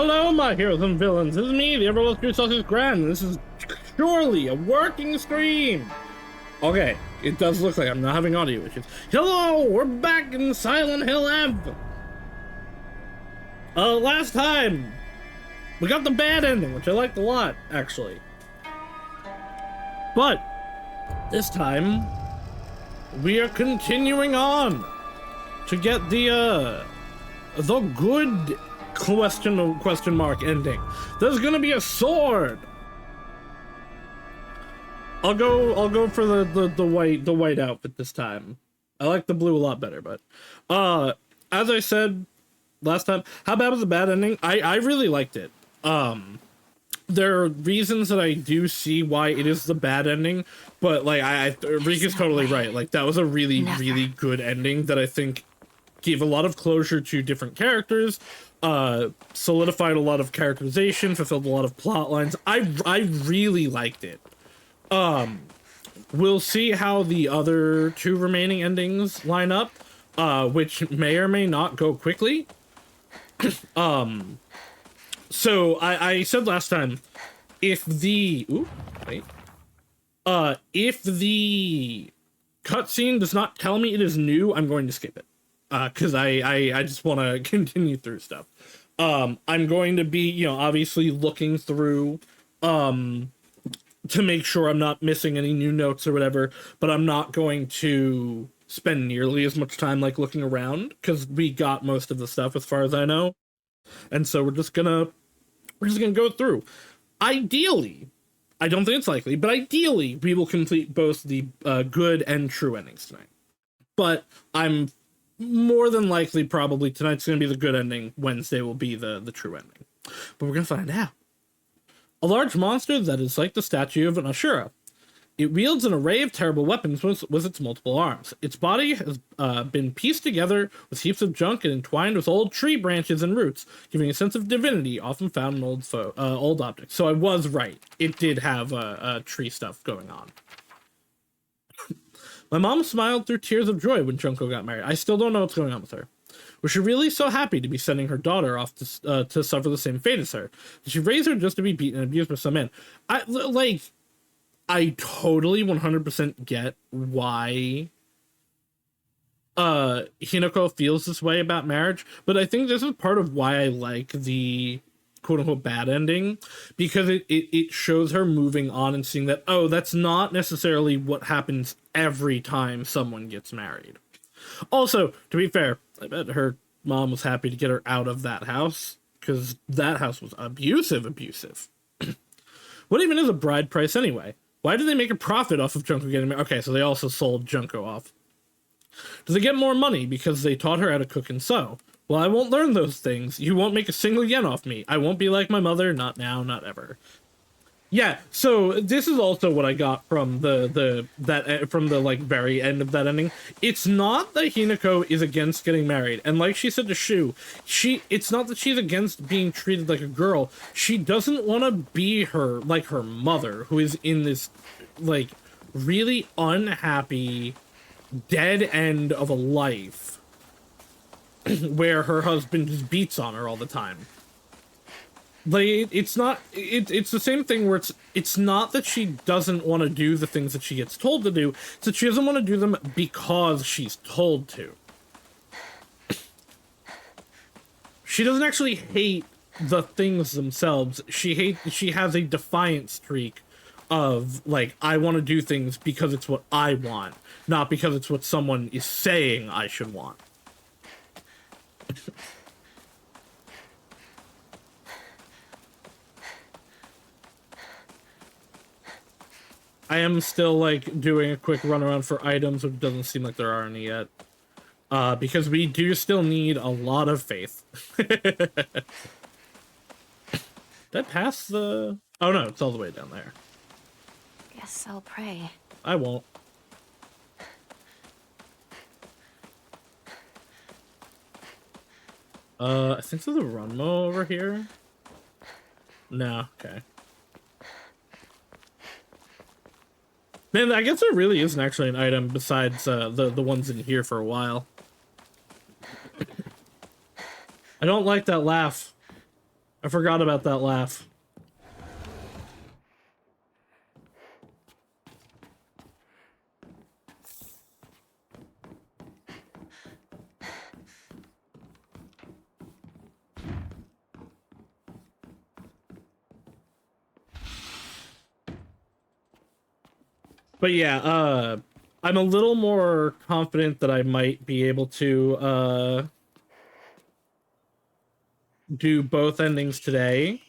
Hello, my heroes and villains. This is me, the Everlustrous Sausage Grand. This is surely a working stream. Okay, it does look like I'm not having audio issues. Hello, we're back in Silent Hill Ave. Last time, we got the bad ending, which I liked a lot, actually. But, this time, we are continuing on to get the good question mark ending. There's gonna be a sword. I'll go for the white outfit this time. I like the blue a lot better, but as I said last time, how bad was the bad ending? I really liked it. There are reasons that I do see why it is the bad ending, but like Rika's totally right. Like that was a really good ending that I think gave a lot of closure to different characters, solidified a lot of characterization, fulfilled a lot of plot lines. I really liked it. We'll see how the other two remaining endings line up, which may or may not go quickly. So I said last time, if the if the cutscene does not tell me it is new, I'm going to skip it. Because I just want to continue through stuff. I'm going to be, obviously looking through, to make sure I'm not missing any new notes or whatever, but I'm not going to spend nearly as much time, like, looking around, because we got most of the stuff as far as I know. And so we're just gonna go through. Ideally, I don't think it's likely, but ideally, we will complete both the good and true endings tonight. But I'm more than likely, probably tonight's going to be the good ending. Wednesday will be the true ending. But we're going to find out. A large monster that is like the statue of an Ashura. It wields an array of terrible weapons with its multiple arms. Its body has been pieced together with heaps of junk and entwined with old tree branches and roots, giving a sense of divinity often found in old objects. So I was right. It did have tree stuff going on. My mom smiled through tears of joy when Junko got married. I still don't know what's going on with her. Was she really so happy to be sending her daughter off to suffer the same fate as her? Did she raise her just to be beaten and abused by some man? I totally 100% get why Hinako feels this way about marriage, but I think this is part of why I like the quote-unquote bad ending, because it shows her moving on and seeing that, oh, that's not necessarily what happens every time someone gets married. Also, to be fair, I bet her mom was happy to get her out of that house, because that house was abusive. What even is a bride price anyway? Why do they make a profit off of Junko getting married? Okay, so they also sold Junko off. Does they get more money because they taught her how to cook and sew? Well, I won't learn those things. You won't make a single yen off me. I won't be like my mother. Not now, not ever. Yeah, so this is also what I got from the very end of that ending. It's not that Hinako is against getting married, and like she said to Shu, it's not that she's against being treated like a girl. She doesn't want to be her mother, who is in this like really unhappy dead end of a life where her husband just beats on her all the time. Like, it's the same thing where it's not that she doesn't want to do the things that she gets told to do, it's that she doesn't want to do them because she's told to. She doesn't actually hate the things themselves. She has a defiant streak of, like, I want to do things because it's what I want, not because it's what someone is saying I should want. I am still, like, doing a quick run around for items, which doesn't seem like there are any yet. Because we do still need a lot of faith. Did I pass the... Oh no, it's all the way down there. Guess I'll pray. I won't. I think there's a Runmo over here. No, okay. Man, I guess there really isn't actually an item besides the ones in here for a while. I don't like that laugh. I forgot about that laugh. But yeah, I'm a little more confident that I might be able to do both endings today.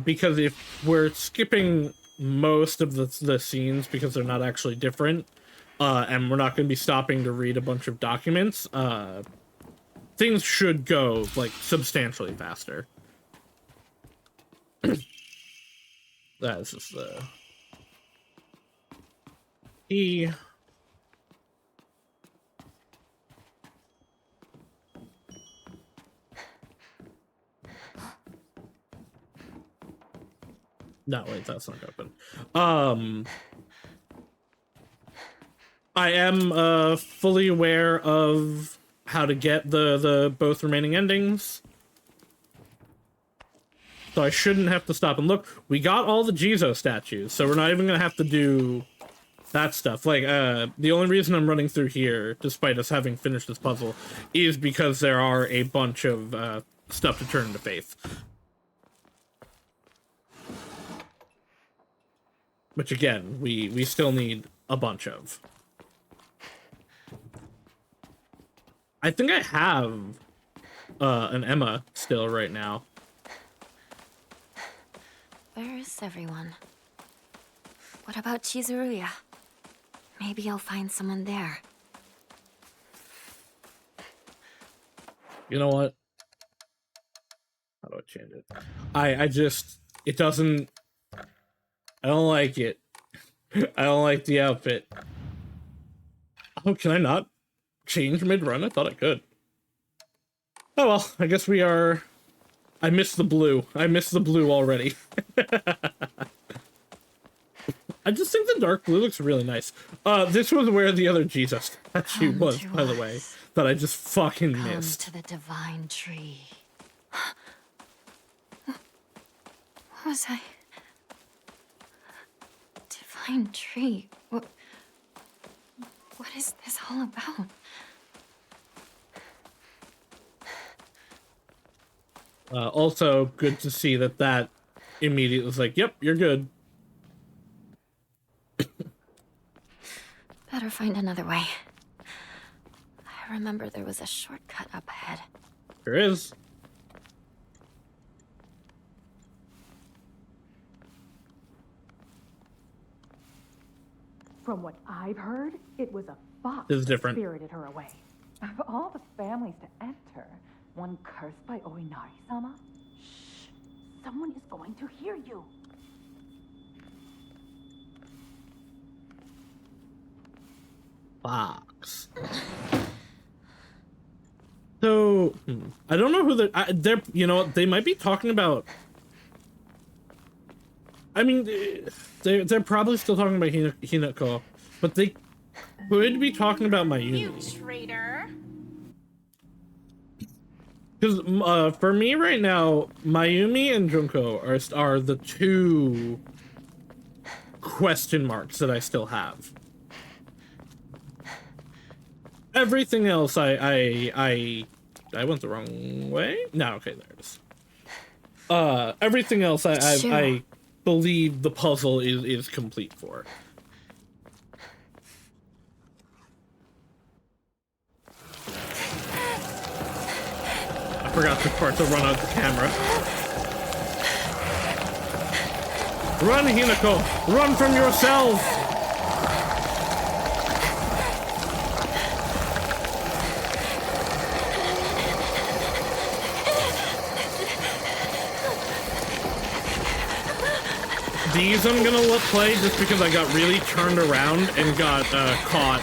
Because if we're skipping most of the scenes because they're not actually different, and we're not going to be stopping to read a bunch of documents, things should go like substantially faster. That's just the key. No, wait, that's not open. I am fully aware of how to get the both remaining endings. So I shouldn't have to stop and look. We got all the Jizo statues, so we're not even gonna have to do that stuff. Like, the only reason I'm running through here, despite us having finished this puzzle, is because there are a bunch of stuff to turn into faith. Which again, we still need a bunch of. I think I have an Emma still right now. Where is everyone? What about Chizuruya? Maybe I'll find someone there. You know what? How do I change it? I just, it doesn't, I don't like it. I don't like the outfit. Oh, can I not change mid-run? I thought I could. Oh well, I guess we are... I missed the blue. I missed the blue already. I just think the dark blue looks really nice. This was where the other Jesus statue was, by the way, that I just fucking missed. Come to the divine tree. What was I? Divine tree? What is this all about? Also, good to see that immediately was like, yep, you're good. Better find another way. I remember there was a shortcut up ahead. There is. From what I've heard, it was a fox This is different. that spirited her away. Of all the families to enter, one cursed by Oinari-sama? Shh! Someone is going to hear you. Fox. So, I don't know who they're, you know, they might be talking about, I mean, they're probably still talking about Hinako, but they could be talking about Mayumi. You traitor. Because for me right now, Mayumi and Junko are the two question marks that I still have. Everything else, I went the wrong way? No, okay, there it is. Everything else, I believe the puzzle is complete for. I forgot the part to run out the camera. Run, Hinako! Run from yourself! These I'm gonna let play just because I got really turned around and got caught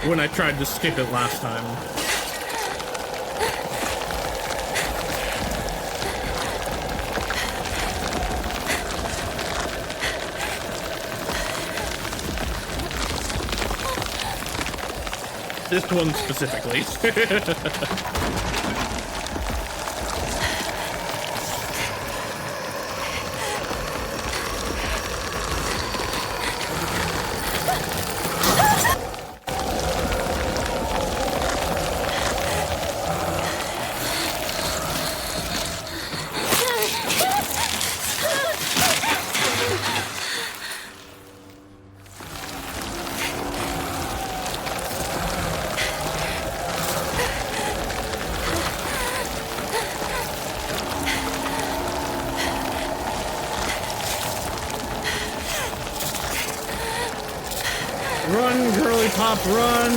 when I tried to skip it last time. This one specifically. Pop, run!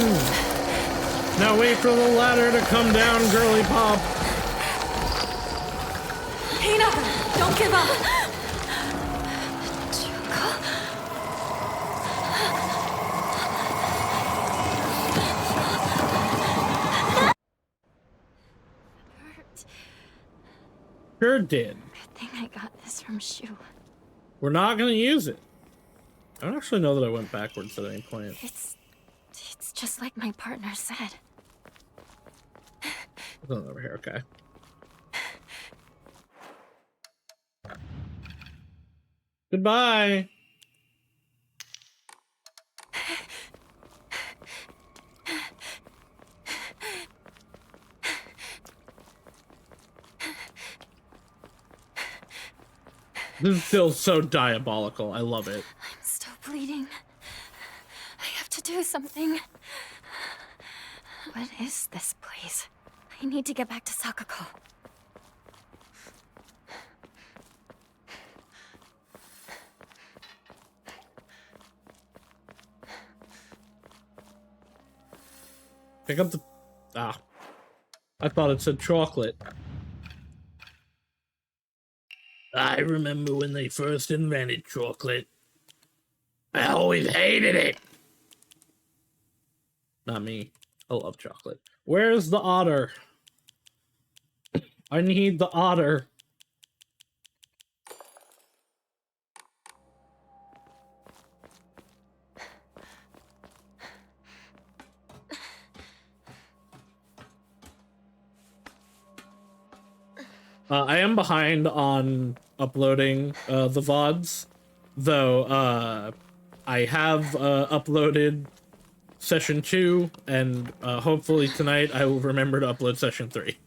Now wait for the ladder to come down, Girly Pop. Hina, don't give up. Chuko. Hurt. Sure did. Good thing I got this from Shu. We're not gonna use it. I don't actually know that I went backwards at any point. It's just like my partner said. There's nothing over here, okay. Goodbye. This feels so diabolical. I love it. I'm still bleeding. I have to do something. What is this place? I need to get back to Sakuko. Pick up the... Ah. I thought it said chocolate. I remember when they first invented chocolate. I always hated it. Not me. I love chocolate. Where's the otter? I need the otter. I am behind on uploading the VODs, though I have uploaded session 2, and hopefully tonight I will remember to upload session 3.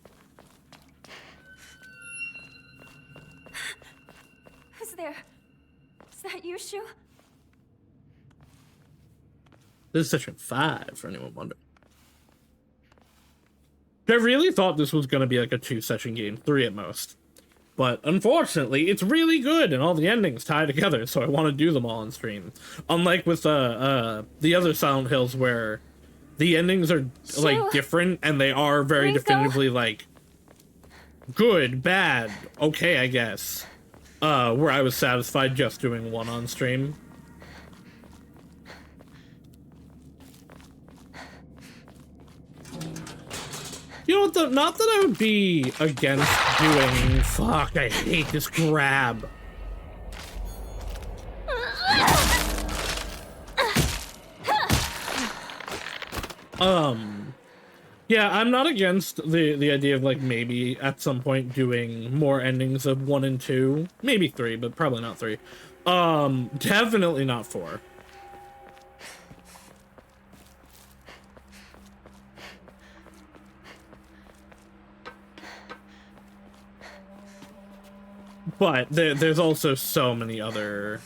Who's there? Is that you, Shu? This is session 5, for anyone wondering. I really thought this was going to be like a 2-session game, 3 at most. But unfortunately, it's really good, and all the endings tie together, so I want to do them all on stream. Unlike with the other Silent Hills, where the endings are like different, and they are very Rinko. definitively like good, bad, okay, I guess. Where I was satisfied just doing one on stream. You know what, though? Not that I would be against doing... Fuck, I hate this grab. Yeah, I'm not against the idea of, like, maybe at some point doing more endings of 1 and 2. Maybe 3, but probably not 3. Definitely not 4. But there's also so many other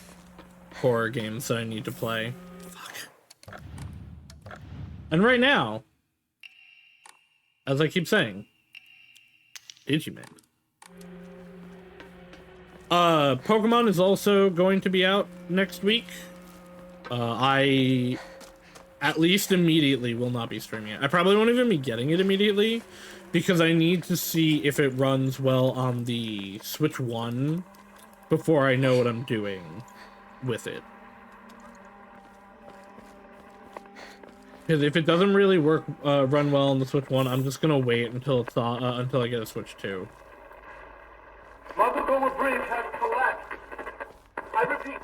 horror games that I need to play. Fuck. And right now, as I keep saying, Digimon. Pokemon is also going to be out next week. I, at least immediately, will not be streaming it. I probably won't even be getting it immediately, because I need to see if it runs well on the Switch 1 before I know what I'm doing with it. Because if it doesn't really run well on the Switch 1, I'm just gonna wait until it's until I get a Switch 2. Magugowa Bridge has collapsed. I repeat,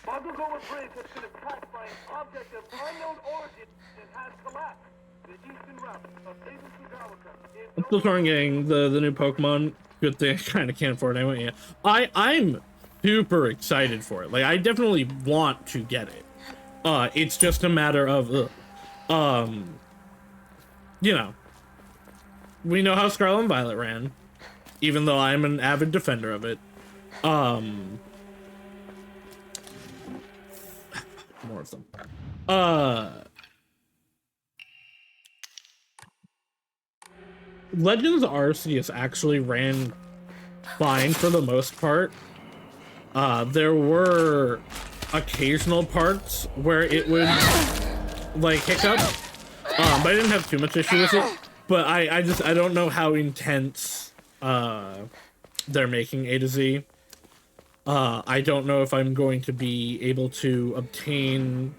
Magugowa Bridge has been attacked by an object of unknown origin and has collapsed. The eastern route of Aiden Sugawaka is I'm still trying getting the new Pokemon. Good thing I kind of can't afford it anyway. Yeah. I'm super excited for it. Like, I definitely want to get it. It's just a matter of, you know, we know how Scarlet and Violet ran, even though I'm an avid defender of it. More of them. Legends Arceus actually ran fine for the most part. There were occasional parts where it would like hiccup. But I didn't have too much issue with it. But I don't know how intense they're making A to Z. I don't know if I'm going to be able to obtain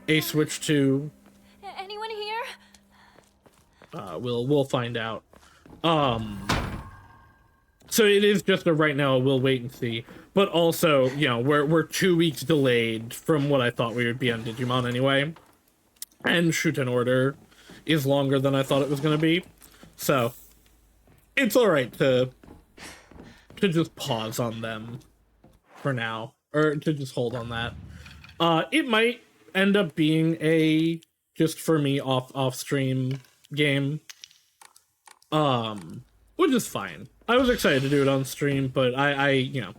a Switch 2. Anyone here? We'll find out. So it is just a right now, we'll wait and see. But also, you know, we're 2 weeks delayed from what I thought we would be on Digimon anyway. And Shuten Order is longer than I thought it was going to be. So it's alright to just pause on them for now. Or to just hold on that. It might end up being a just for me off stream game. Which is fine. I was excited to do it on stream, but I you know,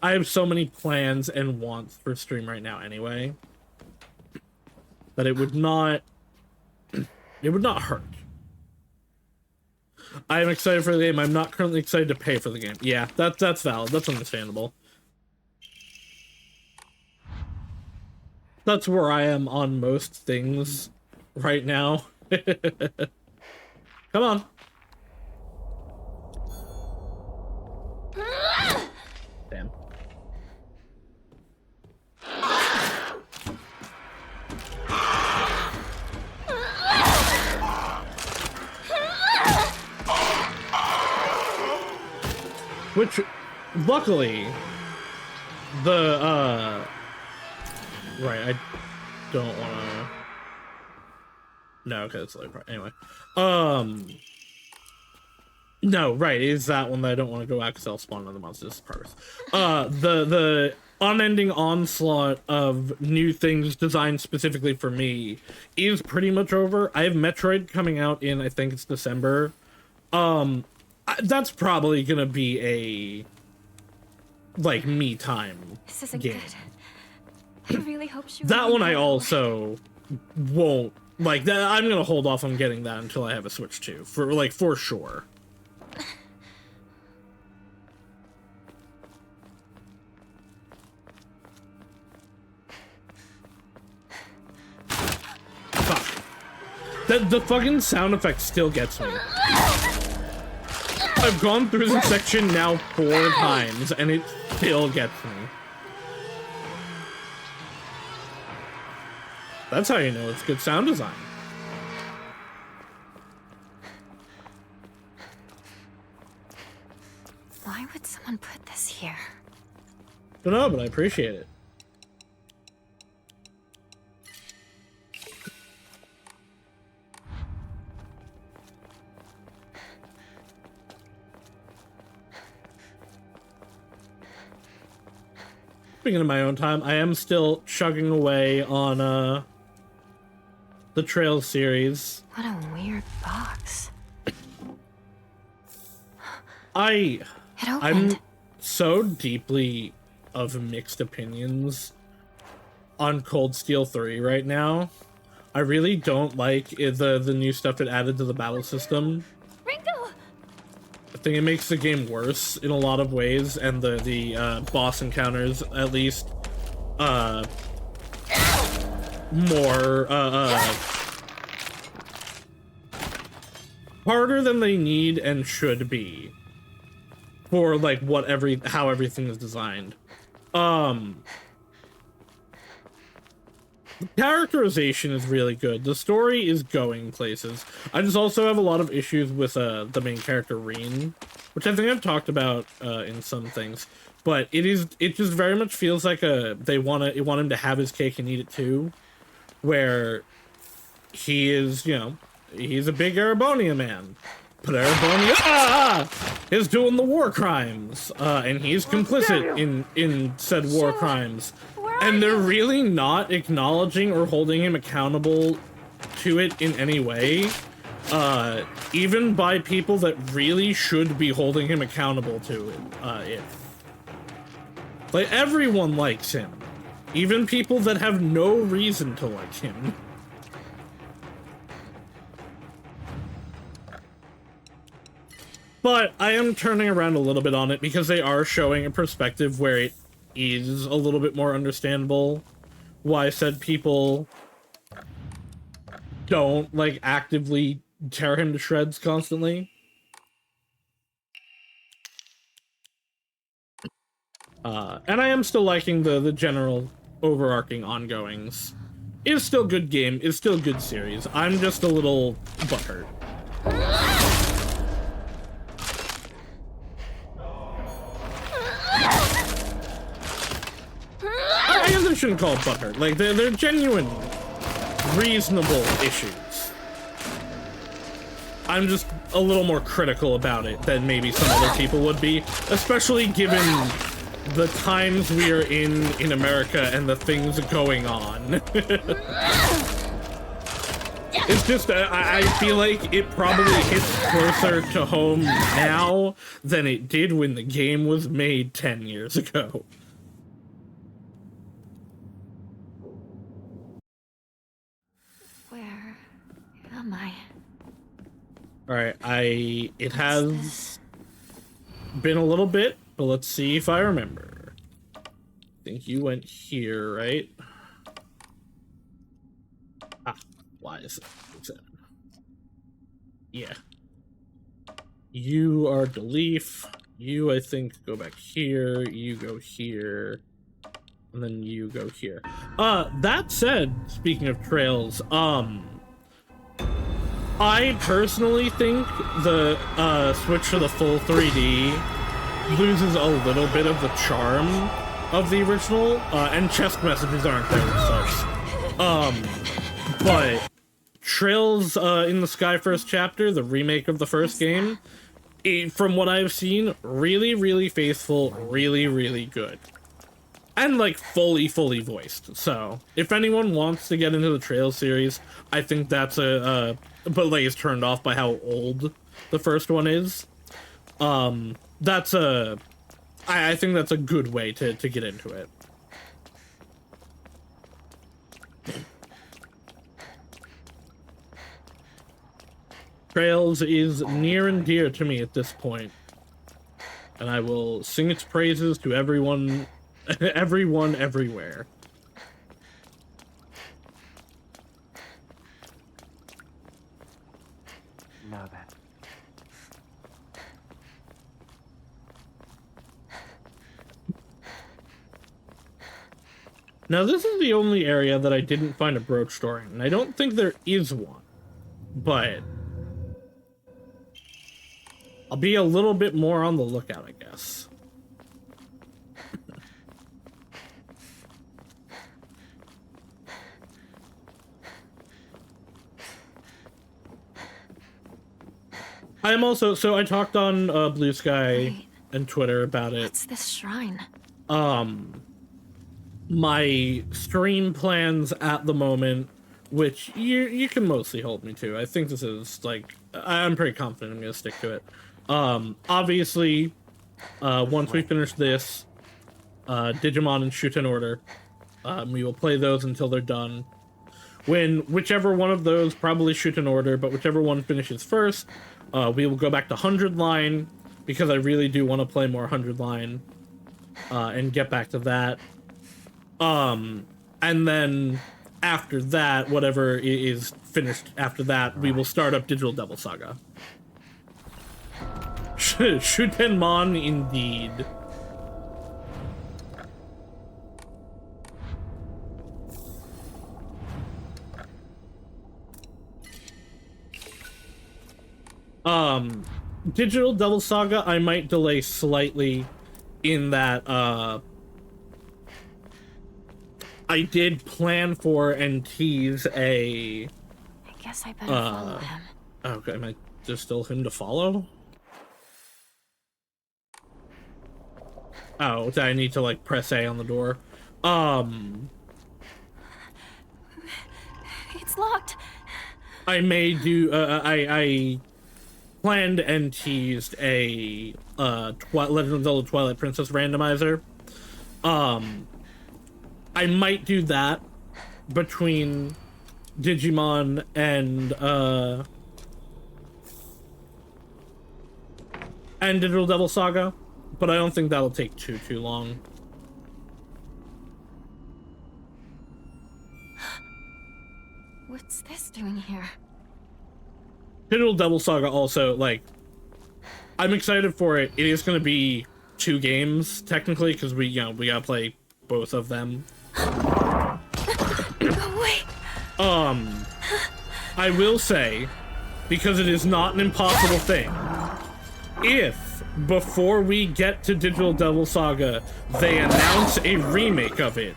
I have so many plans and wants for stream right now anyway, that it would not hurt. I'm excited for the game. I'm not currently excited to pay for the game. Yeah, that's valid. That's understandable. That's where I am on most things right now. Come on. Damn. Which, luckily, the, right, I don't want to... No, okay, that's like, anyway. No, right, it is that one that I don't want to go out because I'll spawn another monster. This is progress. The unending onslaught of new things designed specifically for me is pretty much over. I have Metroid coming out in, I think it's December. That's probably gonna be a, like, me time This isn't game. good. I really hope she. That one I also won't, like, that. I'm gonna hold off on getting that until I have a Switch 2, for sure. Fuck. The fucking sound effect still gets me. I've gone through this section now 4 times, and it still gets me. That's how you know it's good sound design. Why would someone put this here? Don't know, but I appreciate it. Speaking of my own time, I am still chugging away on the Trails series. What a weird box. I'm It opened. so deeply of mixed opinions on Cold Steel 3 right now. I really don't like the new stuff it added to the battle system. Rinko! I think it makes the game worse in a lot of ways, and the boss encounters, at least, more, harder than they need and should be for, like, how everything is designed. The characterization is really good. The story is going places. I just also have a lot of issues with the main character, Rin, which I think I've talked about in some things. But it just very much feels like they want him to have his cake and eat it too, where he is, you know, he's a big Erebonian man. But Erebonia is doing the war crimes, and he's complicit in said war crimes. And they're really not acknowledging or holding him accountable to it in any way, even by people that really should be holding him accountable to it. Like, everyone likes him, even people that have no reason to like him. But I am turning around a little bit on it because they are showing a perspective where it is a little bit more understandable why said people don't like actively tear him to shreds constantly. And I am still liking the general overarching ongoings. It's still good game, it's still good series. I'm just a little butthurt. I guess I shouldn't call it butthurt. Like, they're genuine, reasonable issues. I'm just a little more critical about it than maybe some other people would be, especially given the times we are in America and the things going on. It's just, I feel like it probably hits closer to home now than it did when the game was made 10 years ago. Where am I? Alright, it has been a little bit, but let's see if I remember. I think you went here, right? Ah, why is it? Yeah. You are the leaf. You, I think, go back here. You go here. And then you go here. That said, speaking of trails, I personally think the switch to the full 3D loses a little bit of the charm of the original, and chest messages aren't there as such. But Trails in the Sky First Chapter, the remake of the first game, from what I've seen, really, really faithful, really, really good. And, like, fully voiced. So, if anyone wants to get into the Trails series, I think that's but, like, is turned off by how old the first one is. I think that's a good way to get into it. Trails is near and dear to me at this point, and I will sing its praises to everyone, everywhere. Now then. Now, this is the only area that I didn't find a brooch store in, and I don't think there is one, but I'll be a little bit more on the lookout, I guess. I am also, so I talked on Blue Sky Wait. and Twitter about it. What's this shrine? My stream plans at the moment, which you can mostly hold me to. I think this is, like, I'm pretty confident I'm gonna stick to it. Obviously, once we finish this, Digimon and Shoot in Order, we will play those until they're done. Whichever one of those, probably Shoot in Order, but whichever one finishes first, we will go back to 100 line, because I really do want to play more 100 line, and get back to that. And then after that, whatever is finished after that, we will start up Digital Devil Saga. Shutenmon indeed. Digital Devil Saga, I might delay slightly in that, I did plan for and tease a... I guess I better follow him. Okay, am I just still him to follow? Oh, I need to, like, press A on the door. It's locked. I may do, I planned and teased a, Legend of Zelda Twilight Princess randomizer. I might do that between Digimon and Digital Devil Saga, but I don't think that'll take too long. What's this doing here? Digital Devil Saga also, like, I'm excited for it. It is going to be 2 games, technically, because we gotta play both of them. Go away. I will say, because it is not an impossible thing, if, before we get to Digital Devil Saga, they announce a remake of it,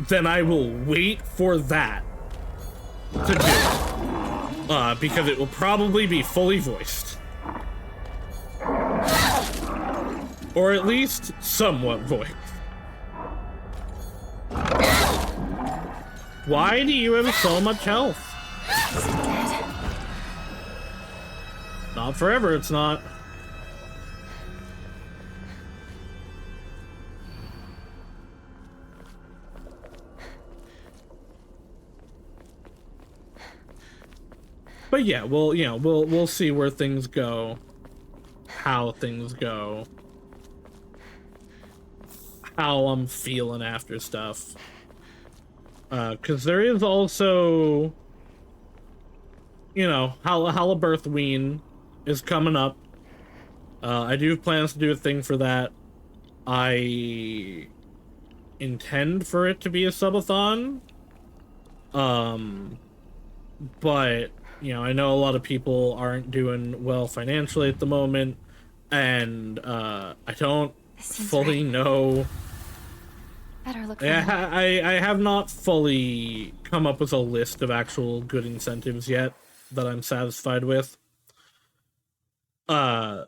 then I will wait for that to do it. Because it will probably be fully voiced. Or at least somewhat voiced. Why do you have so much health? Is it dead? Not forever, it's not. But yeah, we'll see where things go, how things go, how I'm feeling after stuff. Because there is also, Halliburthween is coming up. I do have plans to do a thing for that. I intend for it to be a subathon. But, I know a lot of people aren't doing well financially at the moment, and I don't fully know. Better look for Yeah, I have not fully come up with a list of actual good incentives yet that I'm satisfied with. So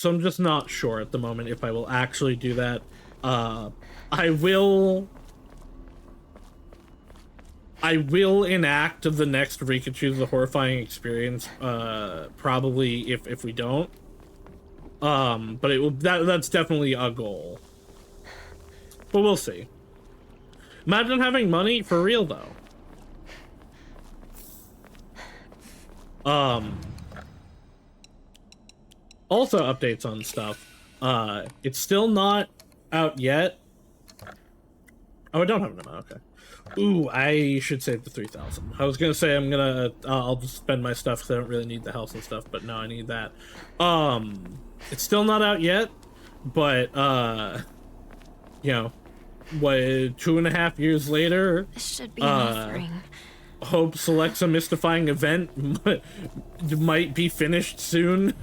I'm just not sure at the moment if I will actually do that. I will enact the next Rika Choose the Horrifying Experience, probably if we don't. But it will that's definitely a goal. But we'll see. Imagine having money for real though. Also updates on stuff. It's still not out yet. Oh, I don't have an amount, okay. Ooh, I should save the 3,000. I was gonna say I'll just spend my stuff because I don't really need the house and stuff, but no, I need that. It's still not out yet, but, 2.5 years later, This should be an offering. Hope selects a mystifying event might be finished soon.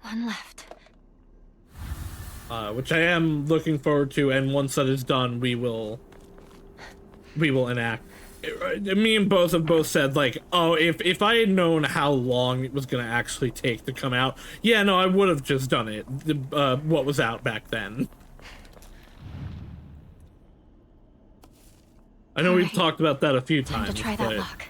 One left. Which I am looking forward to, and once that is done, we will enact. Me and both have both said, like, oh, if I had known how long it was gonna actually take to come out, yeah, no, I would have just done it. What was out back then. I know we've talked about that a few times. Time to try that lock.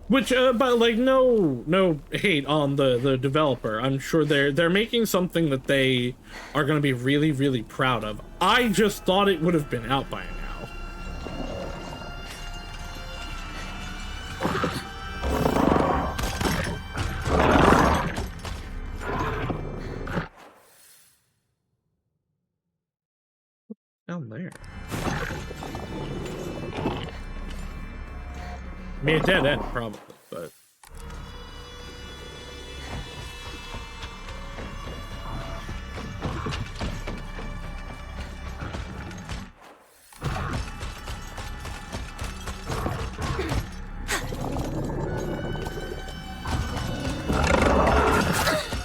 Which, but like, no hate on the developer. I'm sure they're making something that they are going to be really, really proud of. I just thought it would have been out by now. Down there. I mean, a dead end, probably, but...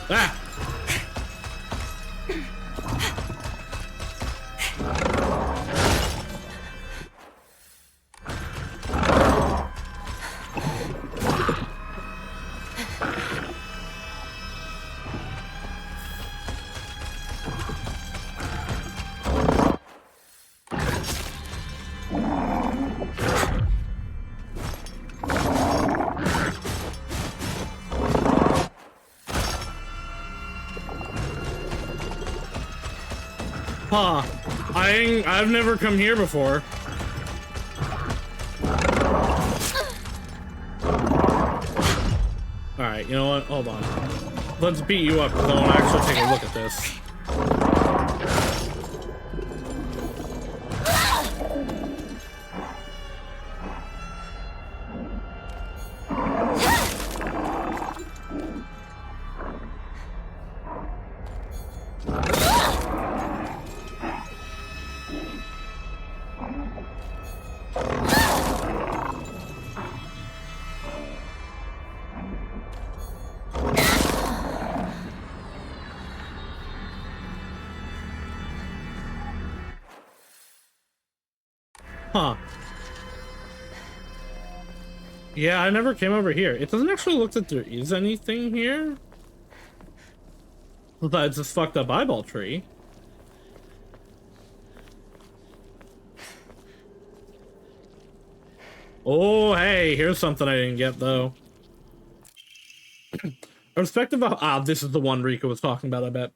Ah! Huh. I've never come here before. Alright, you know what? Hold on. Let's beat you up, because I want to actually take a look at this. Huh. Yeah, I never came over here. It doesn't actually look that there is anything here. Besides this fucked up eyeball tree. Oh, hey, here's something I didn't get, though. Irrespective of... this is the one Rika was talking about, I bet.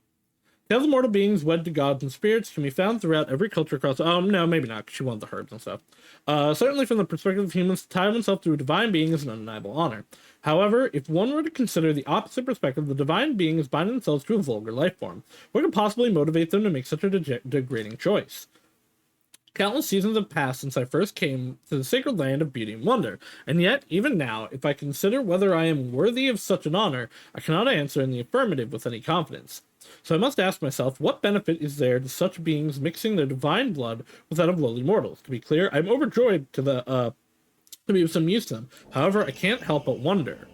Tales of mortal beings wed to gods and spirits can be found throughout every culture across... no, maybe not, 'cause she wanted the herbs and stuff. Certainly from the perspective of humans, to tie oneself to a divine being is an undeniable honor. However, if one were to consider the opposite perspective, the divine being is binding themselves to a vulgar life form. What could possibly motivate them to make such a degrading choice? Countless seasons have passed since I first came to the sacred land of beauty and wonder, and yet, even now, if I consider whether I am worthy of such an honor, I cannot answer in the affirmative with any confidence. So I must ask myself, what benefit is there to such beings mixing their divine blood with that of lowly mortals? To be clear, I'm overjoyed to be of some use to them. However, I can't help but wonder.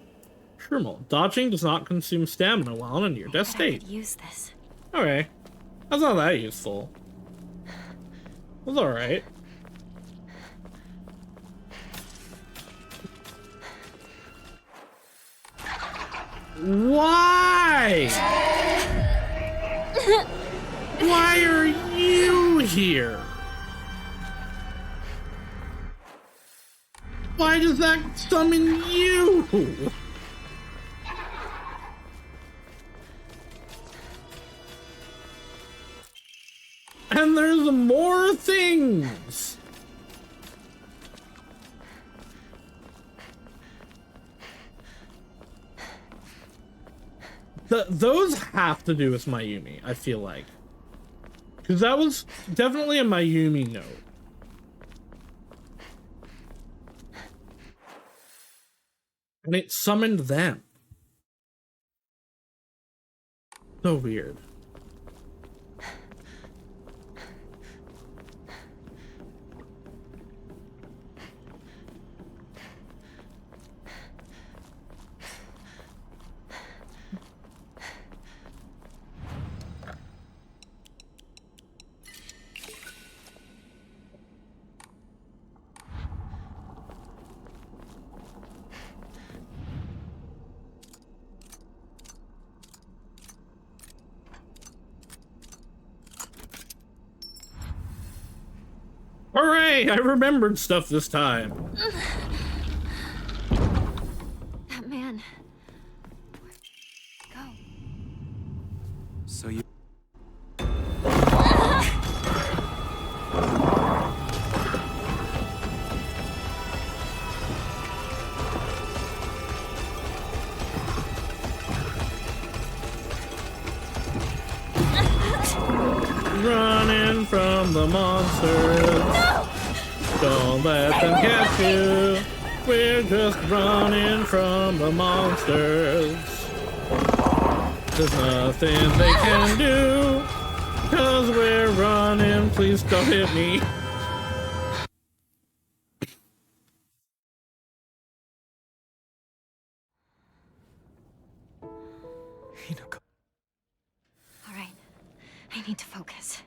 Shermal, dodging does not consume stamina while in a near-death state. Use this. Okay. That's not that useful. That's alright. Why? Why are you here? Why does that summon you? And there's more things. Those have to do with Mayumi, I feel like. Because that was definitely a Mayumi note. And it summoned them. So weird. Hooray! I remembered stuff this time. That man. Go. So you... Running from the monsters. No! Don't let them catch you. We're just running from the monsters. There's nothing they can do. 'Cause we're running. Please don't hit me. All right. I need to focus.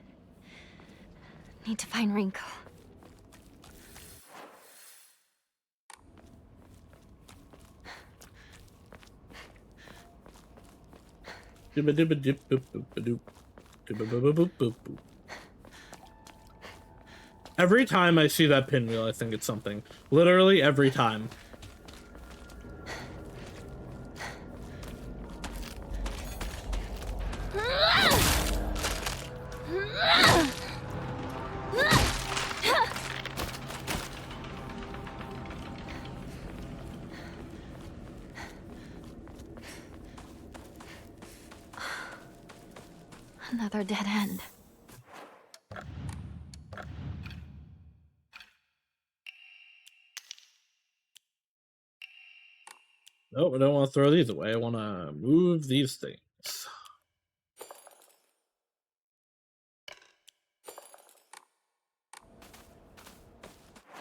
Need to find Rinko. Every time I see that pinwheel, I think it's something. Literally every time. Another dead end. Nope, I don't want to throw these away. I want to move these things.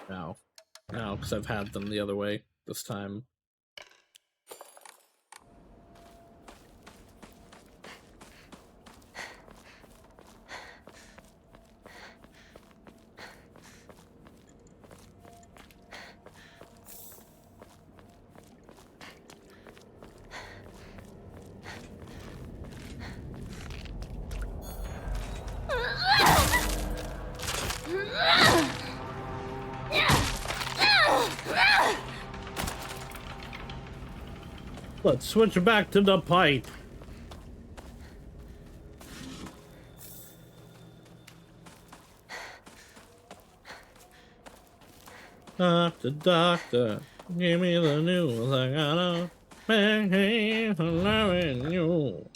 No. No, because I've had them the other way this time. Let's switch back to the pipe. Doctor, doctor, give me the news. I got a bang hand for loving you.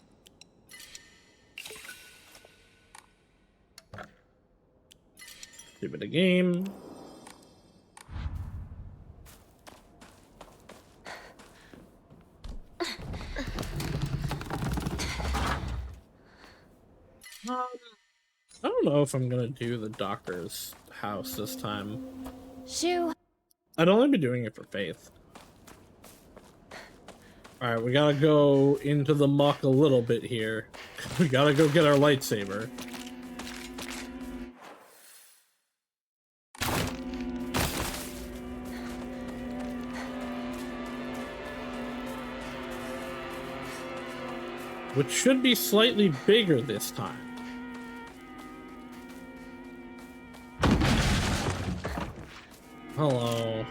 Give it a game. I don't know if I'm gonna do the doctor's house this time. Shoo. I'd only be doing it for Faith. Alright, we gotta go into the muck a little bit here. We gotta go get our lightsaber. Which should be slightly bigger this time. Hello.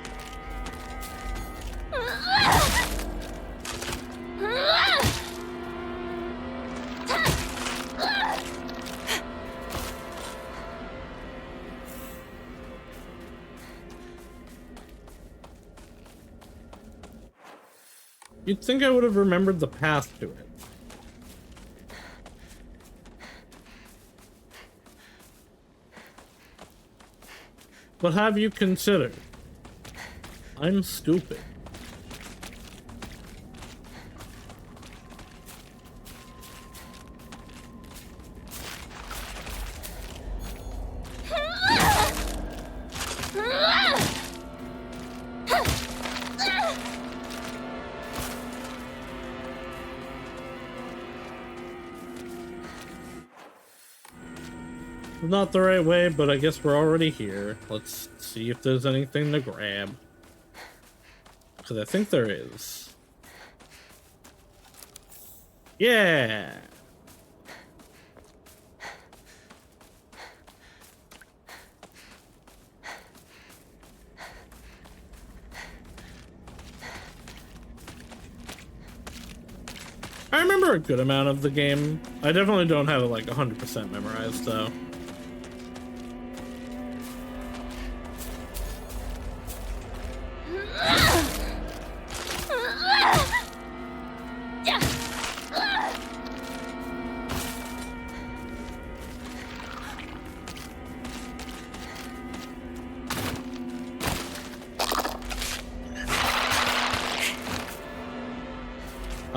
You'd think I would have remembered the path to it. But have you considered? I'm stupid. Not the right way, but I guess we're already here. Let's see if there's anything to grab. Because I think there is. Yeah! I remember a good amount of the game. I definitely don't have it like 100% memorized though.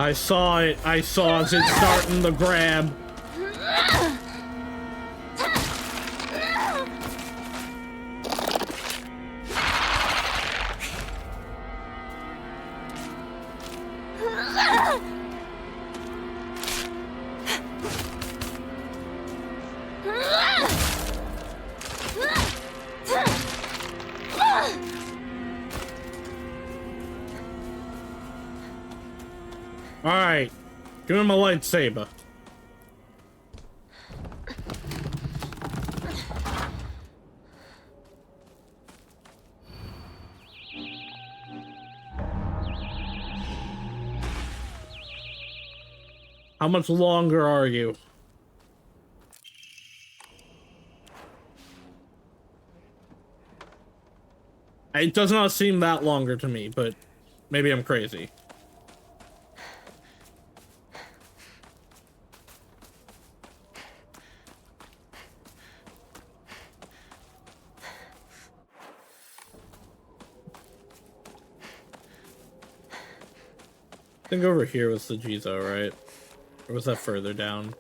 I saw it. I saw it starting the grab. Alright, give him a lightsaber. How much longer are you? It does not seem that longer to me, but maybe I'm crazy. I think over here was the Jizo, right? Or was that further down?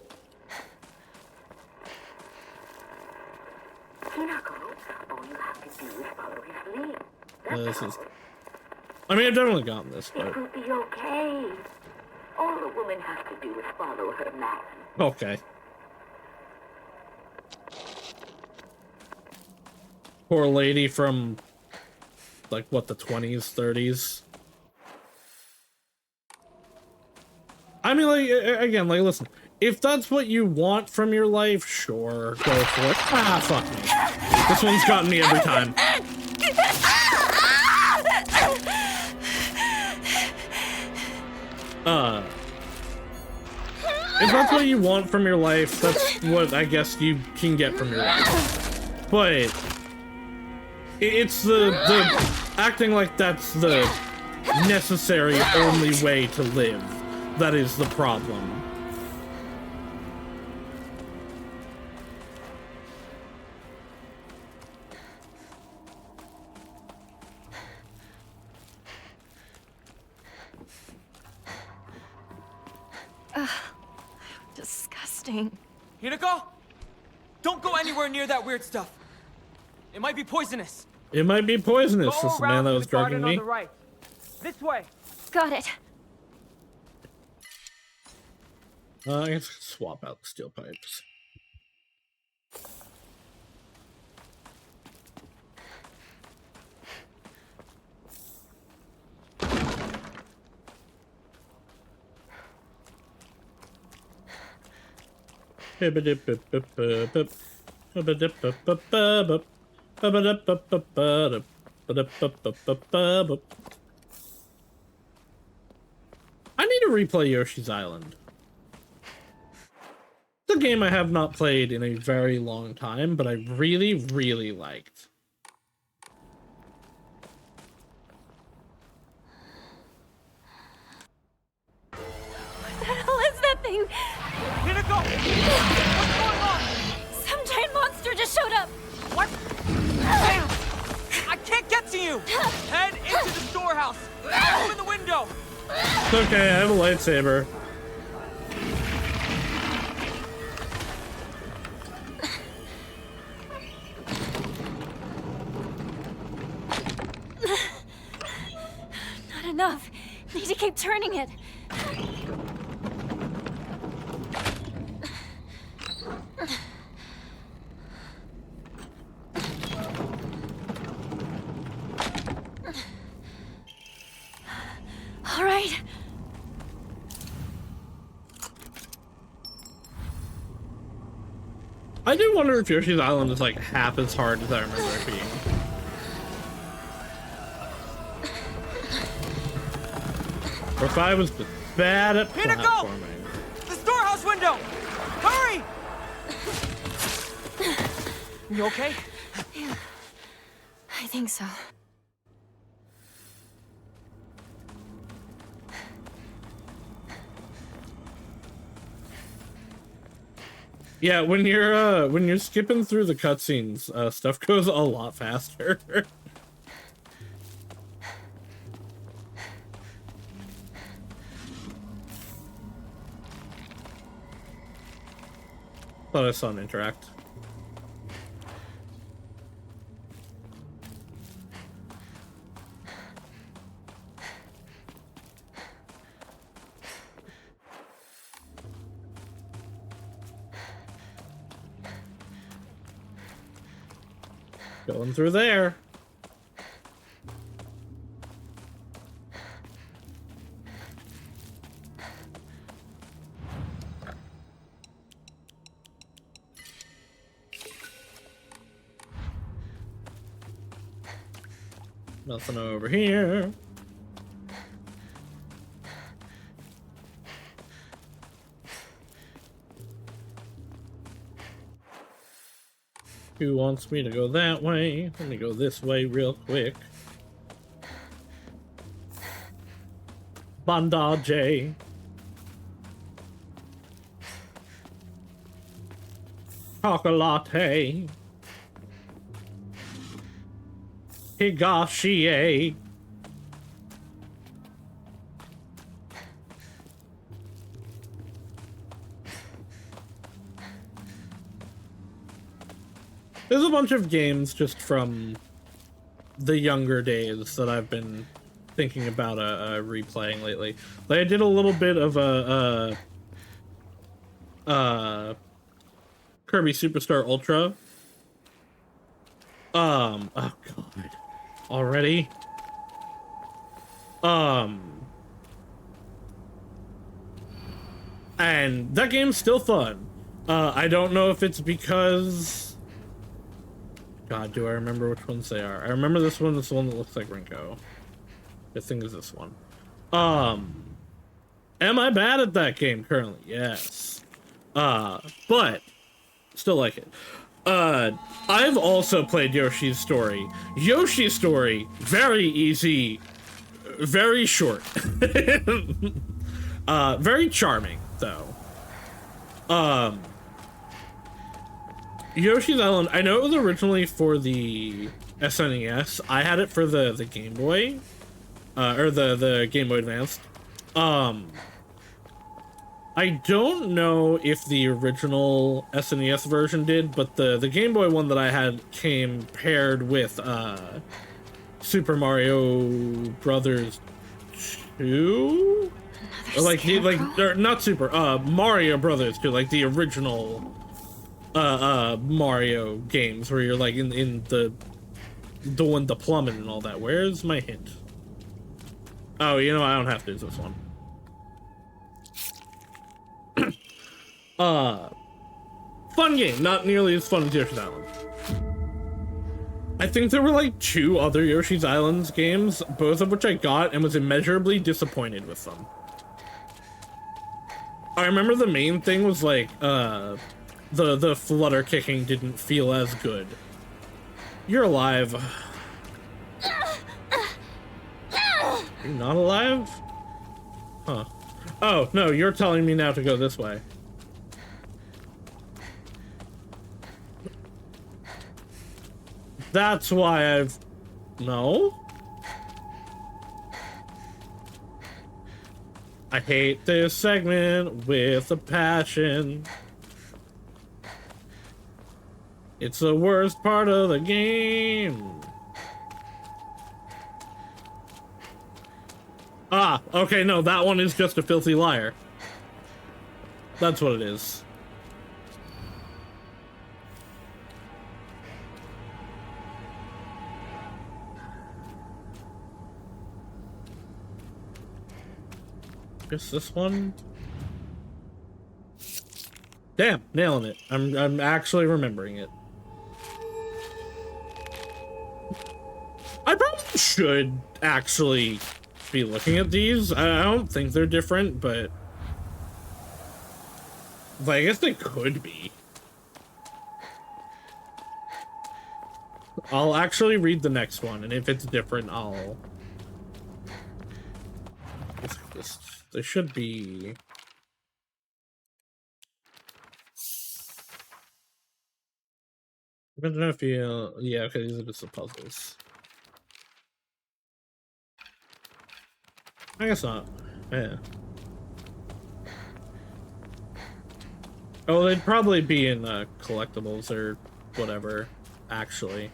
All you have to do is follow his lead. This is... I mean, I've definitely gotten this, but... It will be okay. All a woman has to do is follow her man. Okay. Poor lady from, like, what, the 20s, 30s? I mean, like, again, like, listen. If that's what you want from your life, sure, go for it. Ah, fuck me. This one's gotten me every time. If that's what you want from your life, that's what I guess you can get from your life. But it's the acting like that's the necessary only way to live that is the problem. Disgusting. Rinko! Don't go anywhere near that weird stuff. It might be poisonous. It might be poisonous, Go this man around that to was the garden drugging on me. the right. This way. Got it. I guess swap out the steel pipes. I need to replay Yoshi's Island. It's a game I have not played in a very long time, but I really, really liked. What the hell is that thing? Rinko! What's going on? Some giant monster just showed up. What? Damn! I can't get to you! Head into the storehouse! Open the window! It's okay, I have a lightsaber. Not enough. Need to keep turning it. All right. I do wonder if Yoshi's Island is like half as hard as I remember it being. Or if I was bad at Rinko! platforming. The storehouse window! Hurry! You okay? Yeah, I think so. Yeah, when you're skipping through the cutscenes, stuff goes a lot faster. Thought I saw an interact. Going through there. Nothing over here. Who wants me to go that way? Let me go this way real quick. Bandage. Chocolate. Higashi. There's a bunch of games just from the younger days that I've been thinking about replaying lately. Like I did a little bit of Kirby Superstar Ultra. Oh god. Already? And that game's still fun. I don't know if it's because... God, do I remember which ones they are? I remember this one, this one that looks like Rinko. I think is this one. Am I bad at that game currently? Yes. But still like it. I've also played Yoshi's Story. Yoshi's Story, very easy, very short. Very charming, though. Yoshi's Island, I know it was originally for the SNES. I had it for the Game Boy, or the Game Boy Advanced. I don't know if the original SNES version did, but the Game Boy one that I had came paired with Super Mario Brothers 2? Or like not Super Mario Brothers 2, like the original Mario games where you're like in the doing the plumbing and all that. Where's my hint? Oh, you know, I don't have to use this one. Fun game, not nearly as fun as Yoshi's Island. I think there were like 2 other Yoshi's Islands games, both of which I got and was immeasurably disappointed with them. I remember the main thing was like, the flutter kicking didn't feel as good. You're alive. You're not alive? Huh. Oh, no, you're telling me now to go this way. That's why I've... No? I hate this segment with a passion. It's the worst part of the game. Ah, okay, no, that one is just a filthy liar. That's what it is. Guess this one? Damn, nailing it. I'm actually remembering it. I probably should actually be looking at these. I don't think they're different, but like, I guess they could be. I'll actually read the next one, and if it's different, I'll... They should be... I don't know if you... Yeah, okay, these are just the puzzles. I guess not. Yeah. Oh, they'd probably be in collectibles or whatever, actually.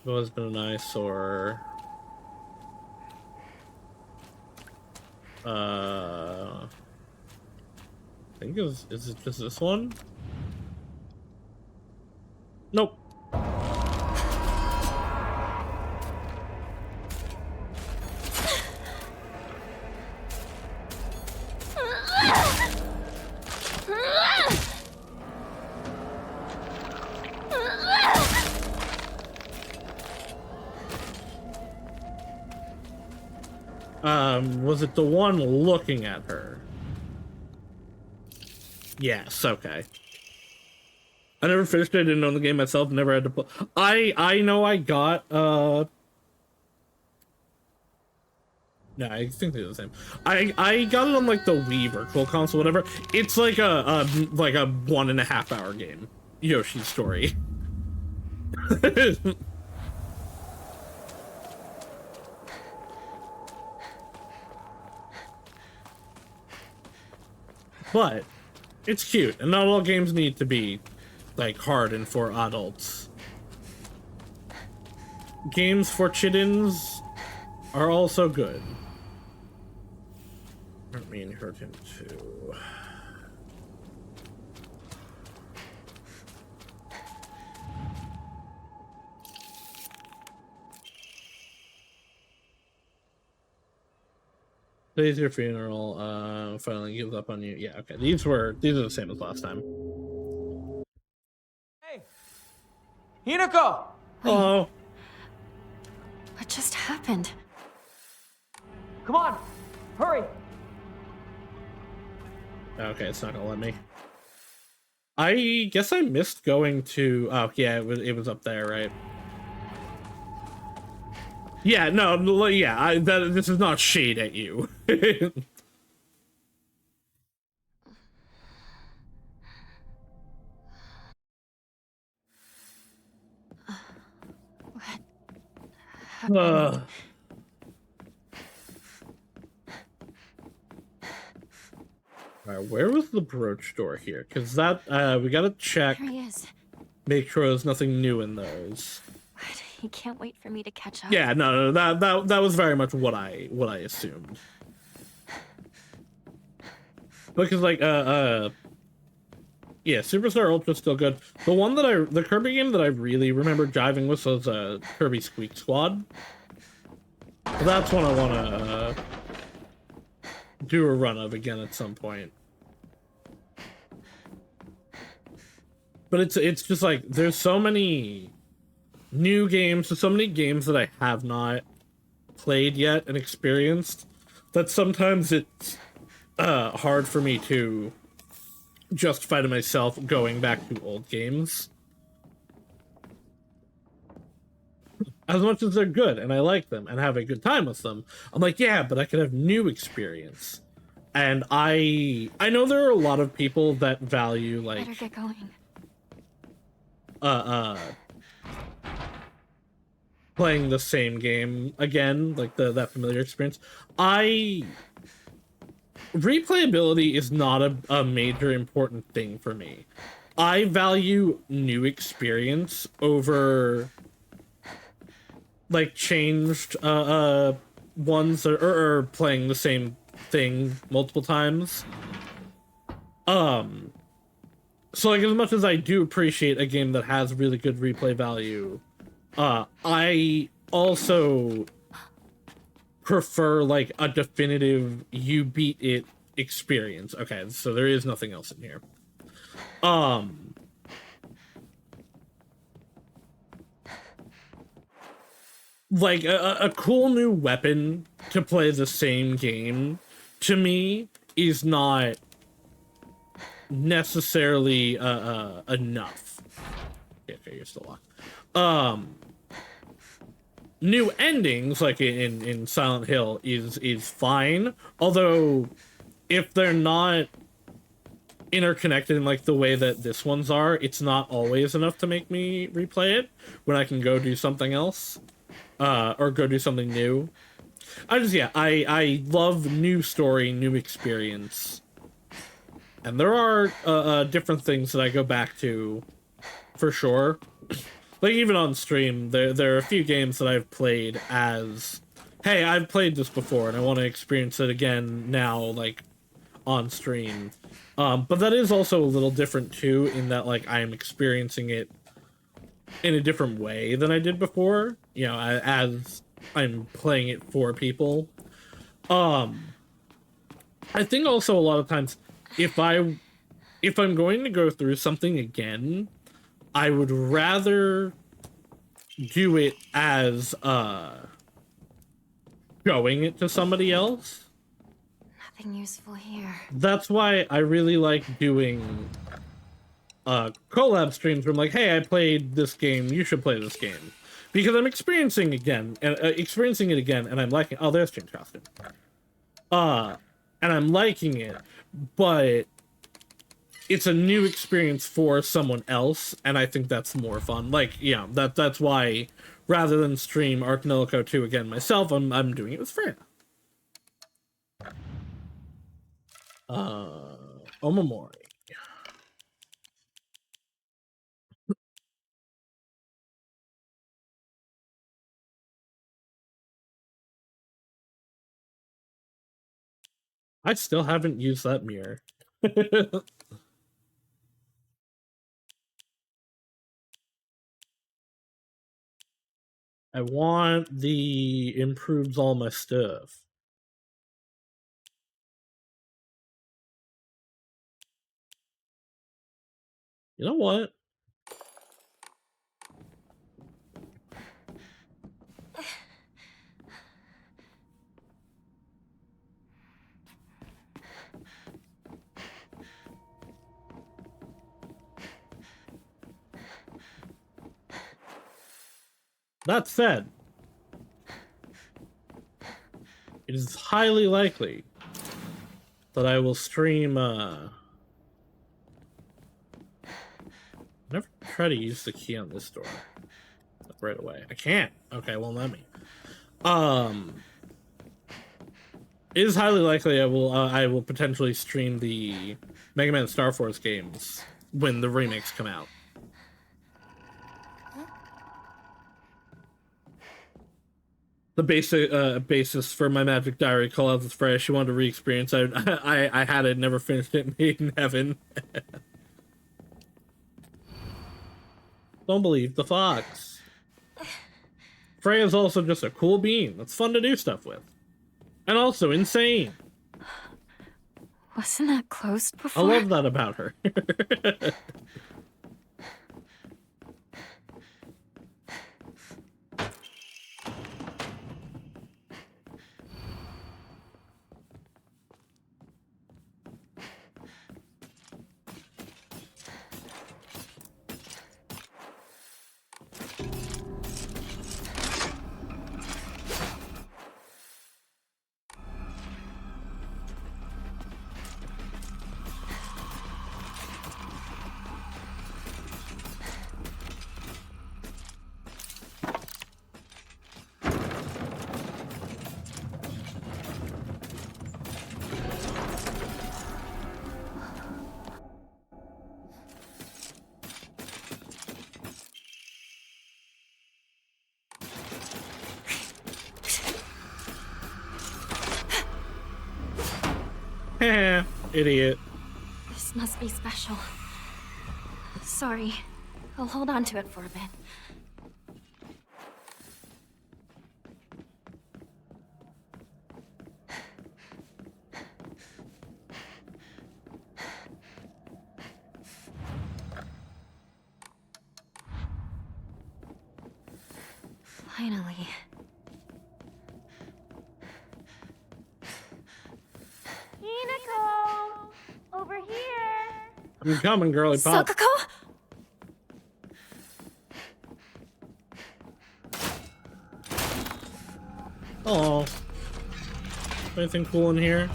It was been nice, or I think is it just this one? Nope. Was it the one looking at her? Yes, okay. I never finished it, I didn't own the game myself, never had to play. I know I got, no, I think they're the same. I got it on, like, the Wii Virtual Console, whatever. It's like a 1.5 hour game. Yoshi's Story. but it's cute, and not all games need to be like hard and for adults. Games for chittens are also good. I don't mean hurt him too. Today's your funeral. Finally gives up on you. Yeah, okay. These are the same as last time. Hey! Hinako! Hello. What just happened? Come on! Hurry! Okay, it's not gonna let me. I guess I missed going to. Oh yeah, it was up there, right? Yeah, no, yeah. This is not shade at you. Happened? Alright, where was the brooch door here? Because that, we gotta check, There he is. make sure there's nothing new in those. What? He can't wait for me to catch up. Yeah, no, that was very much what I assumed. Because like, yeah, Superstar Ultra's still good. The one that the Kirby game that I really remember jiving with was Kirby Squeak Squad. That's one I want to do a run of again at some point. But it's just like there's so many new games, so many games that I have not played yet and experienced that sometimes it's hard for me to justify to myself going back to old games. As much as they're good and I like them and have a good time with them, I'm like, yeah, but I could have new experience. And I know there are a lot of people that value like Better get going. playing the same game again, like that familiar experience. Replayability is not a major important thing for me. I value new experience over like changed ones or playing the same thing multiple times. So like as much as I do appreciate a game that has really good replay value, I also prefer like a definitive you beat it experience. Okay, so there is nothing else in here. Like a cool new weapon to play the same game to me is not necessarily enough. Okay, you're still locked. New endings like in Silent Hill is fine, although if they're not interconnected in like the way that this ones are, it's not always enough to make me replay it when I can go do something else or go do something new. I love new story, new experience, and there are different things that I go back to for sure. Like, even on stream, there are a few games that I've played as, hey, I've played this before, and I want to experience it again now, like, on stream. But that is also a little different, too, in that, like, I'm experiencing it in a different way than I did before, you know, as I'm playing it for people. I think also a lot of times, if I'm going to go through something again, I would rather do it as showing it to somebody else. Nothing useful here. That's why I really like doing collab streams where I'm like, hey, I played this game, you should play this game. Because I'm experiencing it again, and I'm liking. Oh, there's Change Costume. And I'm liking it, but it's a new experience for someone else, and I think that's more fun. Like, yeah, that's why rather than stream Arcanelico 2 again myself, I'm doing it with Freya. Omamori. I still haven't used that mirror. I want the improves all my stuff. You know what? That said, it is highly likely that I will stream, never try to use the key on this door right away. I can't. Okay, well, let me. It is highly likely I will potentially stream the Mega Man Star Force games when the remakes come out. The basic basis for my Magic Diary call out this Freya. She wanted to re-experience. I had it, never finished it. Made in heaven. Don't believe the fox. Freya's also just a cool bean that's fun to do stuff with, and also insane. Wasn't that closed I before? love that about her. Idiot. This must be special. Sorry. I'll hold on to it for a bit. Finally. Rinko! Over here! I'm coming, girly pop. Sakuko? Oh. Anything cool in here?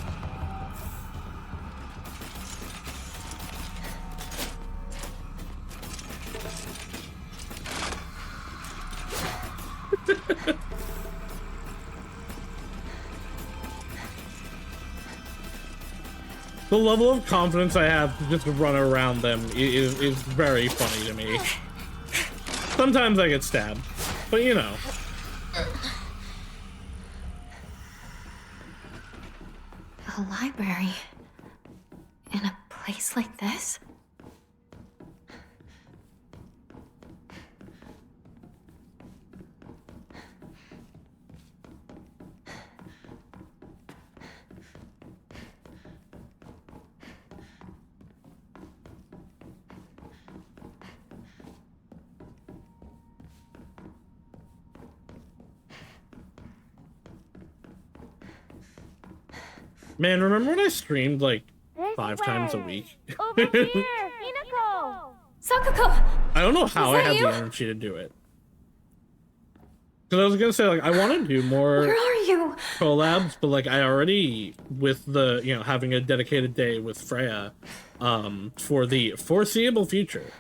The level of confidence I have to just run around them is very funny to me. Sometimes I get stabbed, but you know. A library? In a place like this? Man, remember when I streamed like This 5 way. times a week? Over here! Rinko! Sakuko! I don't know how I that had you? the energy to do it. Because I was gonna say, like, I want to do more Where are you? collabs, but like I already, with the, you know, having a dedicated day with Freya for the foreseeable future,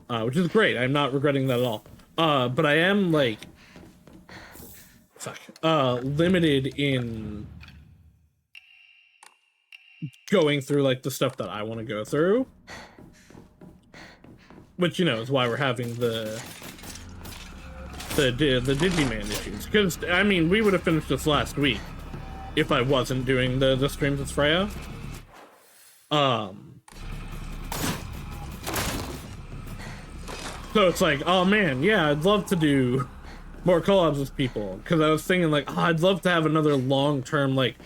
which is great. I'm not regretting that at all. But I am like limited in going through like the stuff that I want to go through, which is why we're having the Digiman issues. Because I mean, we would have finished this last week if I wasn't doing the streams with Freya. So it's like, oh man, yeah, I'd love to do more collabs with people, because I was thinking like, oh, I'd love to have another long-term like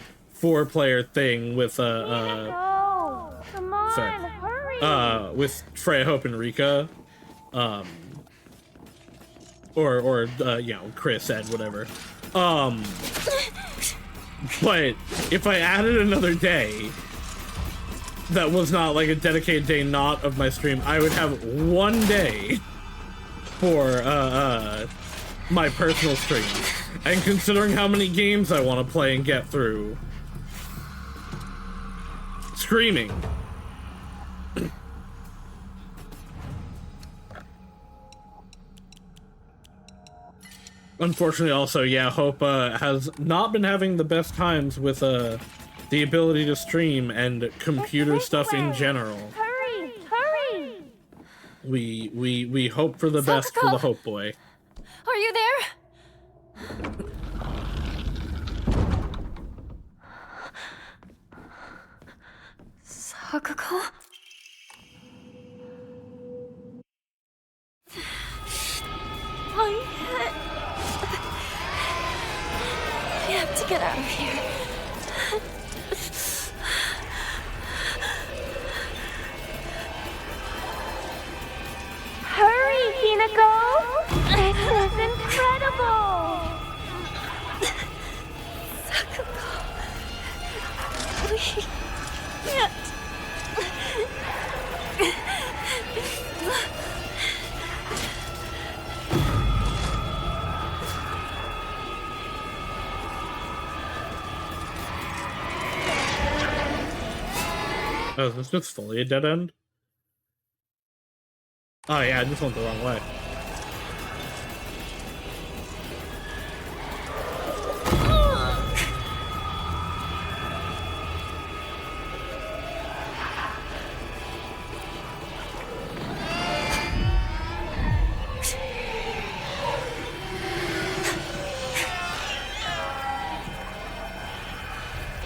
4-player thing with Go! Come on, sorry. hurry! With Freya, Hope, and Rika, or Chris, Ed, whatever. But if I added another day that was not like a dedicated day not of my stream, I would have one day for my personal stream. And considering how many games I want to play and get through, screaming. Unfortunately, also, yeah, Hope has not been having the best times with the ability to stream and computer stuff in general. Hurry! Hurry! We hope for the best for the Hope Boy. Are you there? Sakuko? My head. We have to get out of here. Hurry, Hinako! This is incredible! Sakuko. We can't. Oh, is this just fully a dead end? Oh yeah, I just went the wrong way.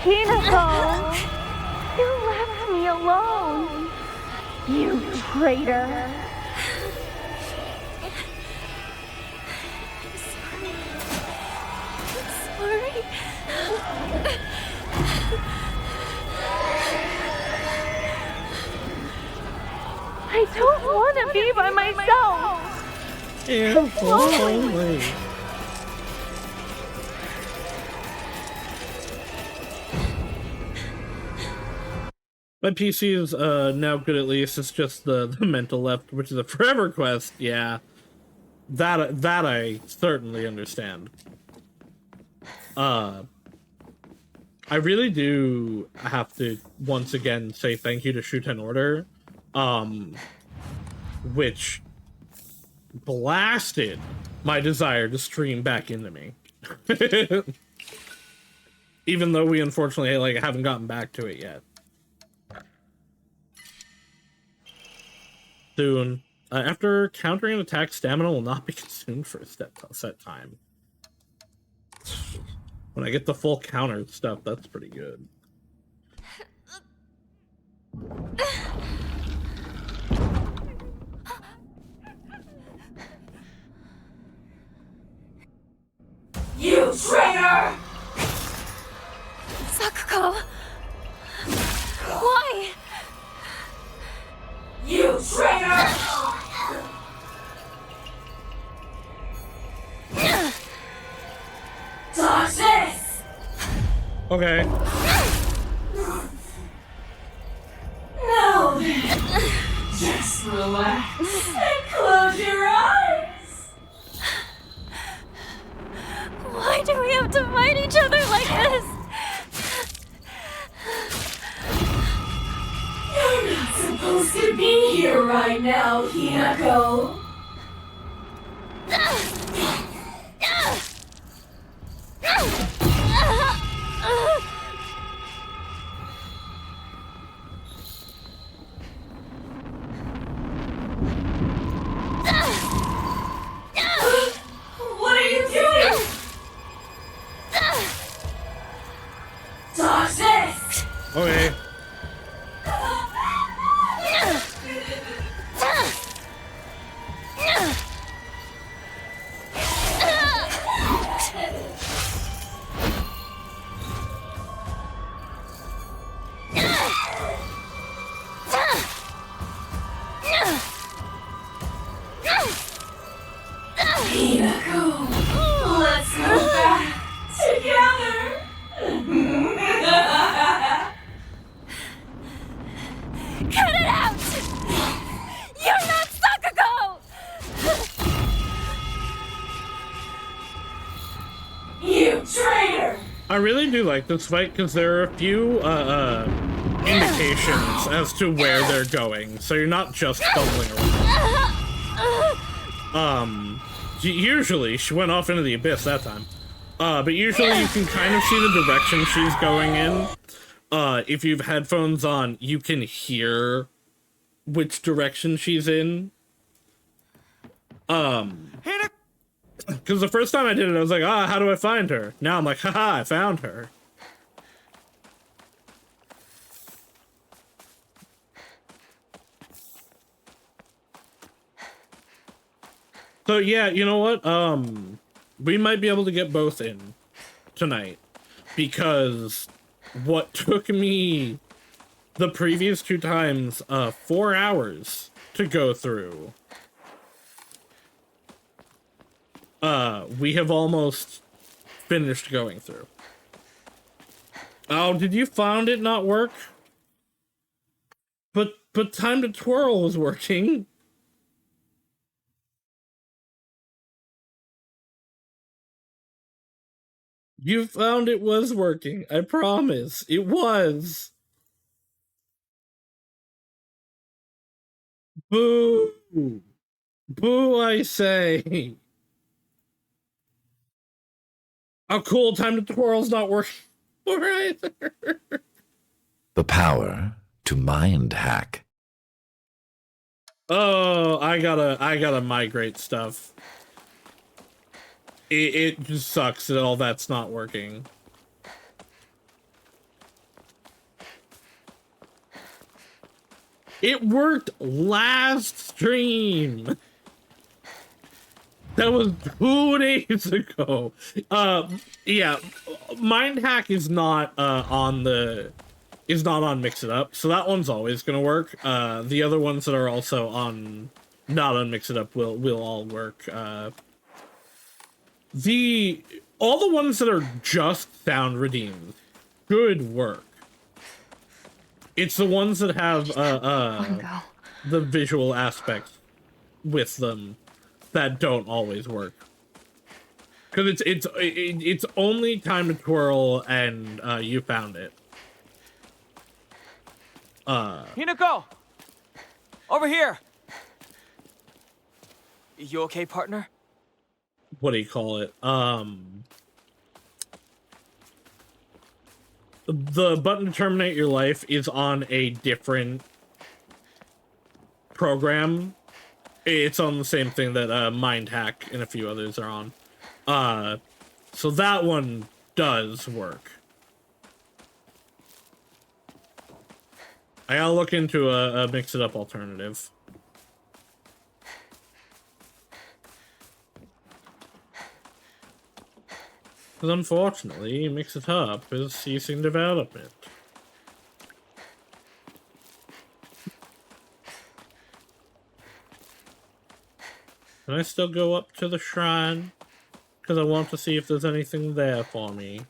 Hinako! You left me alone! You traitor! Sorry. I don't want to be by myself! It's lonely. My PC is now good at least. It's just the mental left, which is a forever quest. Yeah, that I certainly understand. I really do have to once again say thank you to Shuten Order, which blasted my desire to stream back into me. Even though we unfortunately like haven't gotten back to it yet. Soon. After countering an attack, stamina will not be consumed for a set time. When I get the full counter stuff, that's pretty good. You traitor! Sakuko! Why? You traitor! Dodge this! Okay. Now then, just relax and close your eyes. Why do we have to fight each other like this? You're not supposed to be here right now, Hinako. Okay. Let's go back together. Cut it out! You're not Sakuko! You traitor! I really do like this fight because there are a few indications as to where they're going, so you're not just stumbling around. Usually she went off into the abyss that time. But usually you can kind of see the direction she's going in. If you've headphones on, you can hear which direction she's in. Because the first time I did it, I was like, how do I find her? Now I'm like, haha, I found her. So yeah, you know what? We might be able to get both in tonight. Because what took me the previous 2 times 4 hours to go through, we have almost finished going through. Oh, did you found it not work? But time to twirl was working. You found it was working. I promise. It was. Boo. Boo, I say. Oh, cool. Time to twirl's not working for either. The power to mind hack. Oh, I gotta migrate stuff. It just sucks that all that's not working. It worked last stream. That was 2 days ago. Yeah, Mind Hack is not on Mix It Up, so that one's always gonna work. The other ones that are also not on Mix It Up will all work. All the ones that are just sound redeemed should work. It's the ones that have the visual aspects with them that don't always work. Because it's only time to twirl and you found it. Hinako! Over here! You okay, partner? What do you call it? The button to terminate your life is on a different program. It's on the same thing that Mind Hack and a few others are on. So that one does work. I gotta look into a Mix It Up alternative. Because unfortunately, Mix It Up is ceasing development. Can I still go up to the shrine? Because I want to see if there's anything there for me.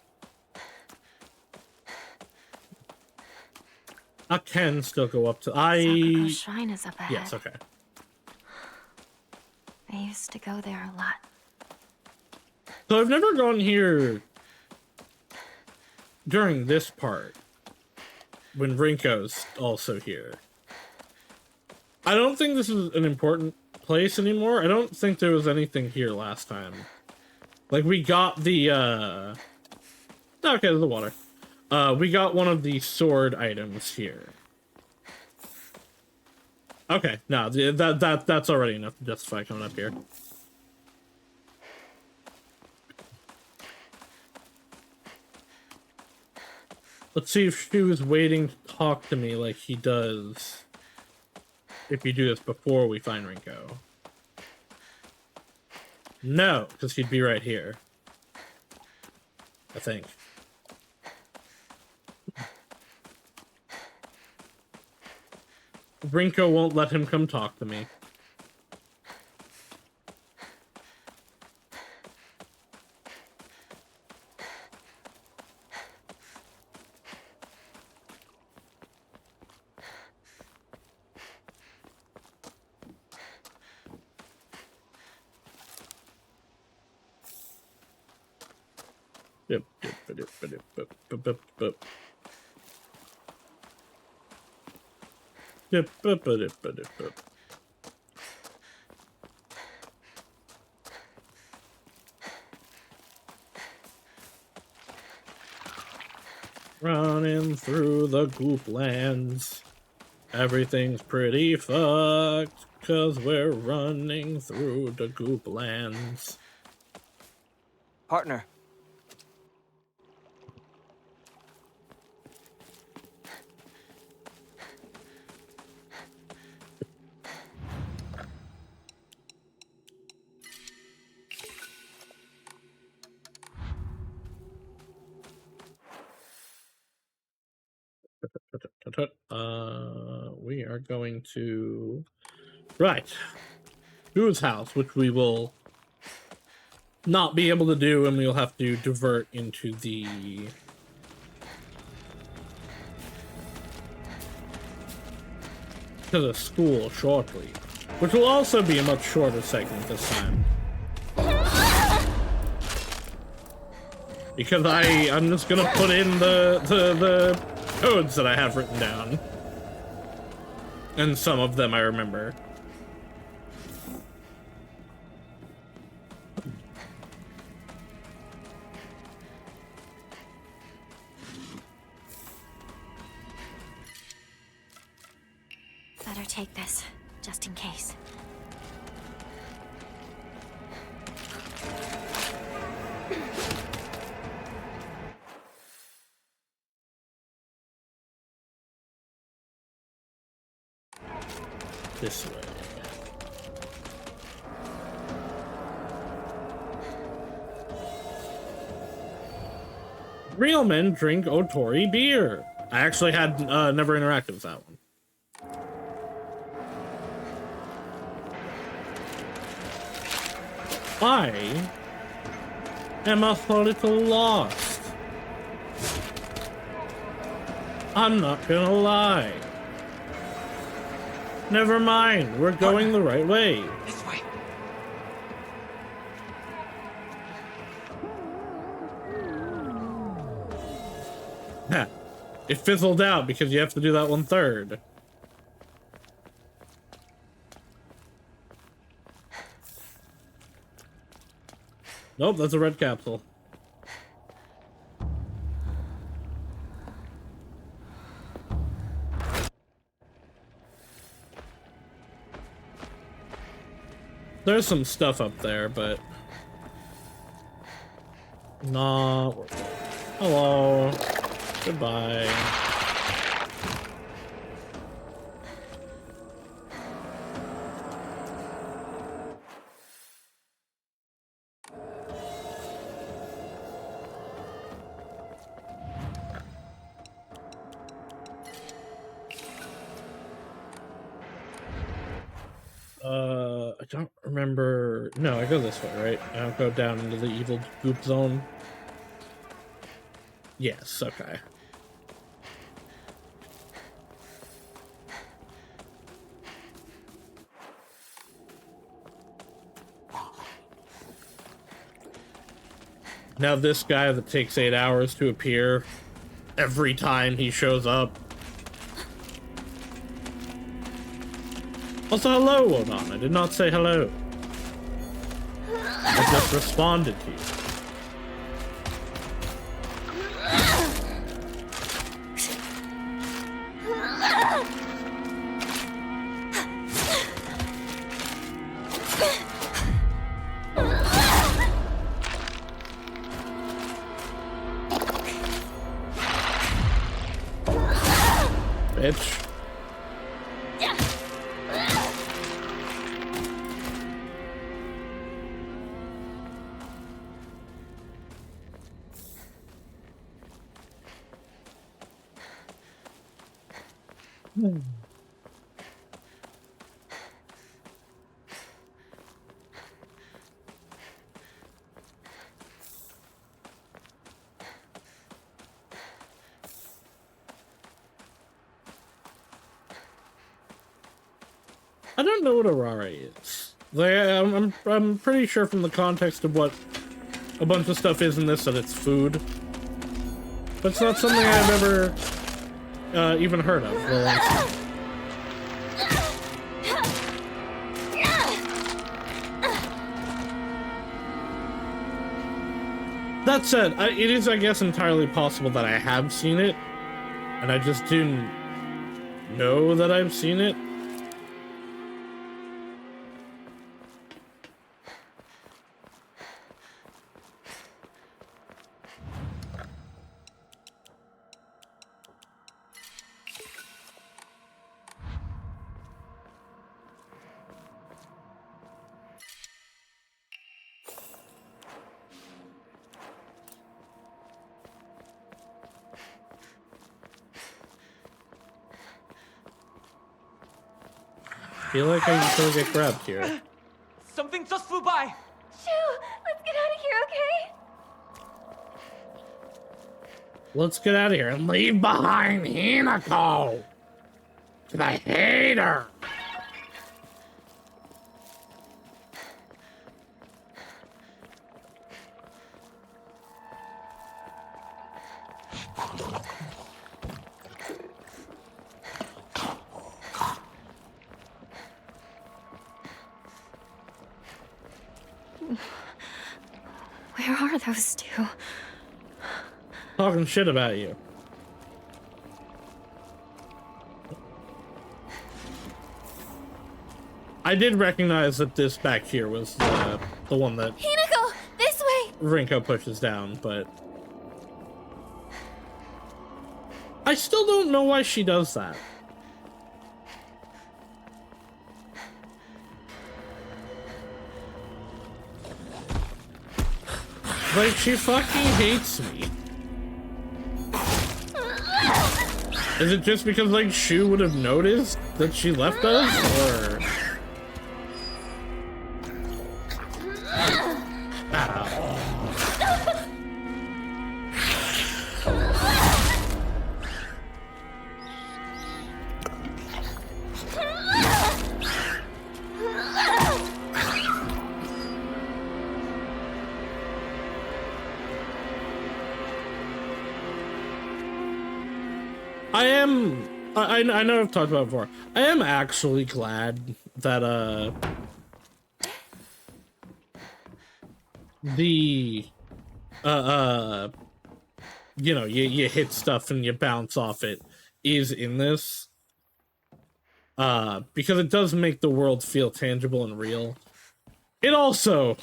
I can still go up to... Sakuko's shrine is up ahead. Yes, okay. I used to go there a lot. So I've never gone here during this part, when Rinko's also here. I don't think this is an important place anymore. I don't think there was anything here last time. Like, we got the, okay, the water. We got one of the sword items here. Okay, no, that's already enough to justify coming up here. Let's see if she was waiting to talk to me like he does. If you do this before we find Rinko. No, because he'd be right here. I think. Rinko won't let him come talk to me. Running through the goop lands. Everything's pretty fucked, 'cause we're running through the goop lands. Partner. We are going to... Right. Drew's house, which we will not be able to do, and we'll have to divert into the... to the school shortly. Which will also be a much shorter segment this time. Because I'm just gonna put in the codes that I have written down. And some of them I remember. Better take this, just in case. This way. Real men drink Otori beer. I actually had never interacted with that one. I am a little lost. I'm not gonna lie. Never mind, we're going the right way. This way. Ha. It fizzled out because you have to do that 1/3. Nope, that's a red capsule. There's some stuff up there, but not worth it. Hello. Goodbye. I don't remember. No, I go this way, right? I don't go down into the evil goop zone. Yes, okay. Now this guy that takes 8 hours to appear every time he shows up. Also, hello, Wodan. I did not say hello. I just responded to you. bitch. I don't know what Aurora is. Like, I'm pretty sure from the context of what a bunch of stuff is in this that it's food. But it's not something I've ever even heard of. That said, it is, I guess, entirely possible that I have seen it, and I just didn't know that I've seen it. I feel like I can still get grabbed here. Something just flew by. Shoo! Let's get out of here, okay? Let's get out of here and leave behind Hinako. I hate her. Where are those two? Talking shit about you. I did recognize that this back here was the one that Hinako, this way! Rinko pushes down, but I still don't know why she does that. Like, she fucking hates me. Is it just because, like, Shu would have noticed that she left us, or? I know I've talked about it before. I am actually glad that you know, you hit stuff and you bounce off it is in this. Because it does make the world feel tangible and real. It also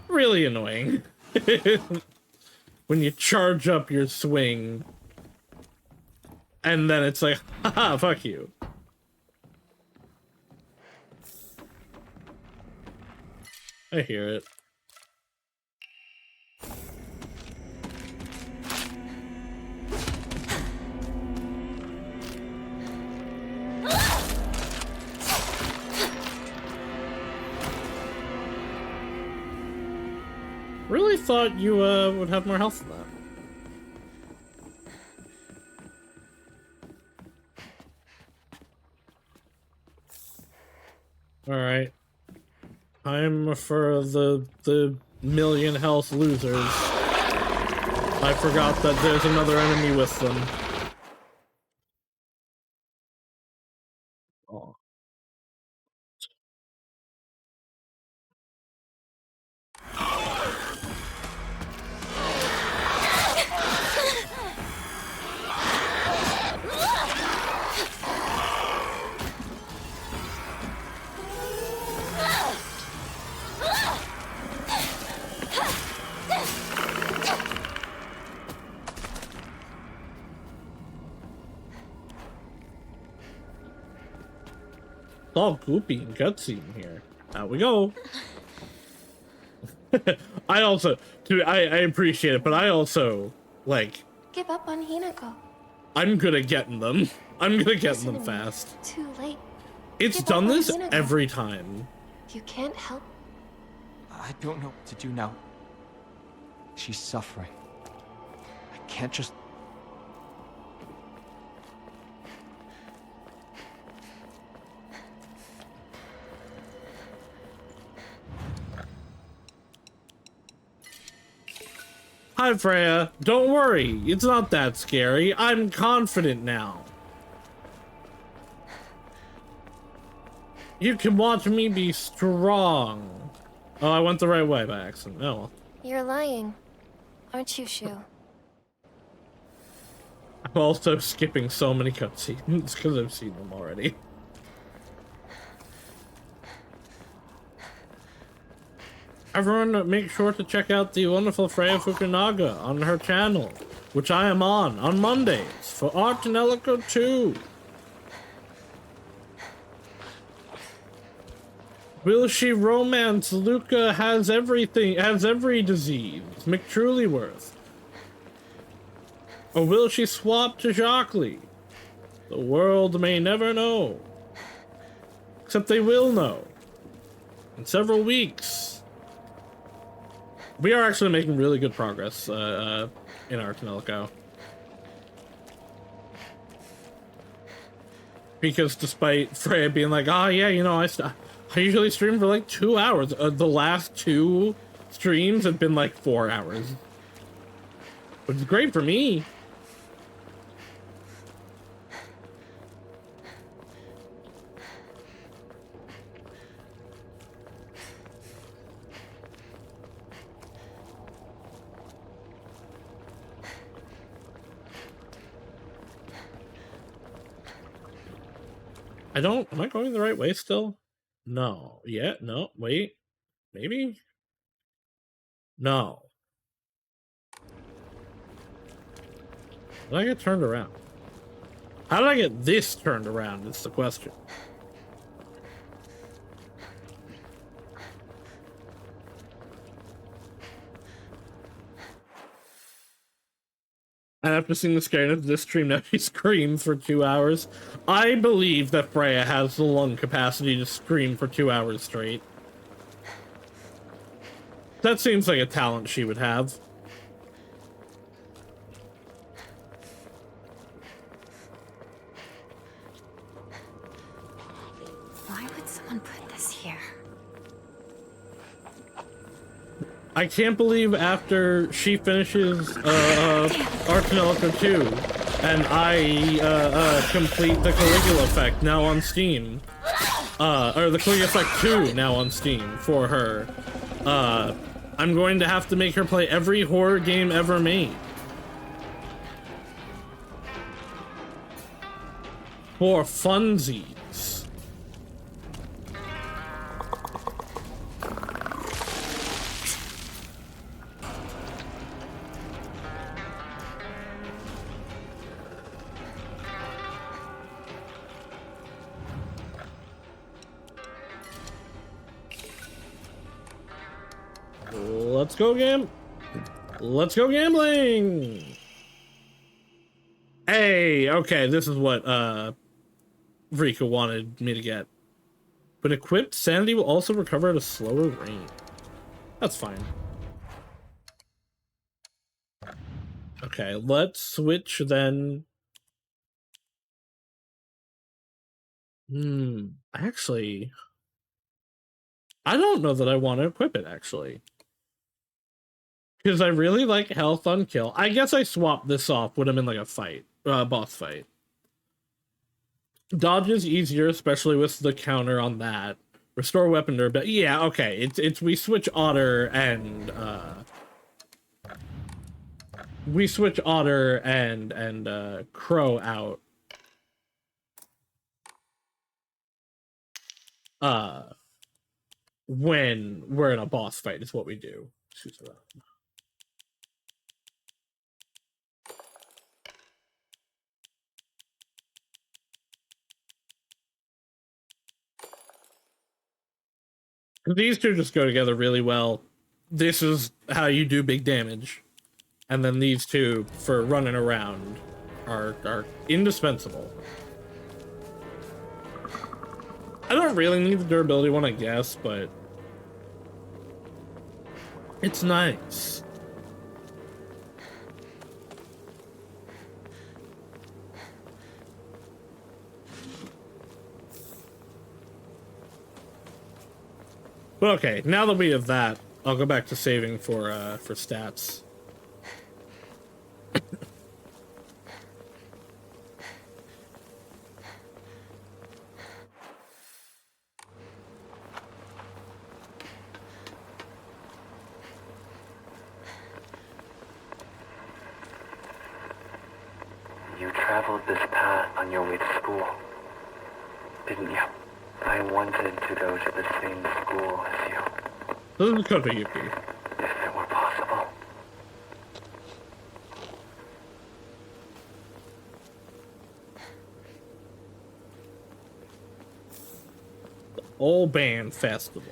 really annoying when you charge up your swing and then it's like, haha, fuck you. I hear it. Really thought you would have more health than that. Alright. Time for the million health losers. I forgot that there's another enemy with them. Oh. all goopy and gutsy in here. Out we go. I also, I appreciate it, but I also, like... Give up on Hinako. I'm good at getting them. I'm good at getting them fast. Too late. It's Give done up on this Hinako. every time. You can't help. I don't know what to do now. She's suffering. I can't just... Hi, Freya. Don't worry. It's not that scary. I'm confident now. You can watch me be strong. Oh, I went the right way by accident. Oh, well. You're lying, aren't you, Shu? I'm also skipping so many cutscenes because I've seen them already. Everyone, make sure to check out the wonderful Freya Fukunaga on her channel, which I am on Mondays for Art and Elico 2. Will she romance Luca has everything, has every disease, McTrulyworth? Or will she swap to Jacqueline? The world may never know. Except they will know. In several weeks. We are actually making really good progress in Art and Elico. Because despite Freya being like, oh yeah, you know, I usually stream for like 2 hours. The last 2 streams have been like 4 hours. Which is great for me. Am I going the right way still? No. Yeah, no, wait. Maybe? No. How did I get turned around? How did I get this turned around? It's the question. And after seeing the scariness of this stream, now she screams for 2 hours. I believe that Freya has the lung capacity to scream for 2 hours straight. That seems like a talent she would have. Why would someone put this here? I can't believe after she finishes Art and Elico 2 and I complete the Caligula effect now on Steam, or the Caligula effect 2 now on Steam for her, I'm going to have to make her play every horror game ever made. For funsies. Let's go Let's go gambling. Hey, okay, this is what Rika wanted me to get. When equipped, sanity will also recover at a slower rate. That's fine. Okay, let's switch then. Actually, I don't know that I want to equip it, actually. Because I really like health on kill. I guess I swapped this off when I'm in like a fight, boss fight. Dodge is easier, especially with the counter on that. Restore weapon durability. Yeah, okay. It's we switch Otter and Crow out. When we're in a boss fight is what we do. Choose around. These two just go together really well. This is how you do big damage. And then these two, for running around, are indispensable. I don't really need the durability one, I guess, but it's nice. But okay, now that we have that, I'll go back to saving for stats. You traveled this path on your way to school, didn't you? I wanted to go to the same school as you. This is Kotoyuki. If it were possible. The All Band Festival.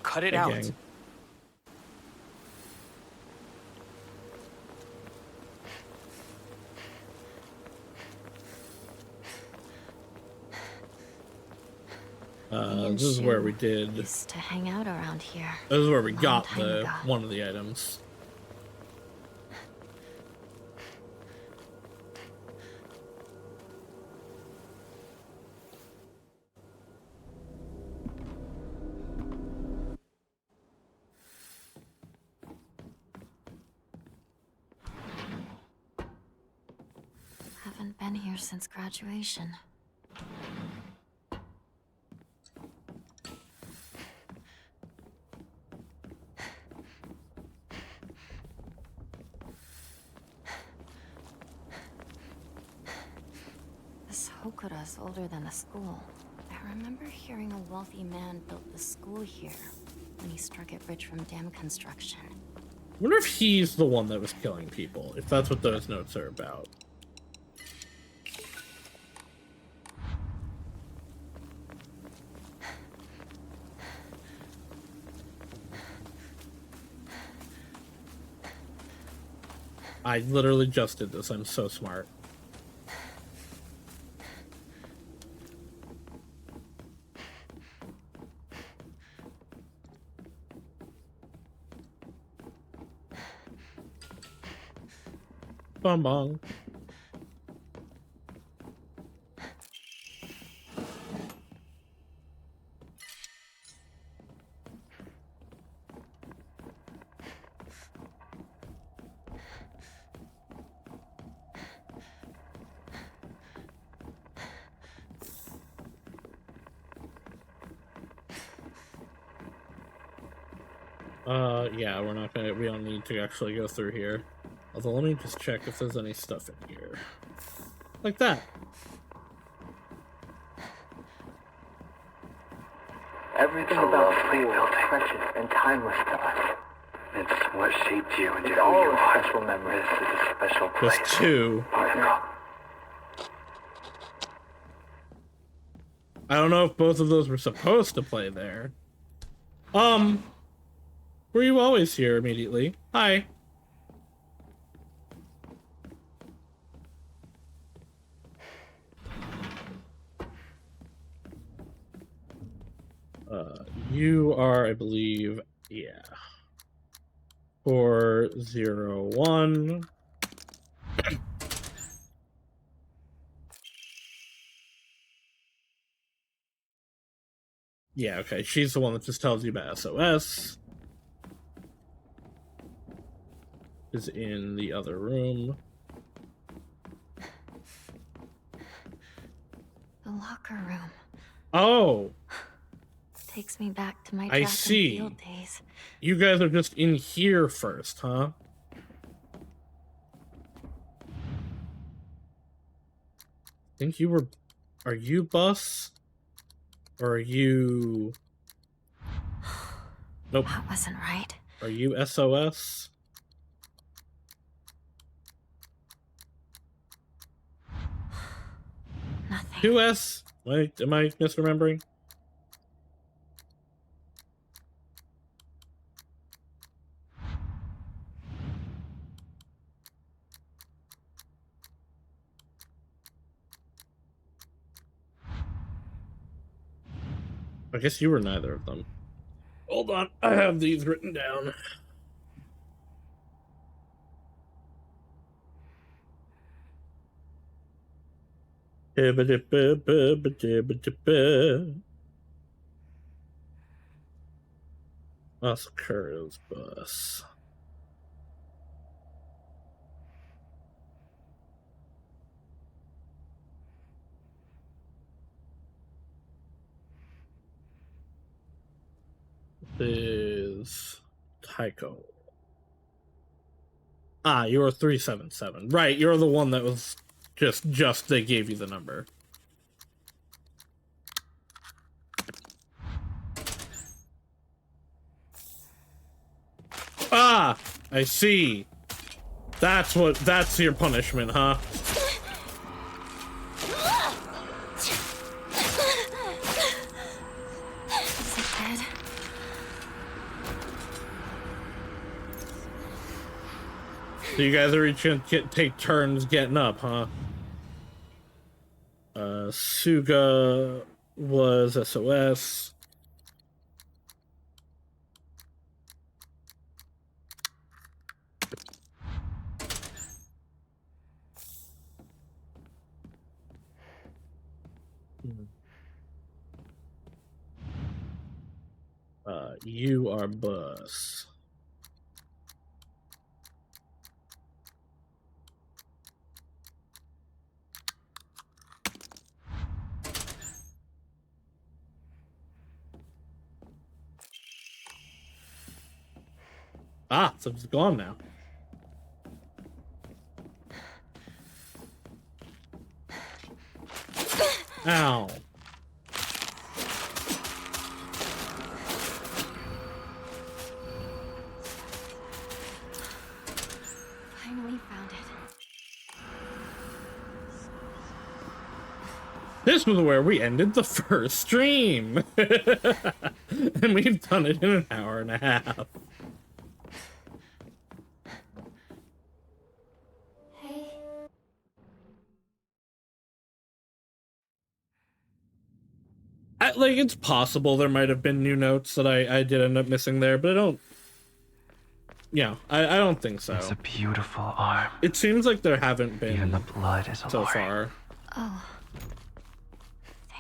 Cut it Hey, out. gang. Me and This is where we Shu did. used to hang out around here. This is where we Long got time the ago. one of the items. Haven't been here since graduation. This Hokura's older than the school. I remember hearing a wealthy man built the school here when he struck it rich from dam construction. I wonder if he's the one that was killing people, if that's what those notes are about. I literally just did this. I'm so smart. Bong bong. Yeah, we don't need to actually go through here. Although, let me just check if there's any stuff in here. Like that. Everything about school is precious and timeless to us. It's what shaped you into who you are. Special memories. This is a special place. There's two. Partner. I don't know if both of those were supposed to play there. Were you always here immediately? Hi. You are, I believe, yeah. 401. Yeah, okay. She's the one that just tells you about SOS. Is in the other room. The locker room. Oh, Takes me back to my I track and see. field days. You guys are just in here first, huh? Think you were... Are you Bus? Or are you... Nope. That wasn't right. Are you SOS? 2S? Wait, am I misremembering? I guess you were neither of them. Hold on, I have these written down. Oscar's bus. Is Tycho. Ah, you're 377. Right, you're the one that was just they gave you the number. Ah, I see. That's your punishment, huh? Is it dead? So you guys are each gonna take turns getting up, huh? Suga was SOS. You are bus. Ah, so it's gone now. Ow. Finally found it. This was where we ended the first stream. And we've done it in an hour and a half. Hey. Like, it's possible there might have been new notes that I did end up missing there, but I don't... Yeah, I don't think so. It's a beautiful arm. It seems like there haven't been Even the blood is so alluring. far. Oh.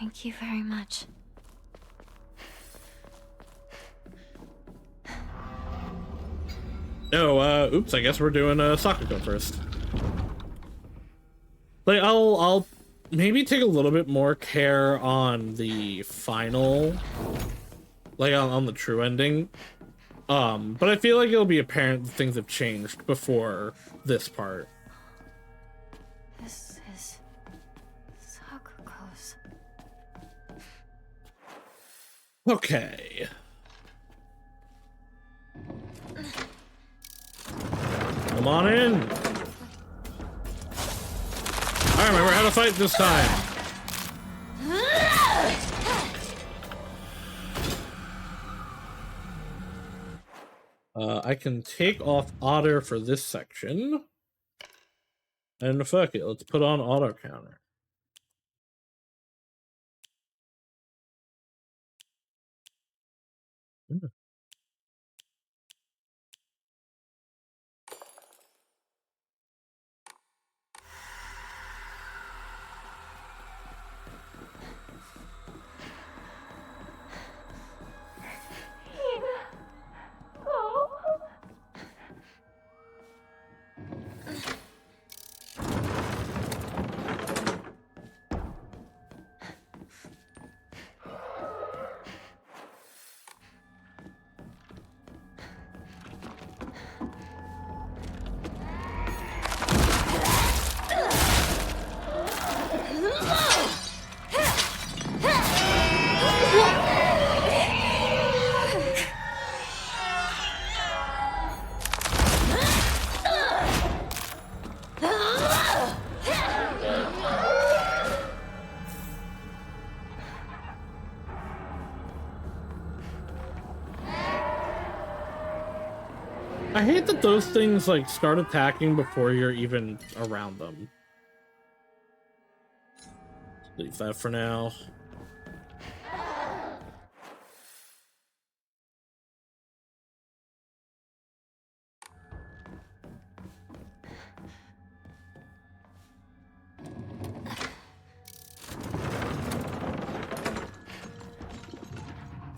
Thank you very much. Oh, oops, I guess we're doing Sakuko first. Like, I'll maybe take a little bit more care on the final, like on the true ending. But I feel like it'll be apparent that things have changed before this part. This is Sakuko's. Okay. Come on in. I remember how to fight this time. I can take off Otter for this section. And fuck it, let's put on auto counter. I hate that those things like start attacking before you're even around them. Leave that for now.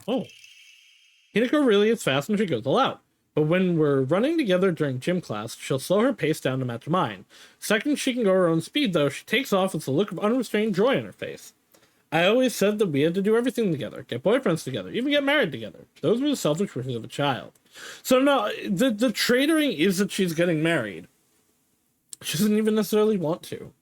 Oh. Hinako really is fast when she goes all out. But when we're running together during gym class, she'll slow her pace down to match mine. Second she can go her own speed, though, she takes off with a look of unrestrained joy on her face. I always said that we had to do everything together, get boyfriends together, even get married together. Those were the selfish wishes of a child. So no, the traitoring is that she's getting married. She doesn't even necessarily want to.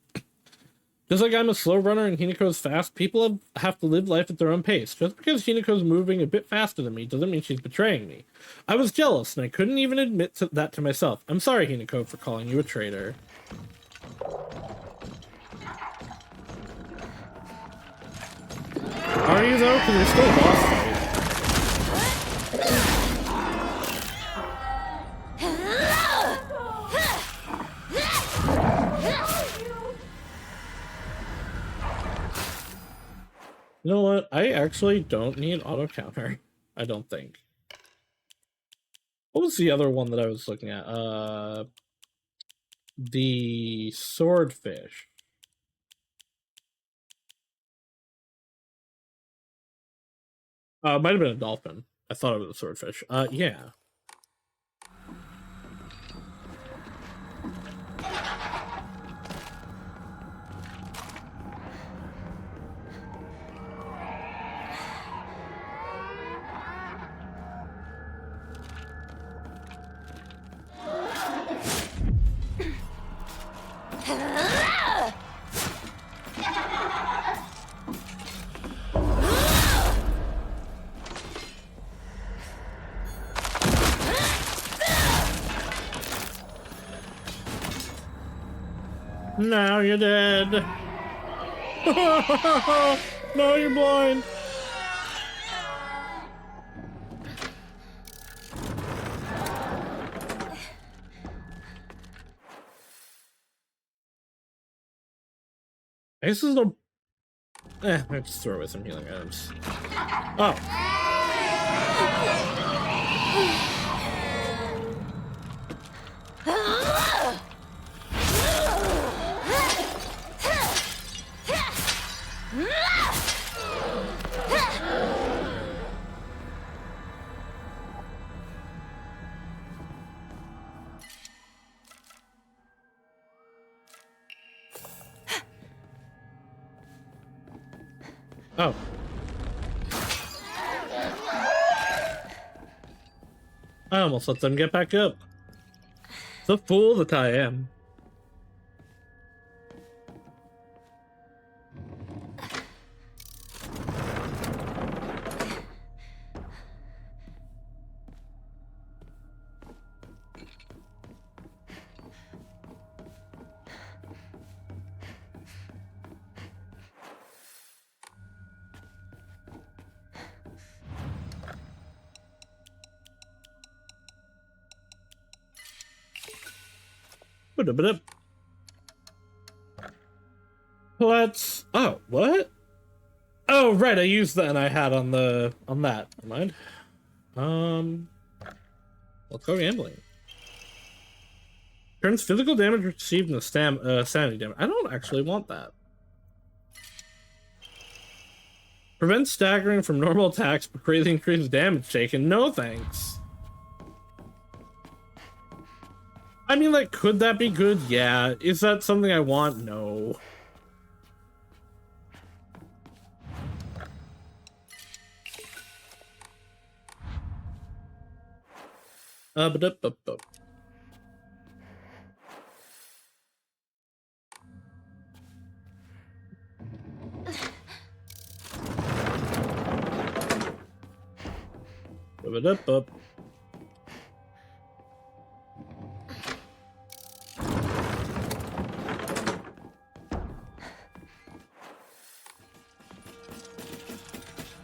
Just like I'm a slow runner and Hinako's fast, people have to live life at their own pace. Just because Hinako's moving a bit faster than me doesn't mean she's betraying me. I was jealous, and I couldn't even admit that to myself. I'm sorry, Hinako, for calling you a traitor. Are you, though? Because you're still a boss fight. You know what? I actually don't need auto counter. I don't think. What was the other one that I was looking at? The swordfish. It might have been a dolphin. I thought it was a swordfish. Yeah. Now you're dead. No, you're blind. This is no. I just throw away some healing items. Oh. Oh. I almost let them get back up. The fool that I am. Let's. Oh, what? Oh, right. I used that and I had on that. Never mind. Let's go gambling. Turns physical damage received into sanity damage. I don't actually want that. Prevents staggering from normal attacks, but greatly increases damage taken. No thanks. I mean, like, could that be good? Yeah. Is that something I want? No.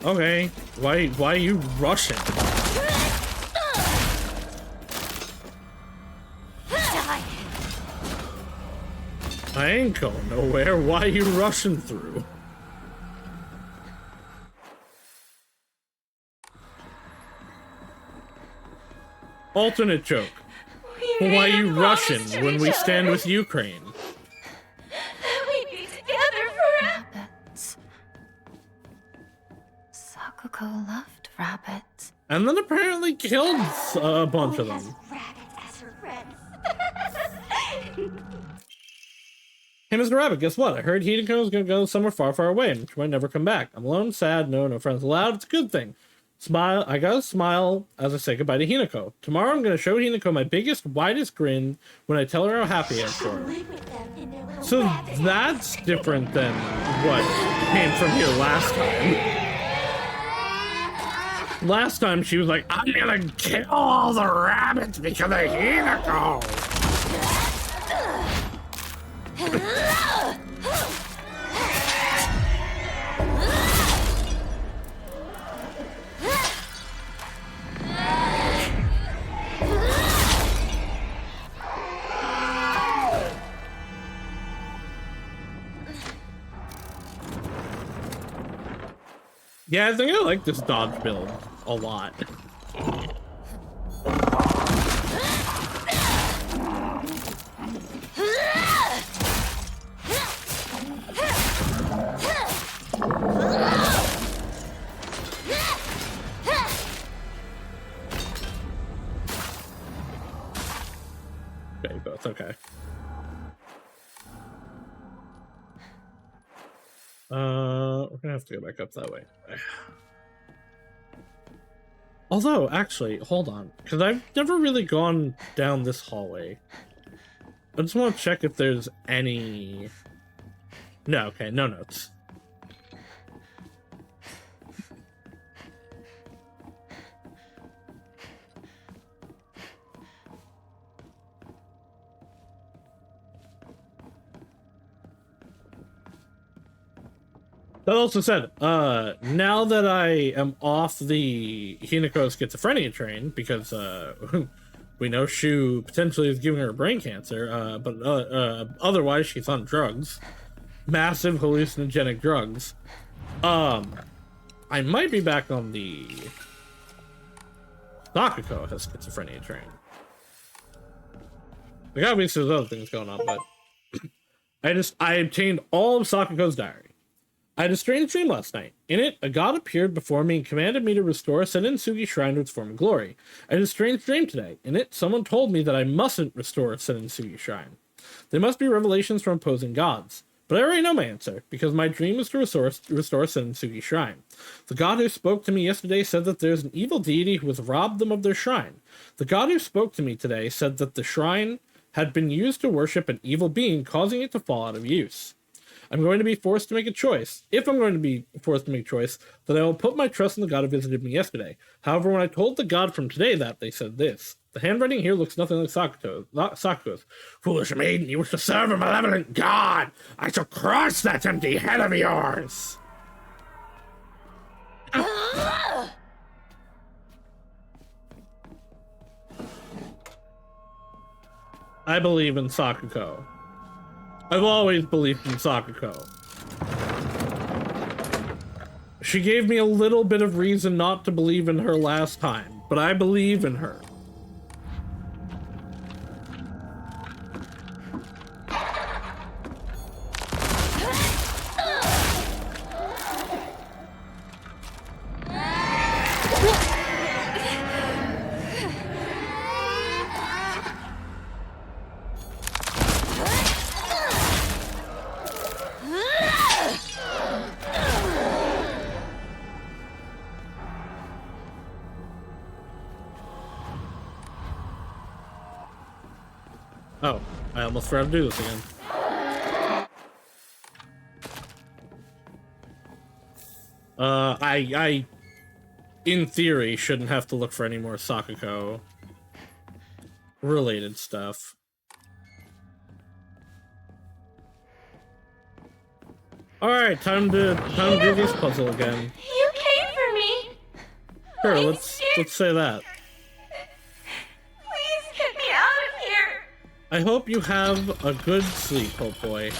Okay, why are you rushing? I ain't going nowhere. Why you rushing through? Alternate joke. Why you Russian when we stand with Ukraine? We'd be together forever. Rabbits. Sakuko loved rabbits. And then apparently killed a bunch of them. Rabbits as her friends. Hey, Mr. Rabbit, guess what? I heard Hinako's gonna go somewhere far, far away, and she might never come back. I'm alone, sad, no friends allowed. It's a good thing. Smile. I gotta smile as I say goodbye to Hinako. Tomorrow I'm gonna show Hinako my biggest, widest grin when I tell her how happy I am for her. So that's different than what came from here last time. Last time she was like, I'm gonna kill all the rabbits because of Hinako. Yeah, I think I like this dodge build a lot. Okay, both okay. We're gonna have to go back up that way. Although, actually, hold on, because I've never really gone down this hallway. I just want to check if there's any... No, okay, no notes. That also said, now that I am off the Hinako schizophrenia train, because we know Shu potentially is giving her brain cancer, but otherwise she's on drugs, massive hallucinogenic drugs. I might be back on the Sakuko has schizophrenia train. Like, obviously there's other things going on, but I obtained all of Sakuko's diary. I had a strange dream last night. In it, a god appeared before me and commanded me to restore Senensugi Shrine to its former glory. I had a strange dream today. In it, someone told me that I mustn't restore Senensugi Shrine. There must be revelations from opposing gods. But I already know my answer, because my dream was to restore Senensugi Shrine. The god who spoke to me yesterday said that there's an evil deity who has robbed them of their shrine. The god who spoke to me today said that the shrine had been used to worship an evil being, causing it to fall out of use. I'm going to be forced to make a choice. If I'm going to be forced to make a choice, then I will put my trust in the god who visited me yesterday. However, when I told the god from today that, they said this. The handwriting here looks nothing like Sakuko's. Foolish maiden, you wish to serve a malevolent god. I shall crush that empty head of yours. I believe in Sakuko. I've always believed in Sakuko. She gave me a little bit of reason not to believe in her last time, but I believe in her. Oh, I almost forgot to do this again. I in theory shouldn't have to look for any more Sakuko related stuff. Alright, time to do this puzzle again. You came for me. Sure, I'm let's say that. Please get me out of here. I hope you have a good sleep, oh boy.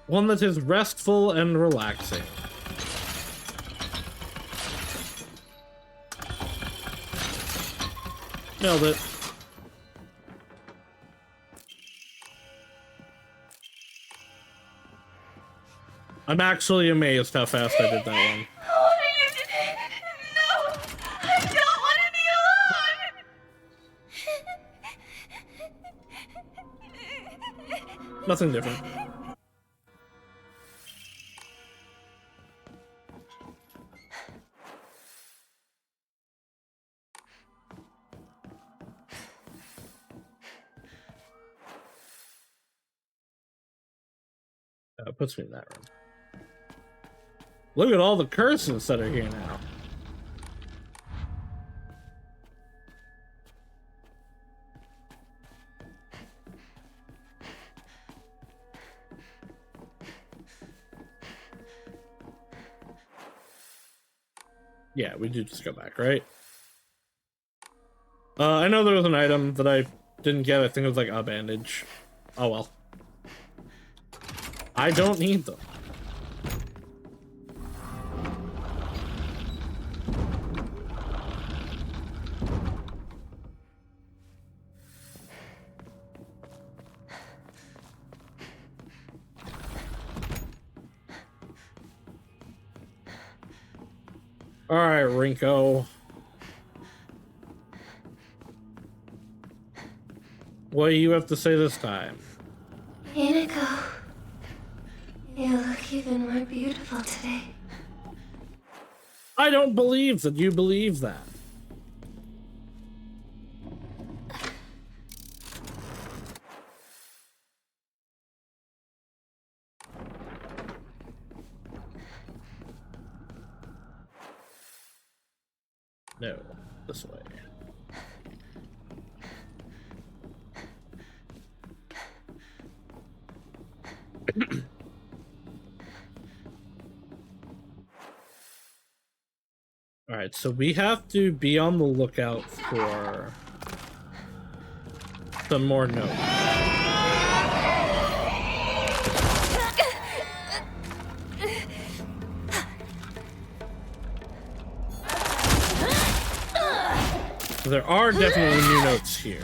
One that is restful and relaxing. Nailed it. I'm actually amazed how fast I did that one. What are you doing? No! I don't want to be alone! Nothing different. That puts me in that room. Look at all the curses that are here now. Yeah, we do just go back, right? I know there was an item that I didn't get. I think it was like a bandage. Oh well. I don't need them. All right, Rinko. What do you have to say this time? Rinko, you look even more beautiful today. I don't believe that you believe that. No, this way. All right, so we have to be on the lookout for some more notes. So there are definitely new notes here.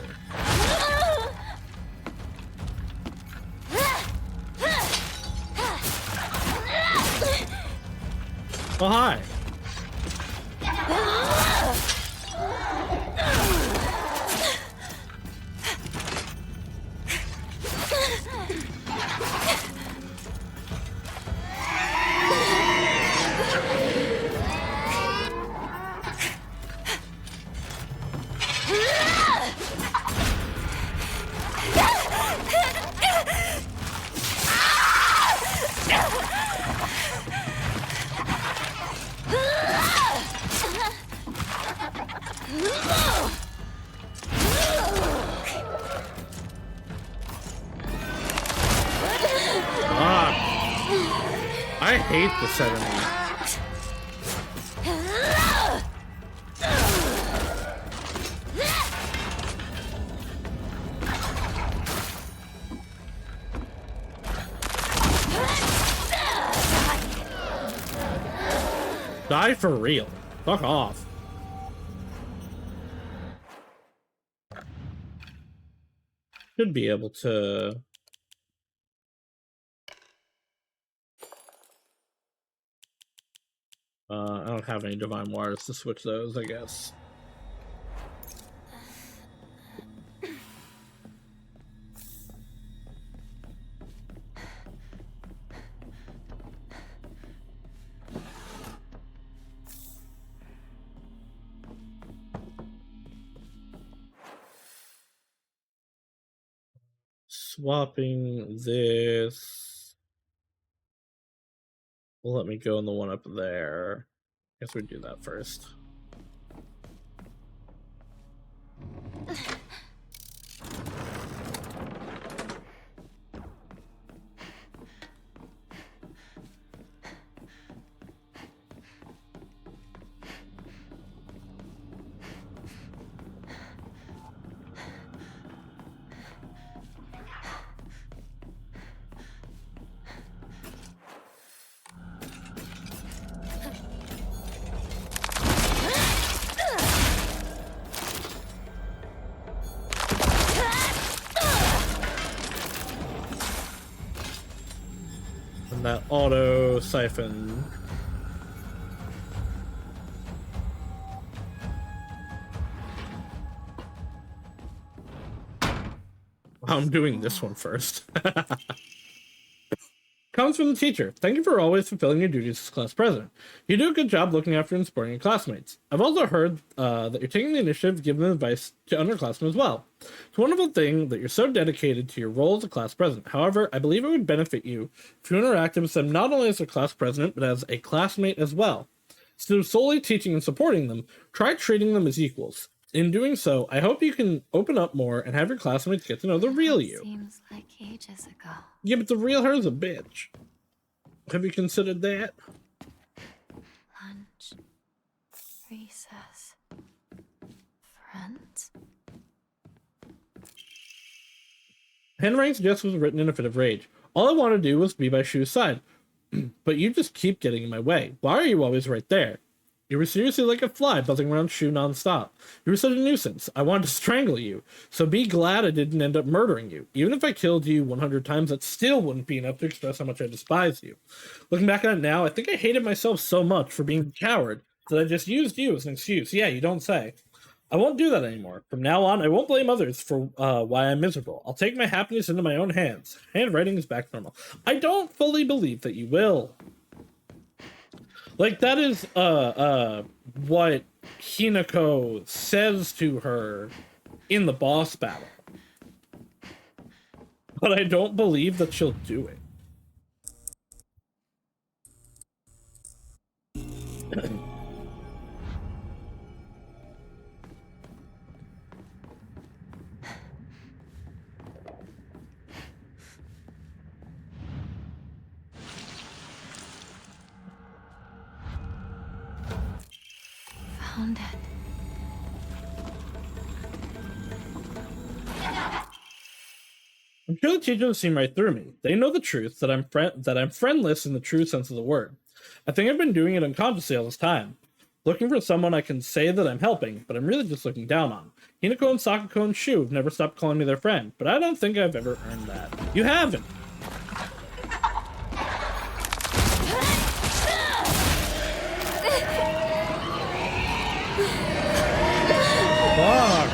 Oh, hi. I hate this enemy. Die for real. Fuck off. Should be able to... I don't have any divine waters to switch those, I guess. Swapping this will let me go in the one up there. Guess we do that first. that auto siphon. I'm doing this one first. Comes from the teacher. Thank you for always fulfilling your duties as class president. You do a good job looking after and supporting your classmates. I've also heard that you're taking the initiative to give them advice to underclassmen as well. It's a wonderful thing that you're so dedicated to your role as a class president. However, I believe it would benefit you if you interacted with them not only as a class president, but as a classmate as well. Instead of solely teaching and supporting them, try treating them as equals. In doing so, I hope you can open up more and have your classmates get to know the real you. Seems like ages ago. Yeah, but the real her is a bitch. Have you considered that? Lunch. Recess. Friends. Henry's just was written in a fit of rage. All I want to do was be by Shu's side. But you just keep getting in my way. Why are you always right there? You were seriously like a fly buzzing around Shu nonstop. You were such a nuisance. I wanted to strangle you. So be glad I didn't end up murdering you. Even if I killed you 100 times, that still wouldn't be enough to express how much I despise you. Looking back on it now, I think I hated myself so much for being a coward that I just used you as an excuse. Yeah, you don't say. I won't do that anymore. From now on, I won't blame others for why I'm miserable. I'll take my happiness into my own hands. Handwriting is back to normal. I don't fully believe that you will. Like, that is, what Hinako says to her in the boss battle. But I don't believe that she'll do it. Found it. I'm sure the teachers have seen right through me. They know the truth, that I'm friendless in the true sense of the word. I think I've been doing it unconsciously all this time. Looking for someone I can say that I'm helping, but I'm really just looking down on. Hinako and Sakuko and Shu have never stopped calling me their friend, but I don't think I've ever earned that. You haven't! Fuck!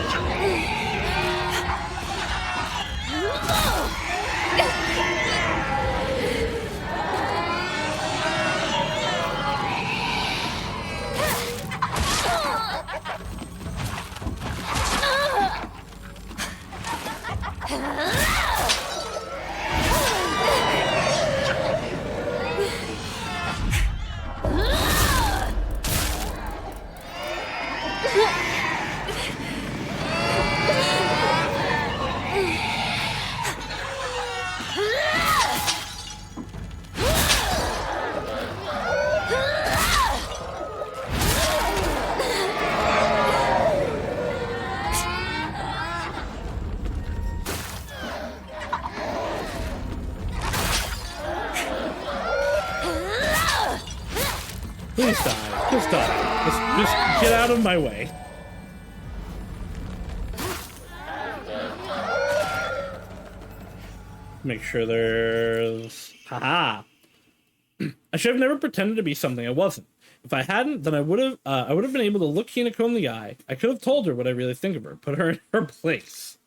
Please die. Just die. Just get out of my way. Make sure there's... Haha. I should have never pretended to be something I wasn't. If I hadn't, then I would have been able to look Hinako in the eye. I could have told her what I really think of her, put her in her place.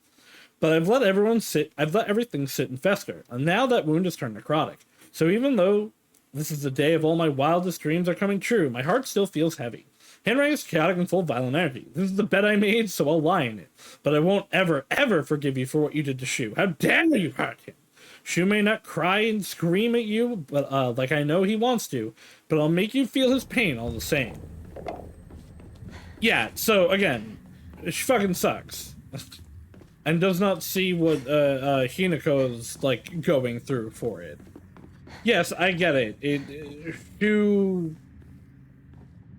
But I've let everything sit and fester, and now that wound has turned necrotic. So even though this is the day of all my wildest dreams are coming true, my heart still feels heavy. Handwriting is chaotic and full of violent energy. This is the bed I made, so I'll lie in it. But I won't ever, ever forgive you for what you did to Shu. How dare you hurt him? Shu may not cry and scream at you, but like I know he wants to, but I'll make you feel his pain all the same. Yeah, so again, she fucking sucks. And does not see what Hinako's like going through for it. Yes, I get it. Shu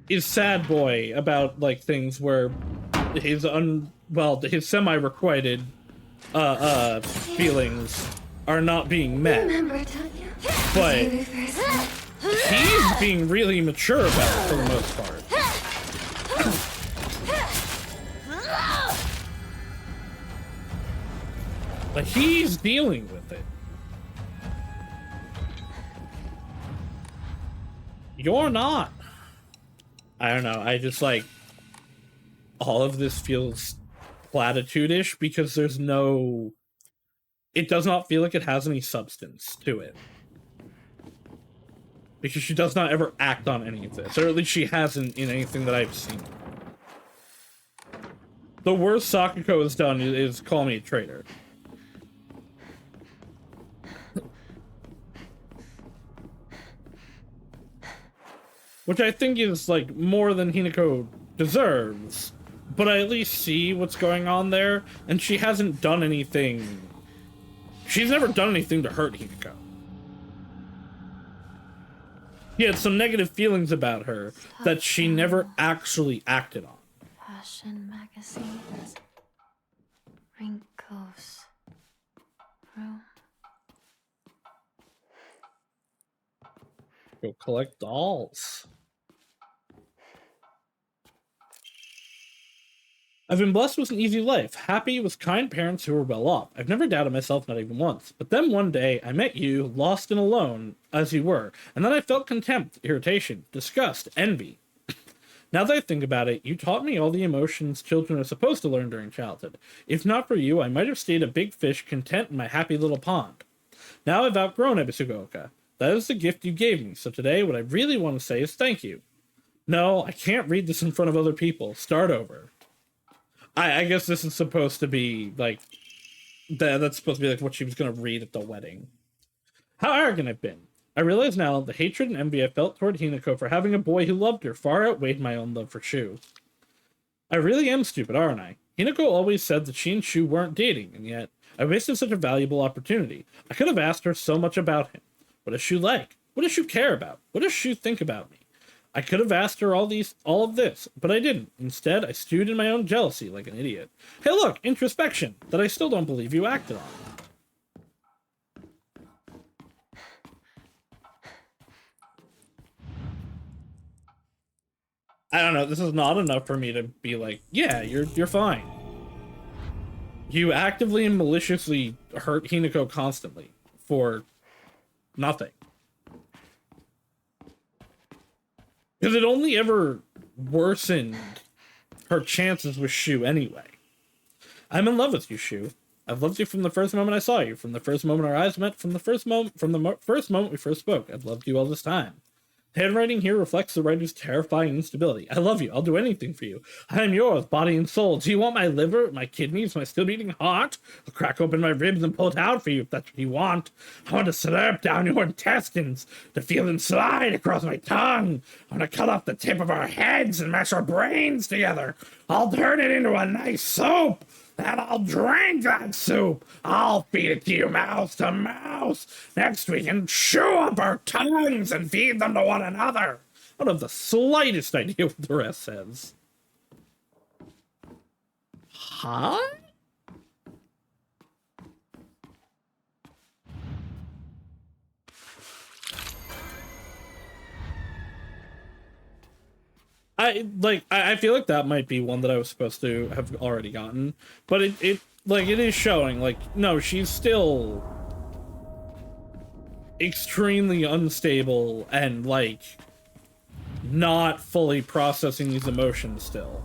is sad boy about like things where his his semi-requited feelings are not being met. But he's being really mature about it for the most part. But he's dealing with it. You're not. I don't know. I just like all of this feels platitude-ish because there's no. It does not feel like it has any substance to it. Because she does not ever act on any of this, or at least she hasn't in anything that I've seen. The worst Sakuko has done is call me a traitor. Which I think is, like, more than Hinako deserves. But I at least see what's going on there, and she hasn't done anything. She's never done anything to hurt Hinako. He had some negative feelings about her that she never actually acted on. Fashion magazines. Rinko's room. Go collect dolls. I've been blessed with an easy life, happy with kind parents who are well off. I've never doubted myself, not even once. But then one day, I met you, lost and alone, as you were, and then I felt contempt, irritation, disgust, envy. Now that I think about it, you taught me all the emotions children are supposed to learn during childhood. If not for you, I might have stayed a big fish content in my happy little pond. Now I've outgrown Ebisugaoka. That is the gift you gave me, so today what I really want to say is thank you. No, I can't read this in front of other people. Start over. I guess this is supposed to be, like, that's supposed to be, like, what she was going to read at the wedding. How arrogant I've been. I realize now the hatred and envy I felt toward Hinako for having a boy who loved her far outweighed my own love for Shu. I really am stupid, aren't I? Hinako always said that she and Shu weren't dating, and yet I wasted such a valuable opportunity. I could have asked her so much about him. What does Shu like? What does Shu care about? What does Shu think about me? I could have asked her all of this, but I didn't. Instead, I stewed in my own jealousy like an idiot. Hey look, introspection, that I still don't believe you acted on. I don't know, this is not enough for me to be like, yeah, you're fine. You actively and maliciously hurt Hinako constantly for nothing. Because it only ever worsened her chances with Shu anyway. I'm in love with you, Shu. I've loved you from the first moment I saw you, from the first moment our eyes met, from the first moment we first spoke. I've loved you all this time. Handwriting here reflects the writer's terrifying instability. I love you. I'll do anything for you. I am yours, body and soul. Do you want my liver, my kidneys, my still beating heart? I'll crack open my ribs and pull it out for you if that's what you want. I want to slurp down your intestines, to feel them slide across my tongue. I want to cut off the tip of our heads and mash our brains together. I'll turn it into a nice soup. And I'll drink that soup. I'll feed it to you mouse to mouse. Next we can chew up our tongues and feed them to one another. I don't have the slightest idea what the rest says. Huh? I feel like that might be one that I was supposed to have already gotten, but it is showing, like, no, she's still extremely unstable and, like, not fully processing these emotions still.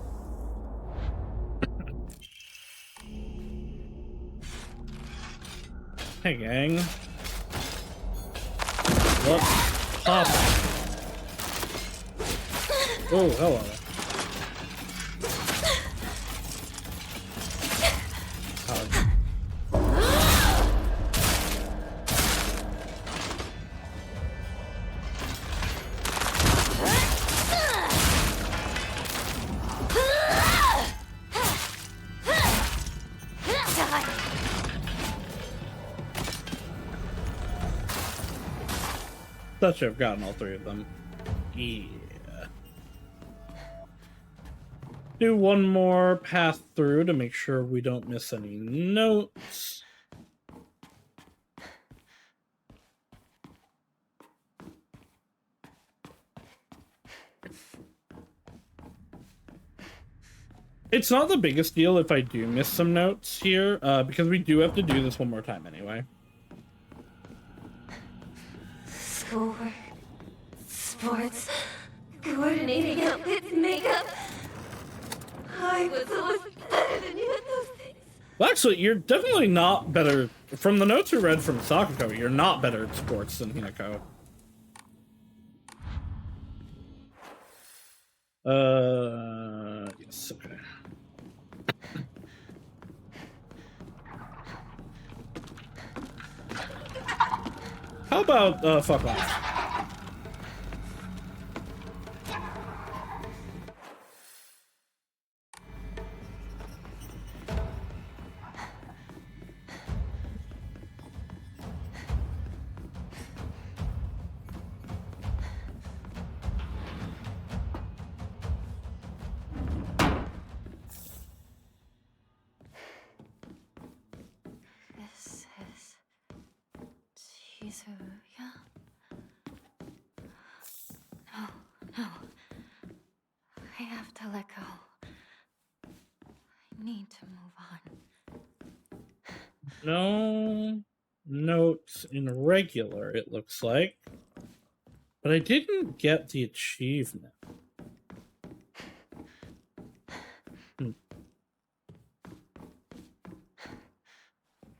Hey, gang. What's poppin'? Oh, hello. Thought you have gotten all three of them. Yeah. Do one more path through to make sure we don't miss any notes. It's not the biggest deal if I do miss some notes here, because we do have to do this one more time anyway. Schoolwork, sports, eliminating outfits, makeup. I was always better than you at those things. Well, actually, you're definitely not better. From the notes we read from Sakuko, you're not better at sports than Hinako. Yes, okay. How about, fuck off? This is Shizuya? No. I have to let go. I need to move on. No notes in regular, it looks like. But I didn't get the achievement.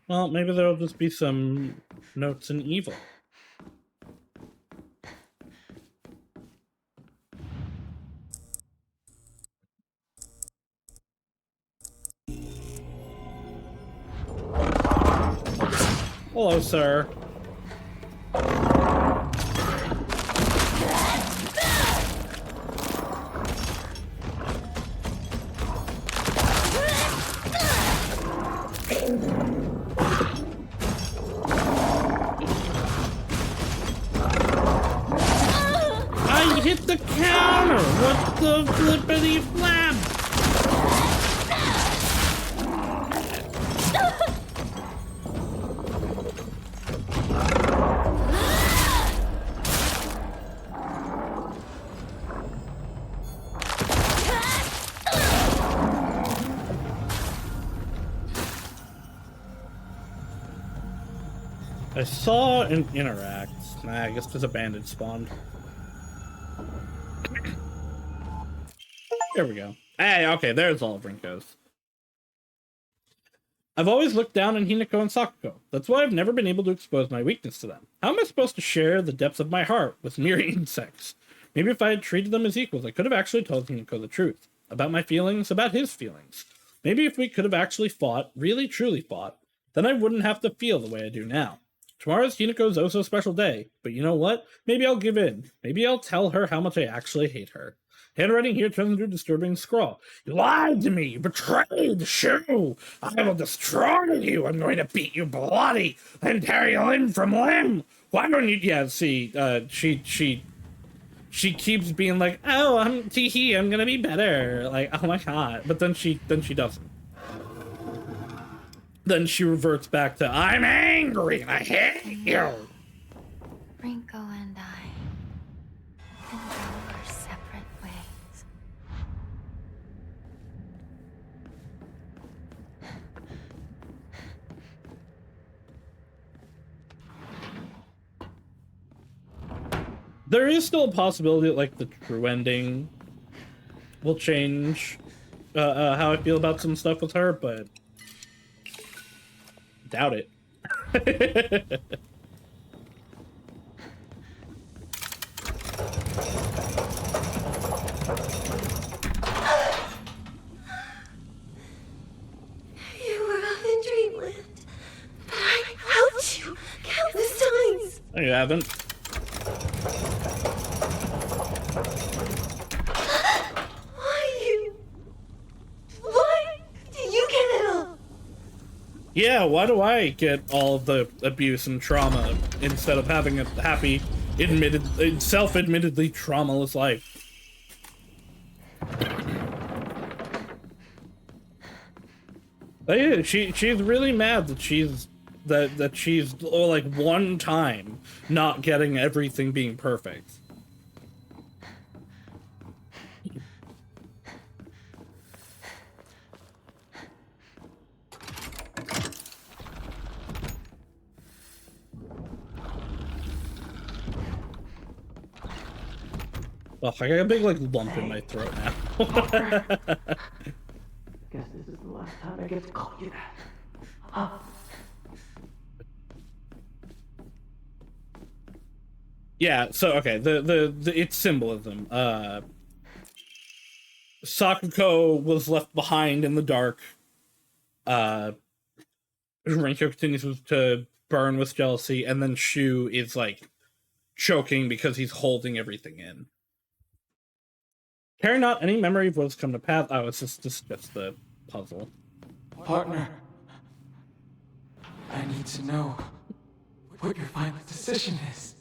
Well, maybe there'll just be some notes in evil. Hello, sir. I hit the counter! What the flippity flap? I saw an interact. Nah, I guess there's a bandit spawned. There we go. Hey, okay, there's all of Rinko's. I've always looked down on Hinako and Sakuko. That's why I've never been able to expose my weakness to them. How am I supposed to share the depths of my heart with mere insects? Maybe if I had treated them as equals, I could have actually told Hinako the truth. About my feelings, about his feelings. Maybe if we could have actually fought, really truly fought, then I wouldn't have to feel the way I do now. Tomorrow's Hinako's oh-so-special day, but you know what? Maybe I'll give in. Maybe I'll tell her how much I actually hate her. Handwriting here turns into a disturbing scrawl. You lied to me! You betrayed the shoe! I will destroy you! I'm going to beat you bloody, then tear you limb from limb! Why don't you... Yeah, see, she keeps being like, oh, I'm gonna be better. Like, oh my god. But then she doesn't. Then she reverts back to, I'm angry and I hate you. Rinko and I can go our separate ways. There is still a possibility that, like, the true ending will change how I feel about some stuff with her, but doubt it. You were up in dreamland, but I helped you countless times. No, you haven't. Why do you get it all? Yeah, why do I get all the abuse and trauma instead of having a happy, self-admittedly traumaless life? But yeah, she's really mad that she's like one time not getting everything being perfect. Oh, I got a big like lump in my throat now. Guess this is the last time I get to call you that. Huh? Yeah, so okay, the it's symbolism. Sakuko was left behind in the dark. Rinko continues to burn with jealousy, and then Shu is like choking because he's holding everything in. Carry not any memory of what has come to pass. Oh, it's just the puzzle. Partner, I need to know what your final decision is.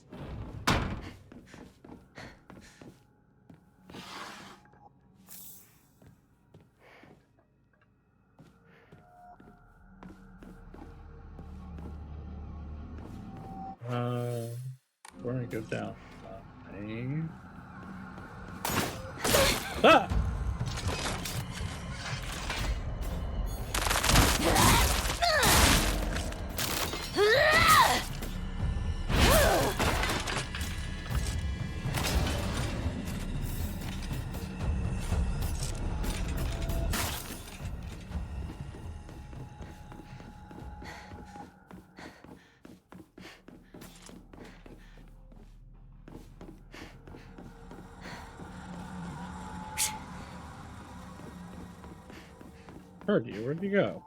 We're gonna go down. Ah! Heard you. Where'd you go?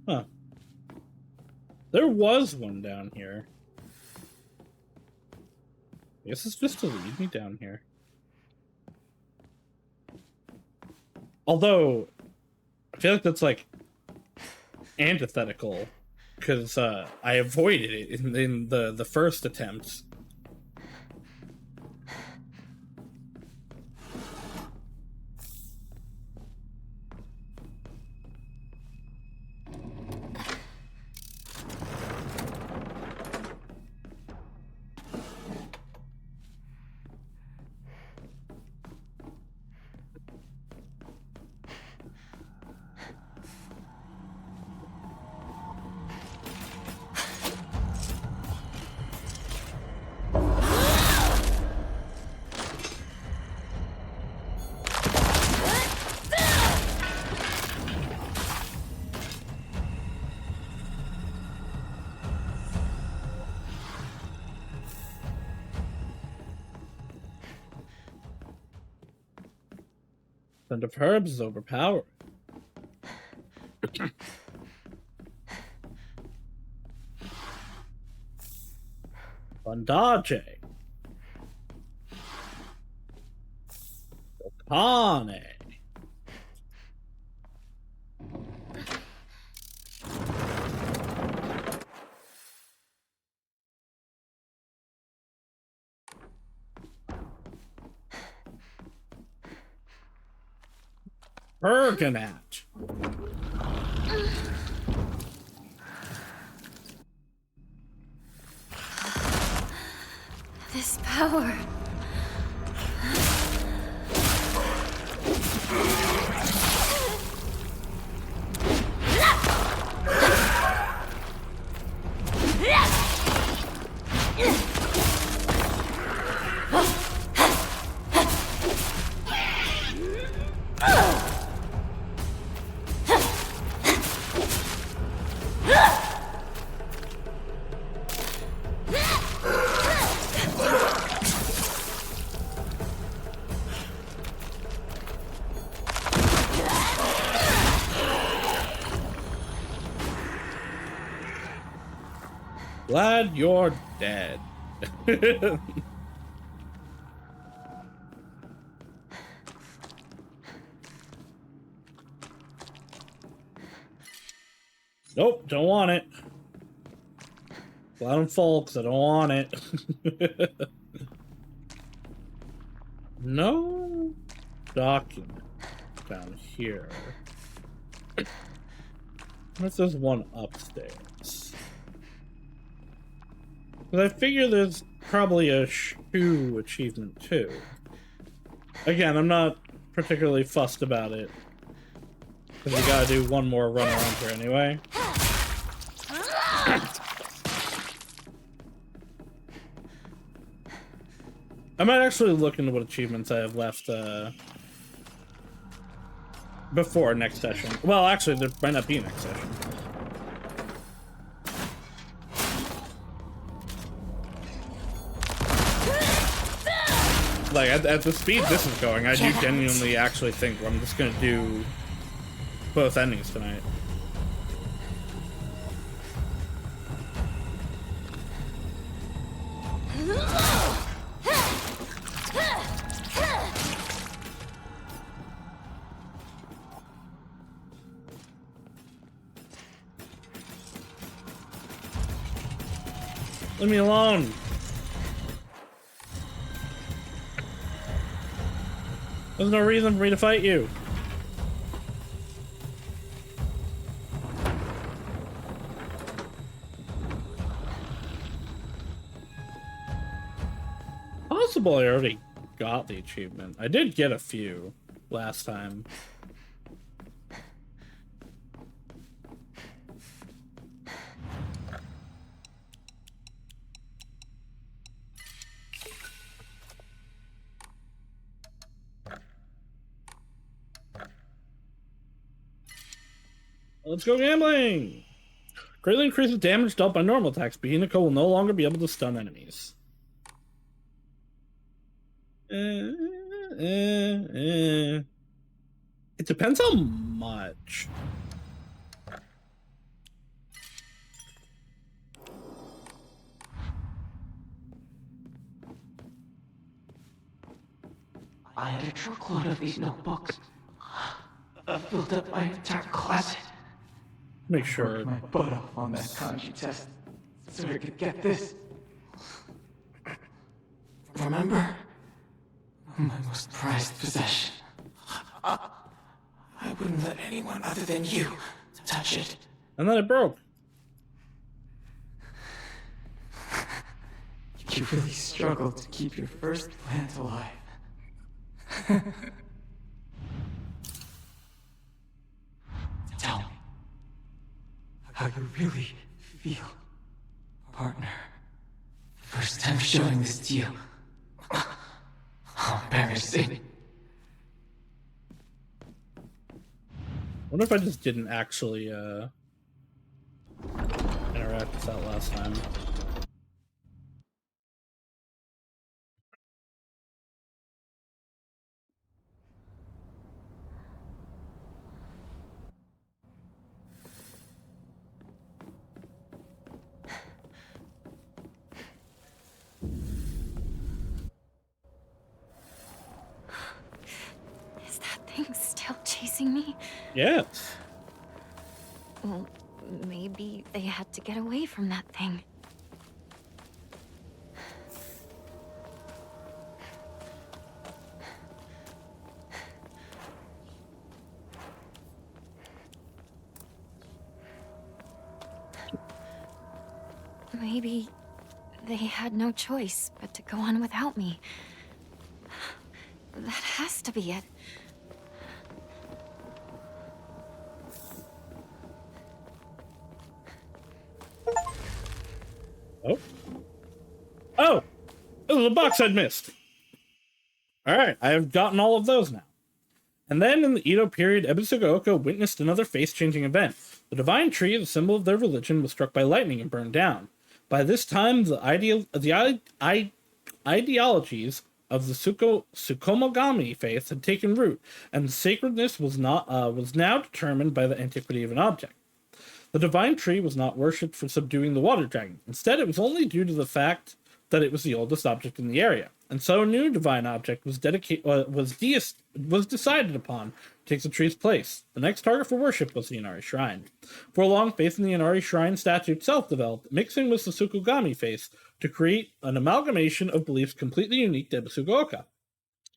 Huh. There was one down here. I guess it's just to lead me down here. Although, I feel like that's like antithetical, because I avoided it in the first attempt. Scent of herbs is overpowered. Bandage. Katana. Berganat. This power. Glad you're dead. Nope, don't want it. Let him fall, because I don't want it. No document down here. Unless there's one upstairs. Because I figure there's probably a Shu achievement too. Again, I'm not particularly fussed about it. Because we gotta do one more run around here anyway. I might actually look into what achievements I have left before next session. Well, actually, there might not be a next session. Like, at the speed this is going, I do genuinely actually think I'm just gonna do both endings tonight. Leave me alone. There's no reason for me to fight you. Possible I already got the achievement. I did get a few last time. Let's go gambling! Greatly increases damage dealt by normal attacks, but Hinako will no longer be able to stun enemies. It depends how much. I had a truckload of these notebooks. I filled up my entire closet. Make sure. Worked my butt off on that kanji test so I could get this. Remember? My most prized possession. I wouldn't let anyone other than you touch it. And then it broke. You really struggled to keep your first plant alive. Tell me how you really feel, partner. First time showing this to you. How embarrassing. Wonder if I just didn't actually interact with that last time. Is that thing still chasing me? Yes. Well, maybe they had to get away from that thing. Maybe they had no choice but to go on without me. That has to be it. Oh. Oh! This is a box I'd missed. Alright, I have gotten all of those now. And then in the Edo period, Ebisugaoka witnessed another face-changing event. The divine tree, the symbol of their religion, was struck by lightning and burned down. By this time, the ideologies of the Tsukumogami faith had taken root, and sacredness was now determined by the antiquity of an object. The divine tree was not worshipped for subduing the water dragon. Instead, it was only due to the fact that it was the oldest object in the area, and so a new divine object was decided upon to take the tree's place. The next target for worship was the Inari Shrine. For a long, faith in the Inari Shrine statue itself developed, mixing with the Tsukugami faith to create an amalgamation of beliefs completely unique to Ebisugaoka.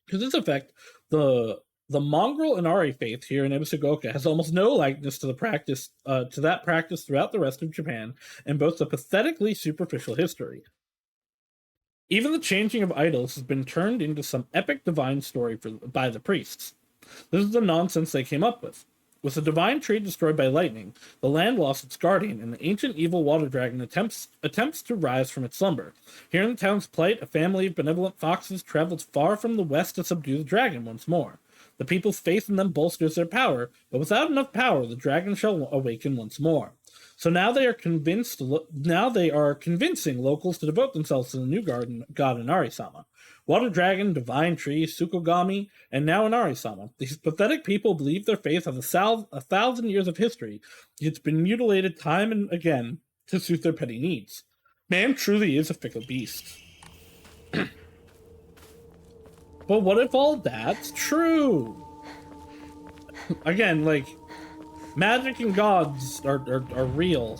To this effect, the mongrel Inari faith here in Ebisugaoka has almost no likeness to that practice throughout the rest of Japan, and boasts a pathetically superficial history. Even the changing of idols has been turned into some epic divine story by the priests. This is the nonsense they came up with. With the divine tree destroyed by lightning, the land lost its guardian, and the ancient evil water dragon attempts to rise from its slumber. Hearing the town's plight, a family of benevolent foxes travels far from the west to subdue the dragon once more. The people's faith in them bolsters their power, but without enough power, the dragon shall awaken once more. So now they are convincing locals to devote themselves to the new god Inari-sama. Water Dragon, Divine Tree, Tsukogami, and now Inari-sama. These pathetic people believe their faith has 1,000 years of history. It's been mutilated time and again to suit their petty needs. Man truly is a fickle beast. But what if all that's true? Again, like, magic and gods are real.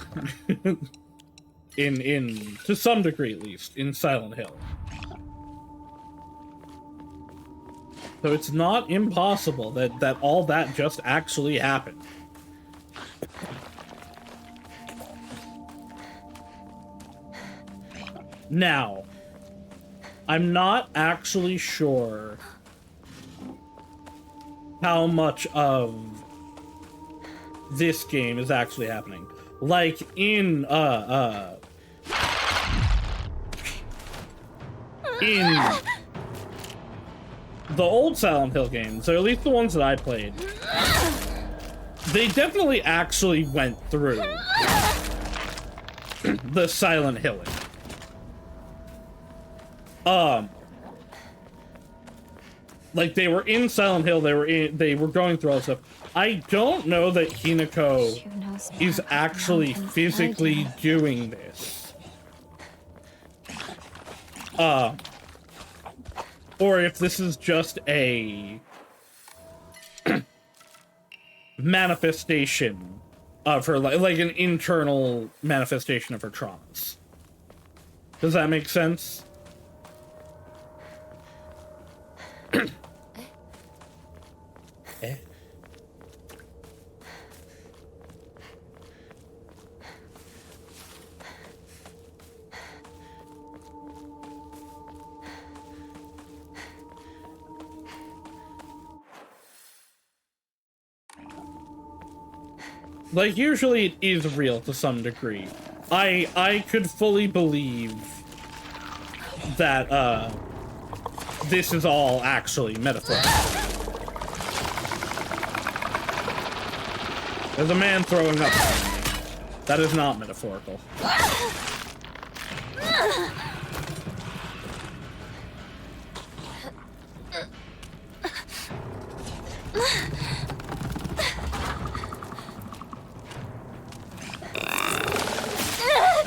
in to some degree at least, in Silent Hill. So it's not impossible that all that just actually happened. Now, I'm not actually sure how much of this game is actually happening. Like in the old Silent Hill games, or at least the ones that I played, they definitely actually went through the Silent Hilling. Like they were in Silent Hill, they were going through all this stuff. I don't know that Hinako is actually physically doing this. Or if this is just a manifestation of her, like an internal manifestation of her traumas. Does that make sense? Like, usually it is real to some degree. I could fully believe that, this is all actually metaphorical. There's a man throwing up. That is not metaphorical.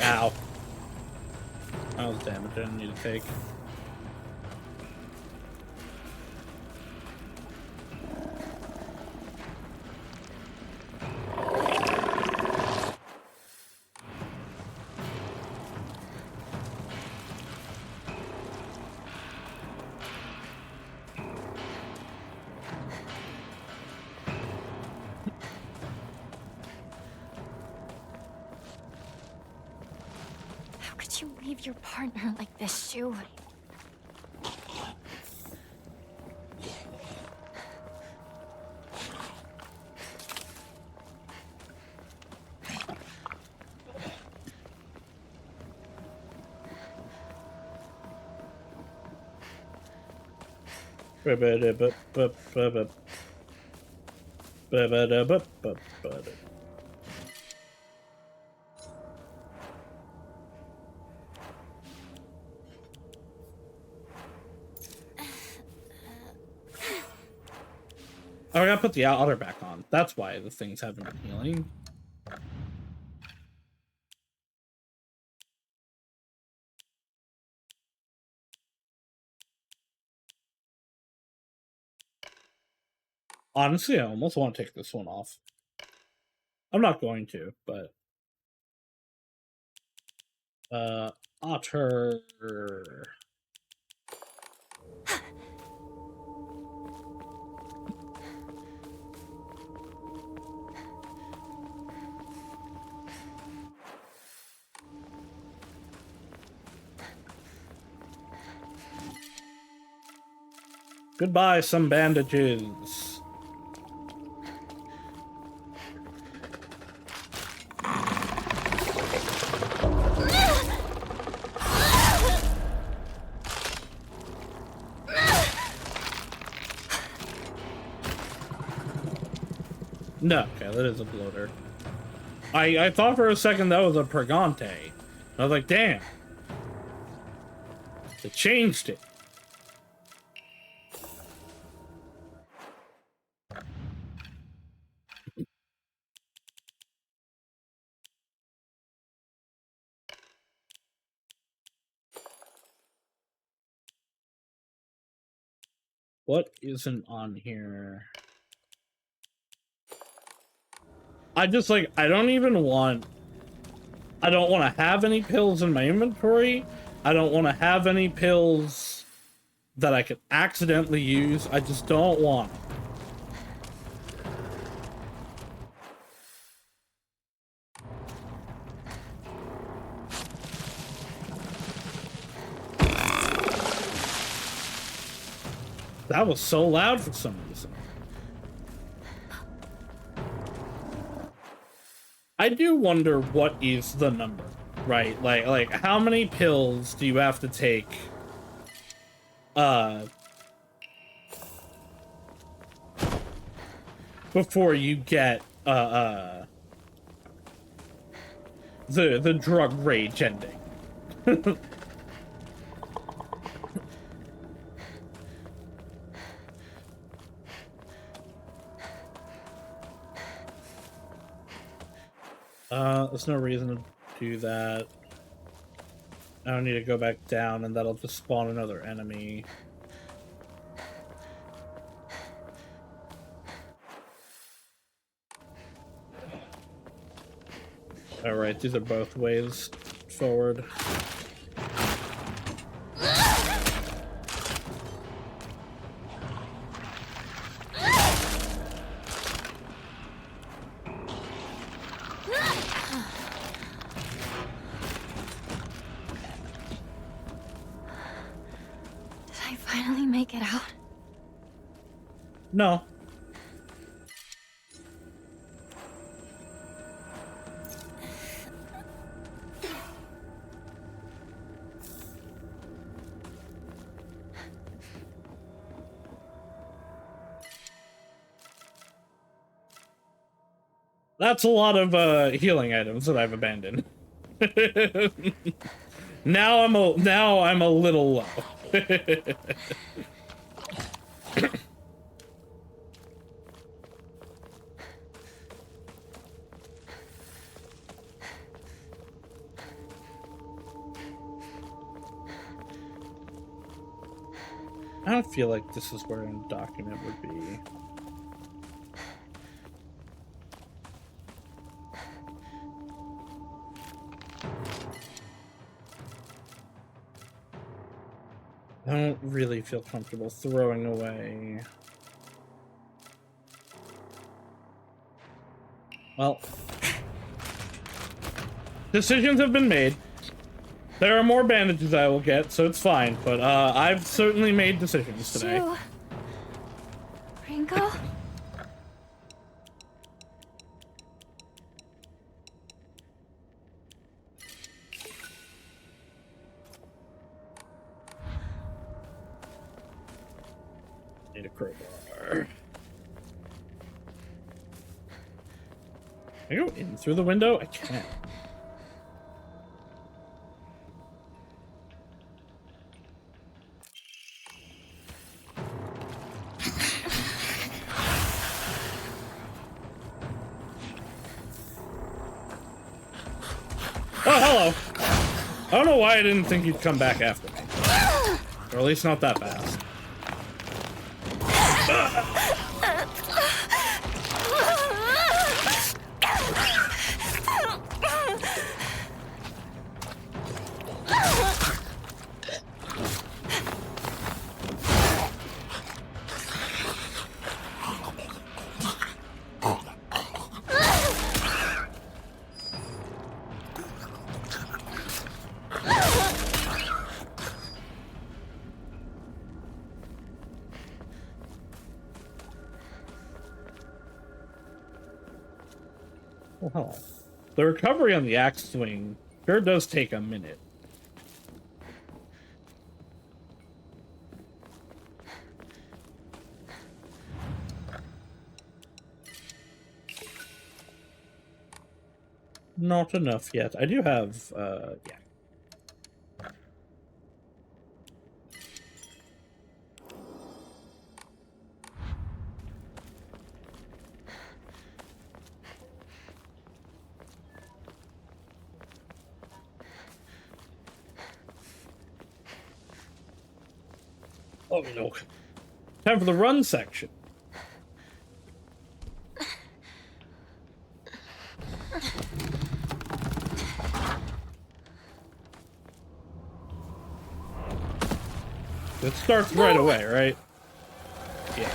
Ow. That was damage I didn't need to take. Your partner like this, Shu. Oh, I gotta put the otter back on. That's why the things haven't been healing. Honestly, I almost want to take this one off. I'm not going to, but... Otter... Goodbye, some bandages. No, okay, that is a bloater. I thought for a second that was a Pregante. I was like, damn. They changed it. What isn't on here? I just like, I don't want to have any pills in my inventory. I don't want to have any pills that I could accidentally use. I just don't want them. That was so loud for some reason. I do wonder what is the number, right? Like how many pills do you have to take before you get the drug rage ending? There's no reason to do that. I don't need to go back down, and that'll just spawn another enemy. Alright, these are both ways forward. Get out? No. That's a lot of healing items that I've abandoned. Now I'm a little low. I don't feel like this is where a document would be. I don't really feel comfortable throwing away. Well, decisions have been made. There are more bandages I will get, so it's fine, but I've certainly made decisions today. Rinko? Need a crowbar. Can I go in through the window? I can't. Oh, hello. I don't know why I didn't think you'd come back after me. Or at least not that fast. Oh. The recovery on the axe swing sure does take a minute. Not enough yet. I do have, yeah. Oh, look. Time for the run section. It starts right away, right? Yeah.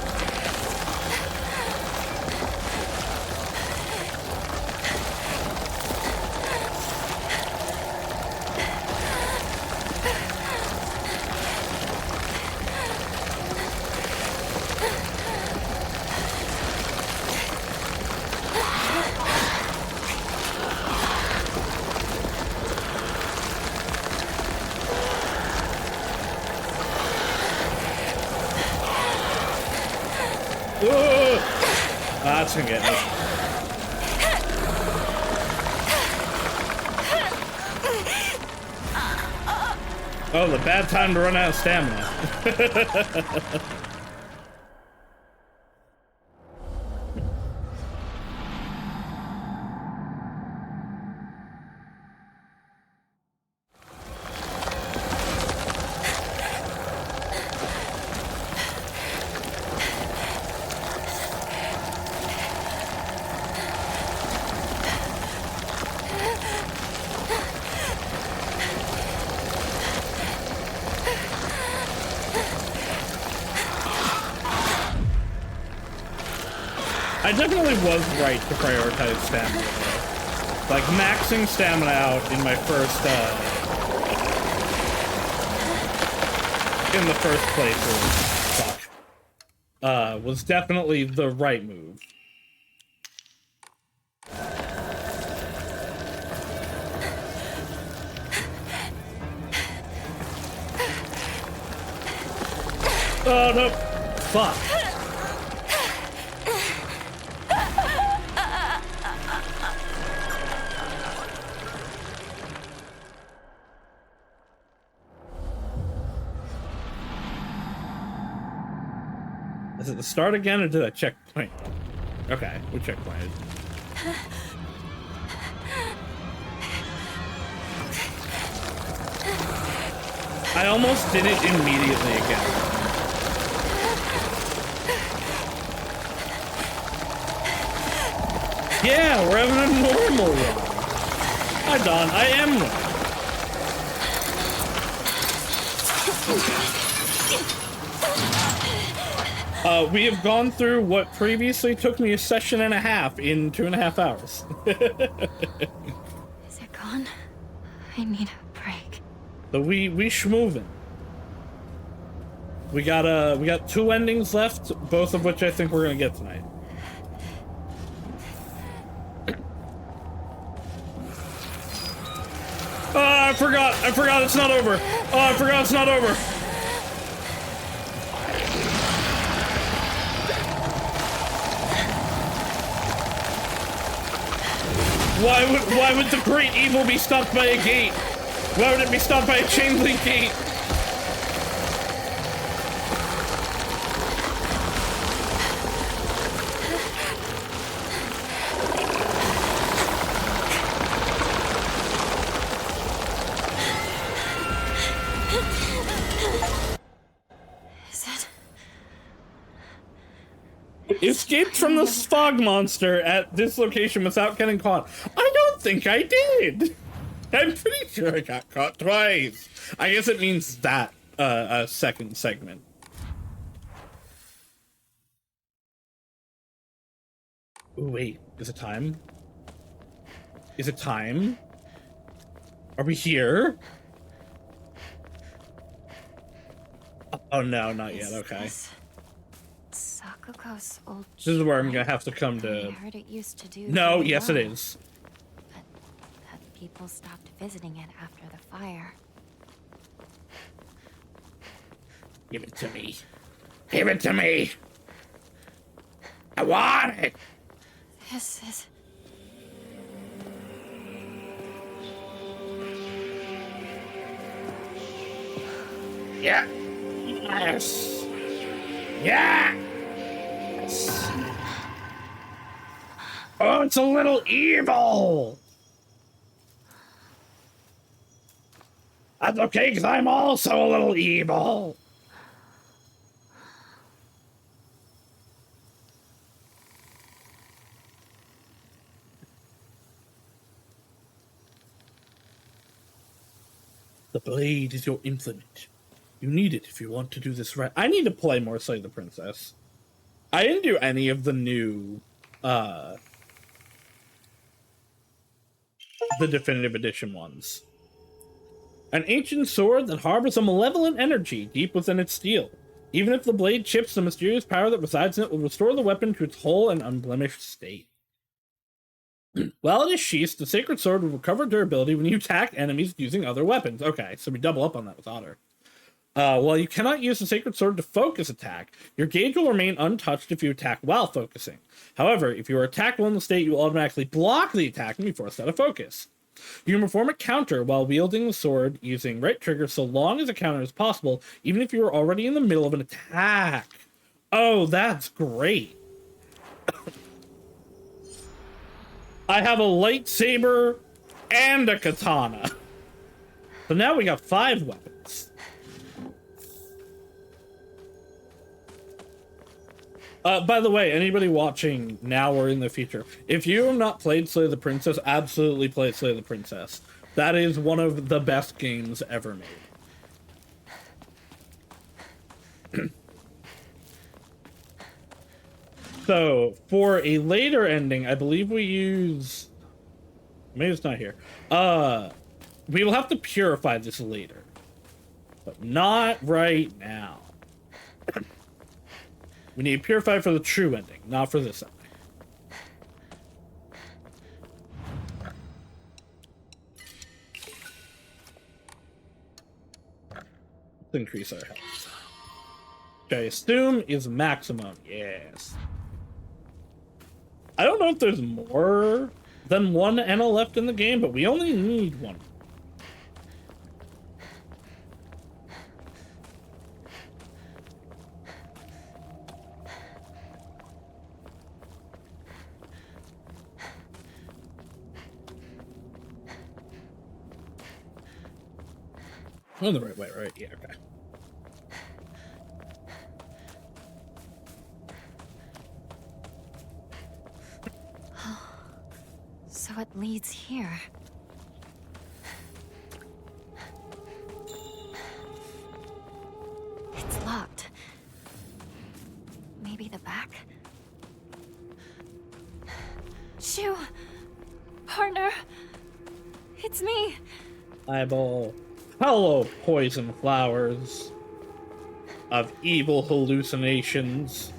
Whoa! That's gonna get me. Oh, the bad time to run out of stamina. I definitely was right to prioritize stamina, though. Like, maxing stamina out in my first, in the first playthrough, was definitely the right move. Oh, no. Fuck. Is it the start again, or did I checkpoint? Okay, we checkpointed. I almost did it immediately again. Yeah, we're having a normal run. Hi, Don. I am one. We have gone through what previously took me a session and a half in 2.5 hours. Is it gone? I need a break. So we schmoovin'. We got 2 endings left, both of which I think we're gonna get tonight. Oh, I forgot it's not over. Oh, I forgot it's not over. Why would the great evil be stopped by a gate? Why would it be stopped by a chain link gate? Escaped from the fog monster at this location without getting caught. I don't think I did. I'm pretty sure I got caught twice. I guess it means that second segment. Ooh, wait, is it time? Is it time? Are we here? Oh no, not yet. Okay. Sakuko's old. This is where I'm gonna have to come to. I heard it used to do. No, very yes, well, it is. But that people stopped visiting it after the fire. Give it to me. Give it to me. I want it. This is Yeah. Yes. Yes. Oh, it's a little evil. That's okay, because I'm also a little evil. The blade is your implement. You need it if you want to do this right. I need to play more Slay the Princess. I didn't do any of the new, the definitive edition ones. An ancient sword that harbors a malevolent energy deep within its steel. Even if the blade chips, the mysterious power that resides in it will restore the weapon to its whole and unblemished state. While it is sheathed, the sacred sword will recover durability when you attack enemies using other weapons. Okay, so we double up on that with Otter. While you cannot use the sacred sword to focus attack, your gauge will remain untouched if you attack while focusing. However, if you are attacked while in the state, you will automatically block the attack and be forced out of focus. You can perform a counter while wielding the sword using right trigger so long as a counter is possible, even if you are already in the middle of an attack. Oh, that's great. I have a lightsaber and a katana. So now we got 5 weapons. By the way, anybody watching now or in the future, if you have not played Slay the Princess, absolutely play Slay the Princess. That is one of the best games ever made. So, for a later ending, I believe we use... Maybe it's not here. We will have to purify this later. But not right now. We need to purify for the true ending, not for this ending. Let's increase our health. Which I assume is maximum, yes. I don't know if there's more than one Enna left in the game, but we only need one. Oh, the right way, right? Yeah, okay. So it leads here. It's locked. Maybe the back? Shoo! Partner! It's me! Eyeball. Hello, poison flowers of evil hallucinations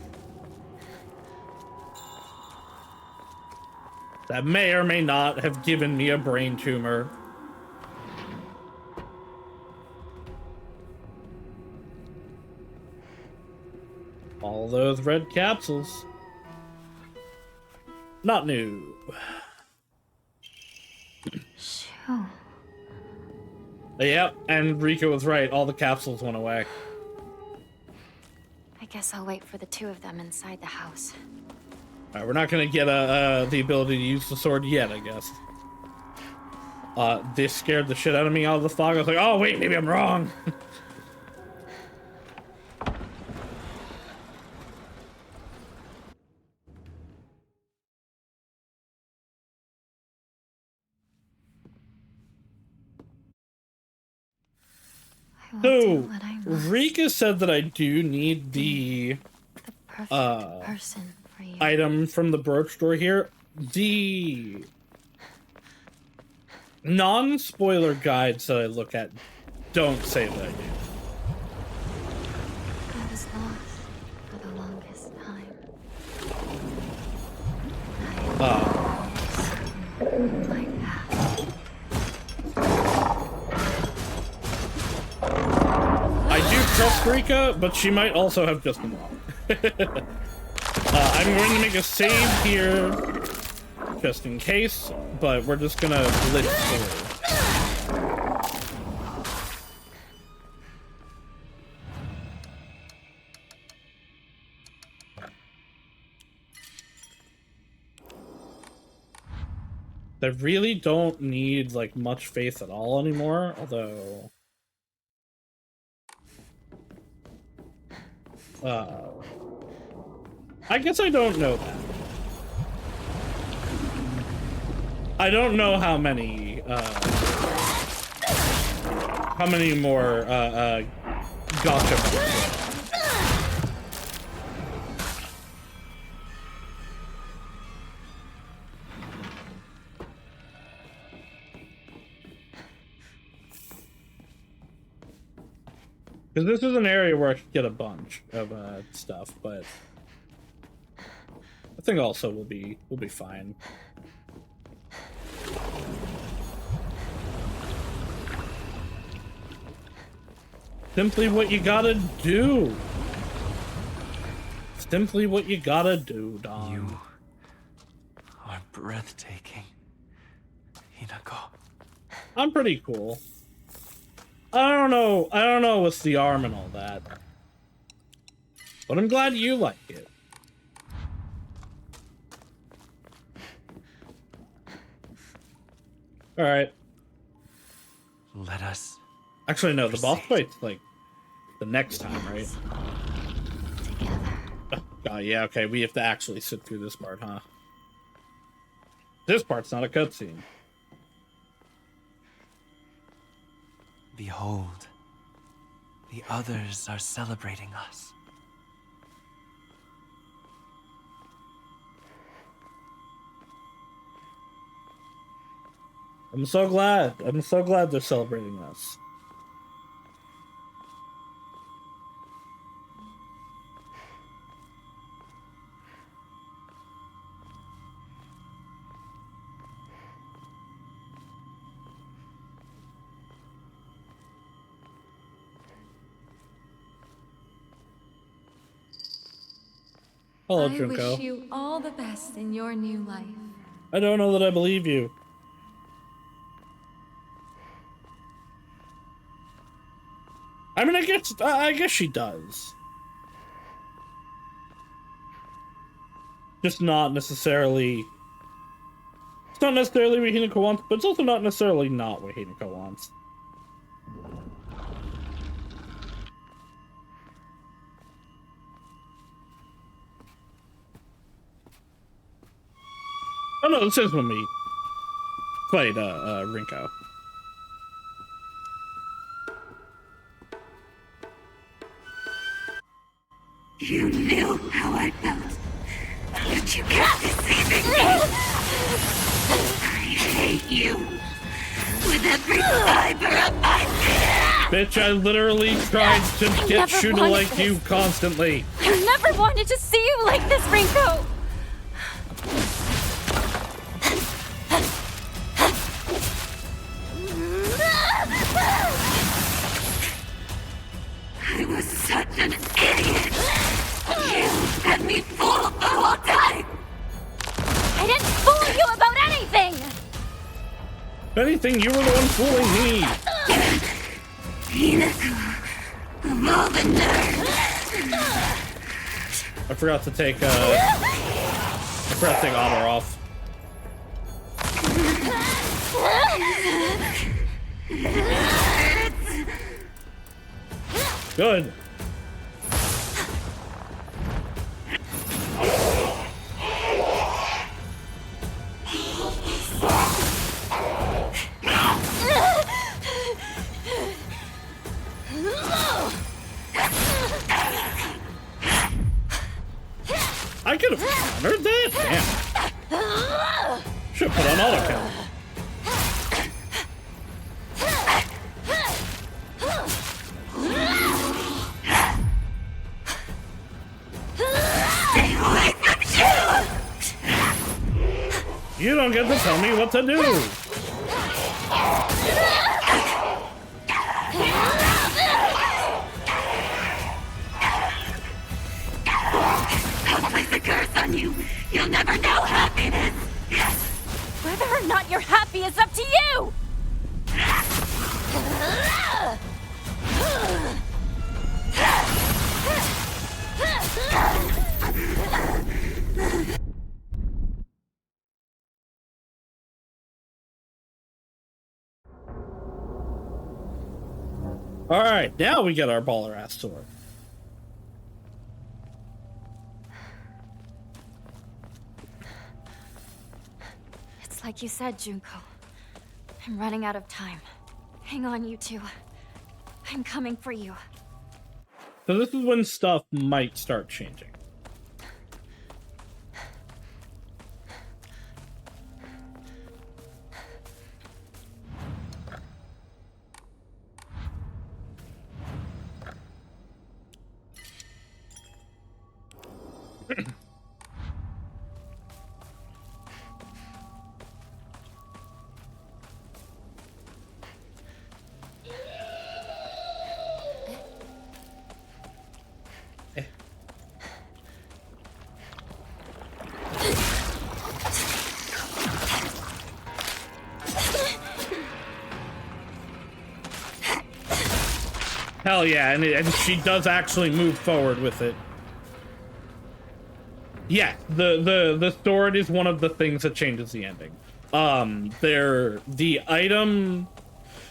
that may or may not have given me a brain tumor. All those red capsules. Not new. Shoo. Yep, and Rika was right. All the capsules went away. I guess I'll wait for the 2 of them inside the house. Alright, we're not gonna get the ability to use the sword yet, I guess. This scared the shit out of me out of the fog. I was like, oh wait, maybe I'm wrong. So, Rika said that I do need the person for you. item from the brooch store here. The non-spoiler guides that I look at don't say that I do. I was lost for the longest time. My path. I do trust Rika, but she might also have just been wrong. I'm going to make a save here, just in case, but we're just gonna blitz through. I really don't need, like, much faith at all anymore, although... I guess I don't know that. I don't know how many more, gotcha. Because this is an area where I could get a bunch of stuff, but I think also we'll be fine. Simply what you gotta do. Simply what you gotta do, Don. You are breathtaking, Hinako. I'm pretty cool. I don't know what's the arm and all that. But I'm glad you like it. Alright. Let us... Actually, no, the boss fight's, like, the next time, right? Oh, yeah, okay, we have to actually sit through this part, huh? This part's not a cutscene. Behold, the others are celebrating us. I'm so glad. I'm so glad they're celebrating us. Hello, I Rinko. wish you all the best in your new life. I don't know that I believe you. I mean, I guess she does. Just not necessarily... It's not necessarily what Hinako wants, but it's also not necessarily not what Hinako wants. Oh no, this is when we played Rinko. You knew how I felt, but you kept deceiving me. I hate you with every fiber of my being. Bitch, I literally tried to get you to like this. you constantly. I never wanted to see you like this, Rinko! I was such an idiot. You had me fooled the whole time. I didn't fool you about anything! If anything, you were the one fooling me. Hinako, of all the nerds. I forgot to take armor off. Good. I could have countered that? Damn. Should put on auto count. You don't get to tell me what to do. I'll place a curse on you. You'll never know happiness. Whether or not you're happy is up to you! All right, now we get our baller ass sword. It's like you said, Junko. I'm running out of time. Hang on, you two. I'm coming for you. So this is when stuff might start changing. Hell yeah, and she does actually move forward with it. Yeah, the sword is one of the things that changes the ending. The item.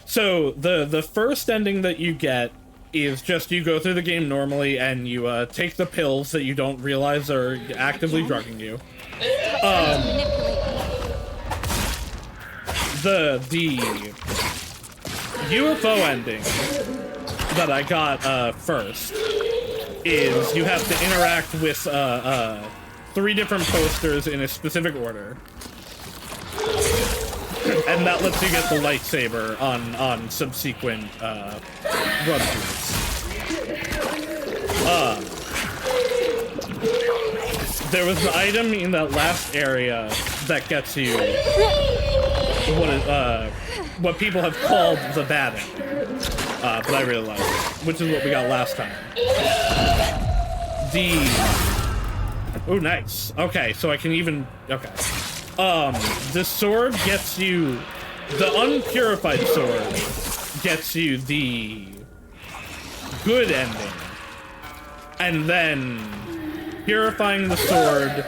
So the first ending that you get is just you go through the game normally and you take the pills that you don't realize are actively drugging you. The UFO ending that I got first is you have to interact with 3 different posters in a specific order, and that lets you get the lightsaber on subsequent run-throughs. There was an item in that last area that gets you what people have called the bad ending. But I really like it, which is what we got last time. Oh, nice. Okay, so I can even... Okay. The sword gets you... The unpurified sword gets you the good ending. And then purifying the sword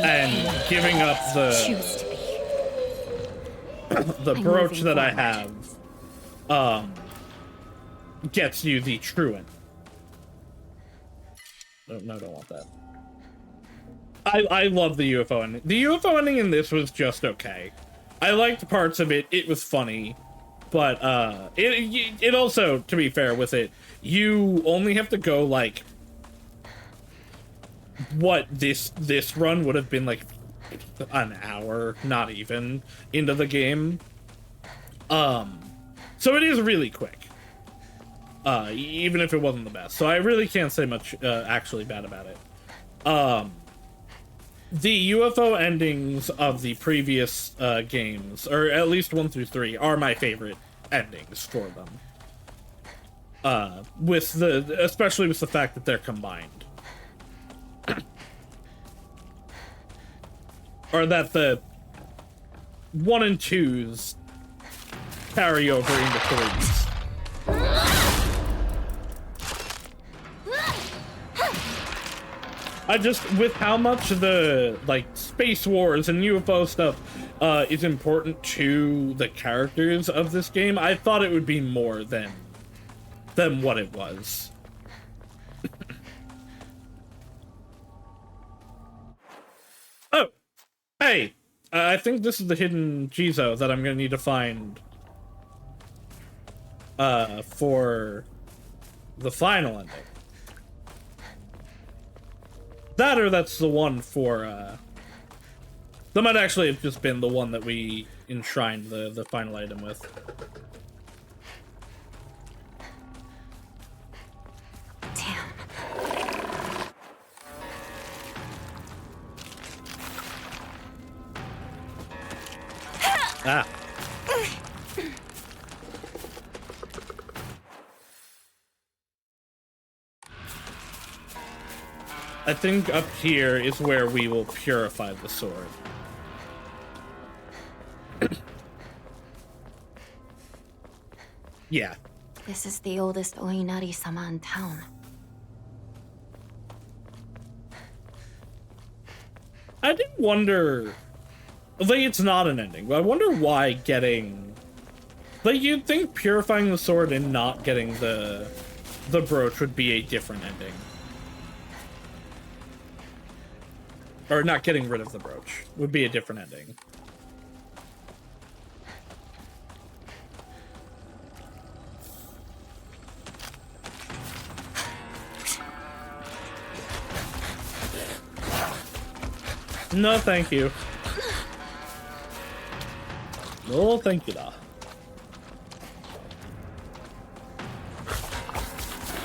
and giving up the brooch that I have, gets you the truant. No, don't want that. I love the UFO ending. The UFO ending in this was just okay. I liked parts of it. It was funny, but it also, to be fair with it, you only have to go like what this run would have been like an hour, not even, into the game. So it is really quick. Even if it wasn't the best. So I really can't say much actually bad about it. The UFO endings of the previous games, or at least 1 through 3, are my favorite endings for them. Especially with the fact that they're combined. Or that the 1 and 2s carry over into 3s. With how much the, like, Space Wars and UFO stuff is important to the characters of this game, I thought it would be more than what it was. Oh! Hey! I think this is the hidden Jizo that I'm gonna need to find for the final ending. That, or that's the one for, that might actually have just been the one that we enshrined the final item with. Damn. Ah. I think up here is where we will purify the sword. Yeah. This is the oldest Oinari-sama in town. I did wonder... Like, it's not an ending, but I wonder why getting Like, you'd think purifying the sword and not getting the brooch would be a different ending. Or not getting rid of the brooch would be a different ending. No, thank you. No, thank you, da.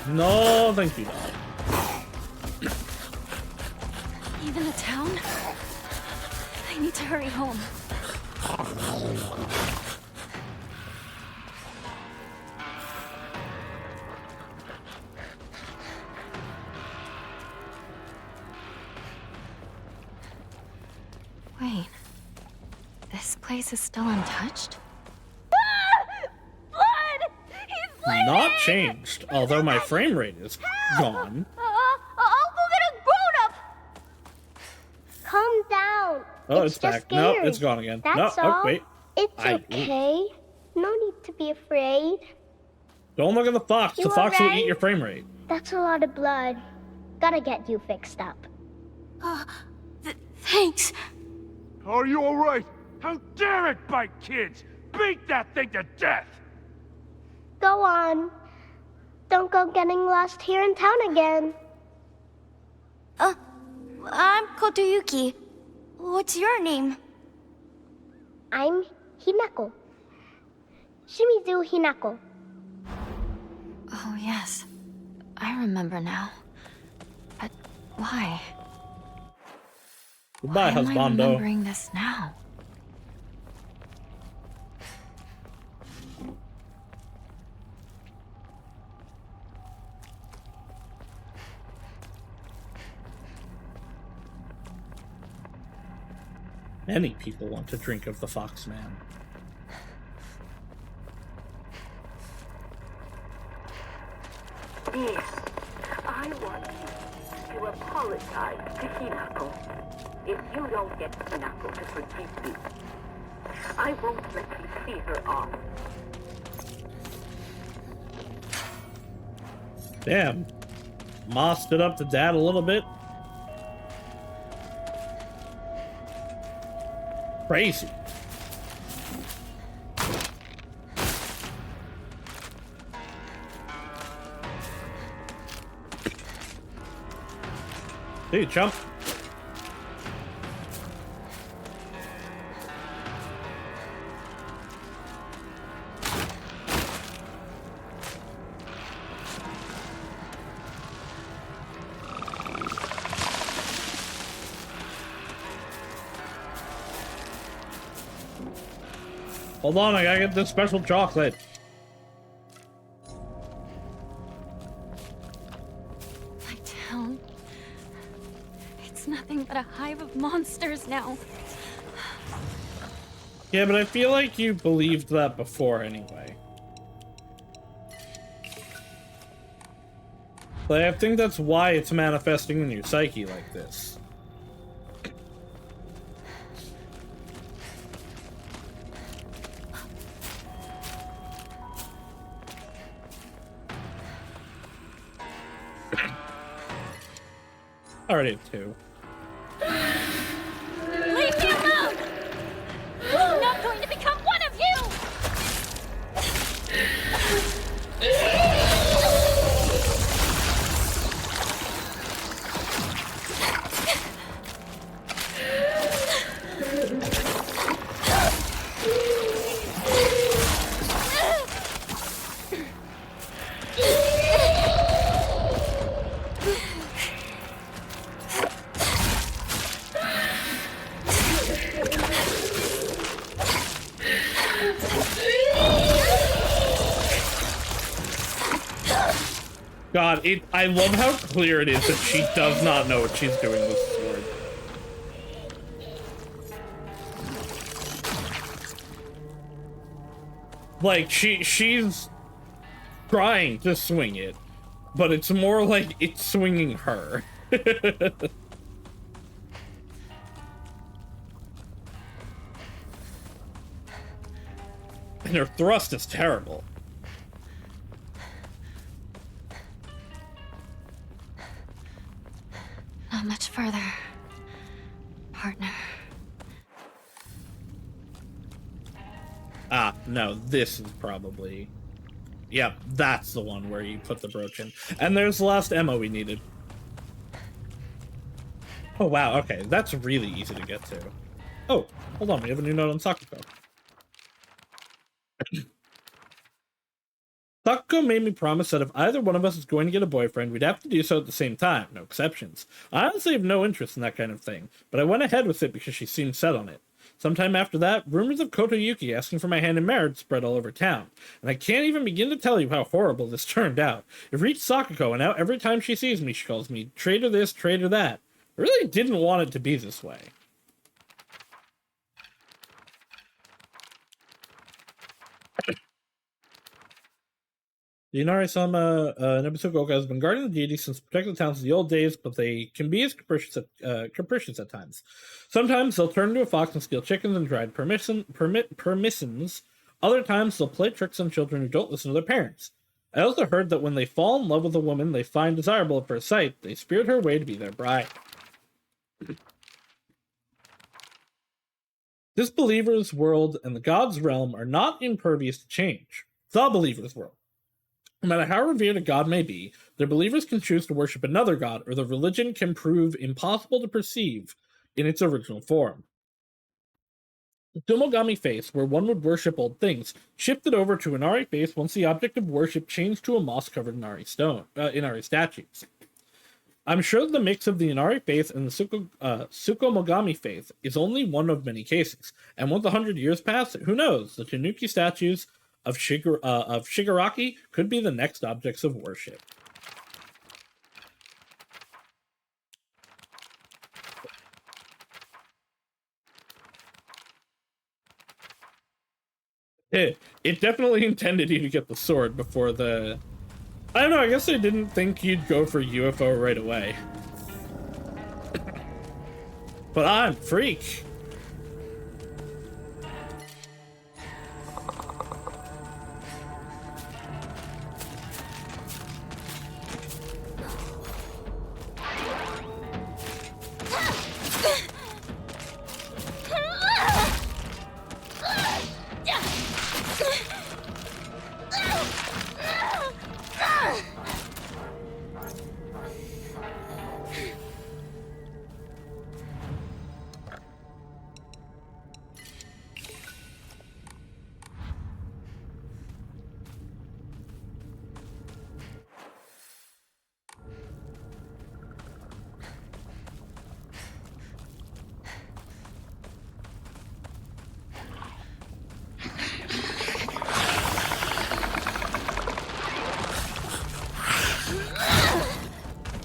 No, thank you, da. Even the town? I need to hurry home. Wait. This place is still untouched? Blood! He's bleeding! Not changed, although my frame rate is gone. I'll go get a grown-up! Calm down. Oh, it's back. Just No, scary. it's gone again. That's No, all. oh, wait. It's okay. No need to be afraid. Don't look at the fox. You The fox will alright? eat your frame rate. That's a lot of blood. Gotta get you fixed up. Thanks. Are you alright? How dare it bite kids? Beat that thing to death! Go on. Don't go getting lost here in town again. I'm Kotoyuki. What's your name? I'm Hinako. Shimizu Hinako. Oh, yes. I remember now. But why? Goodbye, Why am I husbando. remembering this now? Many people want to drink of the fox man. Please, I want you to apologize to Hinako. If you don't get Hinako to forgive you, I won't let you see her off. Damn. Ma stood up to dad a little bit. Crazy. Hey, chump. Hold on, I gotta get this special chocolate. My town. It's nothing but a hive of monsters now. Yeah, but I feel like you believed that before anyway. But I think that's why it's manifesting in your psyche like this. I already have two. Leave me alone! I'm not going to become one of you! God, I love how clear it is that she does not know what she's doing with the sword. Like, she's trying to swing it, but it's more like it's swinging her. And her thrust is terrible. Not much further, partner. Ah, no, this is probably... Yep, that's the one where you put the brooch in. And there's the last ammo we needed. Oh, wow, okay, that's really easy to get to. Oh, hold on, we have a new note on Sakuko. Sakuko made me promise that if either one of us is going to get a boyfriend, we'd have to do so at the same time, no exceptions. I honestly have no interest in that kind of thing, but I went ahead with it because she seemed set on it. Sometime after that, rumors of Kotoyuki asking for my hand in marriage spread all over town, and I can't even begin to tell you how horrible this turned out. It reached Sakuko, and now every time she sees me, she calls me traitor this, traitor that. I really didn't want it to be this way. The Inari-sama, an episode Goka has been guarding the deity since protecting the town since the old days, but they can be as capricious at times. Sometimes they'll turn into a fox and steal chickens and dried permissons. Other times they'll play tricks on children who don't listen to their parents. I also heard that when they fall in love with a woman they find desirable at first sight, they spirit her away to be their bride. This believer's world and the god's realm are not impervious to change. The believer's world. No matter how revered a god may be, their believers can choose to worship another god, or the religion can prove impossible to perceive in its original form. The Tomogami faith, where one would worship old things, shifted over to Inari faith once the object of worship changed to a moss-covered Inari statues. I'm sure the mix of the Inari faith and the Tsukumogami faith is only one of many cases, and once 100 years pass, who knows, the Tanuki statues of Shigaraki could be the next objects of worship. It definitely intended you to get the sword before the... I don't know, I guess I didn't think you'd go for UFO right away. But I'm freak.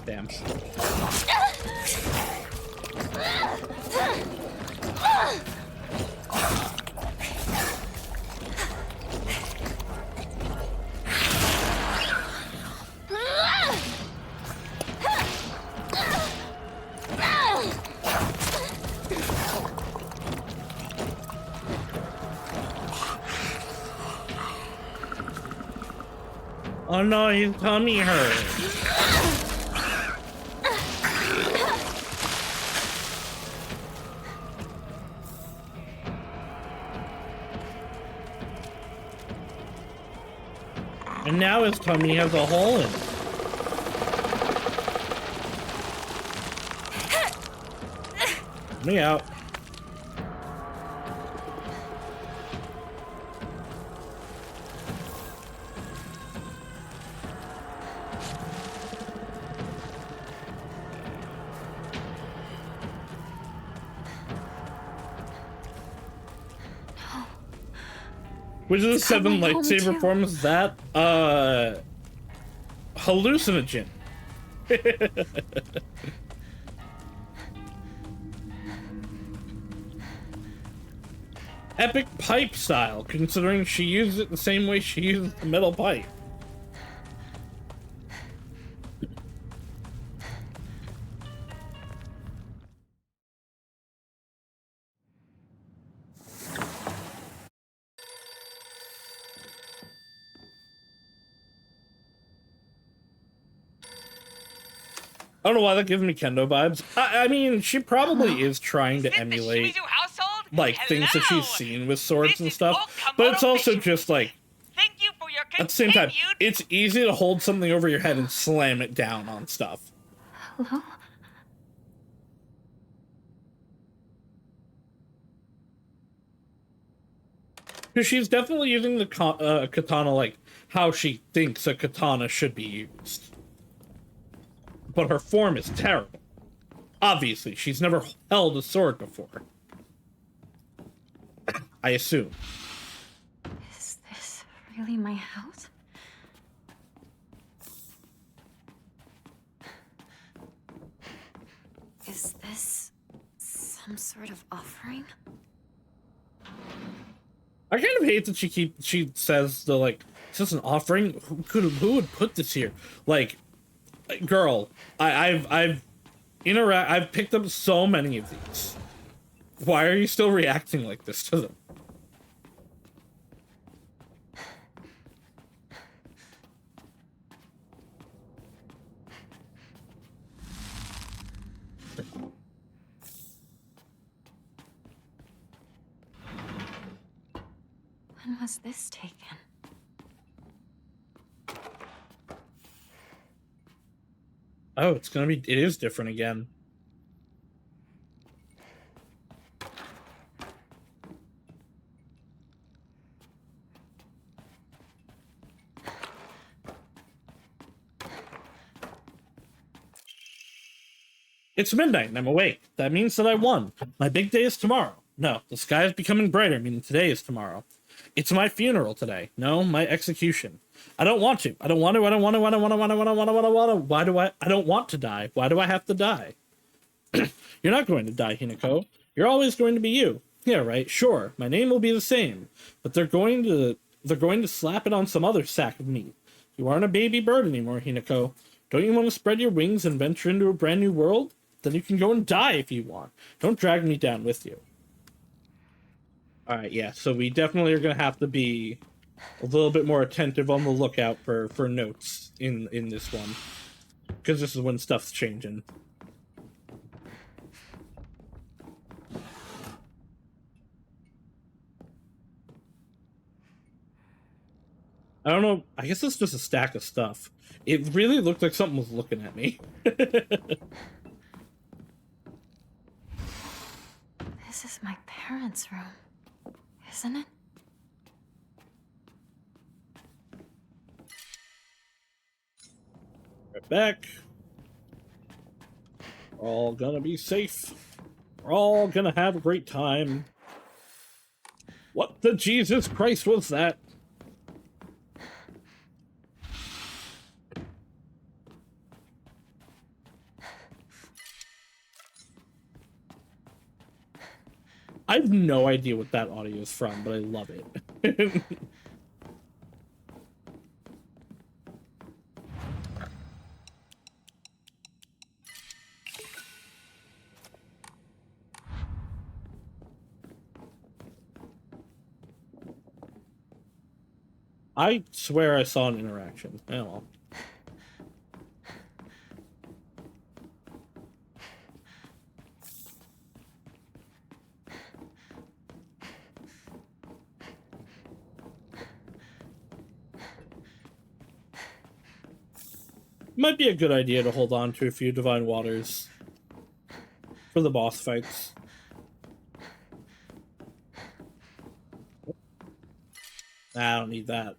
Damn. Oh no, his tummy hurts. And now his tummy has a hole in it. Me out. Which of the 7 lightsaber forms is that? Hallucinogen. Epic pipe style, considering she uses it the same way she uses the metal pipe. I don't know why that gives me Kendo vibes. I mean, she probably is trying to emulate like things that she's seen with swords and stuff, but it's also just like at the same time, it's easy to hold something over your head and slam it down on stuff. Hello? Because she's definitely using the katana like how she thinks a katana should be used. But her form is terrible. Obviously, she's never held a sword before. I assume. Is this really my house? Is this some sort of offering? I kind of hate that she says the like, is this an offering? Who would put this here? Like, girl, I've picked up so many of these. Why are you still reacting like this to them? When was this taken? Oh, it is different again. It's midnight and I'm awake. That means that I won. My big day is tomorrow. No, the sky is becoming brighter, meaning today is tomorrow. It's my funeral today. No, my execution. I don't want to. I don't want to. Why do I don't want to die. Why do I have to die? You're not going to die, Hinako. You're always going to be you. Yeah, right. Sure. My name will be the same, but they're going to slap it on some other sack of meat. You aren't a baby bird anymore, Hinako. Don't you want to spread your wings and venture into a brand new world? Then you can go and die if you want. Don't drag me down with you. Alright, yeah, so we definitely are going to have to be a little bit more attentive on the lookout for notes in this one. Because this is when stuff's changing. I don't know, I guess it's just a stack of stuff. It really looked like something was looking at me. This is my parents' room, isn't it? Right back. We're all gonna be safe. We're all gonna have a great time. What the Jesus Christ was that? I have no idea what that audio is from, but I love it. I swear I saw an interaction. Oh well. Might be a good idea to hold on to a few divine waters for the boss fights. I don't need that.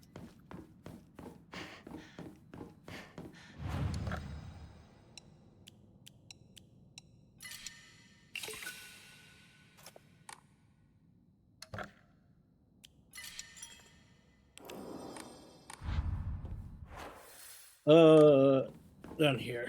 Down here.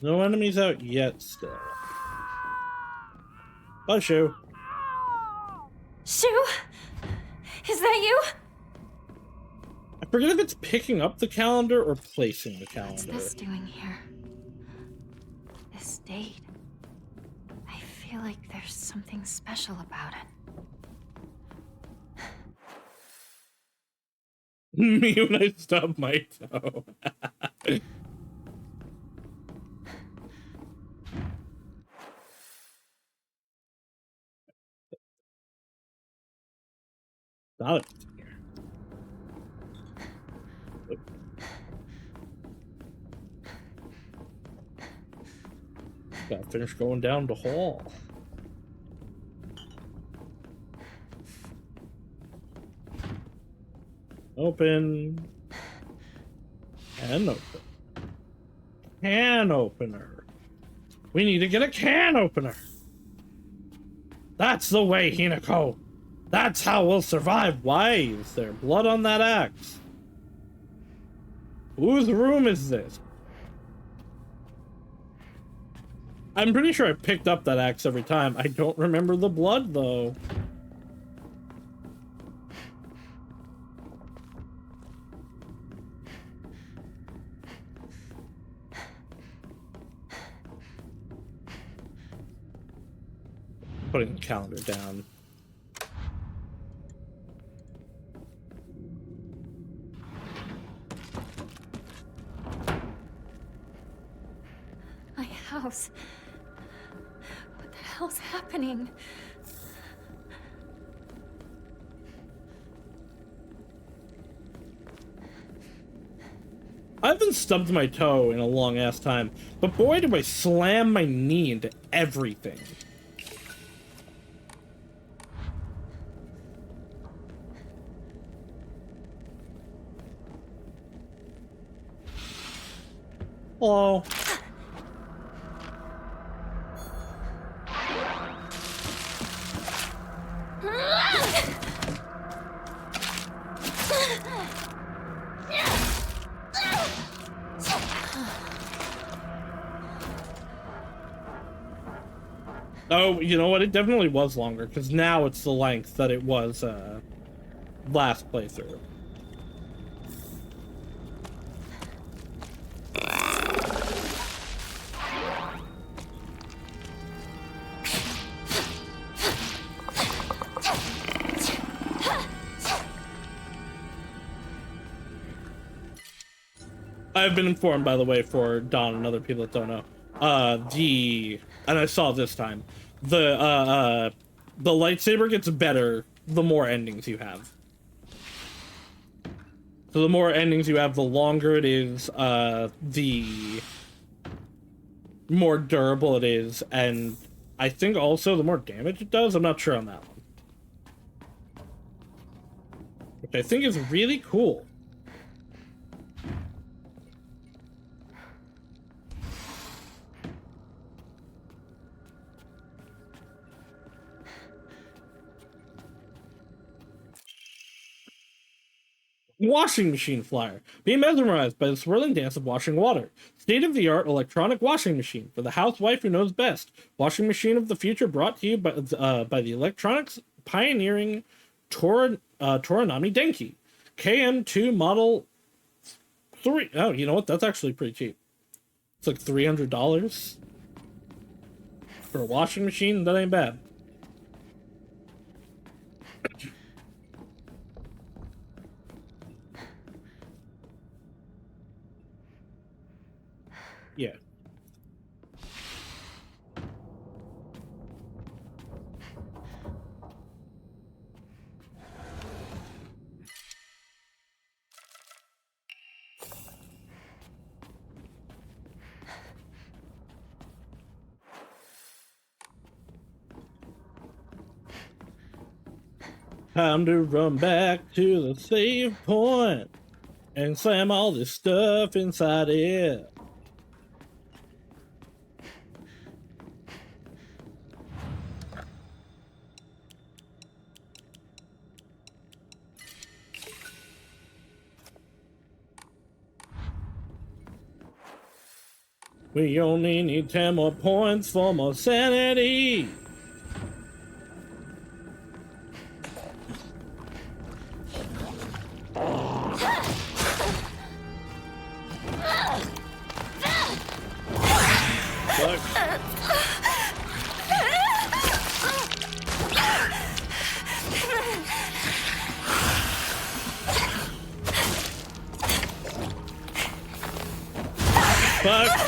No enemies out yet still. Bye, Shu. Shu? Is that you? I forget if it's picking up the calendar or placing the calendar. What's this doing here? This date. I feel like there's something special about it. Me when I stub my toe. Got it. Gotta finish going down the hall. Open. And open. Can opener. We need to get a can opener. That's the way, Hinako. That's how we'll survive. Why is there blood on that axe? Whose room is this? I'm pretty sure I picked up that axe every time. I don't remember the blood, though. Putting the calendar down. My house. What the hell's happening? I haven't stubbed my toe in a long ass time, but boy do I slam my knee into everything. Hello. Oh, you know what? It definitely was longer, because now it's the length that it was last playthrough. I've been informed, by the way, for Don and other people that don't know. And I saw this time, the lightsaber gets better the more endings you have. So the more endings you have, the longer it is, the more durable it is, and I think also the more damage it does. I'm not sure on that one. Which I think is really cool. Washing machine flyer. Be mesmerized by the swirling dance of washing water. State-of-the-art electronic washing machine for the housewife who knows best. Washing machine of the future brought to you by the electronics pioneering Toranami Denki. KM2 model 3. Oh, you know what? That's actually pretty cheap. It's like $300 for a washing machine. That ain't bad. Yeah. Time to run back to the save point and slam all this stuff inside it. We only need 10 more points for more sanity. Look. fuck?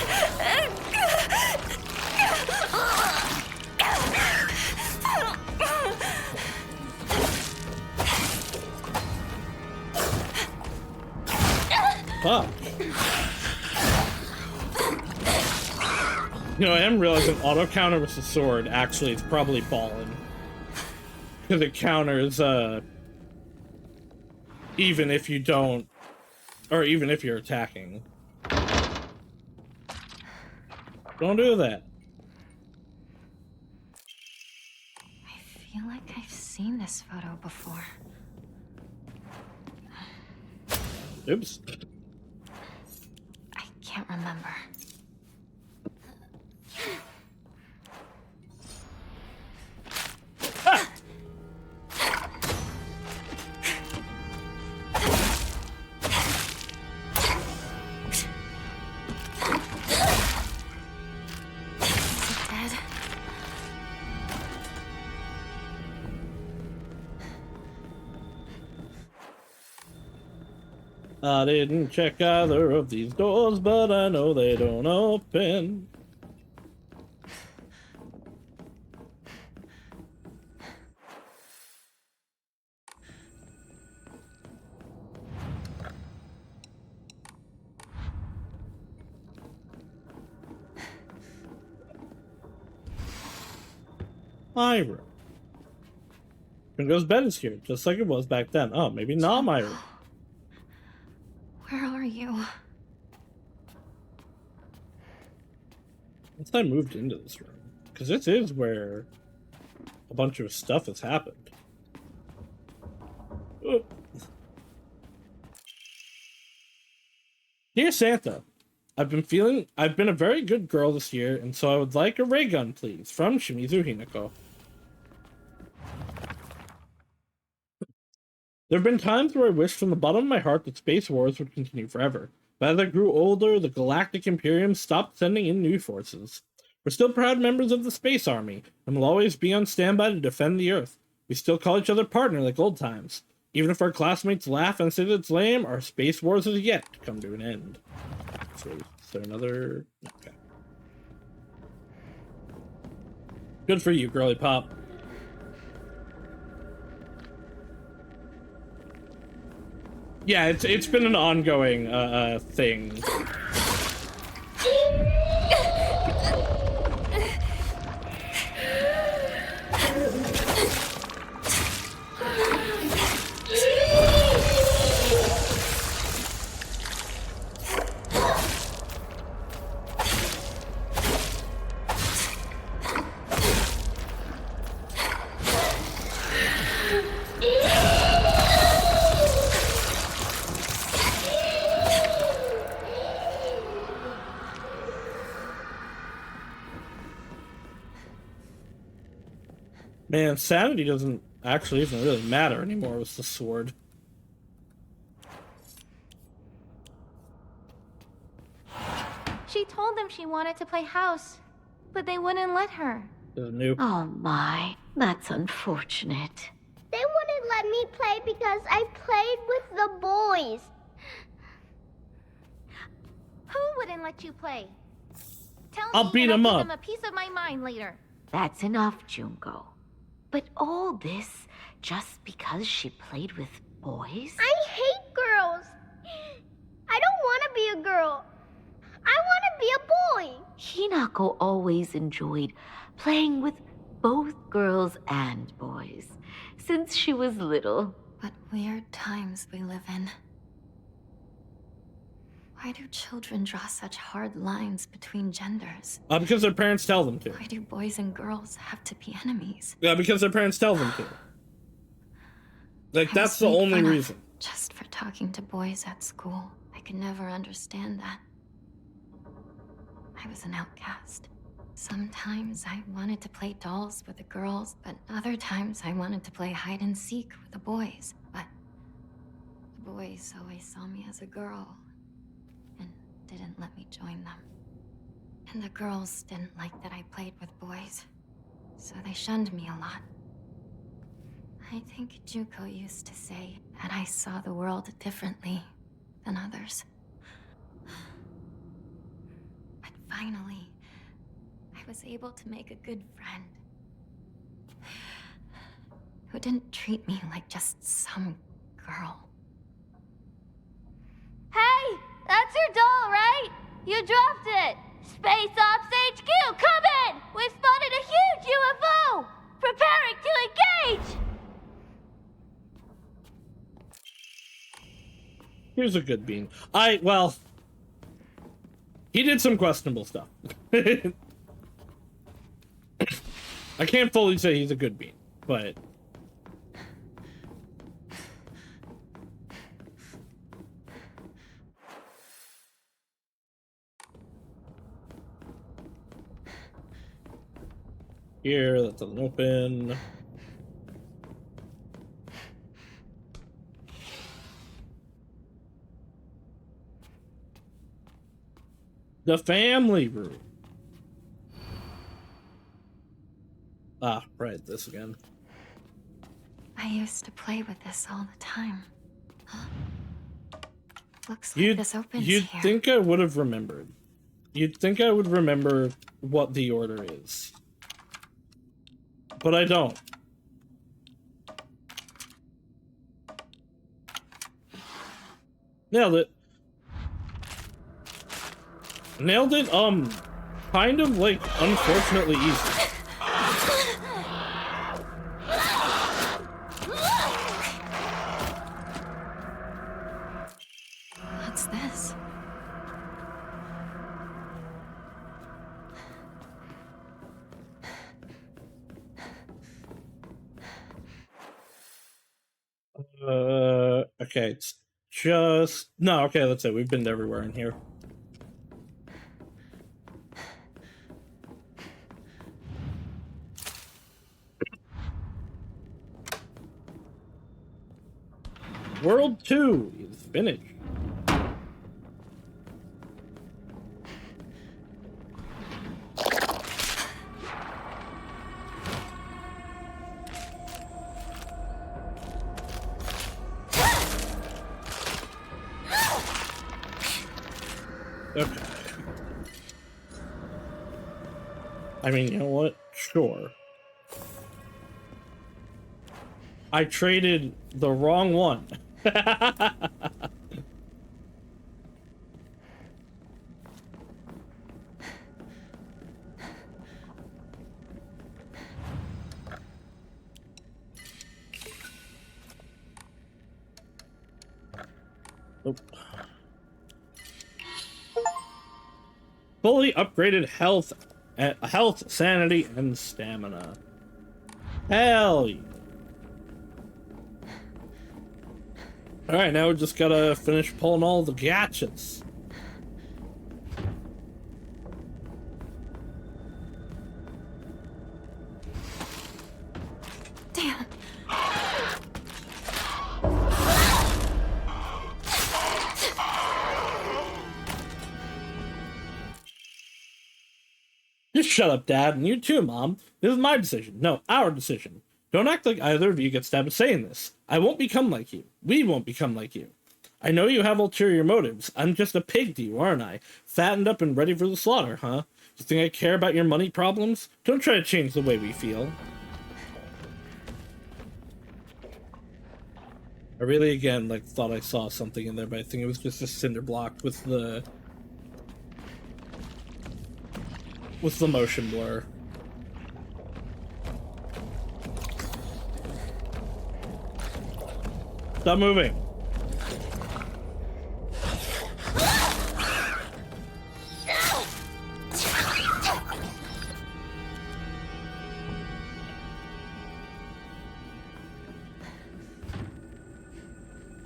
Fuck. You know, I am realizing auto counter with the sword, actually, it's probably fallen. Because it counters, even if you don't, or even if you're attacking. Don't do that. I feel like I've seen this photo before. Oops. I can't remember. I didn't check either of these doors, but I know they don't open. Myra. Rinko's bed is here, just like it was back then. Oh, maybe not Myra. Where are you? Once I moved into this room, because this is where a bunch of stuff has happened. Oh. Dear Santa, I've been a very good girl this year, and so I would like a ray gun, please. From Shimizu Hinako. There have been times where I wished from the bottom of my heart that Space Wars would continue forever. But as I grew older, the Galactic Imperium stopped sending in new forces. We're still proud members of the Space Army, and will always be on standby to defend the Earth. We still call each other partner like old times. Even if our classmates laugh and say that it's lame, our Space Wars is yet to come to an end. So, is there another? Okay. Good for you, girly pop. Yeah, it's been an ongoing thing. Man, sanity doesn't actually even really matter anymore with the sword. She told them she wanted to play house, but they wouldn't let her. Oh my, that's unfortunate. They wouldn't let me play because I played with the boys. Who wouldn't let you play? Tell I'll me beat and him I'll up. give them a piece of my mind later. That's enough, Junko. But all this just because she played with boys? I hate girls. I don't want to be a girl. I want to be a boy. Hinako always enjoyed playing with both girls and boys since she was little. What weird times we live in. Why do children draw such hard lines between genders? Because their parents tell them to. Why do boys and girls have to be enemies? Yeah, because their parents tell them to. Like, I that's was the made only fun of reason. Just for talking to boys at school. I could never understand that. I was an outcast. Sometimes I wanted to play dolls with the girls, but other times I wanted to play hide and seek with the boys. But the boys always saw me as a girl and didn't let me join them. And the girls didn't like that I played with boys, so they shunned me a lot. I think Junko used to say that I saw the world differently than others. Finally, I was able to make a good friend. Who didn't treat me like just some girl. Hey! That's your doll, right? You dropped it! Space Ops HQ, come in! We've spotted a huge UFO! Preparing to engage! Here's a good bean. Well, he did some questionable stuff. I can't fully say he's a good bean, but... Here, that doesn't open. The family room. Ah, right, this again. I used to play with this all the time. Looks like this opens You'd here. think I would have remembered. You'd think I would remember what the order is. But I don't. Nailed it. Nailed it, kind of, like, unfortunately easy. What's this? Okay, it's just... No, okay, that's it. We've been everywhere in here. World 2 is finished. Okay. I mean, you know what? Sure. I traded the wrong one. Nope. Fully upgraded health, sanity, and stamina. Hell yeah. Alright, now we just gotta finish pulling all the gadgets. Damn. Just shut up, Dad, and you too, Mom. This is my decision. No, our decision. Don't act like either of you get stabbed saying this. I won't become like you. We won't become like you. I know you have ulterior motives. I'm just a pig to you, aren't I? Fattened up and ready for the slaughter, huh? You think I care about your money problems? Don't try to change the way we feel. I really, again, like, thought I saw something in there, but I think it was just a cinder block with the motion blur. Stop moving.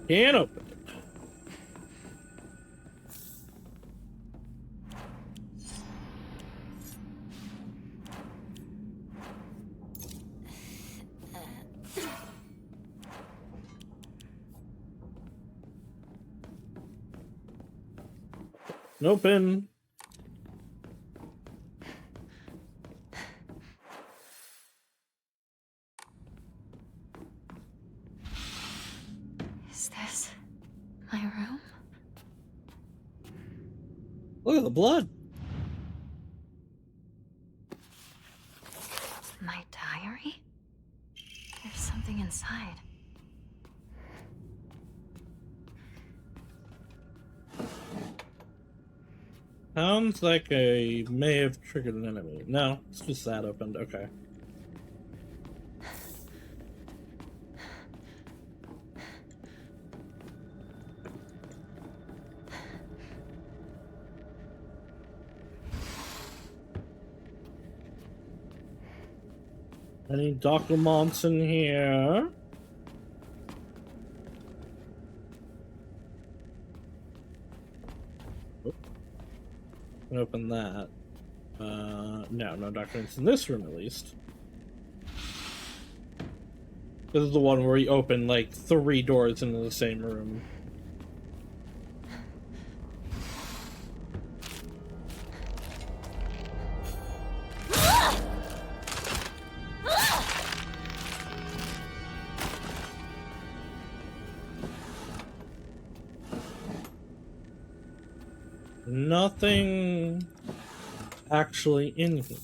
Can't open it. Open. Is this my room? Look at the blood. My diary? There's something inside. Sounds like I may have triggered an enemy. No, it's just that opened. Okay. Any documents in here? Open that. No documents in this room, at least. This is the one where we open like 3 doors into the same room. Nothing actually in here.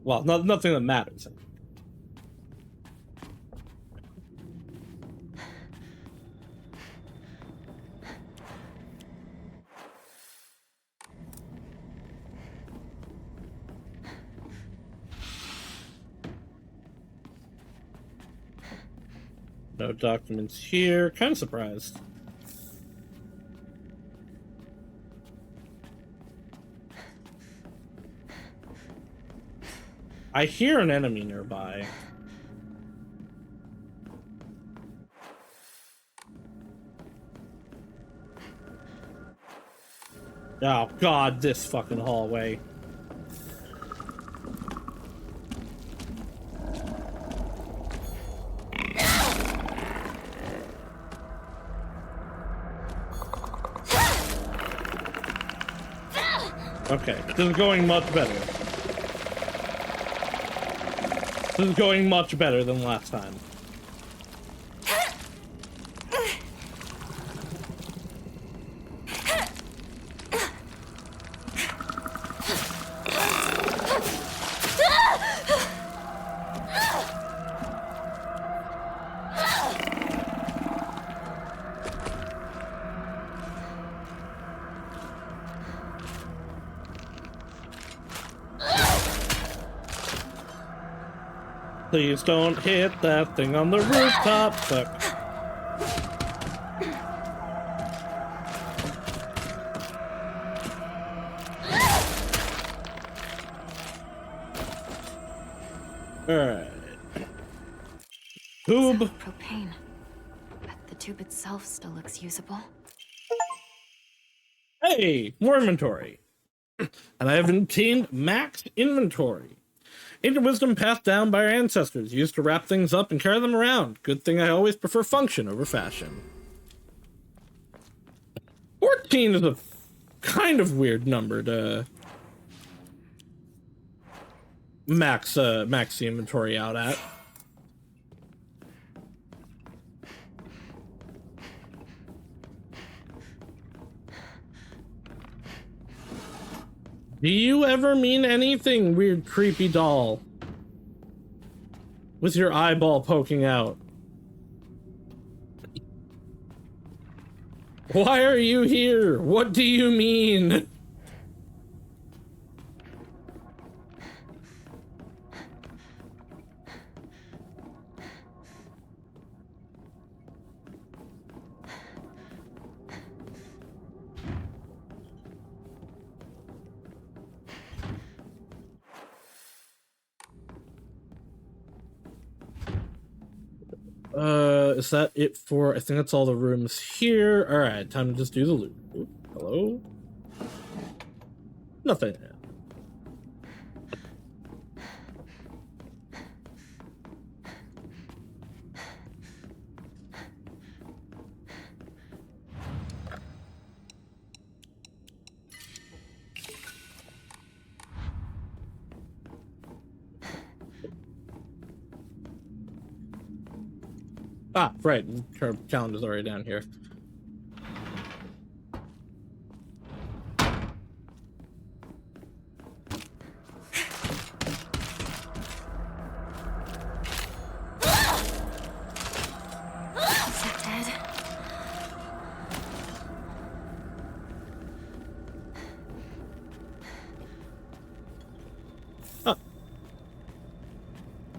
Well, nothing that matters. No documents here. Kind of surprised. I hear an enemy nearby. Oh god, this fucking hallway. Okay, this is going much better. This is going much better than last time. Please don't hit that thing on the rooftop. Fuck. Alright. Tube. Propane. But the tube itself still looks usable. Hey, more inventory. And I have obtained max inventory. Ancient wisdom passed down by our ancestors, used to wrap things up and carry them around. Good thing I always prefer function over fashion. 14 is a kind of weird number to max the inventory out at. Do you ever mean anything, weird creepy doll? With your eyeball poking out. Why are you here? What do you mean? Is that it for, I think that's all the rooms here. All right, time to just do the loot. Ooh, hello? Nothing. Ah, right. Her calendar's already down here.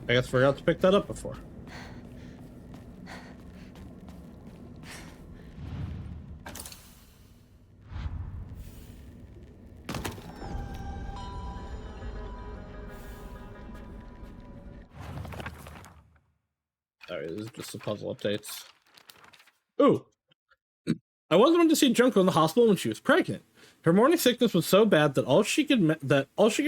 I guess I forgot to pick that up before. Alright, this is just the puzzle updates. Ooh! I was wanted to see Junko in the hospital when she was pregnant. Her morning sickness was so bad that all she could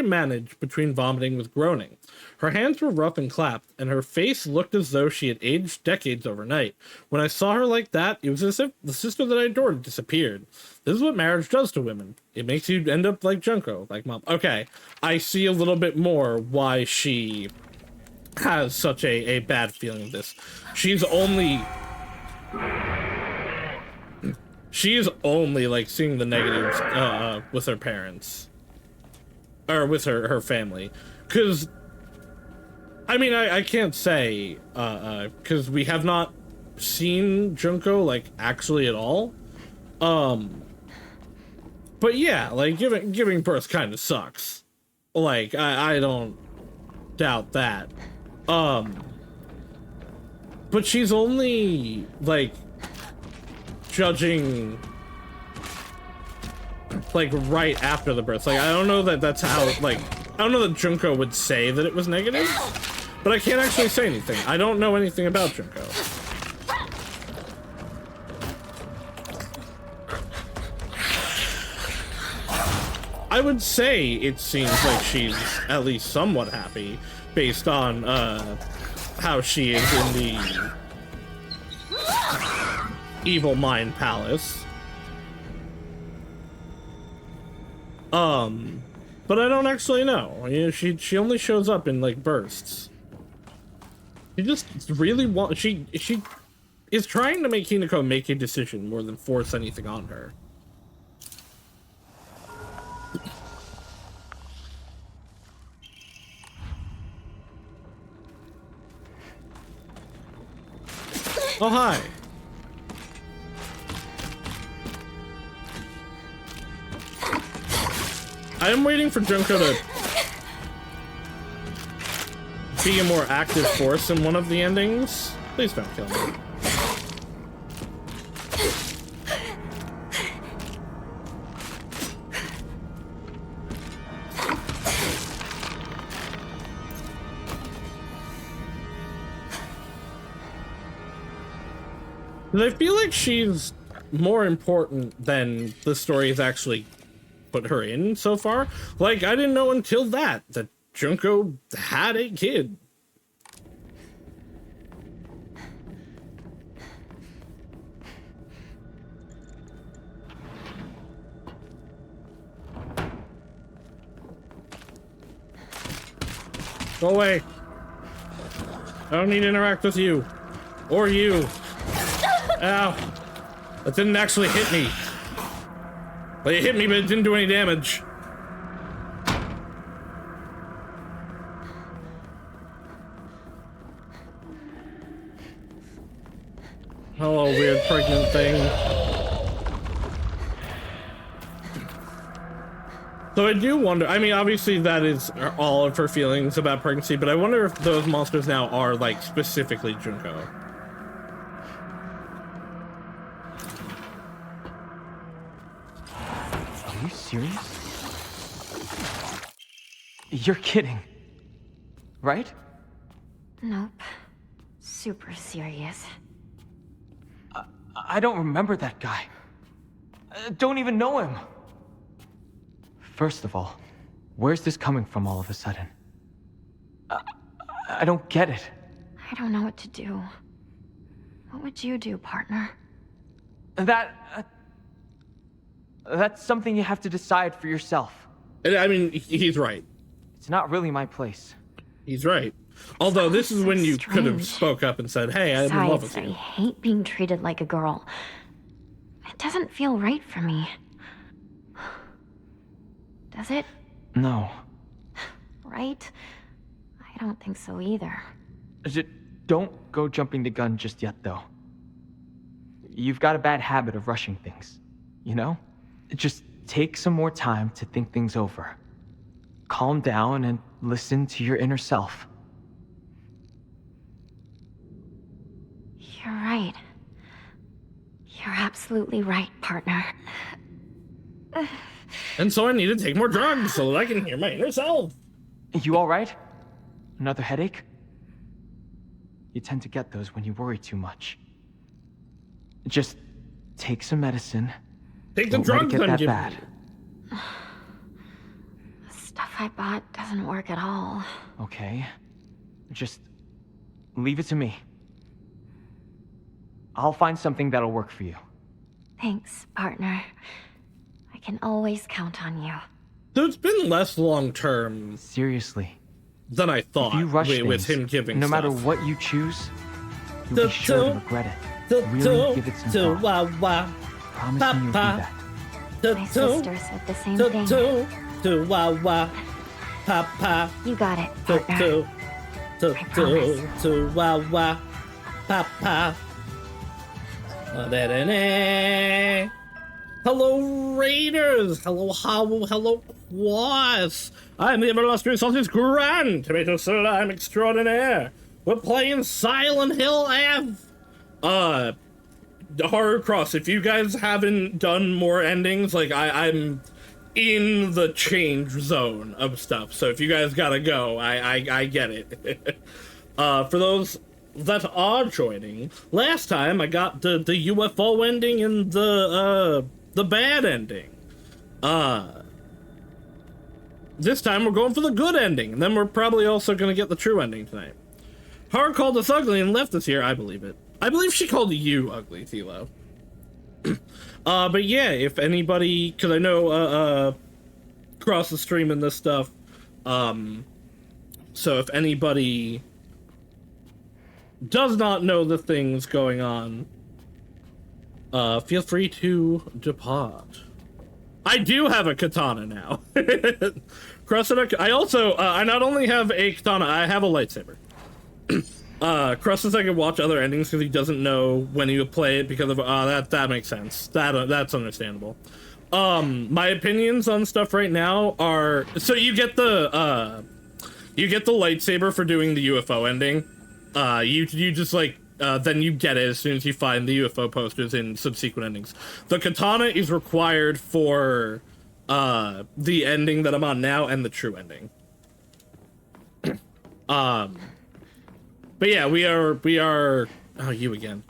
manage between vomiting was groaning. Her hands were rough and clapped, and her face looked as though she had aged decades overnight. When I saw her like that, it was as if the sister that I adored had disappeared. This is what marriage does to women. It makes you end up like Junko, like Mom. Okay, I see a little bit more why she has such a bad feeling of this. She's only like seeing the negatives with her parents or with her family, because I mean I can't say because we have not seen Junko like actually at all, but yeah, like giving birth kind of sucks. Like I don't doubt that. But she's only like judging like right after the birth. Like I don't know that that's how, like I don't know that Junko would say that it was negative, but I can't actually say anything. I don't know anything about Junko. I would say it seems like she's at least somewhat happy based on how she is in the Evil Mind Palace. But I don't actually know. You know, she only shows up in like bursts. She just really she is trying to make Hinako make a decision more than force anything on her. Oh, hi. I am waiting for Junko to be a more active force in one of the endings. Please don't kill me. I feel like she's more important than the story has actually put her in so far. Like, I didn't know until that Junko had a kid. Go away. I don't need to interact with you. Or you. Ow. That didn't actually hit me. Like, it hit me, but it didn't do any damage. Hello, weird pregnant thing. So I do wonder, I mean, obviously that is all of her feelings about pregnancy, but I wonder if those monsters now are, like, specifically Junko. Are you serious? You're kidding, right? Nope. Super serious. I don't remember that guy. Don't even know him. First of all, where's this coming from all of a sudden? I don't get it. I don't know what to do. What would you do, partner? That's something you have to decide for yourself. I mean, he's right. It's not really my place. He's right. Although this is when you could have spoke up and said, hey, I'm in love with you. I hate being treated like a girl. It doesn't feel right for me. Does it? No. Right? I don't think so either. Don't go jumping the gun just yet, though. You've got a bad habit of rushing things, you know? Just take some more time to think things over. Calm down and listen to your inner self. absolutely right, partner. And so I need to take more drugs so that I can hear my inner self. You alright? Another headache? You tend to get those when you worry too much. Just take some medicine. Take the Don't let it drugs get I'm that giving bad. you. The stuff I bought doesn't work at all. Okay. Just leave it to me. I'll find something that'll work for you. Thanks, partner. I can always count on you. So it's been less long term. Seriously. Than I thought. If you rush with things, him giving no stuff. matter what you choose, you'll be sure to regret it. Really give it some thought. Promising you'll do that. My sister said the same thing. You got it, partner. I promise. Hello, Raiders! Hello, Howell! Hello, Quas! I'm the illustrious Sausage Grand Tomato Slime Extraordinaire! We're playing Silent Hill Ave! Horror Cross, if you guys haven't done more endings, like, I'm in the change zone of stuff, so if you guys gotta go, I get it. For those that are joining, last time I got the UFO ending and the bad ending. This time we're going for the good ending, and then we're probably also gonna get the true ending tonight. Har called us ugly and left us here, I believe it. I believe she called you ugly, Thilo. But yeah, if anybody, because I know, Cross is streaming this stuff, so if anybody does not know the things going on, feel free to depart. I do have a katana now. I also, I not only have a katana, I have a lightsaber. Crust says I can watch other endings because he doesn't know when he would play it because of, that makes sense. That's understandable. My opinions on stuff right now are, so you get the lightsaber for doing the UFO ending. You just like, then you get it as soon as you find the UFO posters in subsequent endings. The katana is required for, the ending that I'm on now and the true ending. But yeah, we are, oh, you again.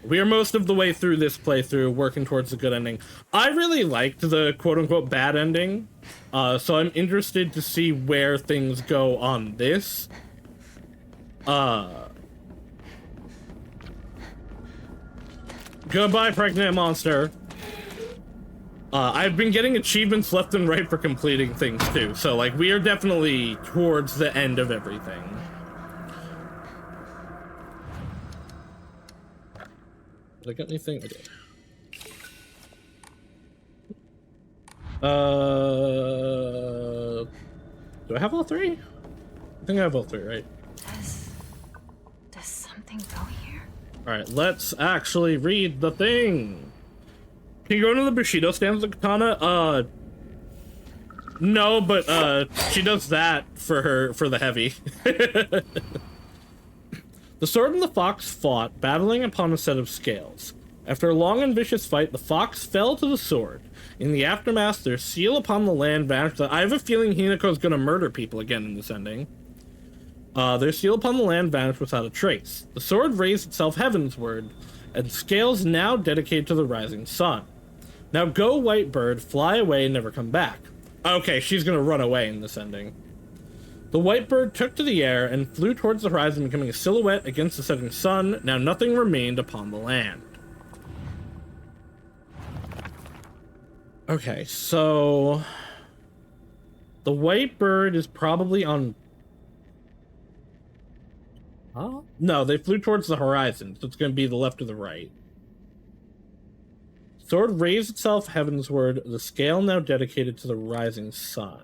We are most of the way through this playthrough, working towards a good ending. I really liked the quote-unquote bad ending, so I'm interested to see where things go on this. Goodbye, pregnant monster. I've been getting achievements left and right for completing things too, so like we are definitely towards the end of everything. Did I get anything? Okay. Do I have all three? I think I have all three, right? Does something go here? Alright, let's actually read the thing. Can you go into the Bushido stand with the katana? No, but, she does that for the heavy. The sword and the fox fought, battling upon a set of scales. After a long and vicious fight, the fox fell to the sword. In the aftermath, their seal upon the land vanished. I have a feeling Hinako's gonna murder people again in this ending. Their seal upon the land vanished without a trace. The sword raised itself heavensward, and scales now dedicated to the rising sun. Now go, white bird, fly away and never come back. Okay, she's gonna run away in this ending. The white bird took to the air and flew towards the horizon, becoming a silhouette against the setting sun. Now nothing remained upon the land. Okay, so the white bird is probably on... Huh? No, they flew towards the horizon, so it's going to be the left or the right. Sword raised itself heavensward, the scale now dedicated to the rising sun.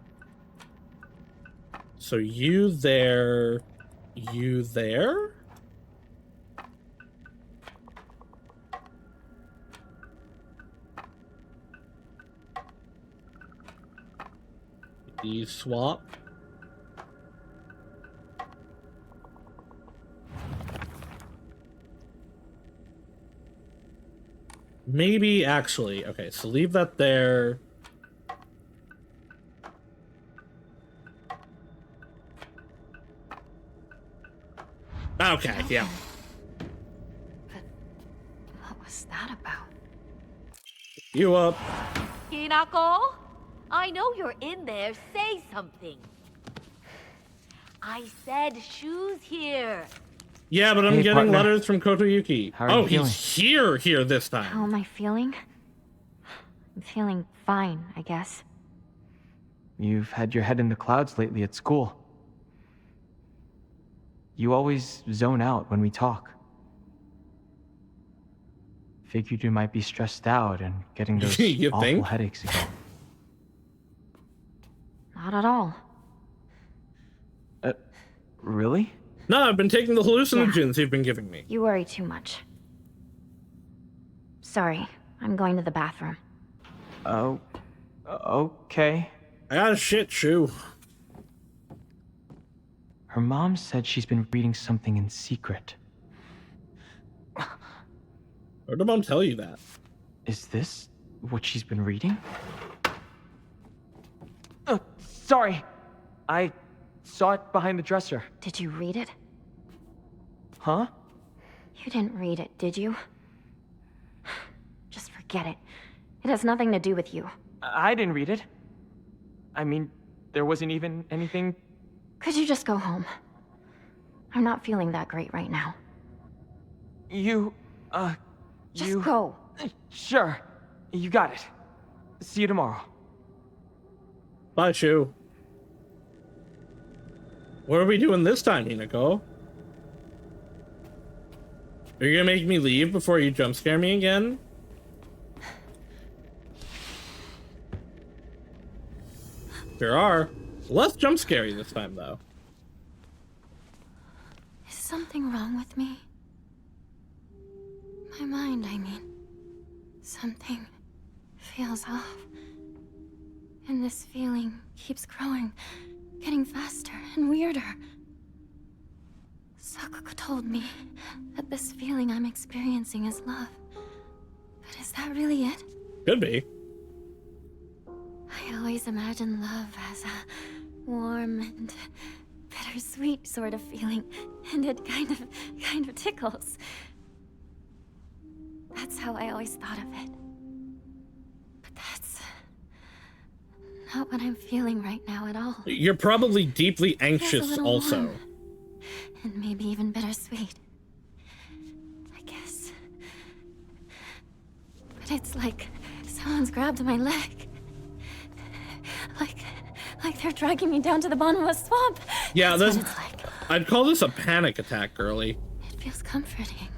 So you there, you there? You swap. Maybe actually. Okay, so leave that there. Okay, yeah. But what was that about? You up. Hinako? I know you're in there. Say something. I said shoes here. Yeah, but I'm Hey, getting partner. letters from Kotoyuki. How are you feeling? He's here this time. How am I feeling? I'm feeling fine, I guess. You've had your head in the clouds lately at school. You always zone out when we talk. Figured you might be stressed out and getting those You awful think? headaches again. Not at all. Really? No, I've been taking the hallucinogens you've been giving me. You worry too much. Sorry, I'm going to the bathroom. Oh, okay. I got a shit shoe. Her mom said she's been reading something in secret. Where did mom tell you that? Is this what she's been reading? Sorry. I saw it behind the dresser. Did you read it? Huh? You didn't read it, did you? Just forget it. It has nothing to do with you. I didn't read it. I mean, there wasn't even anything... Could you just go home? I'm not feeling that great right now. Just go. Sure. You got it. See you tomorrow. Bye, Shu. What are we doing this time, Hinako? Are you gonna make me leave before you jump scare me again? There are. Less jump scary this time, though. Is something wrong with me? My mind, I mean. Something feels off. And this feeling keeps growing, getting faster and weirder. Sakuko told me that this feeling I'm experiencing is love. But is that really it? Could be. I always imagined love as a warm and bittersweet sort of feeling, and it kind of tickles. That's how I always thought of it. But that's not what I'm feeling right now at all. You're probably deeply It feels a anxious little also. warm, and maybe even bittersweet. I guess. But it's like someone's grabbed my leg. Like they're dragging me down to the bottom of a swamp. Yeah, That's what it's like. I'd call this a panic attack, girly. It feels comforting.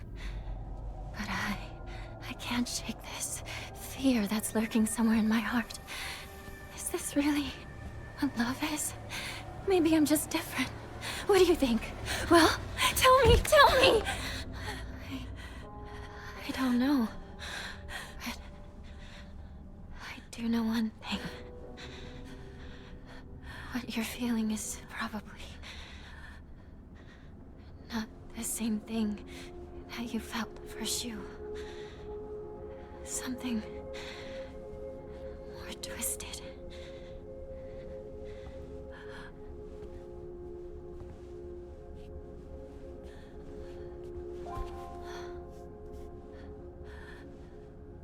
But I can't shake this fear that's lurking somewhere in my heart. Is this really what love is? Maybe I'm just different. What do you think? Well, tell me! I don't know. But I do know one thing. What you're feeling is probably not the same thing that you felt for Shu. Something more twisted.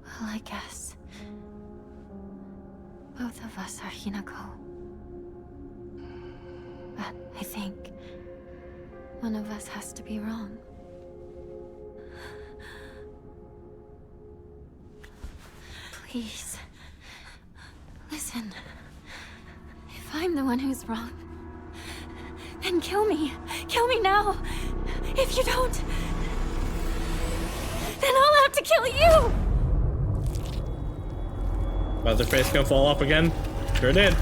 Well, I guess both of us are Hinako. But I think one of us has to be wrong. Please, listen. If I'm the one who's wrong, then kill me. Kill me now. If you don't, then I'll have to kill you! Leatherface gonna fall off again? Sure did.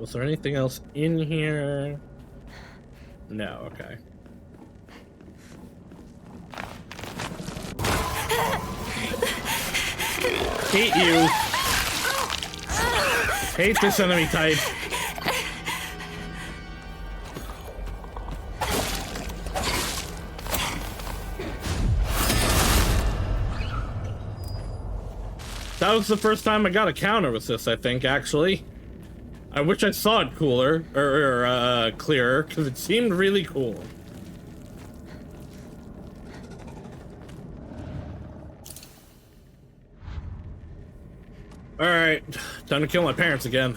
Was there anything else in here? No, okay. Hate you. Hate this enemy type. That was the first time I got a counter with this, I think, actually. I wish I saw it cooler, or clearer, because it seemed really cool. Alright, time to kill my parents again.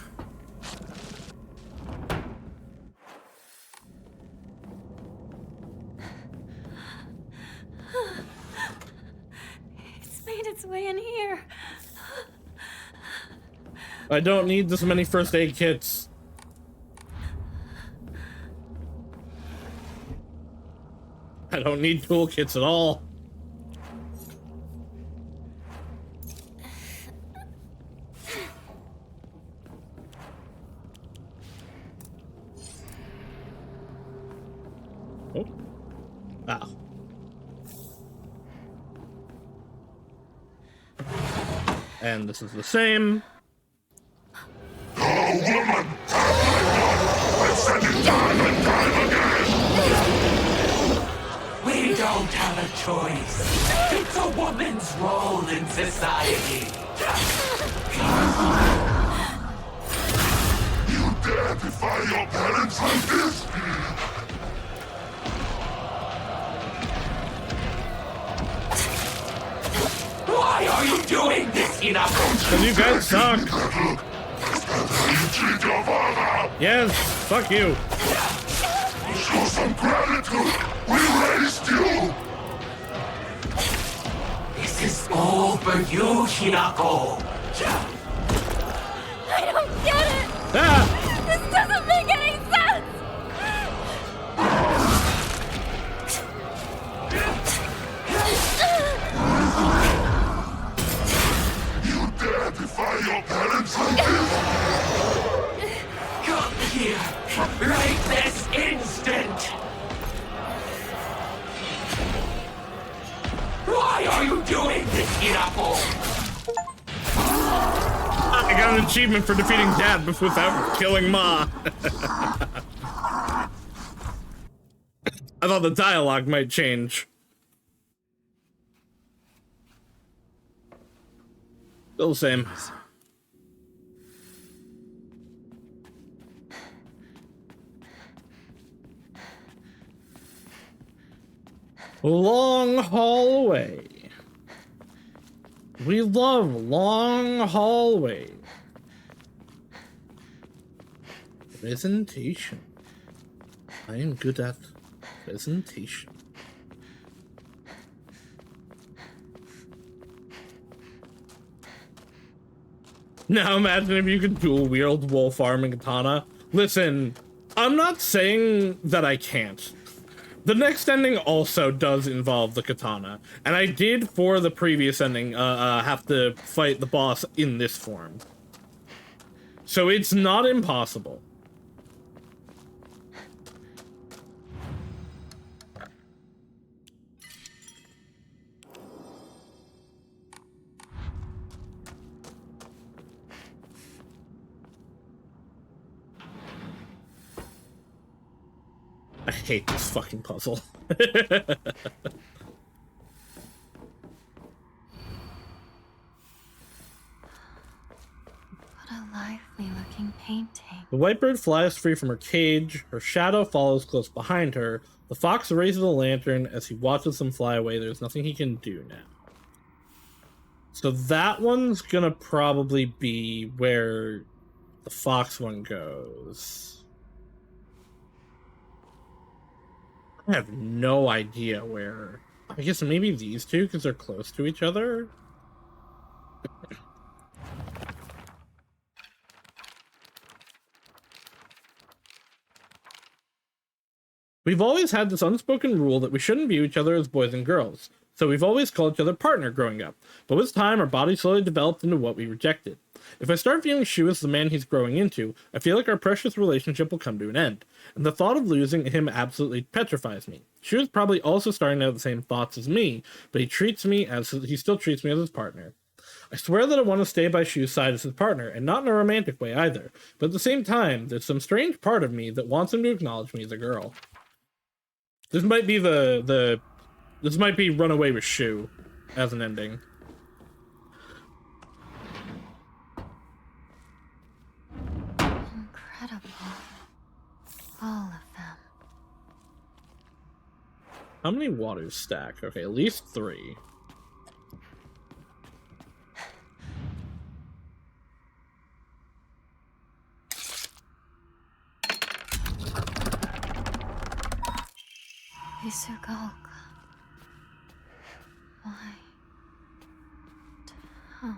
It's made its way in here. I don't need this many first aid kits. I don't need toolkits at all. Oh. Ow. And this is the same. We don't have a choice. It's a woman's role in society. You dare defy your parents like this? Why are you doing this, Hinako? Because you guys suck. You treat your father. Yes, fuck you. Show some gratitude. We raised you. This is all for you, Hinako. I don't get it! Ah! This doesn't make any sense! You dare defy your parents like this? Come here, right this instant! Why are you doing this, Hinako? I got an achievement for defeating Dad without killing Ma. I thought the dialogue might change. Still the same. Long hallway. We love long hallway. Presentation. I am good at presentation. Now imagine if you could dual wield wolf arm and katana. Listen, I'm not saying that I can't. The next ending also does involve the katana, and I did for the previous ending have to fight the boss in this form. So it's not impossible. I hate this fucking puzzle. What a lively looking painting. The white bird flies free from her cage. Her shadow follows close behind her. The fox raises a lantern as he watches them fly away. There's nothing he can do now. So that one's gonna probably be where the fox one goes. I have no idea where. I guess maybe these two, because they're close to each other. We've always had this unspoken rule that we shouldn't view each other as boys and girls, so we've always called each other partner growing up. But with time, our bodies slowly developed into what we rejected. If I start viewing Shu as the man he's growing into, I feel like our precious relationship will come to an end. And the thought of losing him absolutely petrifies me. Shu is probably also starting to have the same thoughts as me, but he still treats me as his partner. I swear that I want to stay by Shu's side as his partner, and not in a romantic way either. But at the same time, there's some strange part of me that wants him to acknowledge me as a girl. This might be this might be Run Away with Shu as an ending. Incredible. All of them. How many waters stack? Okay, at least 3. Isugaoka. My town.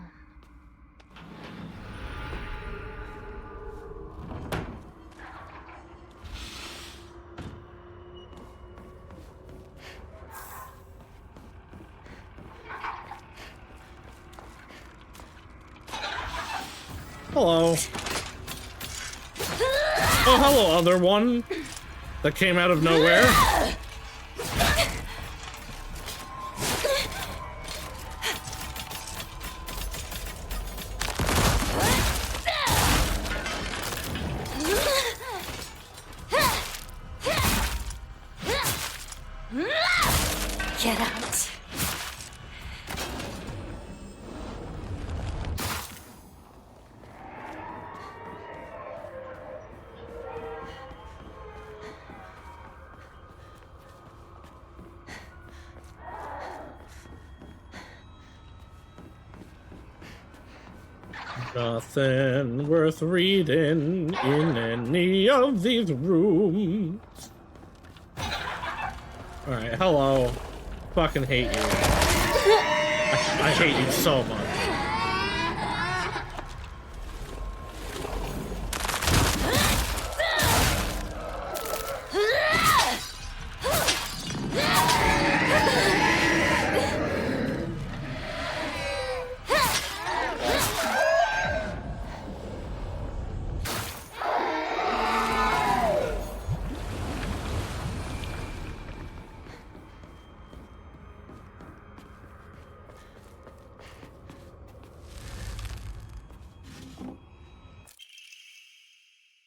Hello. Oh, hello, other one that came out of nowhere. Get out. Nothing worth reading in any of these rooms. Alright, hello. Fucking hate you. I hate you so much.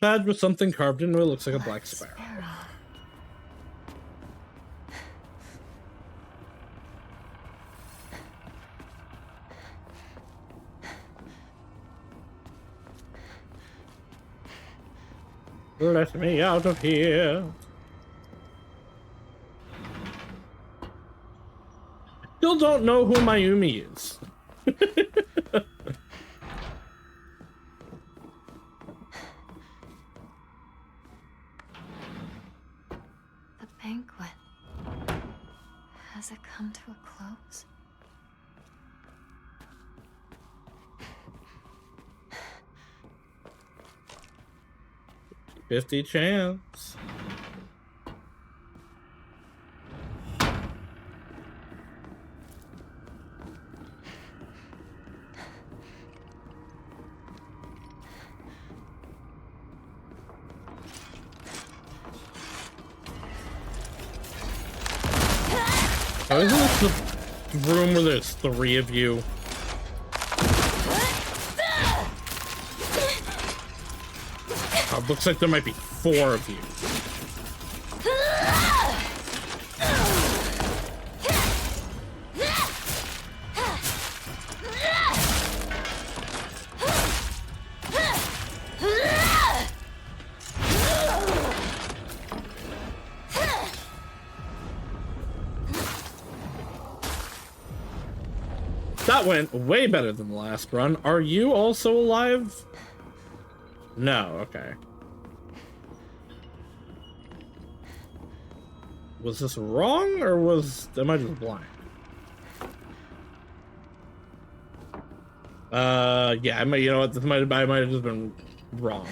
Badge with something carved into it, looks like a black sparrow. Let me out of here. Still don't know who Mayumi is. The banquet. Has it come to a close? 50 chance. Oh, isn't this the room where there's 3 of you? Oh, it looks like there might be 4 of you. That went way better than the last run. Are you also alive? No, okay. Was this wrong, or am I just blind? Yeah, I might, you know what, I might have just been wrong.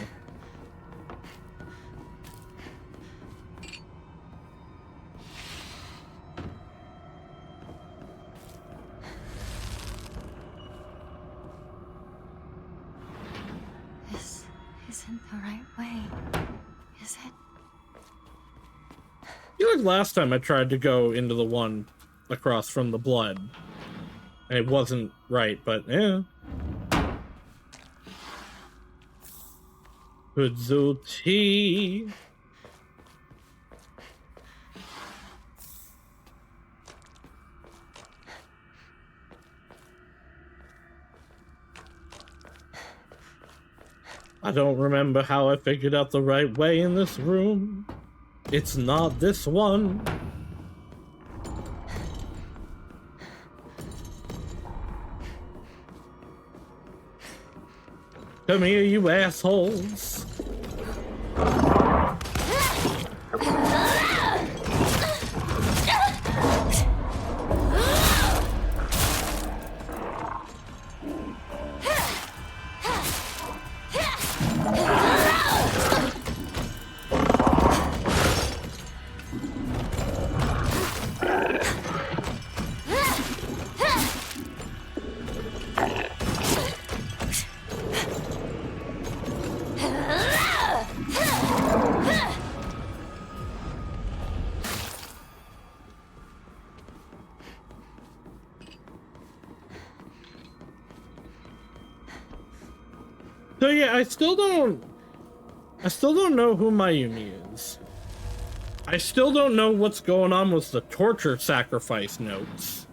This isn't the right way, is it? I feel like last time I tried to go into the one across from the blood, It wasn't right, but yeah. Kudzuti. I don't remember how I figured out the right way in this room. It's not this one. Come here, you assholes. So yeah, I still don't know who Mayumi is. I still don't know what's going on with the torture sacrifice notes.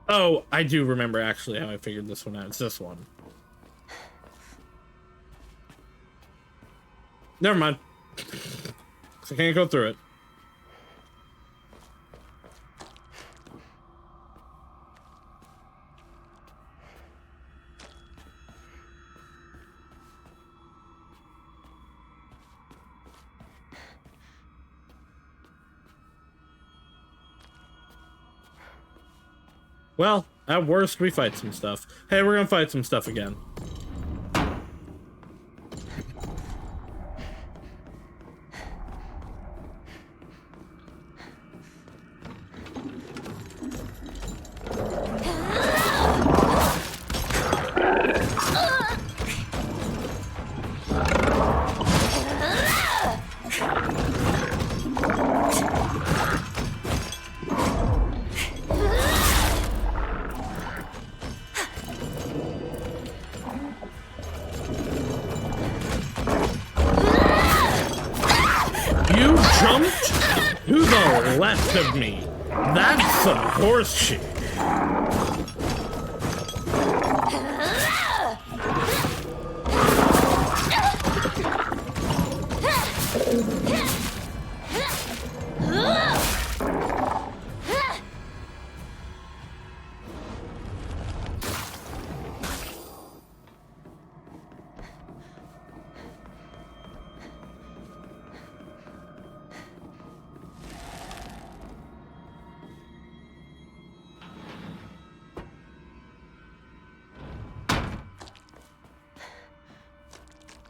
Oh, I do remember actually how I figured this one out. It's this one. Never mind. I can't go through it. Well, at worst, we fight some stuff. Hey, we're gonna fight some stuff again. Of me. That's some horse shit.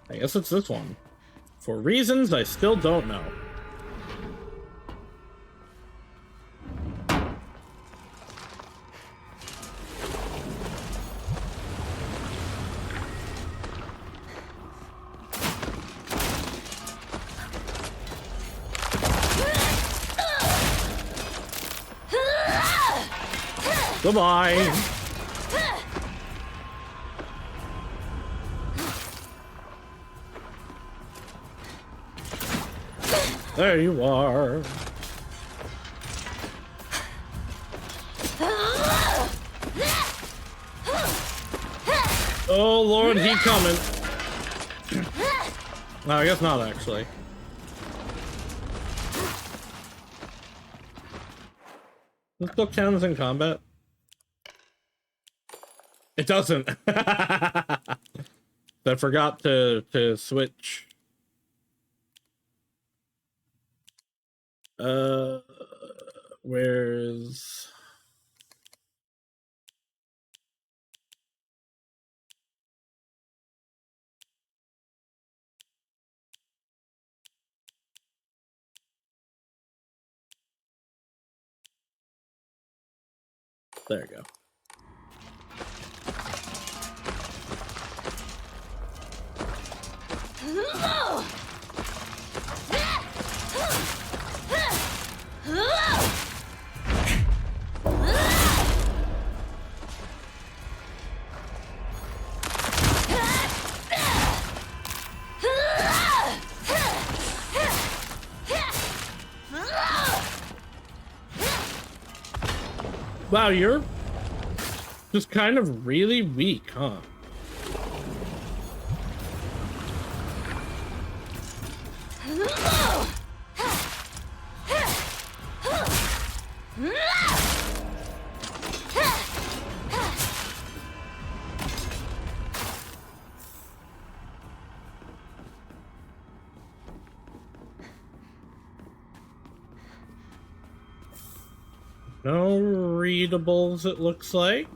I guess it's this one. For reasons I still don't know. Goodbye. There you are. Oh Lord, he coming. No, I guess not actually. This still counts in combat. It doesn't. I forgot to switch. Where's there you go. Wow, you're just kind of really weak, huh? No readables, it looks like.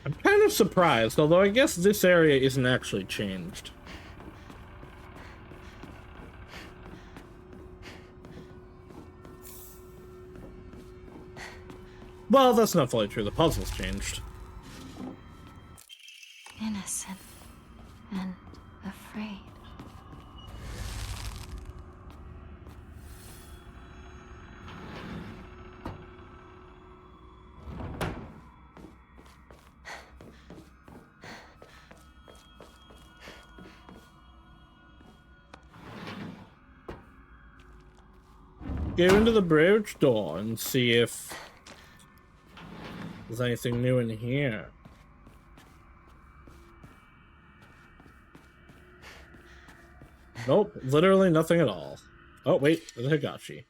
I'm kind of surprised, although I guess this area isn't actually changed. Well, that's not fully true. The puzzle's changed. Innocent and afraid. Go into the bridge door and see if there's anything new in here. Nope, literally nothing at all. Oh, wait, there's a Higashi.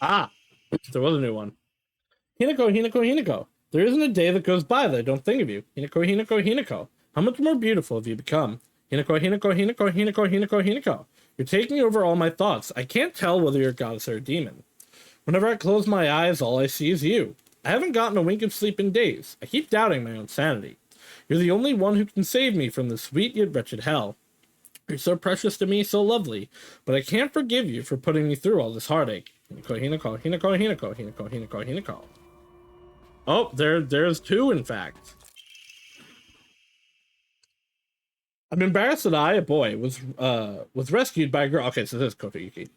Ah, there was a new one. Hinako, Hinako, Hinako. There isn't a day that goes by that I don't think of you. Hinako, Hinako, Hinako. How much more beautiful have you become? Hinako, Hinako, Hinako, Hinako, Hinako, Hinako. You're taking over all my thoughts. I can't tell whether you're a goddess or a demon. Whenever I close my eyes, all I see is you. I haven't gotten a wink of sleep in days. I keep doubting my own sanity. You're the only one who can save me from this sweet yet wretched hell. You're so precious to me, so lovely, but I can't forgive you for putting me through all this heartache. Hinako, Hinako, Hinako, Hinako, Hinako, Hinako, Hinako. Oh, there's two, in fact. I'm embarrassed that I, a boy, was rescued by a girl. Okay, so this is Kotoyuki.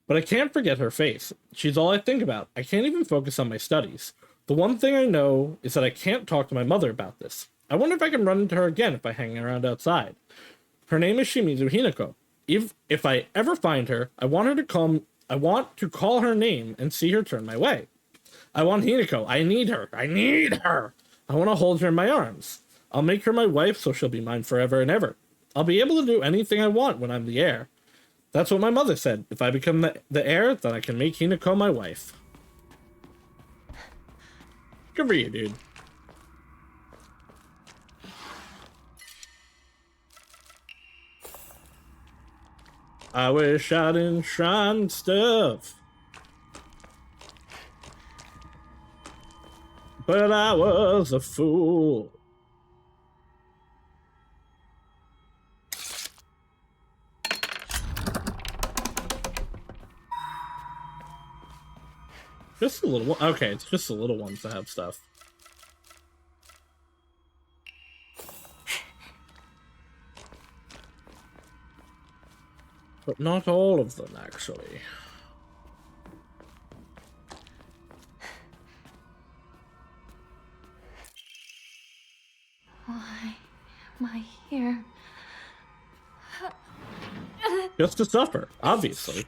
But I can't forget her face. She's all I think about. I can't even focus on my studies. The one thing I know is that I can't talk to my mother about this. I wonder if I can run into her again if I hang around outside. Her name is Shimizu Hinako. If I ever find her, I want to call her name and see her turn my way. I want Hinako. I need her. I need her. I want to hold her in my arms. I'll make her my wife so she'll be mine forever and ever. I'll be able to do anything I want when I'm the heir. That's what my mother said. If I become the heir, then I can make Hinako my wife. Good for you, dude. I wish I'd enshrined stuff. But I was a fool. Just a little one. Okay, it's just the little ones that have stuff. But not all of them, actually. Why am I here? Just to suffer, obviously.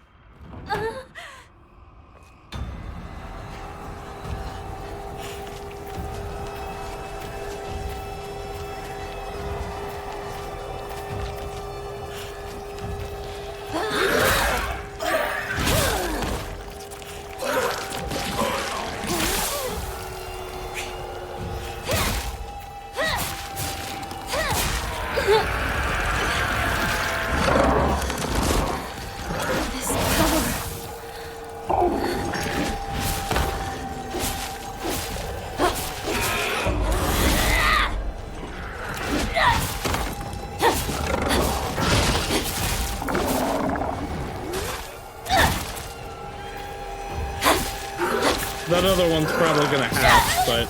That other one's probably gonna hatch, but...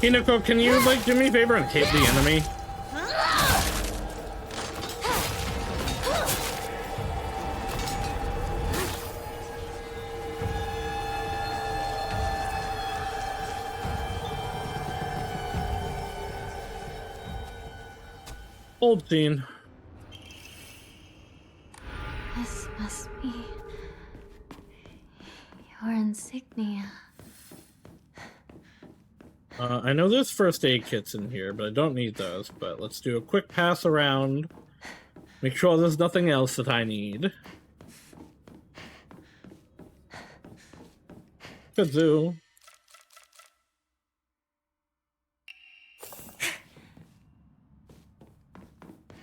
Hinako, can you, like, do me a favor and hit the enemy? Old scene. This must be your insignia. I know there's first aid kits in here, but I don't need those. But let's do a quick pass around. Make sure there's nothing else that I need. Kazoo.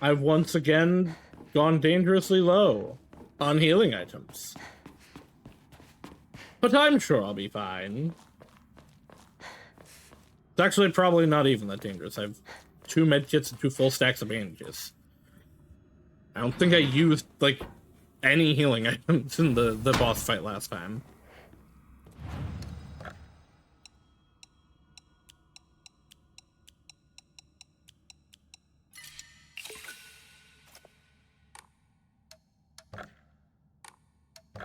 I've once again gone dangerously low on healing items. But I'm sure I'll be fine. It's actually probably not even that dangerous. I have 2 medkits and 2 full stacks of bandages. I don't think I used, like, any healing items in the boss fight last time.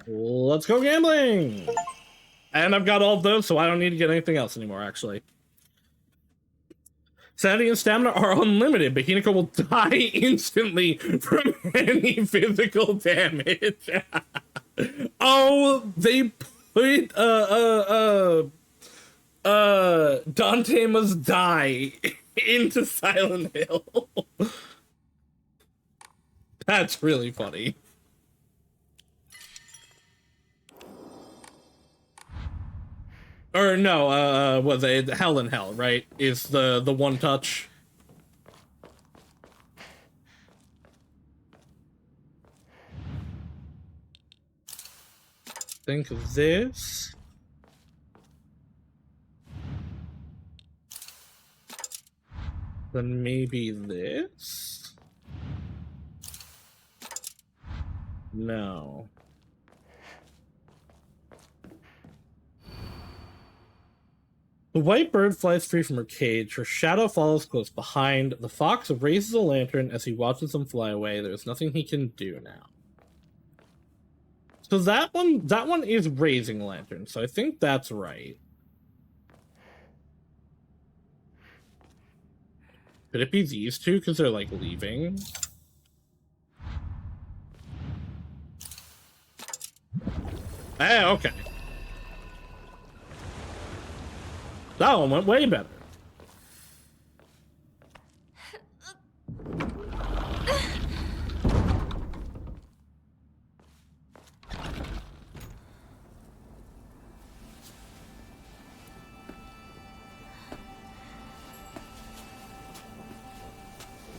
Let's go gambling! And I've got all of those, so I don't need to get anything else anymore, actually. Sanity and stamina are unlimited, but Hinako will die instantly from any physical damage. Oh, they put, Dante must die into Silent Hill. That's really funny. Or no, was it Hell in Hell, right? Is the one touch. Think of this. Then maybe this? No. The white bird flies free from her cage. Her shadow follows close behind. The fox raises a lantern as he watches them fly away. There's nothing he can do now. So that one is raising a lantern. So I think that's right. Could it be these two because they're like leaving? Okay. That one went way better.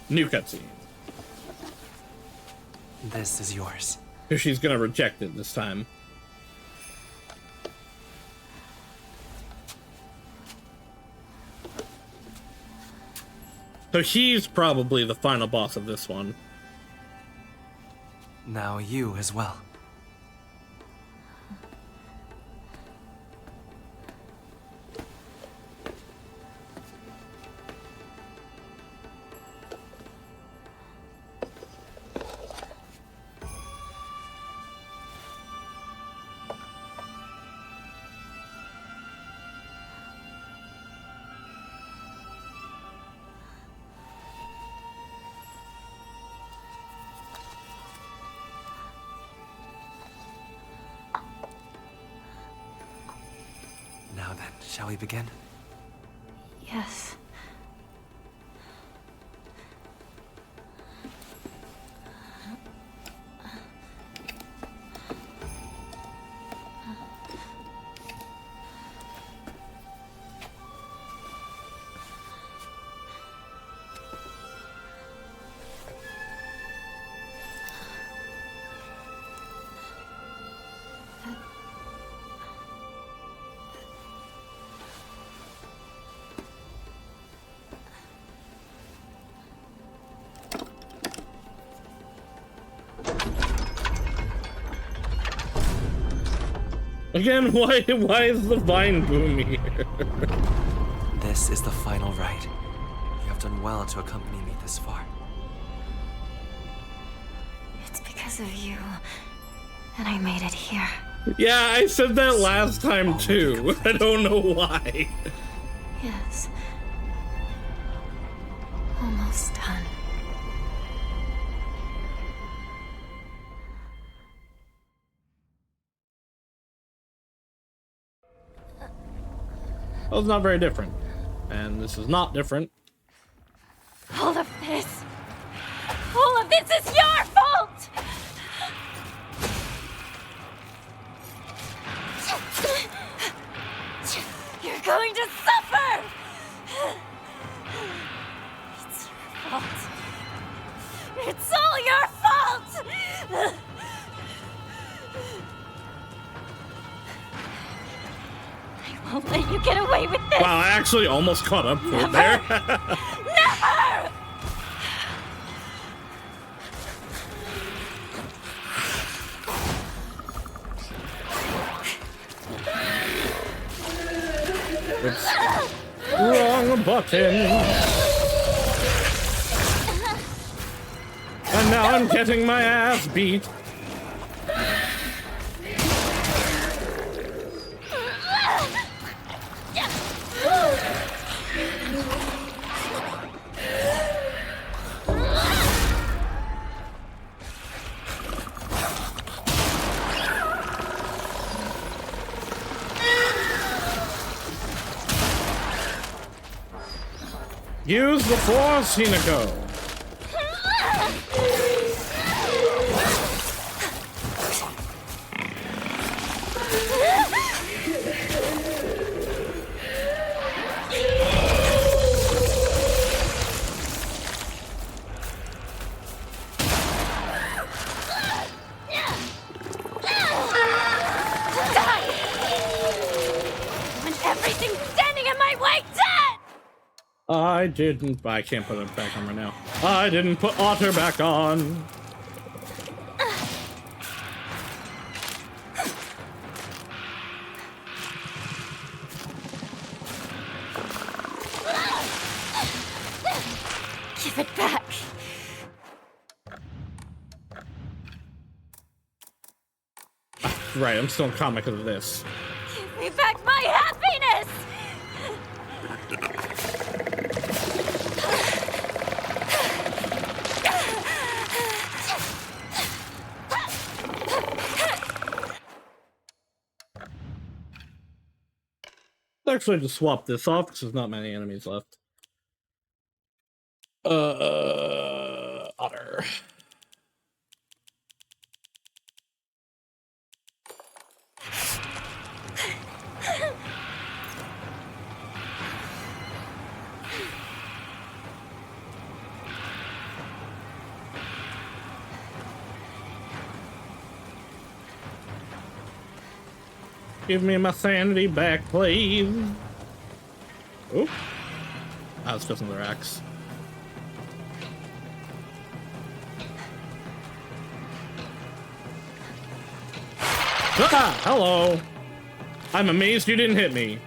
New cutscene. This is yours. She's gonna reject it this time. So he's probably the final boss of this one. Now you as well. Now then, shall we begin? Yes. Again, why is the vine boom here? This This is the final rite. You have done well to accompany me this far. It's because of you that I made it here. Yeah, I said that last time too. I don't know why. Yes. Almost done. Well, it's not very different. And this is not different. All of this is your fault! You're going to suffer! It's your fault. It's all your fault! I won't let you get away with this! Wow, I actually almost caught up to it there. Never! It's wrong button. And now I'm getting my ass beat. Use the force, Rinko. I can't put it back on right now. I didn't put Otter back on. Give it back. Right, I'm still in comic of this. Give me back my happiness! Actually, just swap this off because there's not many enemies left. Otter. Give me my sanity back, please. Oh. Ah, it's just another axe. Ah, hello. I'm amazed you didn't hit me.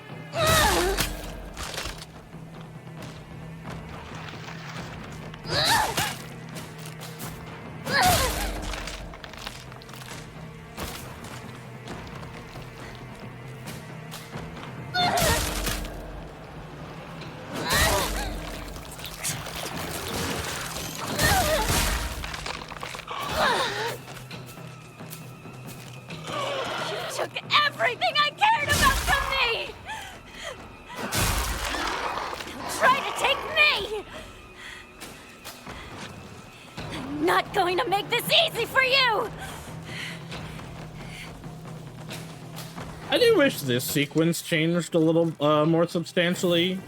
This sequence changed a little more substantially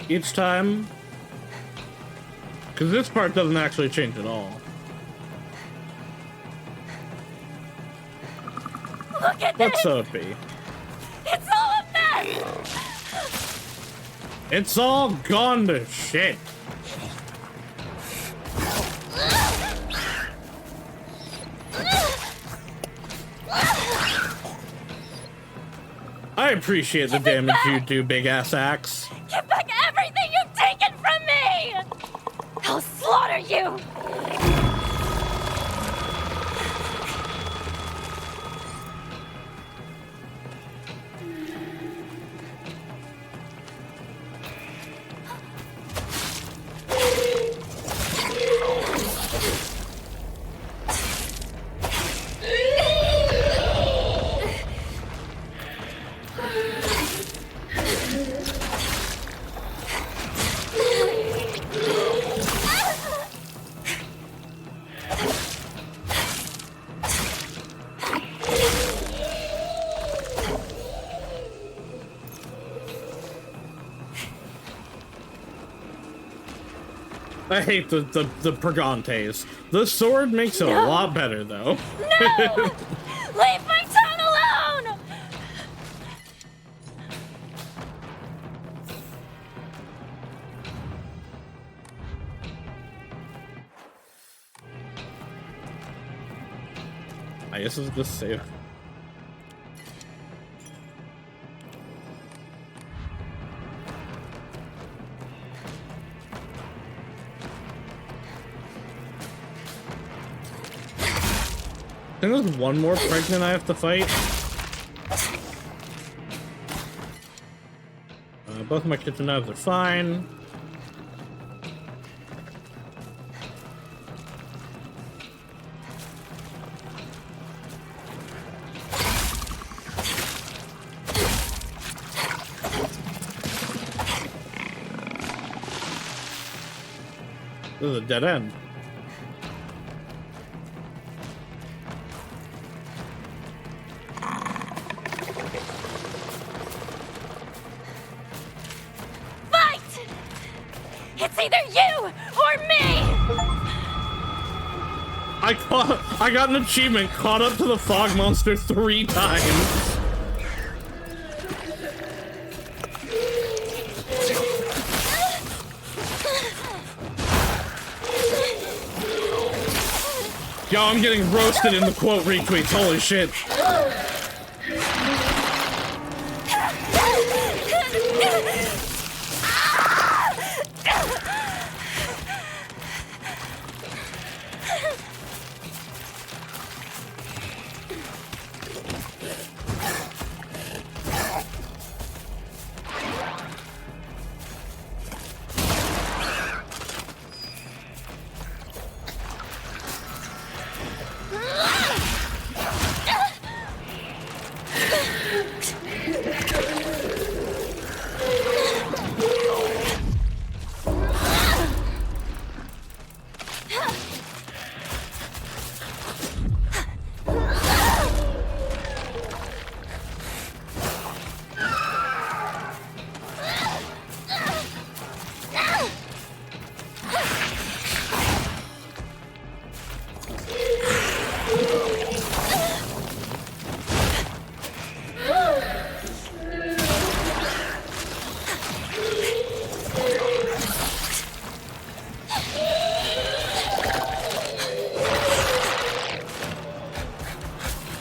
each time, because this part doesn't actually change at all. Look at But this! so it be. It's all a mess! It's all gone to shit. I appreciate the damage you do, big ass axe. Get back I hate the Pregantes. The sword makes it a lot better, though. No! Leave my town alone! I guess it's just safe. I think there's one more pregnant I have to fight. Both my kitchen knives are fine. This is a dead end. It's either you or me! I got an achievement, caught up to the fog monster 3 times. Yo, I'm getting roasted in the quote retweets, holy shit.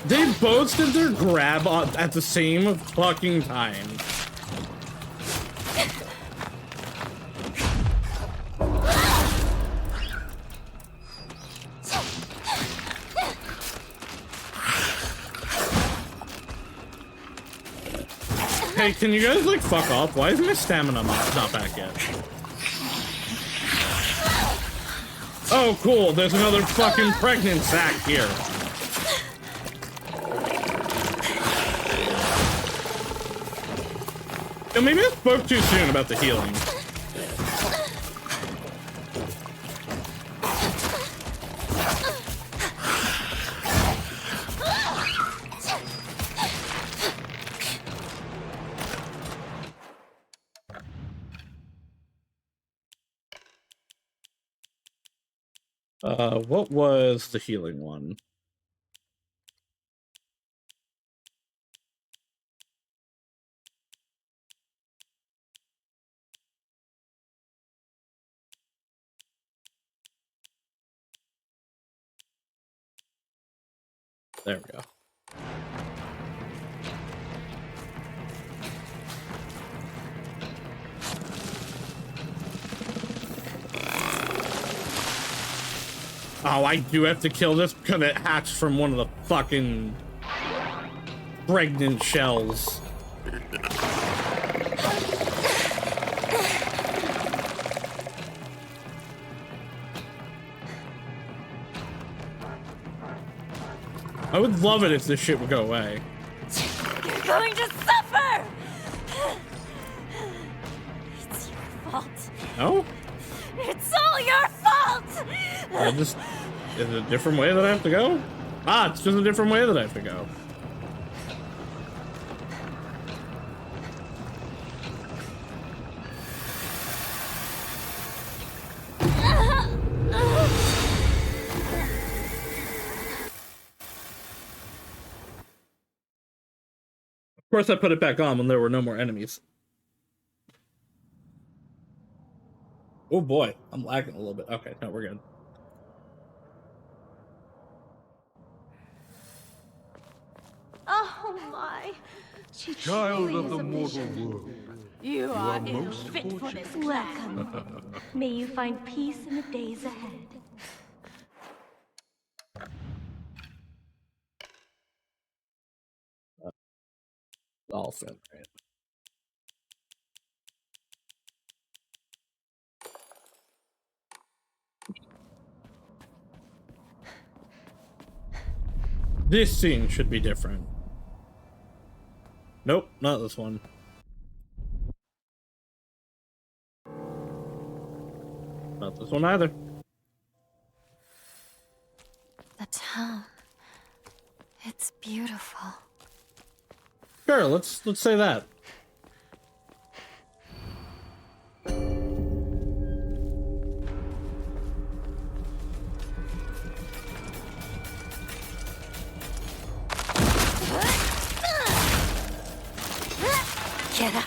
They both did their grab at the same fucking time. Hey, can you guys like fuck off? Why is my stamina not back yet? Oh, cool. There's another fucking pregnant sack here. Maybe I spoke too soon about the healing. What was the healing one? There we go. Oh, I do have to kill this because it hatched from one of the fucking pregnant shells. I would love it if this shit would go away. You're going to suffer! It's your fault. No? It's all your fault! Is it a different way that I have to go? Ah, it's just a different way that I have to go. Of course, I put it back on when there were no more enemies. Oh boy, I'm lagging a little bit. Okay, no, we're good. Oh my. She Child truly of is the a mortal vision. world, You are most fit for fortunate. this welcome. May you find peace in the days ahead. All fit, right? This scene should be different. Nope, not this one. Not this one either. The town. It's beautiful. Sure, let's say that. Get out.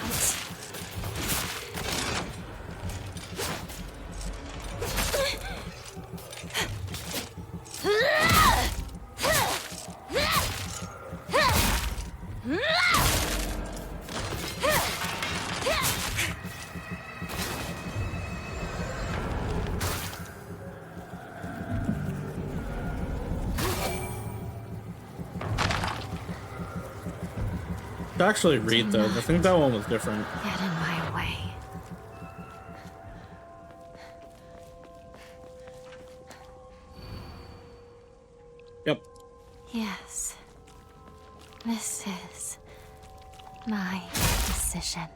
To actually read those, I think that one was different. Get in my way. Yep. Yes. This is my decision.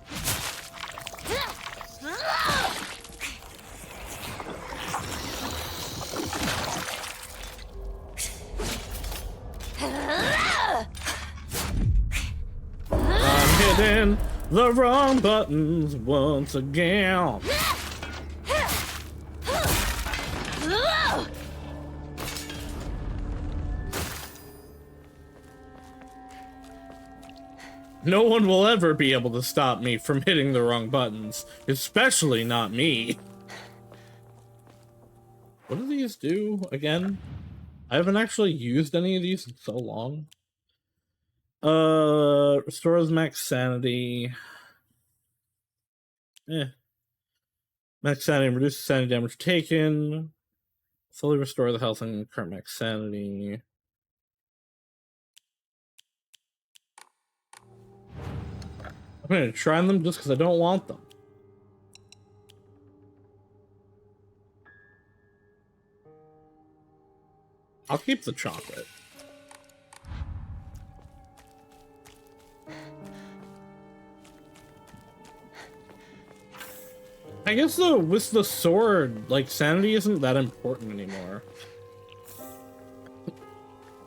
I'm hitting the wrong buttons once again. No one will ever be able to stop me from hitting the wrong buttons, especially not me. What do these do again? I haven't actually used any of these in so long. Restores max sanity. Max sanity reduces sanity damage taken. Fully restore the health and current max sanity. I'm gonna try them just because I don't want them. I'll keep the chocolate. I guess though, with the sword, like, sanity isn't that important anymore.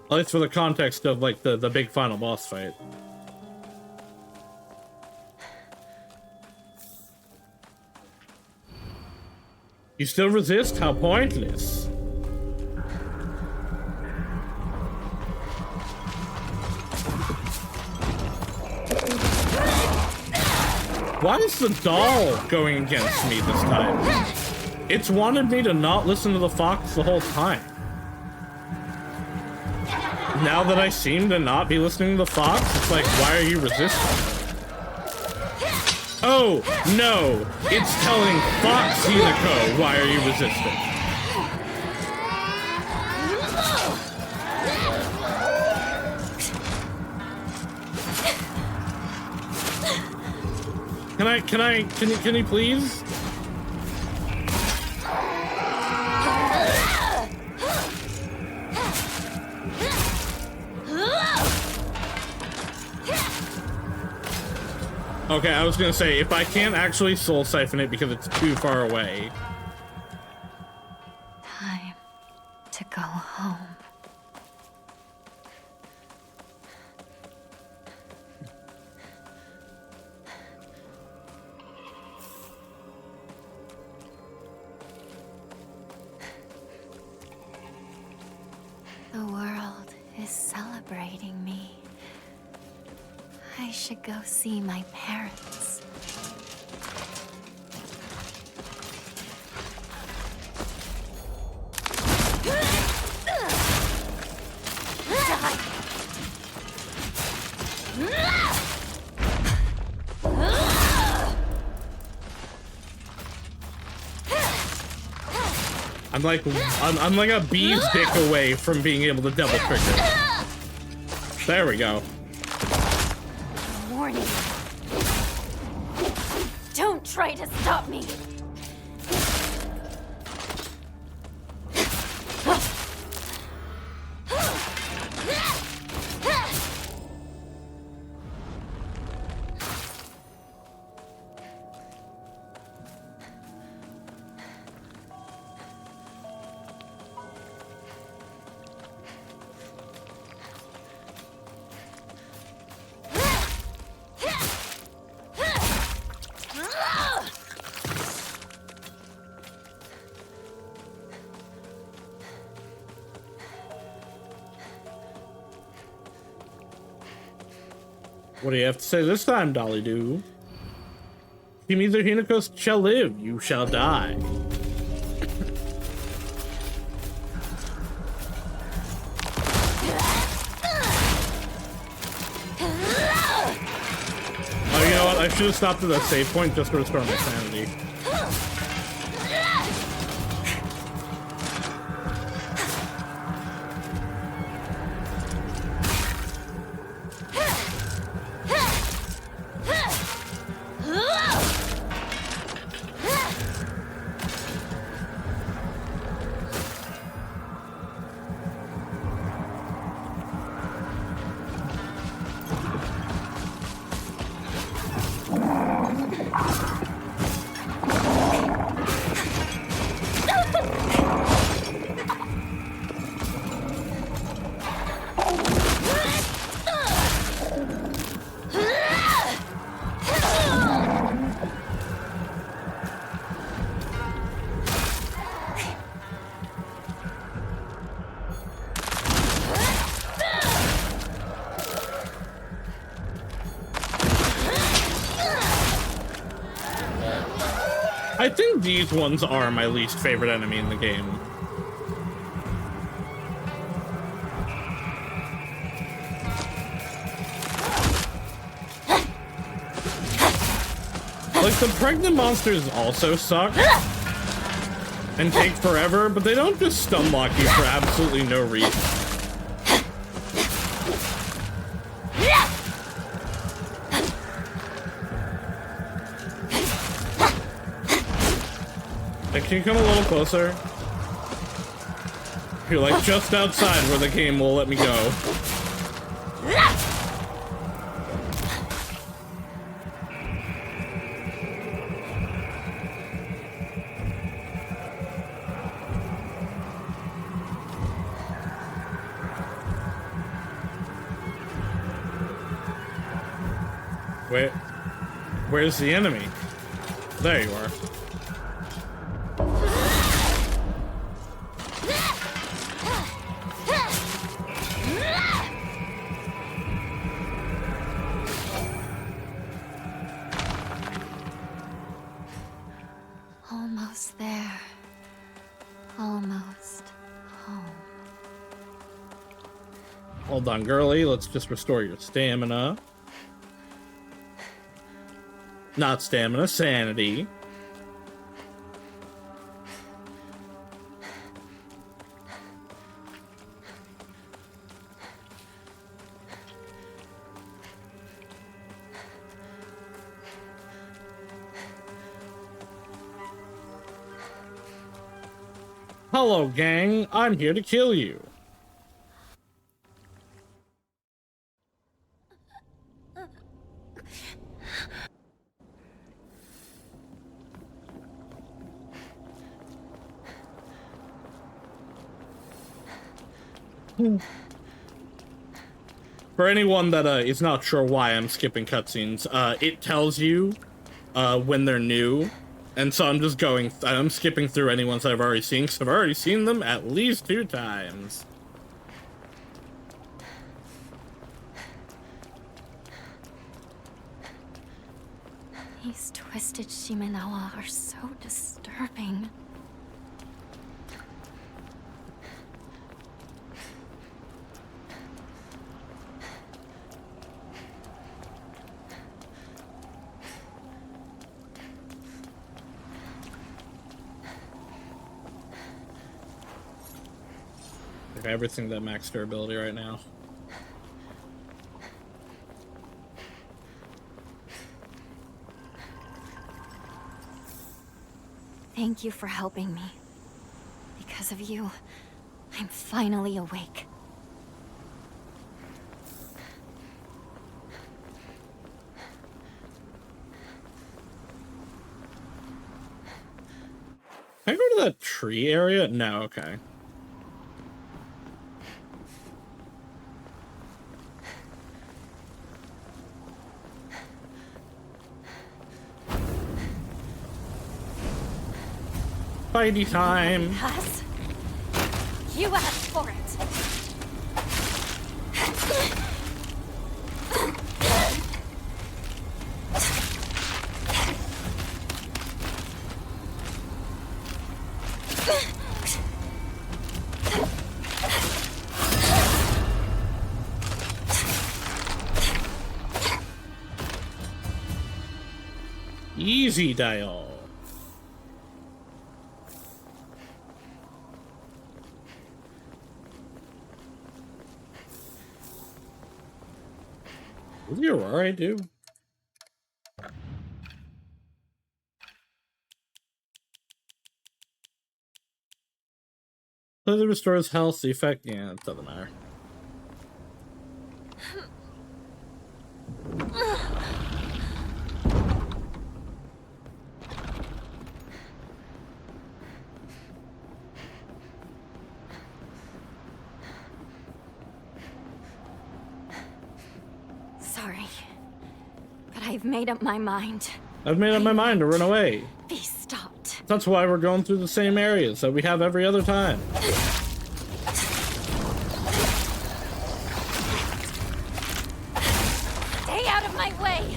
At least for the context of, like, the big final boss fight. You still resist? How pointless. Why is the doll going against me this time? It's wanted me to not listen to the fox the whole time. Now that I seem to not be listening to the fox, it's like, why are you resisting? Oh, no! It's telling Fox Hinako, why are you resisting? Can you please? Okay, I was gonna say, if I can't actually soul siphon it because it's too far away. Time to go home. The world is celebrating me. I should go see my parents. I'm like a bee's dick away from being able to double trigger. There we go. Warning. Don't try to stop me. What do you have to say this time, Dolly Doo? Shimizu Hinako shall live, you shall die. Oh, you know what? I should have stopped at that save point just to restore my sanity. I think these ones are my least favorite enemy in the game. Like, the pregnant monsters also suck and take forever, but they don't just stun lock you for absolutely no reason. Can you come a little closer? You're like just outside where the game will let me go. Where's the enemy? There you are. Almost there. Almost home. Hold on, girly. Let's just restore your stamina. Not stamina, sanity. Hello, gang. I'm here to kill you. For anyone that is not sure why I'm skipping cutscenes, it tells you when they're new, and so I'm skipping through any ones I've already seen, because I've already seen them at least 2 times. These twisted Shimenawa are so disturbing. Like everything that max durability right now. Thank you for helping me. Because of you, I'm finally awake. Can I go to that tree area? No, okay. Fighty time. Yes. You asked for it. Easy dial. What did the Aurora do? Completely restores health. The effect, yeah, it doesn't matter. Sorry, but I've made up my mind. I've made up my mind to run away. Be stopped. That's why we're going through the same areas that we have every other time. Stay out of my way!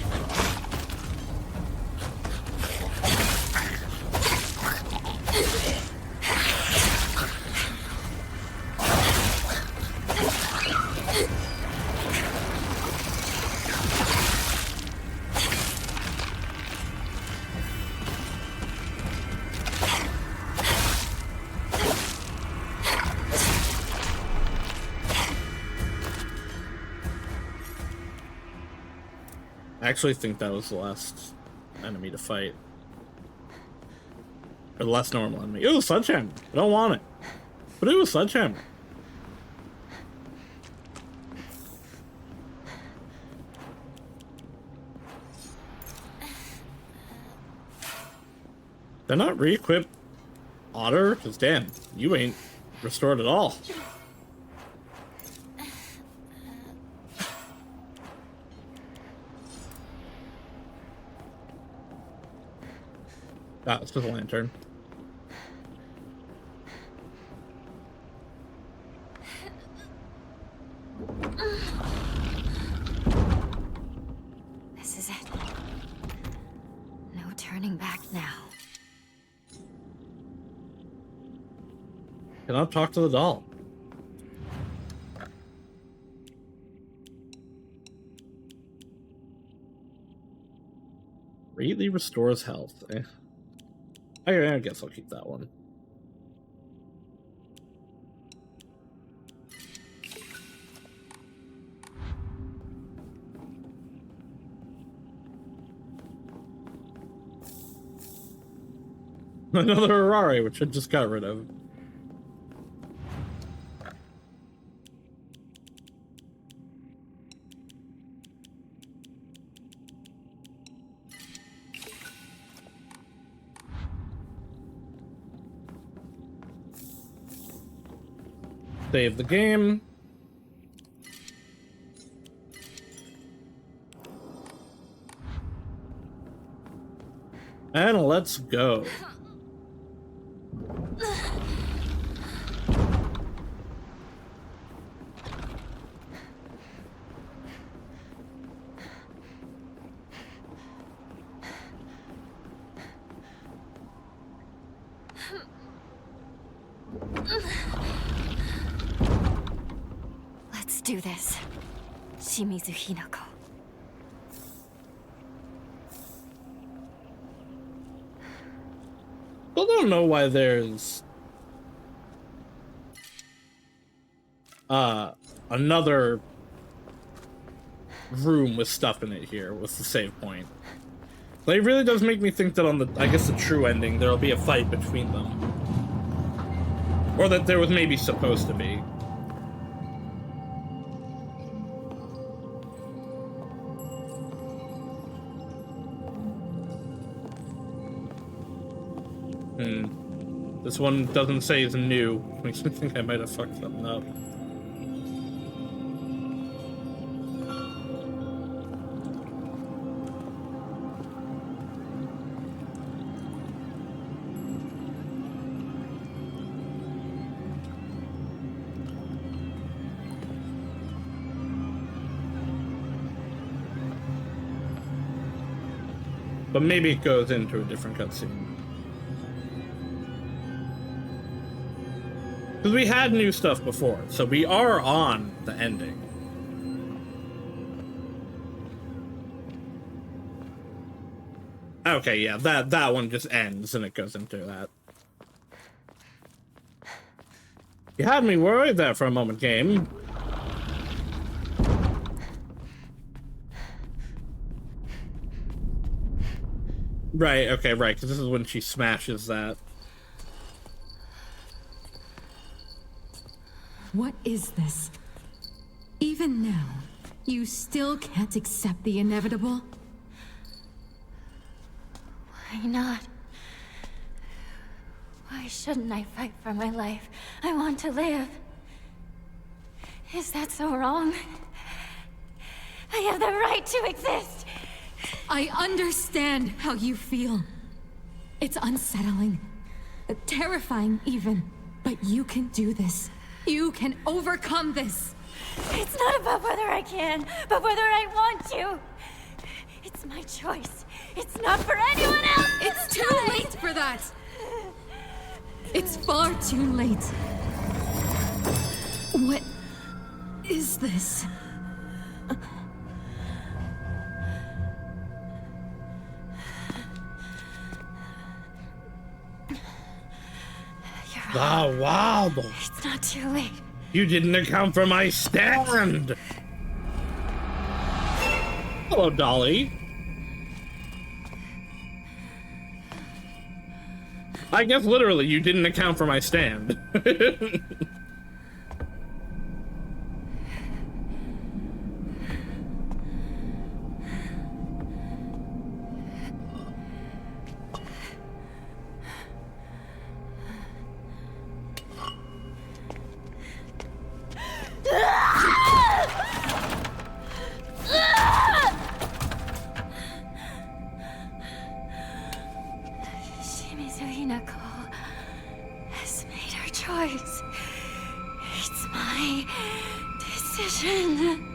I actually think that was the last enemy to fight. Or the last normal enemy. It was Sledgehammer. I don't want it. But it was Sledgehammer. They're not re-equip Otter? Because damn, you ain't restored at all. Ah, it's just a lantern. This is it. No turning back now. Cannot talk to the doll. Greatly restores health. Eh. I guess I'll keep that one. Another Arari, which I just got rid of. Save the game. And let's go. Let's do this. Shimizu Hinako. I don't know why there's another room with stuff in it here with the save point. But it really does make me think that on the, I guess, the true ending, there'll be a fight between them. Or that there was maybe supposed to be. This one doesn't say it's new. Makes me think I might have fucked something up. But maybe it goes into a different cutscene. Because we had new stuff before, so we are on the ending. Okay, yeah, that one just ends and it goes into that. You had me worried there for a moment, game. Right, okay, right, because this is when she smashes that. What is this? Even now, you still can't accept the inevitable? Why not? Why shouldn't I fight for my life? I want to live. Is that so wrong? I have the right to exist! I understand how you feel. It's unsettling, terrifying even, but you can do this. You can overcome this. It's not about whether I can, but whether I want to. It's my choice. It's not for anyone else. It's too late for that. It's far too late. What is this? Oh, wow. It's not too late. You didn't account for my stand. Hello, Dolly. I guess literally you didn't account for my stand. Shimizu Hinako has made her choice. It's my decision.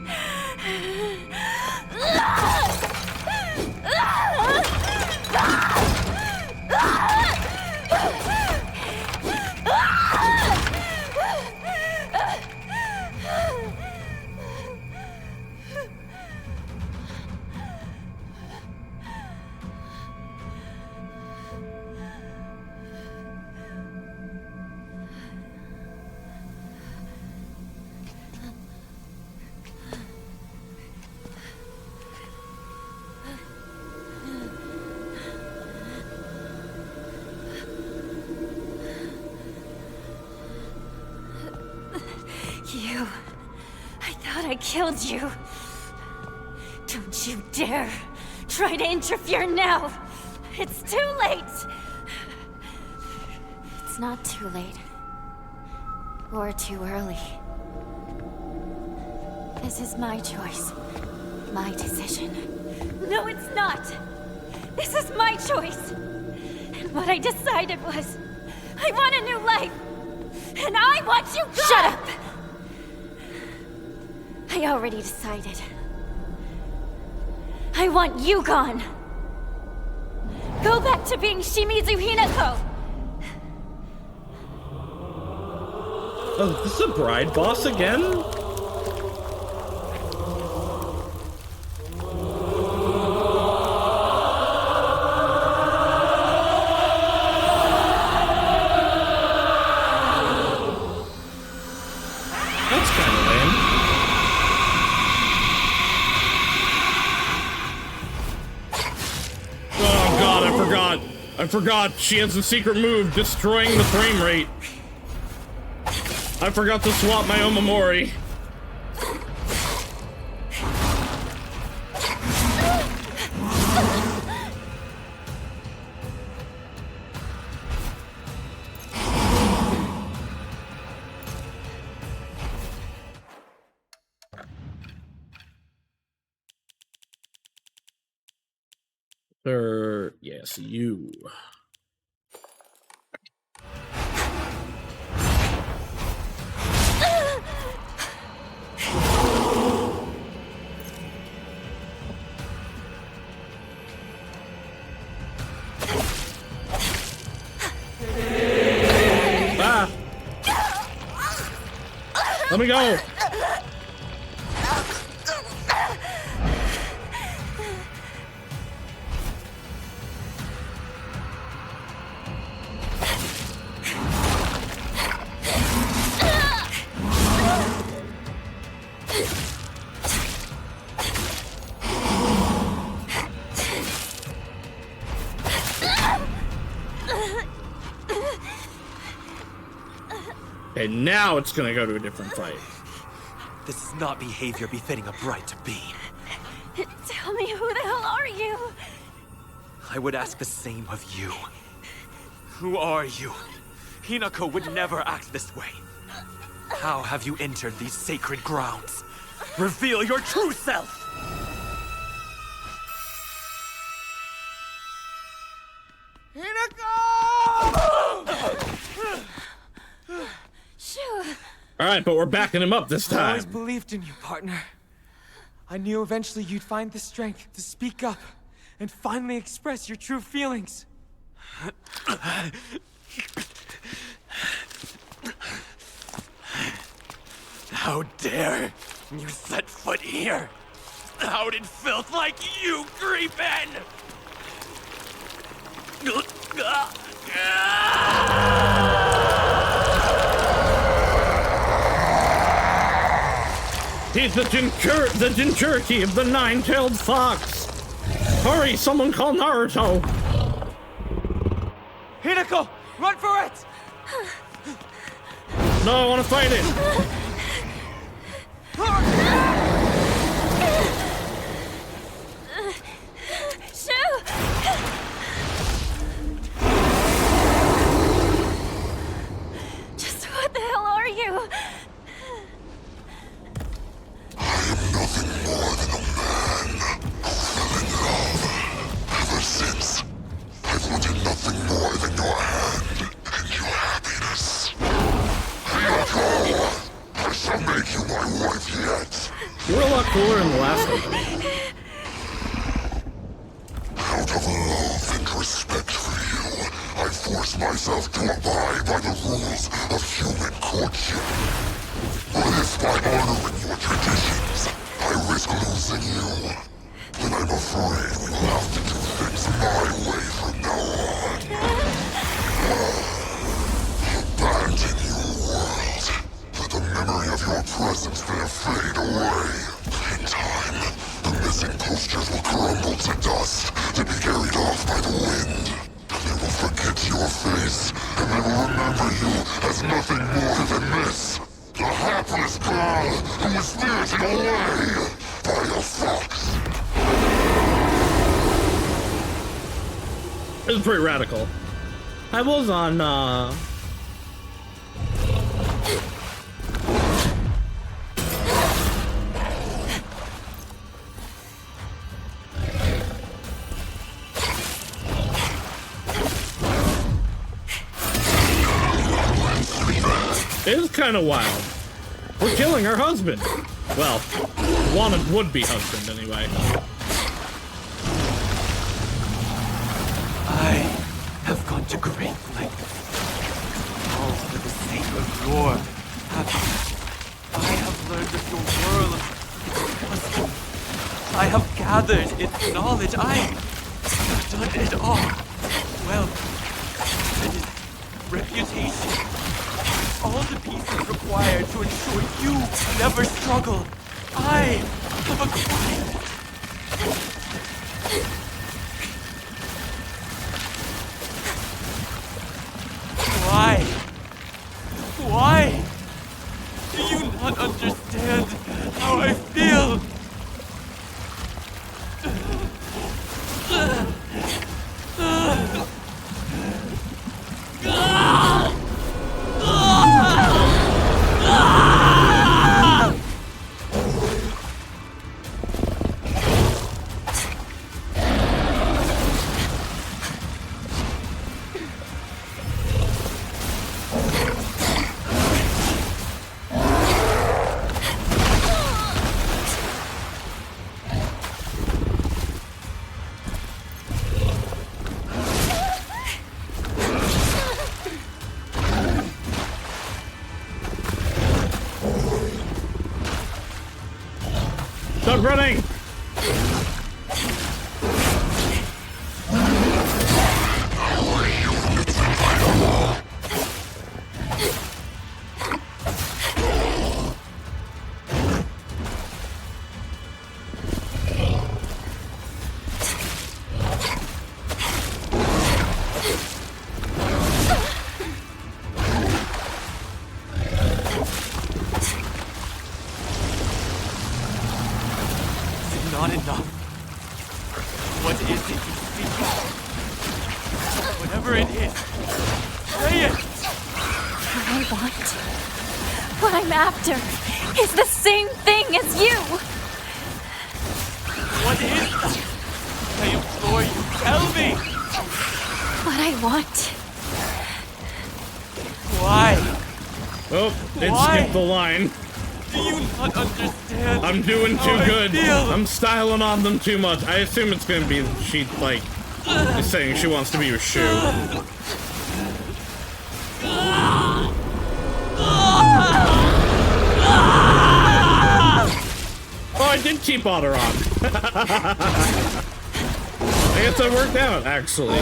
You... I thought I killed you. Don't you dare try to interfere now. It's too late. It's not too late. Or too early. This is my choice. My decision. No, it's not. This is my choice. And what I decided was, I want a new life. And I want you gone! Shut up! I already decided. I want you gone. Go back to being Shimizu Hinako. Oh, this is a bride boss again? That's kind of lame. Oh god, I forgot. She has a secret move, destroying the frame rate. I forgot to swap my Omamori. Sir, yes, you. Ah! Let me go! Okay, now it's gonna go to a different fight. This is not behavior befitting a bride-to-be. Tell me, who the hell are you? I would ask the same of you. Who are you? Hinako would never act this way. How have you entered these sacred grounds? Reveal your true self! Alright, but we're backing him up this I time. always believed in you, partner. I knew eventually you'd find the strength to speak up and finally express your true feelings. How dare you set foot here? How did filth like you creep in? He's the Jinchuriki of the nine-tailed fox. Hurry, someone call Naruto. Hinako, run for it! No, I want to fight it. Just what the hell are you? Nothing more than a man who fell in love. Ever since, I've wanted nothing more than your hand and your happiness. Rinko, I shall make you my wife yet. You were a lot cooler in the last one. Out of love and respect for you, I force myself to abide by the rules of human courtship. But if by honoring your traditions, I risk losing you, then I'm afraid we'll have to do things my way from now on. Abandon your world. Let the memory of your presence there fade away. In time, the missing postures will crumble to dust, to be carried off by the wind. They will forget your face, and they will remember you as nothing more than this. The hapless girl who was spirited away by a fox. It was pretty radical. I was on, It is kind of wild. We're killing her husband. Well, wanted would-be husband, anyway. I have gone to great lengths, all for the sake of your I have learned of your world. I have gathered its knowledge. I have done it all. Wealth, reputation, all the pieces required to ensure you never struggle. I have acquired it. Why? Why? Do you not understand how I feel? Stop running! Not enough. What is it you speak of? Whatever it is, say it! What I want, what I'm after, is the same thing as you! What is that? I implore you, tell me! What I want. Why? Oh, it Why? skipped the line. Do you not understand? I'm doing too how good. I feel? I'm styling on them too much. I assume it's gonna be she like is saying she wants to be your shoe. Oh, I did keep Otter on. I guess that worked out, actually.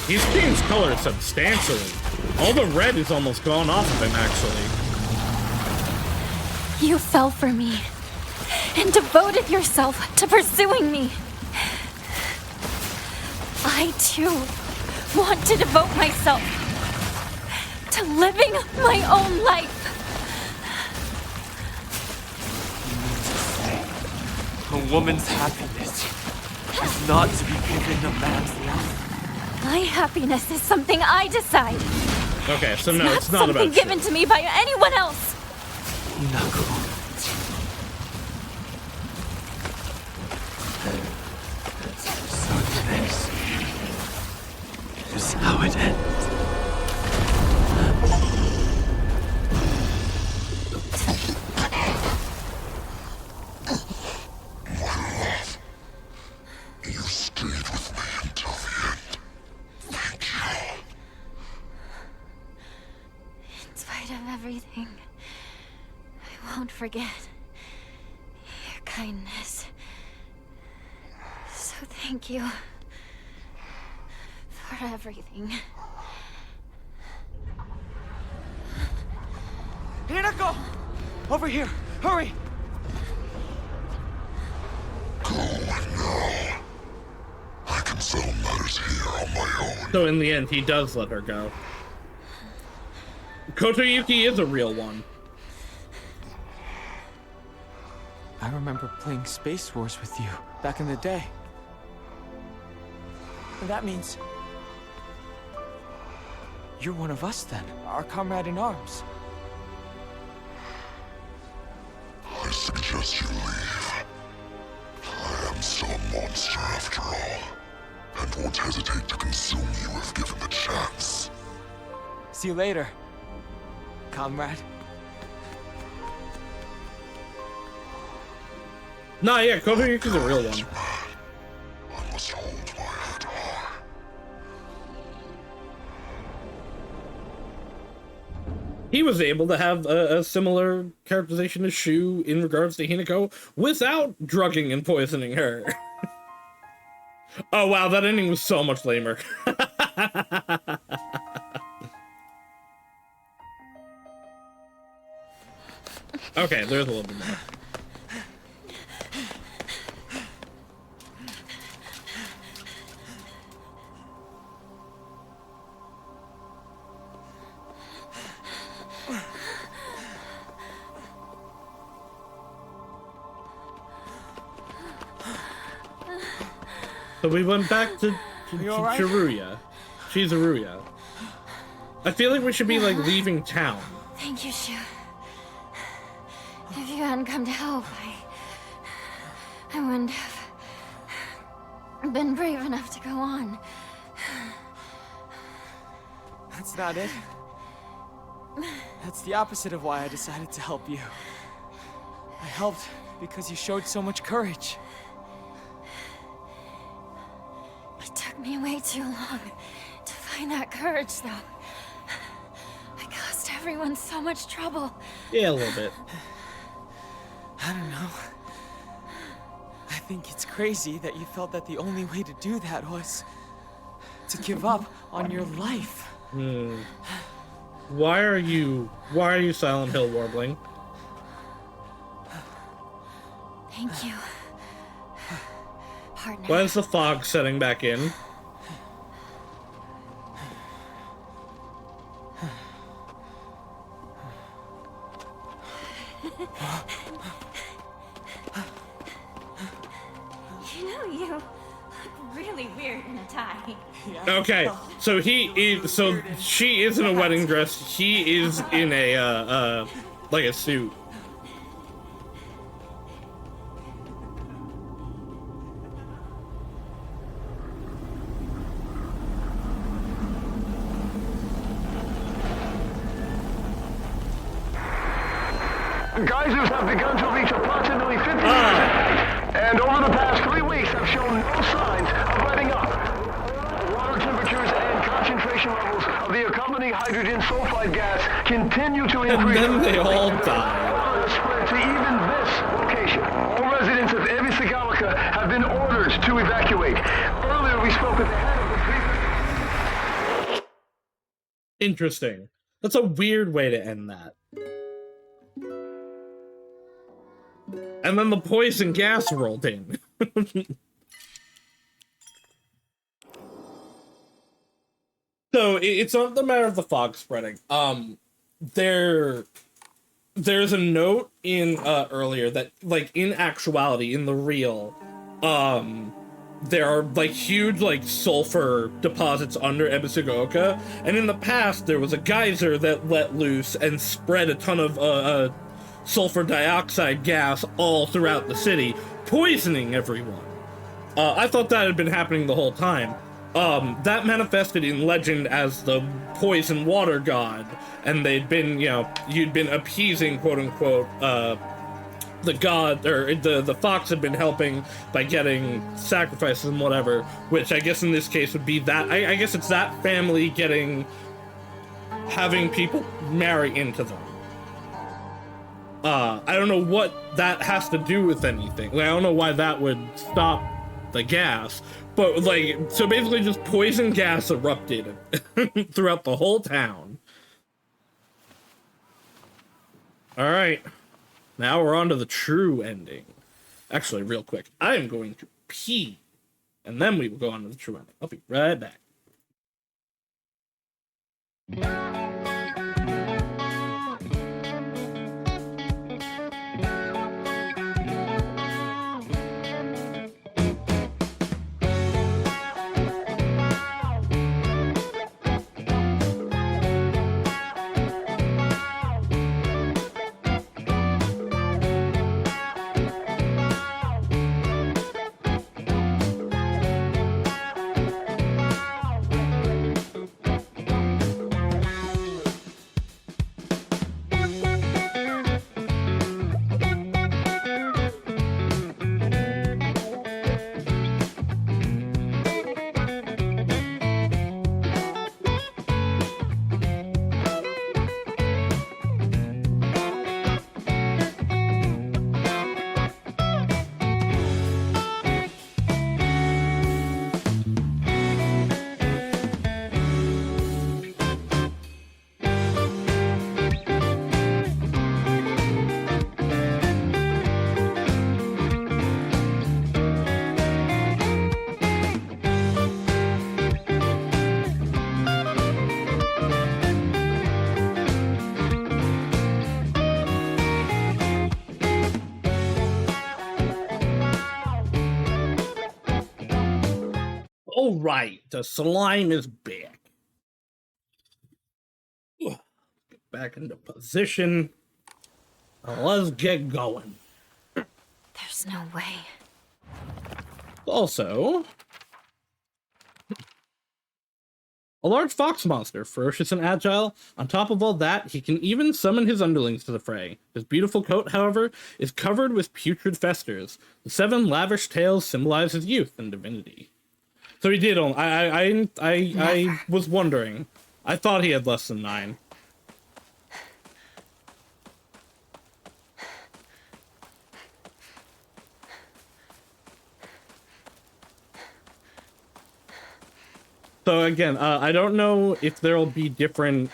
He's changed color substantially. All the red is almost gone off of him, actually. You fell for me and devoted yourself to pursuing me. I too want to devote myself to living my own life. A woman's happiness is not to be given a man's life. My happiness is something I decide. Okay, so no, it's not something about given to me by anyone else. Hinako. So this is how it ends. You stayed with me until the end. Thank you. In spite of everything, I won't forget your kindness. So thank you for everything. Rinko! Over here! Hurry! Go now. I can settle matters here on my own. So in the end, he does let her go. Kotoyuki is a real one. I remember playing Space Wars with you back in the day. And that means you're one of us then, our comrade in arms. I suggest you leave. I am still a monster after all, and won't hesitate to consume you if given the chance. See you later, comrade. Nah, yeah, Kotoyuki's a real one. I must hold my head high. He was able to have a similar characterization to Shu in regards to Hinako without drugging and poisoning her. Oh wow, that ending was so much lamer. Okay, there's a little bit more. So we went back to right? Shiruya. Shizuruya. I feel like we should be like leaving town. Thank you, Shu. If you hadn't come to help, I wouldn't have been brave enough to go on. That's not it. That's the opposite of why I decided to help you. I helped because you showed so much courage. It took me way too long to find that courage, though. I caused everyone so much trouble. Yeah, a little bit. I don't know. I think it's crazy that you felt that the only way to do that was to give up on your life. Why are you Silent Hill warbling? Thank you, partner. Why is the fog setting back in? You look really weird in a tie. Okay, so she is in a wedding dress. He is in a like a suit. Geysers have begun to reach approximately 50%, and over the past 3 weeks have shown no signs of letting up. Water temperatures and concentration levels of the accompanying hydrogen sulfide gas continue to increase. And then they all die. Water spread to even this location. All residents of Ebisugaoka have been ordered to evacuate. Earlier we spoke with the head of the Interesting. That's a weird way to end that. And then the poison gas rolled in. So it's not the matter of the fog spreading. There's a note in earlier that, like, in actuality, in the real, there are like huge like sulfur deposits under Ebisugaoka, and in the past there was a geyser that let loose and spread a ton of sulfur dioxide gas all throughout the city, poisoning everyone. I thought that had been happening the whole time. That manifested in legend as the poison water god, and they'd been, you'd been appeasing, quote unquote, the god, or the fox had been helping by getting sacrifices and whatever, which I guess in this case would be that, I guess it's that family having people marry into them. I don't know what that has to do with anything. Like, I don't know why that would stop the gas, but like, so basically just poison gas erupted throughout the whole town. All right, now we're on to the true ending. Actually, real quick, I am going to pee, and then we will go on to the true ending. I'll be right back. All right, the slime is back. Get back into position. Let's get going. There's no way. Also, a large fox monster, ferocious and agile. On top of all that, he can even summon his underlings to the fray. His beautiful coat, however, is covered with putrid festers. The 7 lavish tails symbolize his youth and divinity. So he did only. I was wondering. I thought he had less than 9. So again, I don't know if there'll be different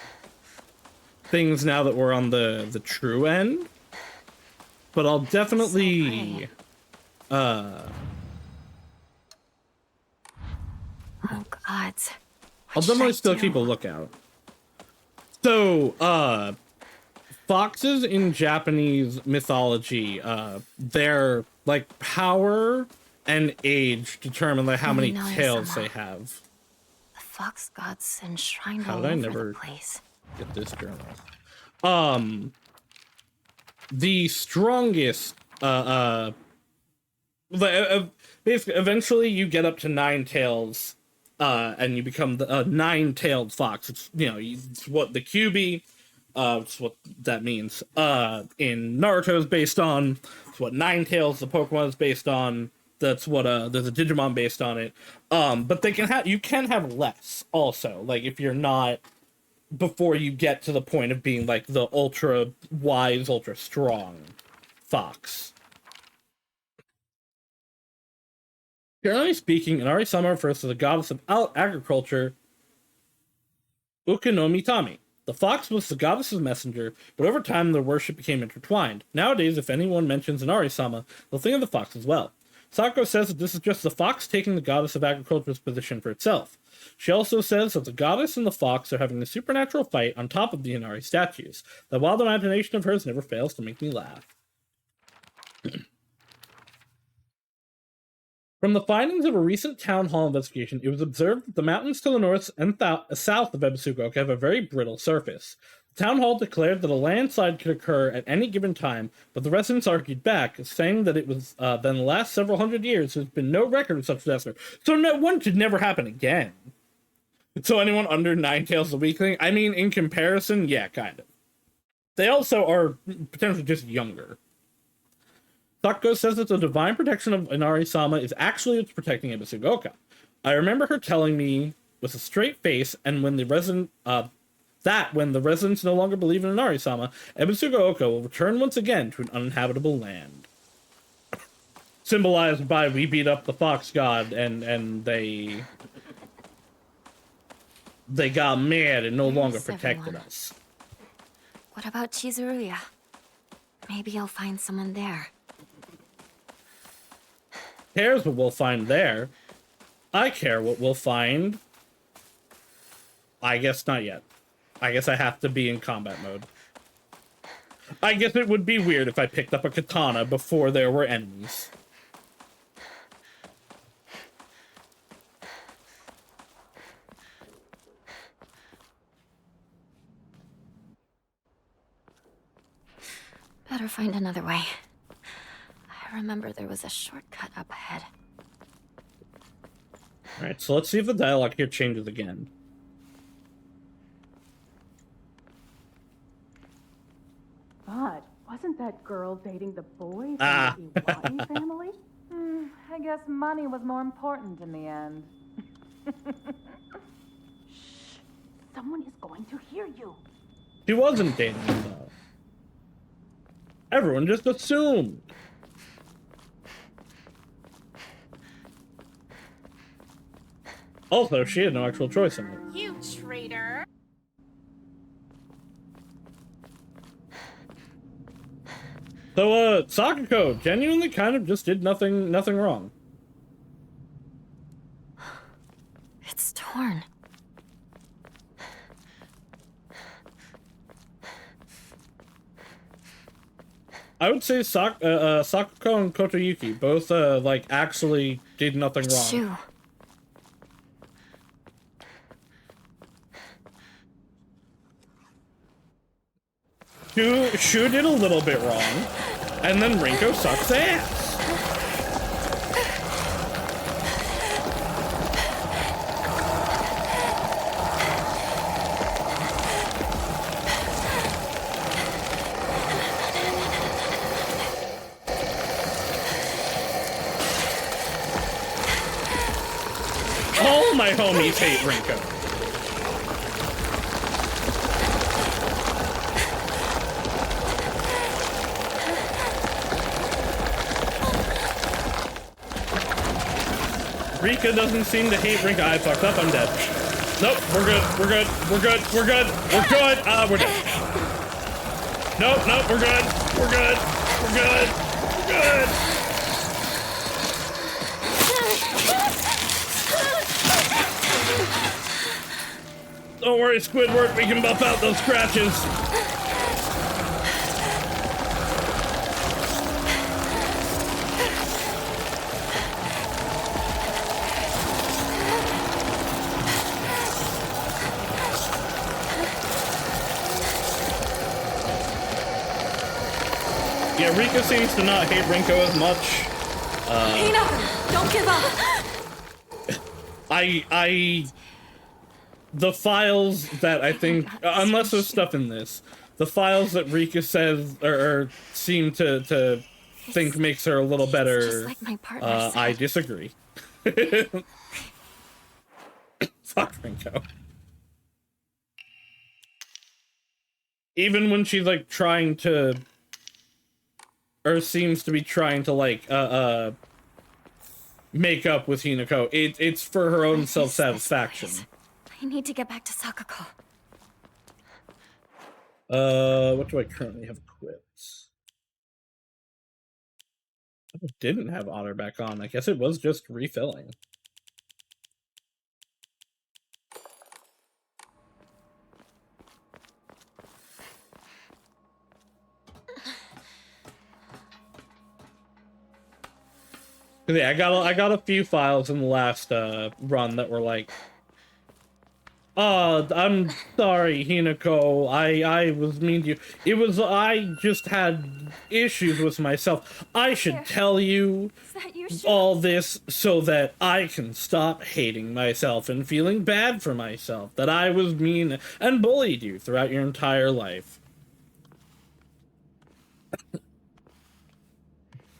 things now that we're on the true end, but I'll definitely Oh gods. I'll definitely still keep a lookout. So, foxes in Japanese mythology, their like power and age determine like how many tails they have. The fox gods enshrined How all did I over never the place. get this journal? The strongest, basically, eventually you get up to 9 tails, and you become the 9-tailed fox. It's, you know, it's what the QB, it's what that means. In Naruto is based on. It's what 9 tails the Pokemon is based on. That's what there's a Digimon based on it. But they can have, you can have less also. Like if you're not, before you get to the point of being like the ultra wise, ultra strong fox. Generally speaking, Inari-sama refers to the goddess of agriculture, Ukonomitami. The fox was the goddess's messenger, but over time their worship became intertwined. Nowadays, if anyone mentions Inari-sama, they'll think of the fox as well. Sakuko says that this is just the fox taking the goddess of agriculture's position for itself. She also says that the goddess and the fox are having a supernatural fight on top of the Inari statues. That wild imagination of hers never fails to make me laugh. From the findings of a recent town hall investigation, it was observed that the mountains to the north and south of Ebisugoka have a very brittle surface. The town hall declared that a landslide could occur at any given time, but the residents argued back, saying that it was that in the last several hundred years there's been no record of such disaster, so no one could never happen again. So anyone under 9 tails a weakling? I mean, in comparison, yeah, kind of. They also are potentially just younger. Sakuko says that the divine protection of Inari-sama is actually what's protecting Ebisugoka. I remember her telling me with a straight face, and when the residents no longer believe in Inari-sama, Ebisugoka will return once again to an uninhabitable land. Symbolized by we beat up the fox god and they got mad and no longer protected us. What about Chizuruya? Maybe I'll find someone there. Cares what we'll find there. I care what we'll find. I guess not yet. I guess I have to be in combat mode. I guess it would be weird if I picked up a katana before there were enemies. Better find another way. I remember there was a shortcut up ahead. Alright, so let's see if the dialogue here changes again. But wasn't that girl dating the boy from Ah. the Iwai family? I guess money was more important in the end. Shh! Someone is going to hear you. She wasn't dating him, though. Everyone just assumed. Also, she had no actual choice in it. You traitor! So, Sakuko genuinely kind of just did nothing wrong. It's torn. I would say Sakuko and Kotoyuki both, like, actually did nothing wrong. Shoe. Shu did a little bit wrong, and then Rinko sucks ass. All my homies hate Rinko. Rika doesn't seem to hate Rinko. I fucked up, I'm dead. Nope, we're good, we're good, we're good, we're good, we're good. We're dead. Nope, nope, we're good, we're good, we're good, we're good. Don't worry, Squidward, we can buff out those scratches. Yeah, Rika seems to not hate Rinko as much. Hina, don't give up. The files that I think, unless there's stuff in this, the files that Rika says or seem to think makes her a little better, just like my partner said. I disagree. Fuck Rinko. Even when she's like trying to, or seems to be trying to like make up with Hinako, it's for her own self-satisfaction. I need to get back to Sakuko. What do I currently have equipped? I didn't have honor back on. I guess it was just refilling. Yeah, I got a few files in the last run that were like, oh, I'm sorry, Hinako. I was mean to you. I just had issues with myself. I should tell you all this so that I can stop hating myself and feeling bad for myself. That I was mean and bullied you throughout your entire life.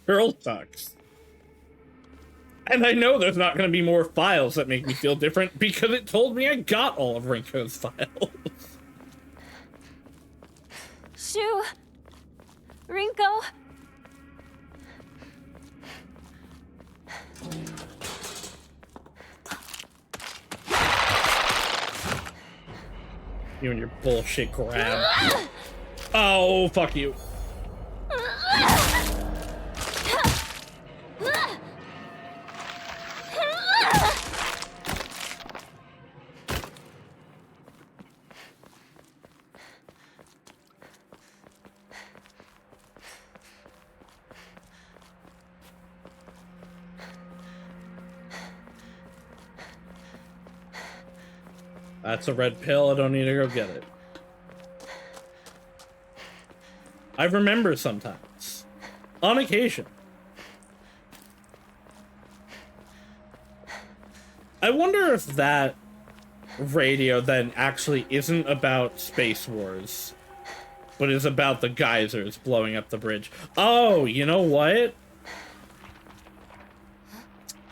Girl sucks. And I know there's not going to be more files that make me feel different because it told me I got all of Rinko's files. Shu! Rinko! You and your bullshit grab. Oh, fuck you. That's a red pill. I don't need to go get it. I remember sometimes. On occasion. I wonder if that radio then actually isn't about Space Wars, but is about the geysers blowing up the bridge. Oh, you know what?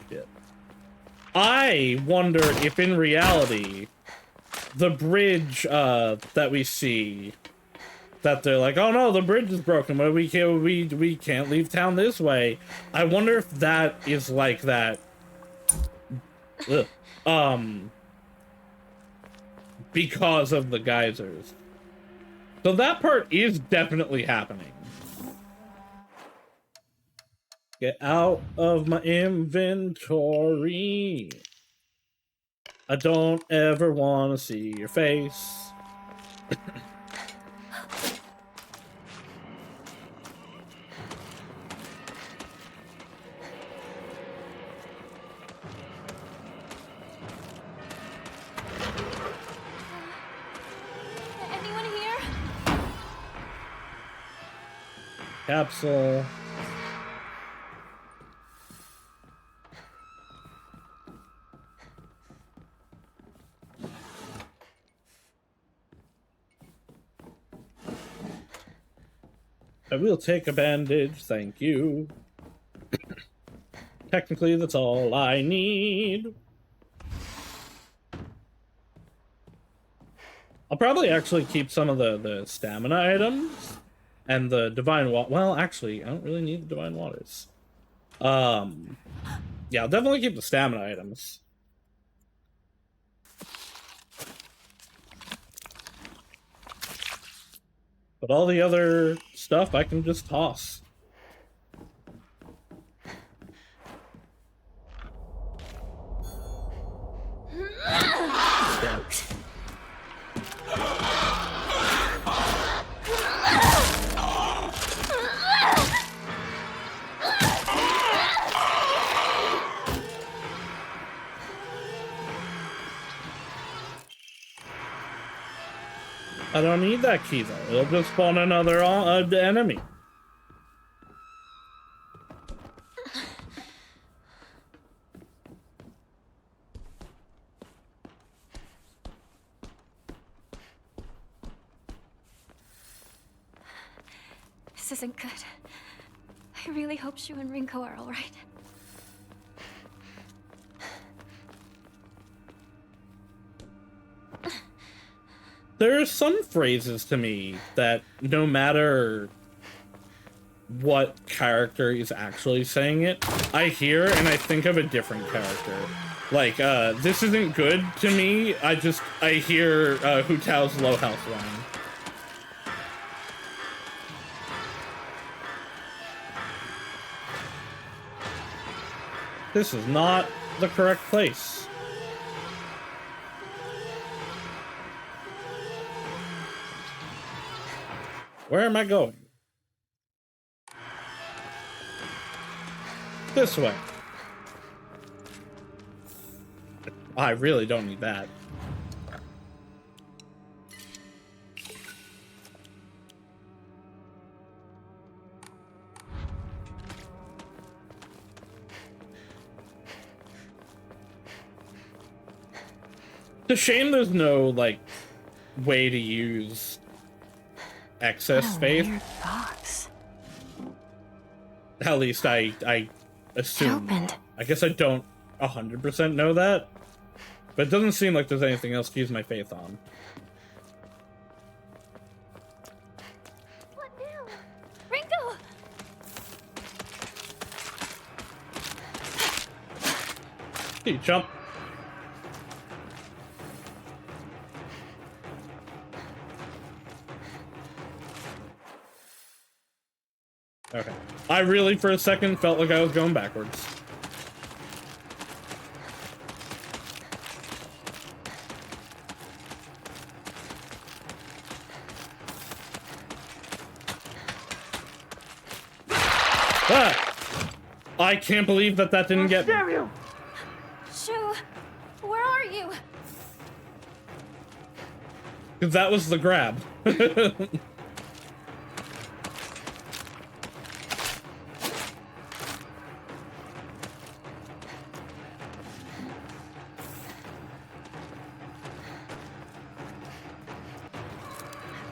Shit. I wonder if in reality the bridge that we see, that they're like, oh no, the bridge is broken, but we can't leave town this way. I wonder if that is like that. Ugh. Because of the geysers. So that part is definitely happening. Get out of my inventory. I don't ever want to see your face. Anyone here? Capsule. I will take a bandage, thank you. Technically, that's all I need. I'll probably actually keep some of the stamina items and the divine water. Well, actually, I don't really need the divine waters. Yeah, I'll definitely keep the stamina items. But all the other stuff I can just toss. Damn. I don't need that key though. It'll just spawn another enemy. This isn't good. I really hope Shu and Rinko are all right. There are some phrases to me that no matter what character is actually saying it, I hear and I think of a different character. Like, this isn't good to me. I hear Hu Tao's low health line. This is not the correct place. Where am I going? This way. I really don't need that. It's a shame there's no, like, way to use excess faith. At least I assume. I guess I don't 100% know that, but it doesn't seem like there's anything else to use my faith on. What now? Rinko! Hey, jump. Okay. I really, for a second, felt like I was going backwards. Ah! I can't believe that didn't get me. Shu, where are you? That was the grab.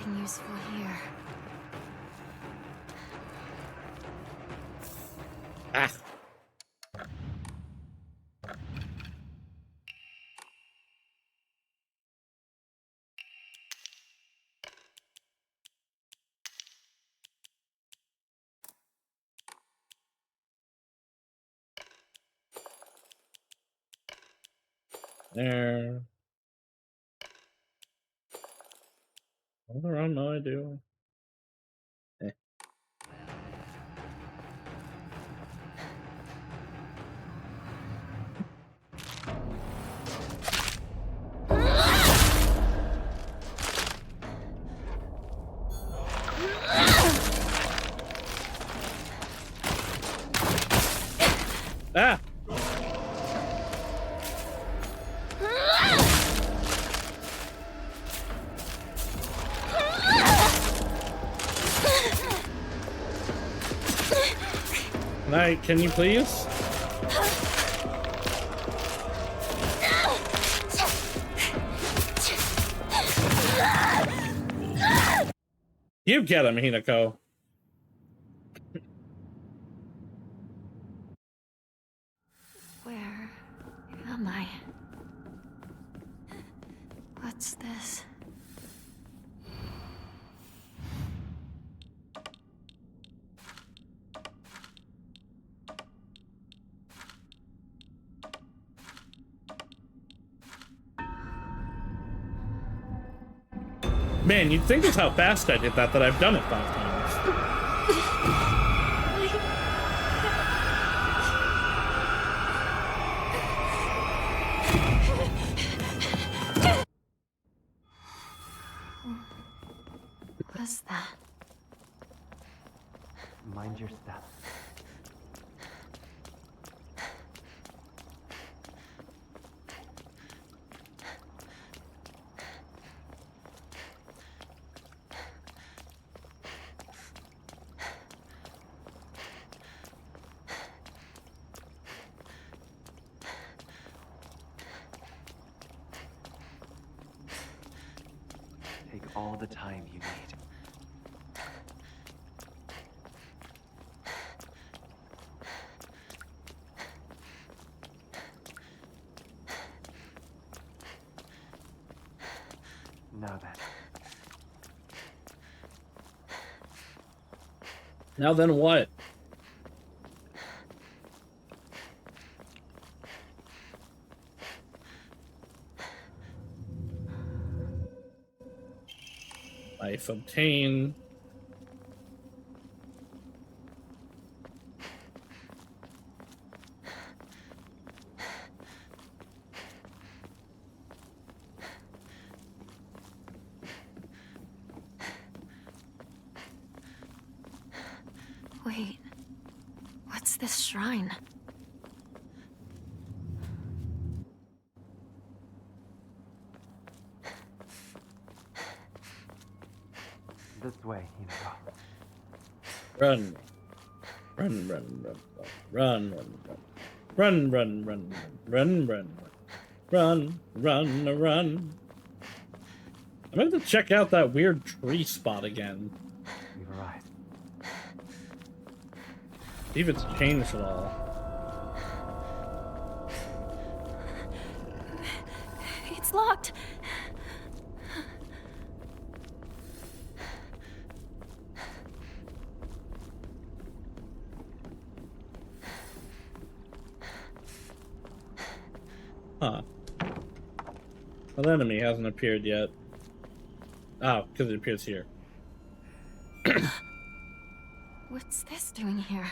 Nothing useful here. Ah. There. All around, no idea. Eh. Ah! Can you please? You get him, Hinako. Where am I? What's this? Man, you'd think it's how fast I did that I've done it 5 times. What's that? Mind your step. Take all the time you need. Now then. Now then what? Life obtained. Wait, what's this shrine? This way, Hinako. Run. Run, run, run, run, run, run, run, run, run, run, run, run, run. I'm going to check out that weird tree spot again. We've arrived. See if it's changed at all. It's locked. Huh. Well, the enemy hasn't appeared yet. Oh, because it appears here. What's this doing here?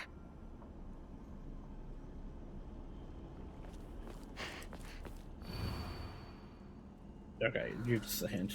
Okay, you're just a hint.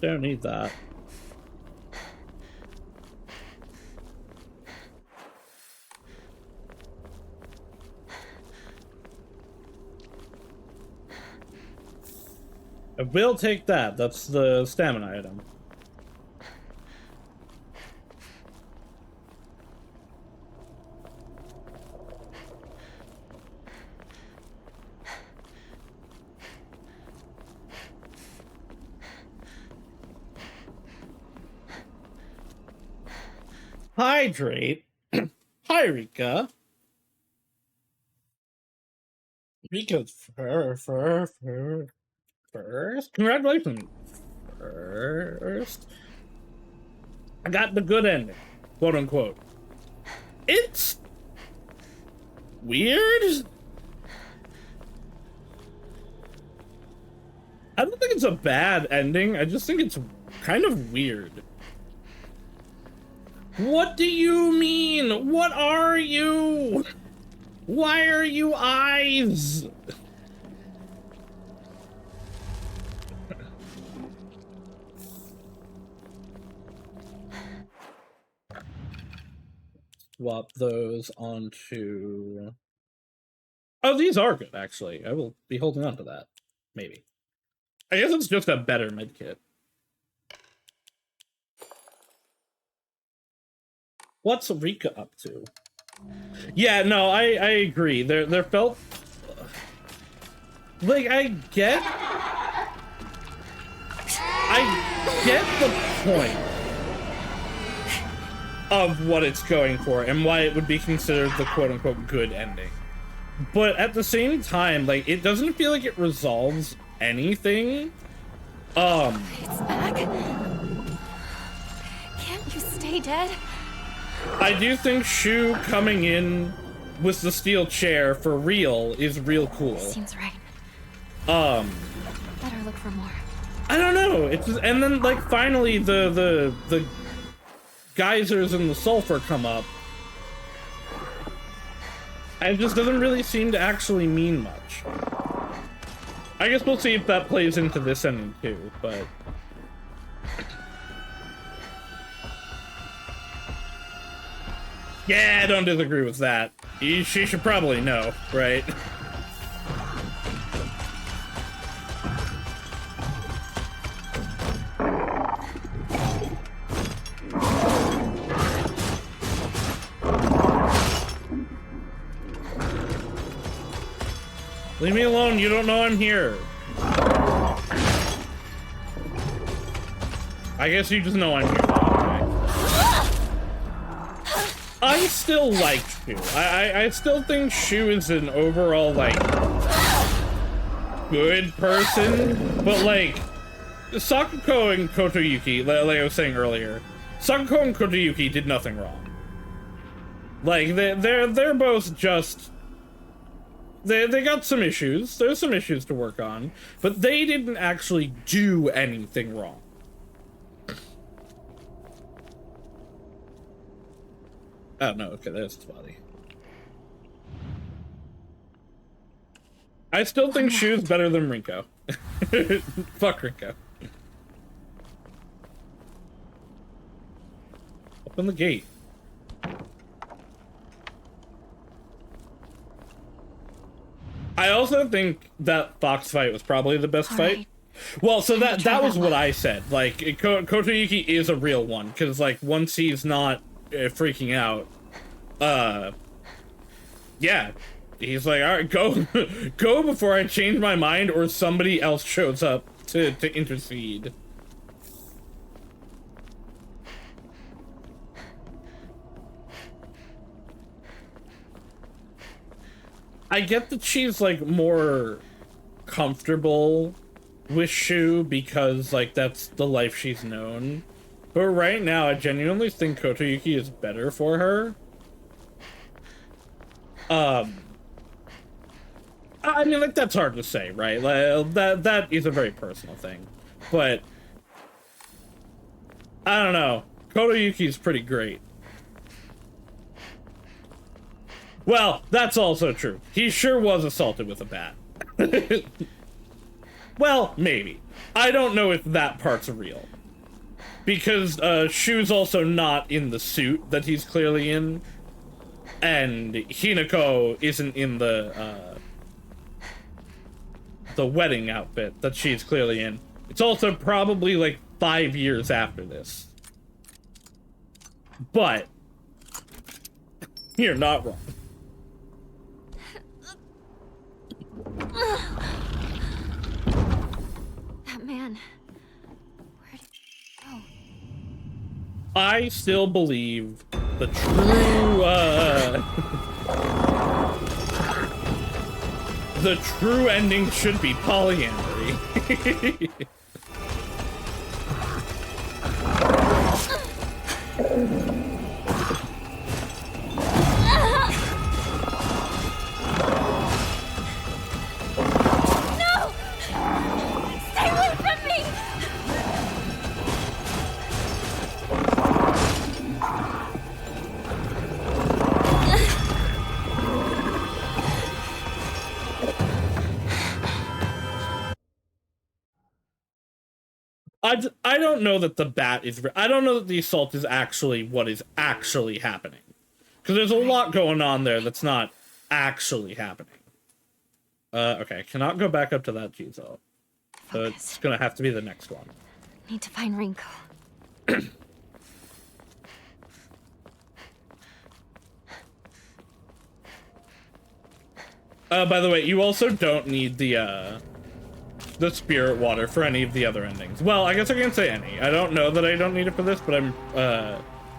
Don't need that. I will take that. That's the stamina item. Hydrate. Hi, Rika. Rika's first. Congratulations. First. I got the good ending, quote unquote. It's weird. I don't think it's a bad ending. I just think it's kind of weird. What do you mean? What are you? Why are you eyes? Swap those onto... Oh, these are good, actually. I will be holding on to that. Maybe. I guess it's just a better medkit. What's Rika up to? Yeah, no, I agree. There felt... Like, I get the point of what it's going for and why it would be considered the quote-unquote good ending. But at the same time, like, it doesn't feel like it resolves anything. It's back. Can't you stay dead? I do think Shu coming in with the steel chair for real is real cool. Seems right. Better look for more. I don't know. It's just, and then like finally the geysers and the sulfur come up. And it just doesn't really seem to actually mean much. I guess we'll see if that plays into this ending too, but... Yeah, I don't disagree with that. She should probably know, right? Leave me alone, you don't know I'm here. I guess you just know I'm here. I still like Shu. I still think Shu is an overall, like, good person, but, like, Sakuko and Kotoyuki, like I was saying earlier, Sakuko and Kotoyuki did nothing wrong. Like, they're both just... They got some issues. There's some issues to work on, but they didn't actually do anything wrong. Oh, no, okay, there's his body. I still think Shu's better than Rinko. Fuck Rinko. Open the gate. I also think that fox fight was probably the best fight. Well, so that was what I said. Like, Kotoyuki is a real one, because, like, once he's not freaking out, yeah, he's like, all right, go before I change my mind or somebody else shows up to intercede. I get that she's, like, more comfortable with Shu because, like, that's the life she's known. But right now, I genuinely think Kotoyuki is better for her. I mean, like, that's hard to say, right? Like, that is a very personal thing. But, I don't know. Kotoyuki's pretty great. Well, that's also true. He sure was assaulted with a bat. Well, maybe. I don't know if that part's real. Because Shu's also not in the suit that he's clearly in. And Hinako isn't in the wedding outfit that she's clearly in. It's also probably like 5 years after this. But you're not wrong. That man. Where did he go? I still believe the true, the true ending should be polyamory. I don't know that the bat is... I don't know that the assault is actually what is actually happening. Because there's a lot going on there that's not actually happening. Okay, I cannot go back up to that G-Zone. So it's gonna have to be the next one. Need to find Rinko. By the way, you also don't need the spirit water for any of the other endings. Well, I guess I can't say any. I don't know that I don't need it for this, but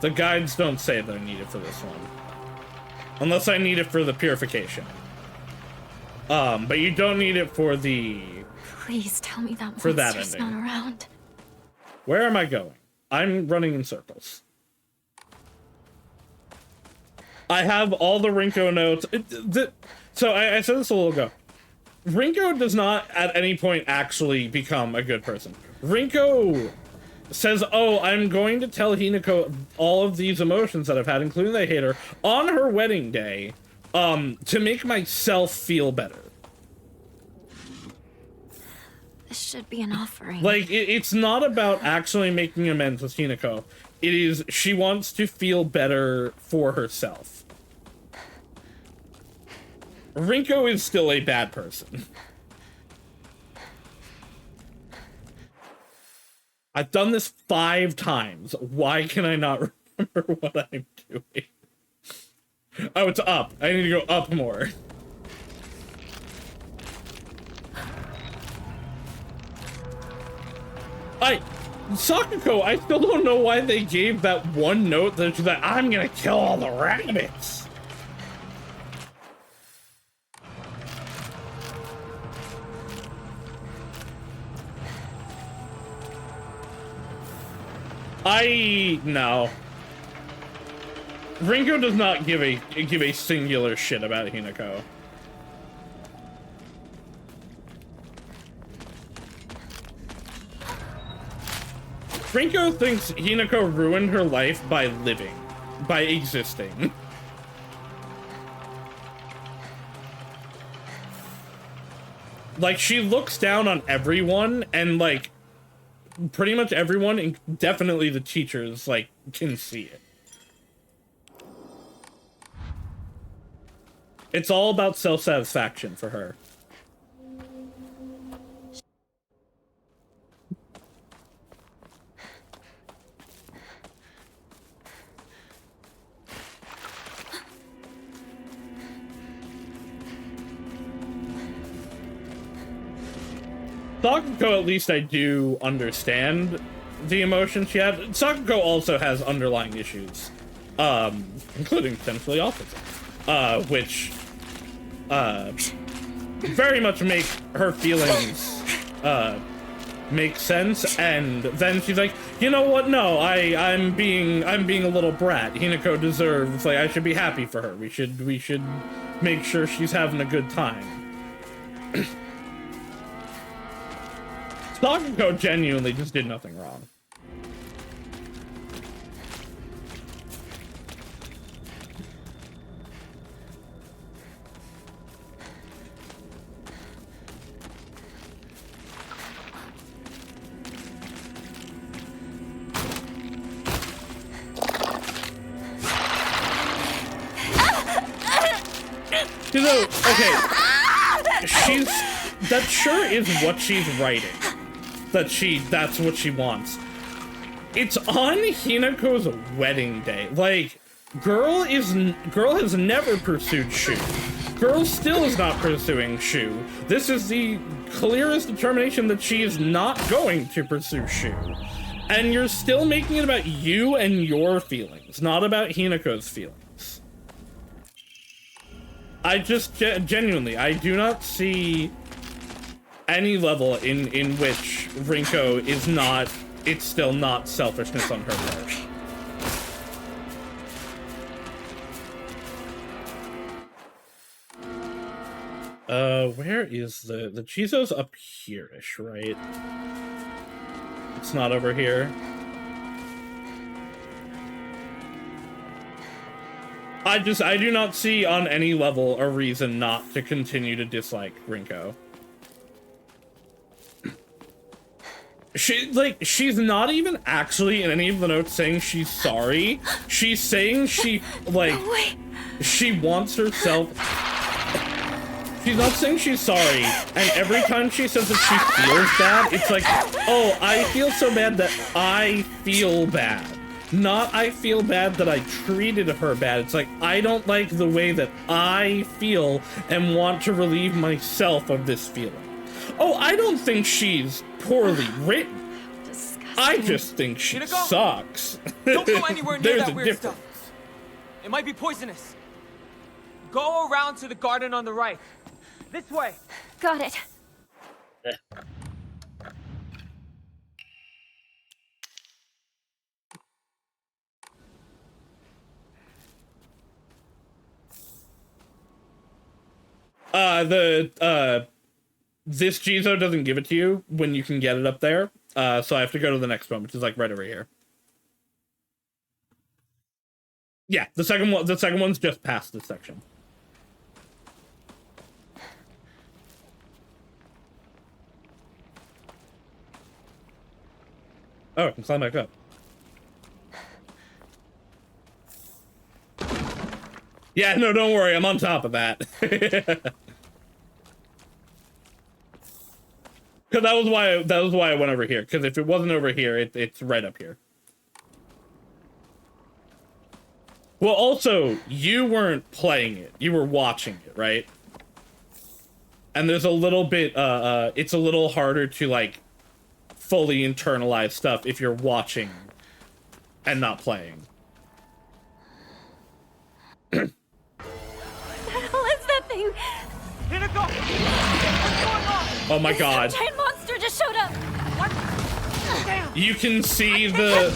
the guides don't say that I need it for this one. Unless I need it for the purification. But you don't need it for the... Please tell me that for that monster's ending. not around. Where am I going? I'm running in circles. I have all the Rinko notes. So I said this a little ago. Rinko does not at any point actually become a good person. Rinko says, oh, I'm going to tell Hinako all of these emotions that I've had, including that I hate her, on her wedding day, to make myself feel better. This should be an offering. Like, it's not about actually making amends with Hinako. It is, she wants to feel better for herself. Rinko is still a bad person. I've done this 5 times. Why can I not remember what I'm doing? Oh, it's up. I need to go up more. Sakuko, I still don't know why they gave that one note that she's like, I'm gonna kill all the rabbits. No. Rinko does not give a singular shit about Hinako. Rinko thinks Hinako ruined her life by living, by existing. Like, she looks down on everyone, and like, pretty much everyone, and definitely the teachers, like, can see it. It's all about self-satisfaction for her. Sakuko, at least I do understand the emotions she had. Sakuko also has underlying issues, including potentially autism, which very much make her feelings make sense. And then she's like, you know what? No, I'm being a little brat. Hinako deserves, like, I should be happy for her. We should make sure she's having a good time. Sakuko genuinely just did nothing wrong. You know, okay, that sure is what she's writing. That's what she wants. It's on Hinako's wedding day. Like, girl has never pursued Shu. Girl still is not pursuing Shu. This is the clearest determination that she is not going to pursue Shu. And you're still making it about you and your feelings, not about Hinako's feelings. I just, genuinely, I do not see any level in which Rinko is not, it's still not selfishness on her part. Where is the Chizo's up here-ish, right? It's not over here. I do not see on any level a reason not to continue to dislike Rinko. she's not even actually in any of the notes saying she's sorry. She's saying she, like, she wants herself. She's not saying she's sorry, and every time she says that she feels bad, it's like, oh, I feel so bad that I feel bad. Not I feel bad that I treated her bad. It's like, I don't like the way that I feel and want to relieve myself of this feeling. Oh, I don't think she's poorly written. Disgusting. I just think she sucks. Don't go anywhere near There's that a weird difference. stuff. It might be poisonous. Go around to the garden on the right. This way. Got it. This Jizo doesn't give it to you when you can get it up there. So I have to go to the next one, which is like right over here. Yeah, the second one's just past this section. Oh, I can climb back up. Yeah, no, don't worry, I'm on top of that. Cause that was why I went over here. Cause if it wasn't over here, it's right up here. Well, also, you weren't playing it. You were watching it, right? And there's a little bit, it's a little harder to, like, fully internalize stuff if you're watching and not playing. What the hell is that thing? Rinko! What's going on? Oh my god. This giant monster just showed up. What? Damn. You can see the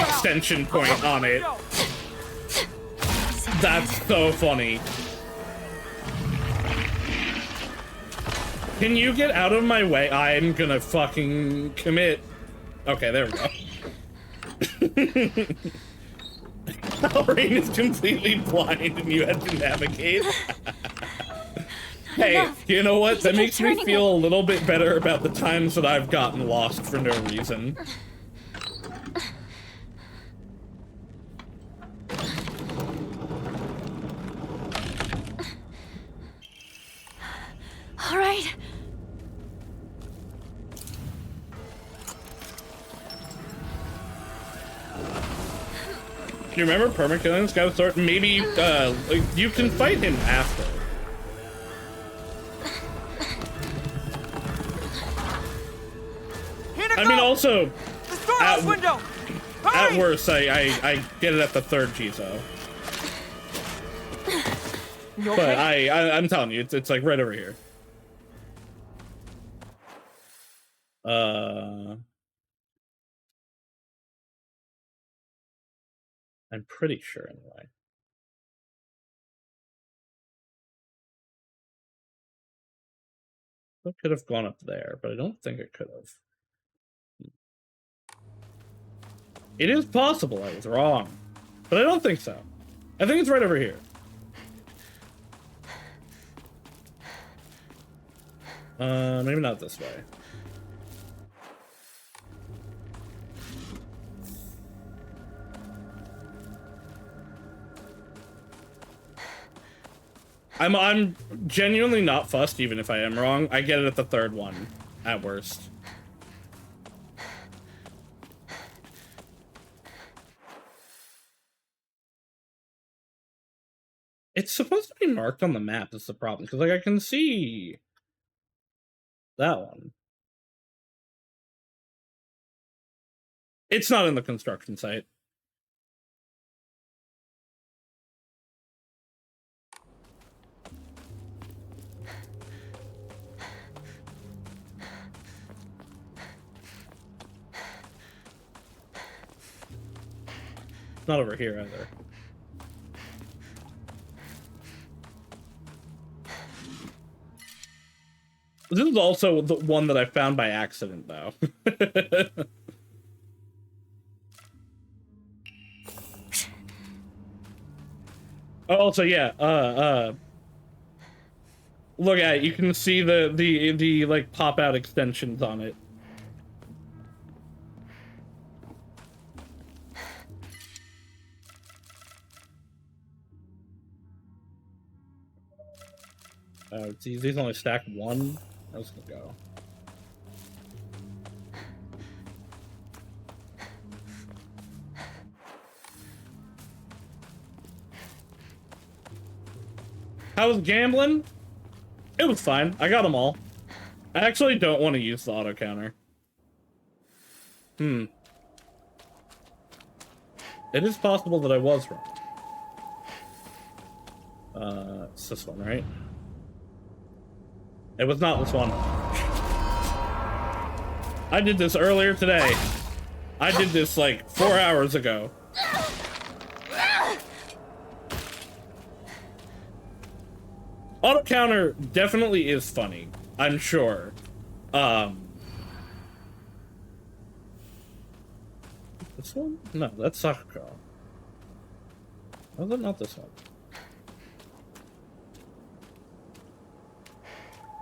extension point on it. That's so funny. Can you get out of my way? I'm gonna fucking commit. Okay, there we go. Rain is completely blind and you had to navigate. Hey, you know what? That makes me feel a little bit better about the times that I've gotten lost for no reason. All right. You remember perma-killing this guy with sword? Maybe you can fight him after. I mean, also, at worst, I get it at the third Jizo. But I'm telling you, it's like right over here. I'm pretty sure anyway. It could have gone up there, but I don't think it could have. It is possible I was wrong, but I don't think so. I think it's right over here. Maybe not this way. I'm genuinely not fussed, even if I am wrong. I get it at the third one, at worst. It's supposed to be marked on the map, is the problem, because, like, I can see that one. It's not in the construction site. Not over here either. This is also the one that I found by accident, though. Also, yeah, look at it. You can see the like pop out extensions on it. These only stack one. I was gonna go. How was gambling? It was fine. I got them all. I actually don't want to use the auto counter. It is possible that I was wrong. It's this one, right? It was not this one. I did this earlier today. I did this like 4 hours ago. Auto counter definitely is funny, I'm sure. This one? No, that's Sakuko. Was it not this one?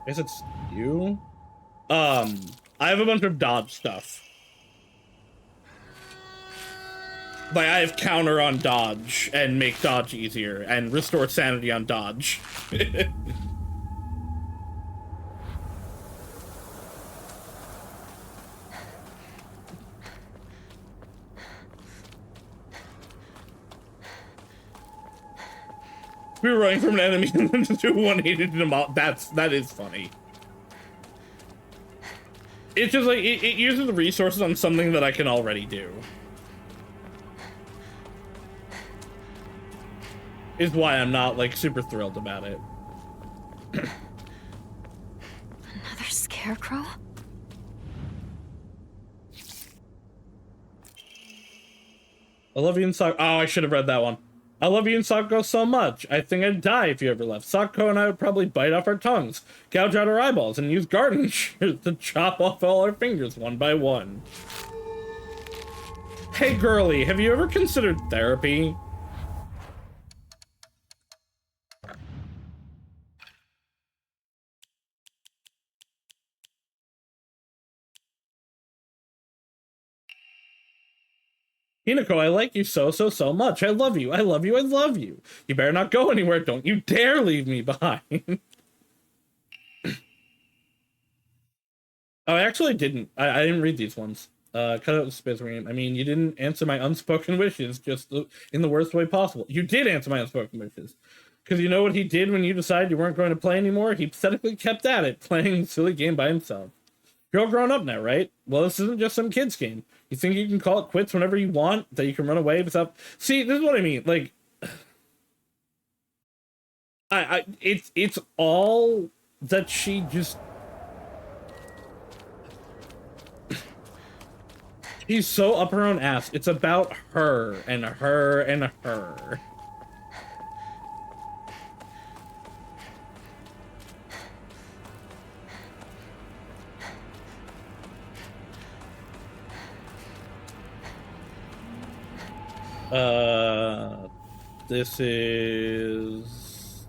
I guess it's you? I have a bunch of dodge stuff. Like, I have counter on dodge, and make dodge easier, and restore sanity on dodge. We were running from an enemy and then just do 180 to them all. That is funny. It's just like, it uses the resources on something that I can already do. Is why I'm not, like, super thrilled about it. Another scarecrow? I love you and Sakuko. Oh, I should have read that one. I love you and Sakuko so much. I think I'd die if you ever left. Sakuko and I would probably bite off our tongues, gouge out our eyeballs, and use garden shears to chop off all our fingers one by one. Hey, girly, have you ever considered therapy? Hinako, I like you so much. I love you. I love you. I love you. You better not go anywhere. Don't you dare leave me behind. Oh, I actually didn't. I didn't read these ones. Cut out the space game. I mean, you didn't answer my unspoken wishes, just in the worst way possible. You did answer my unspoken wishes. Because you know what he did when you decided you weren't going to play anymore? He pathetically kept at it, playing a silly game by himself. You're all grown up now, right? Well, this isn't just some kid's game. You think you can call it quits whenever you want? That you can run away without... See, this is what I mean. Like, it's all that she just... She's so up her own ass. It's about her and her and her. This is...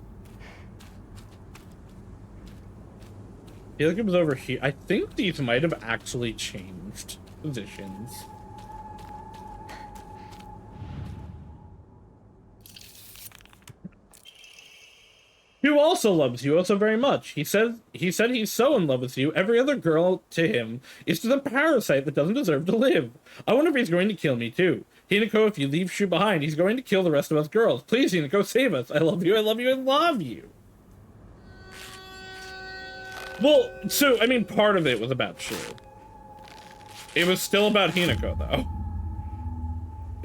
I feel like it was over here. I think these might have actually changed positions. Who also loves you so very much. He said he's so in love with you. Every other girl to him is just a parasite that doesn't deserve to live. I wonder if he's going to kill me too. Hinako, if you leave Shu behind, he's going to kill the rest of us girls. Please, Hinako, save us. I love you, I love you, I love you. Well, so, I mean, part of it was about Shu. It was still about Hinako, though.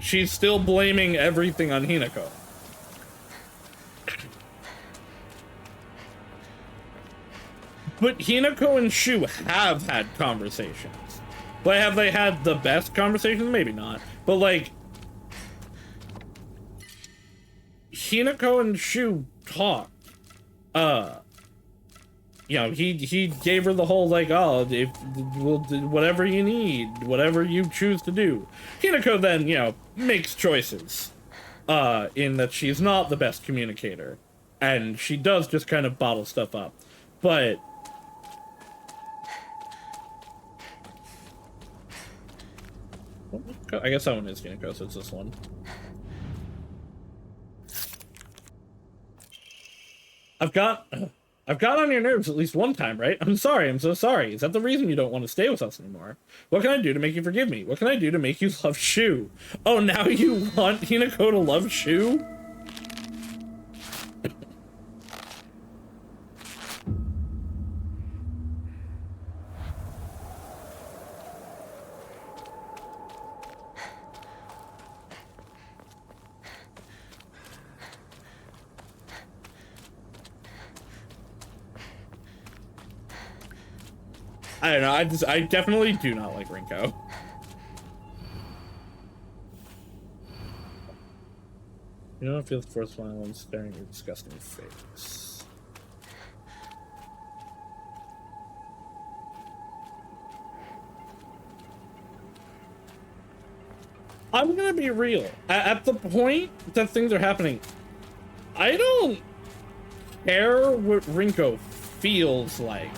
She's still blaming everything on Hinako. But Hinako and Shu have had conversations. But have they had the best conversations? Maybe not. But, like, Hinako and Shu talked. You know, he gave her the whole, like, oh, if we'll do whatever you need, whatever you choose to do. Hinako then, you know, makes choices. In that she's not the best communicator. And she does just kind of bottle stuff up. But... I guess that one is Hinako, so it's this one. I've got I've got on your nerves at least one time, right? I'm sorry, I'm so sorry. Is that the reason you don't want to stay with us anymore? What can I do to make you forgive me? What can I do to make you love Shu? Oh, now you want Hinako to love Shu? I don't know, I definitely do not like Rinko. You don't feel the force violence staring at your disgusting face. I'm gonna be real. At the point that things are happening, I don't care what Rinko feels like.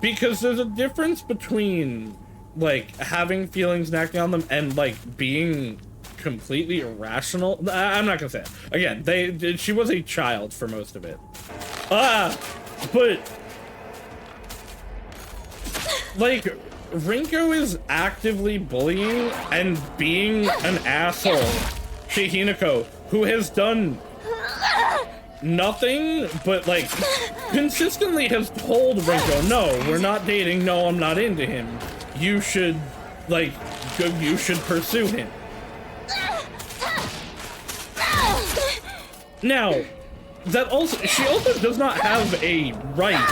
Because there's a difference between, like, having feelings and acting on them and, like, being completely irrational. I'm not gonna say it. Again, she was a child for most of it. But, like, Rinko is actively bullying and being an asshole to Hinako, who has done nothing but, like, consistently has told Rinko, no, we're not dating, no, I'm not into him. You should, like, you should pursue him. Now, she also does not have a right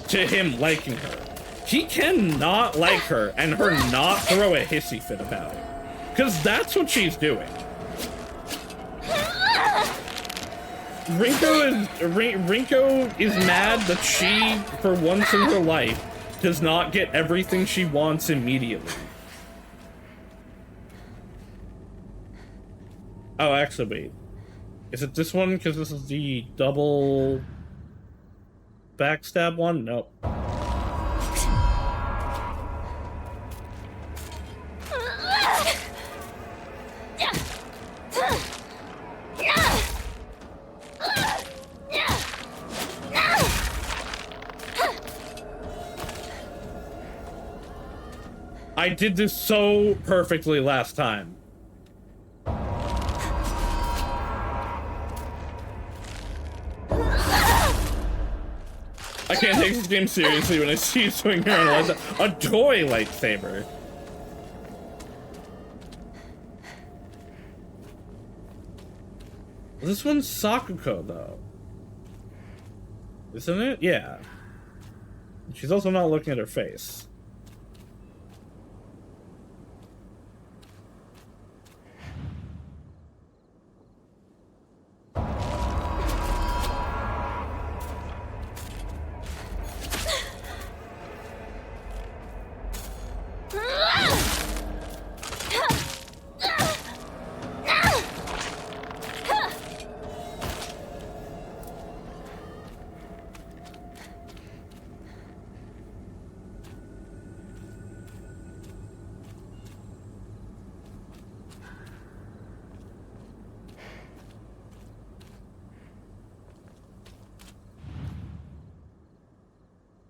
to him liking her. He cannot like her and her not throw a hissy fit about it. Because that's what she's doing. Rinko is mad that she, for once in her life, does not get everything she wants immediately. Oh, actually, wait. Is it this one? Because this is the double backstab one? Nope. I did this so perfectly last time. I can't take this game seriously when I see you swinging around a toy lightsaber. This one's Sakuko, though. Isn't it? Yeah. She's also not looking at her face.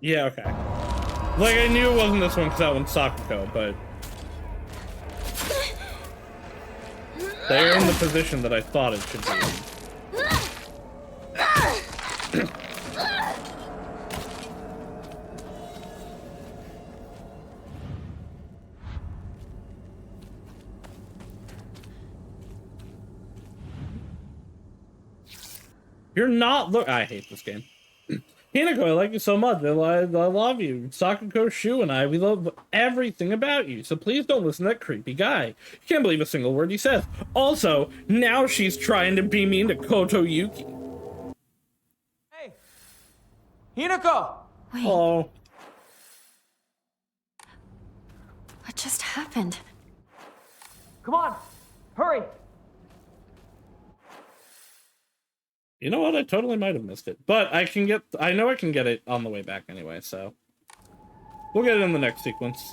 Yeah, okay. Like, I knew it wasn't this one because that one's Sakuko, but they're in the position that I thought it should be in. You're not I hate this game. Hinako, I like you so much. I love you. Sakuko, Shu, and we love everything about you. So please don't listen to that creepy guy. You can't believe a single word he says. Also, now she's trying to be mean to Kotoyuki. Hey! Hinako! Wait. Oh. What just happened? Come on! Hurry! You know what? I totally might have missed it. But I know I can get it on the way back anyway, so we'll get it in the next sequence.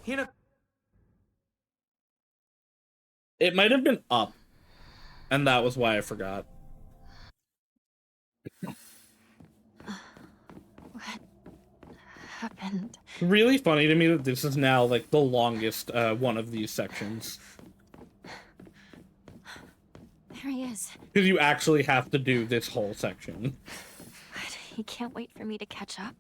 Hinako. It might have been up. And that was why I forgot. What happened? Really funny to me that this is now like the longest one of these sections. There he is. Because you actually have to do this whole section. What? He can't wait for me to catch up?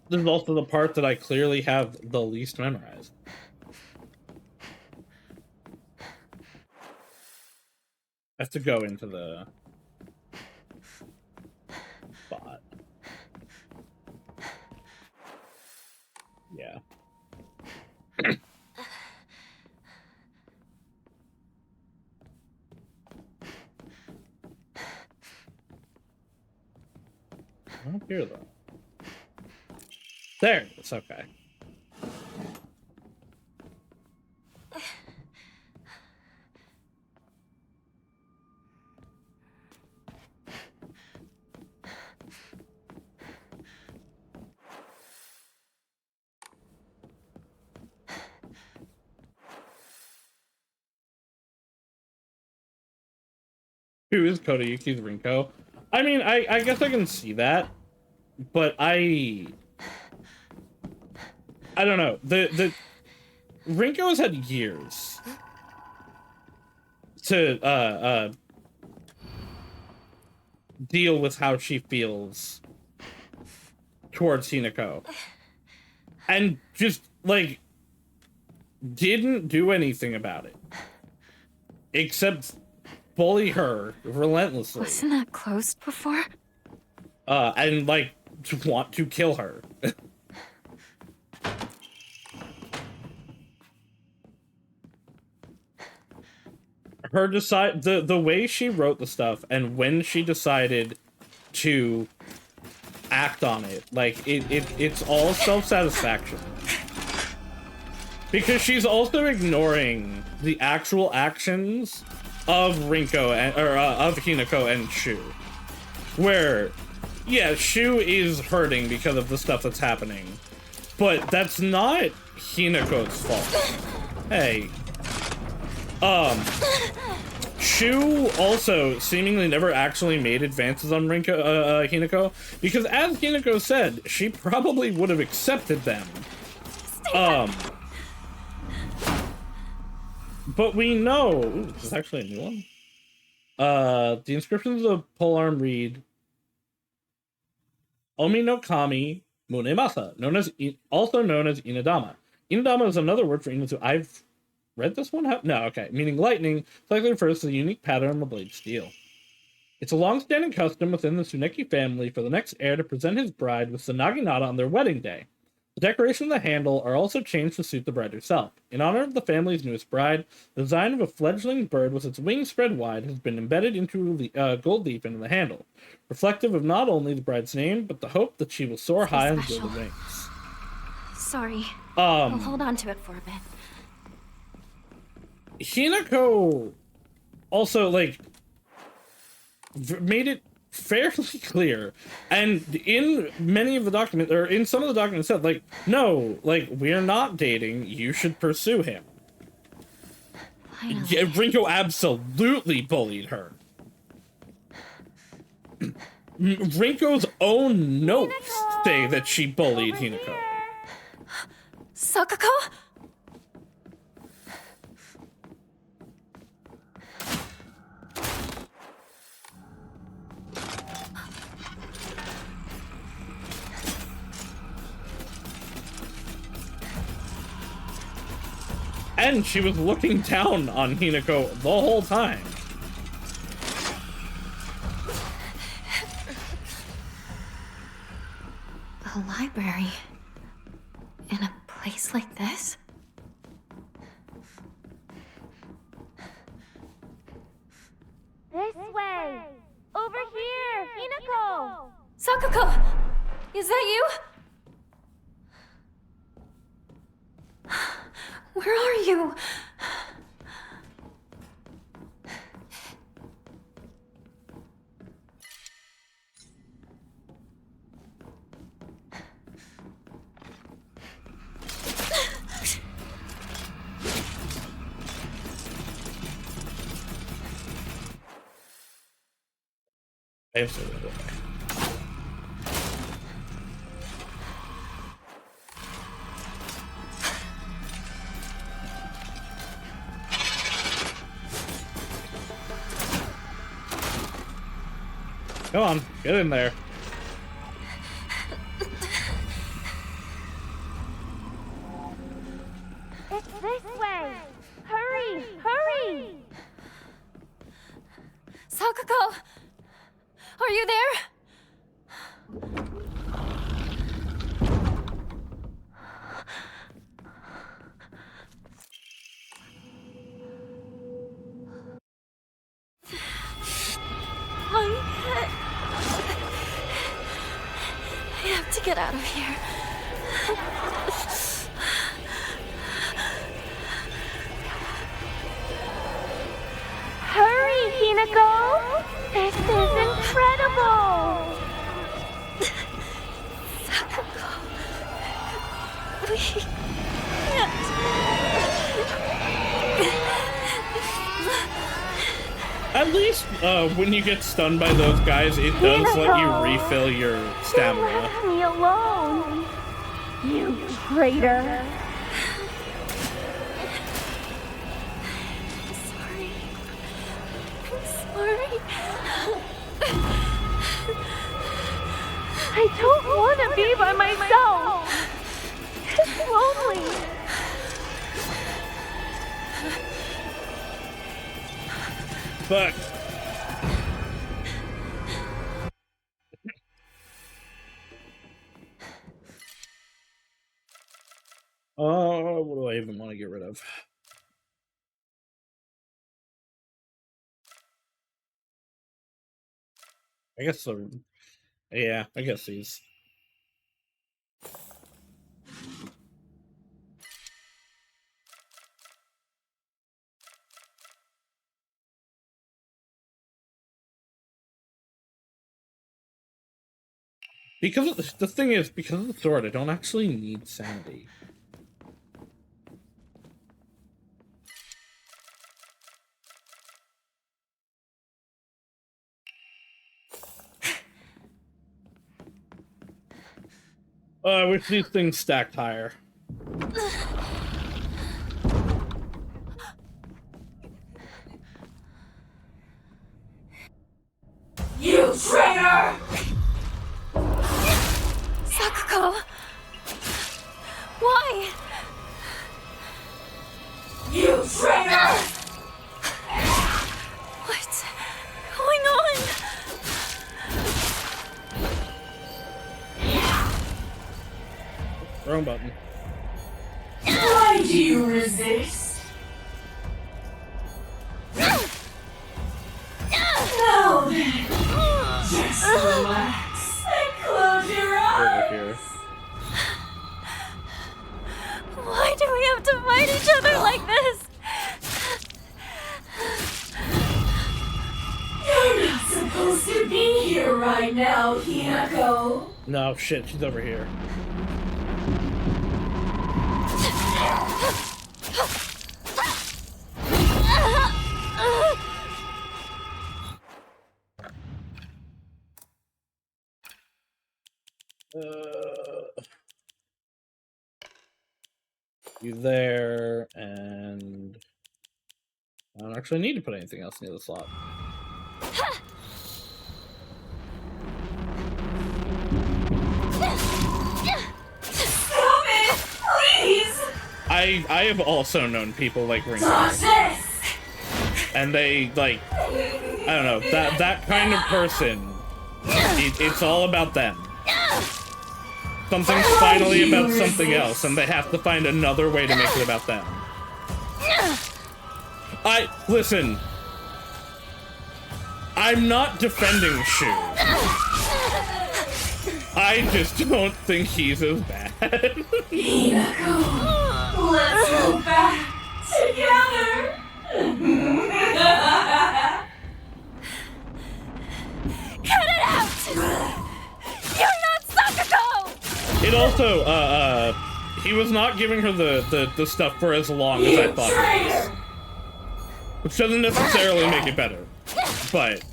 This is also the part that I clearly have the least memorized. I have to go into the spot. Yeah. I don't hear that. There, it's okay. Who is Kotoyuki's Rinko? I mean, I guess I can see that, but I don't know. The Rinko has had years to deal with how she feels towards Hinako, and just like didn't do anything about it except bully her relentlessly. Wasn't that closed before? And like to want to kill her. Her the way she wrote the stuff and when she decided to act on it, like it's all self-satisfaction. Because she's also ignoring the actual actions of Rinko and of Hinako and Shu. Where, yeah, Shu is hurting because of the stuff that's happening, but that's not Hinako's fault. Hey. Shu also seemingly never actually made advances on Hinako, because as Hinako said, she probably would have accepted them. But we know... Ooh, this is actually a new one. The inscriptions of the polearm read... Omi no Kami Munemasa, also known as Inadama. Inadama is another word for Inatsu. I've read this one? No, okay. Meaning lightning, likely refers to the unique pattern on the blade steel. It's a long-standing custom within the Tsuneki family for the next heir to present his bride with the naginata on their wedding day. The decoration of the handle are also changed to suit the bride herself. In honor of the family's newest bride, the design of a fledgling bird with its wings spread wide has been embedded into the gold leaf into the handle, reflective of not only the bride's name, but the hope that she will soar high on gilded wings. Sorry. I'll hold on to it for a bit. Hinako also, like, made it fairly clear, and in many of the documents, or in some of the documents said, like, no, like, we're not dating, you should pursue him. Yeah, Rinko absolutely bullied her. Rinko's own notes say that she bullied Hinako. Sakuko? again, she was looking down on Hinako the whole time. A library? In a place like this? This way! Over here! Hinako! Sakuko! Is that you? Where are you? Absolutely. Come on, get in there. It's this way! Hurry! Hurry! Sakuko! Are you there? I have to get out of here. Hurry, Hinako! This is incredible! Sakuko. We can't. At least when you get stunned by those guys, it does let you refill your stamina. Leave me alone! You traitor! Sorry. I don't want to be by myself! It's lonely! But what do I even want to get rid of? I guess yeah, I guess these. Because the thing is, because of the sword, I don't actually need sanity. I wish these things stacked higher. You traitor! Sakuko! Why? You traitor! What's going on? Wrong button. Why do you resist? Now then, just relax and close your eyes. Over here. Why do we have to fight each other like this? You're not supposed to be here right now, Hinako. No, shit, she's over here. You there, and I don't actually need to put anything else near the slot. Stop it, please! I I have also known people like Rinko. And they, like, I don't know, that kind of person, it's all about them. Something's finally about something else, and they have to find another way to make it about them. Listen, I'm not defending Shu. I just don't think he's as bad. Rinko, let's go back together. Cut it out! You're not Sakuko! It also, he was not giving her the stuff for as long as I thought he was. Which doesn't necessarily make it better, but...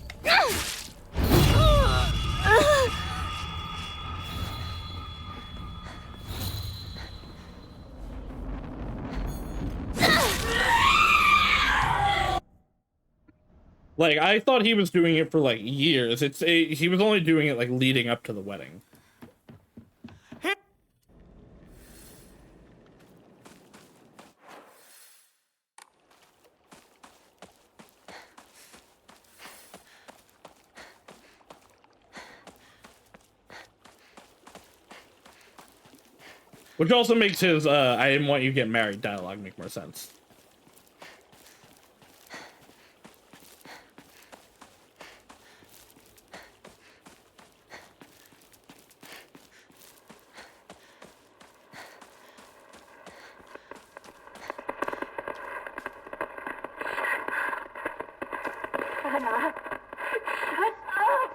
Like, I thought he was doing it for, like, years. He was only doing it, like, leading up to the wedding. Which also makes his, I didn't want you to get married dialogue make more sense. Katana, shut up!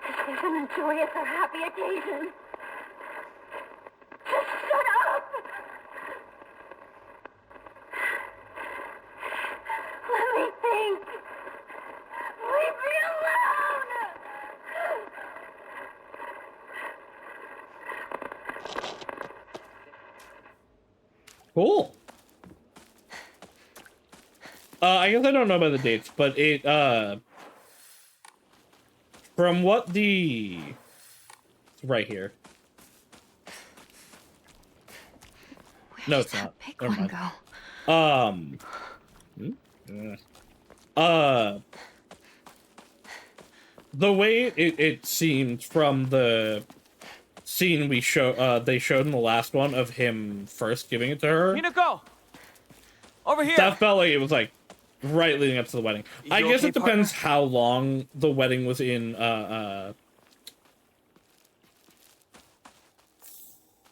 This isn't a joyous or happy occasion. Just shut up! Let me think. Leave me alone! Cool. I guess I don't know about the dates, but it, from what it's right here. No, it's not. Never mind. The way it seemed from the scene they showed in the last one of him first giving it to her. Rinko! Over here! That felt like it was like right leading up to the wedding. I guess okay, it depends how long the wedding was in,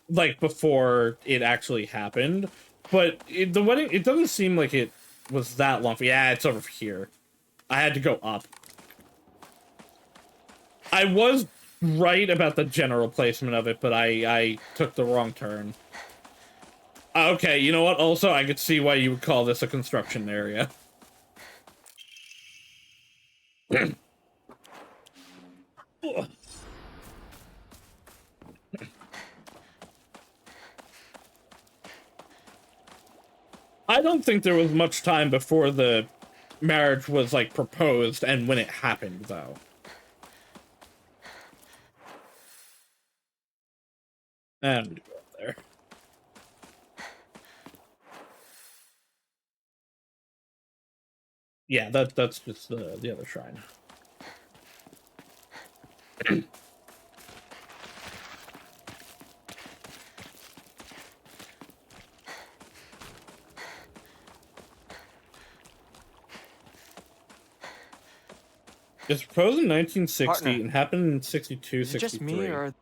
like before it actually happened. But the wedding, it doesn't seem like it was that long. Yeah, it's over here. I had to go up. I was right about the general placement of it, but I took the wrong turn. Okay, you know what? Also, I could see why you would call this a construction area. I don't think there was much time before the marriage was, like, proposed and when it happened, though. And go up there. Yeah, that's just the other shrine. It was proposed in 1960 Partner. and happened in 62, Is it 63. just me, or...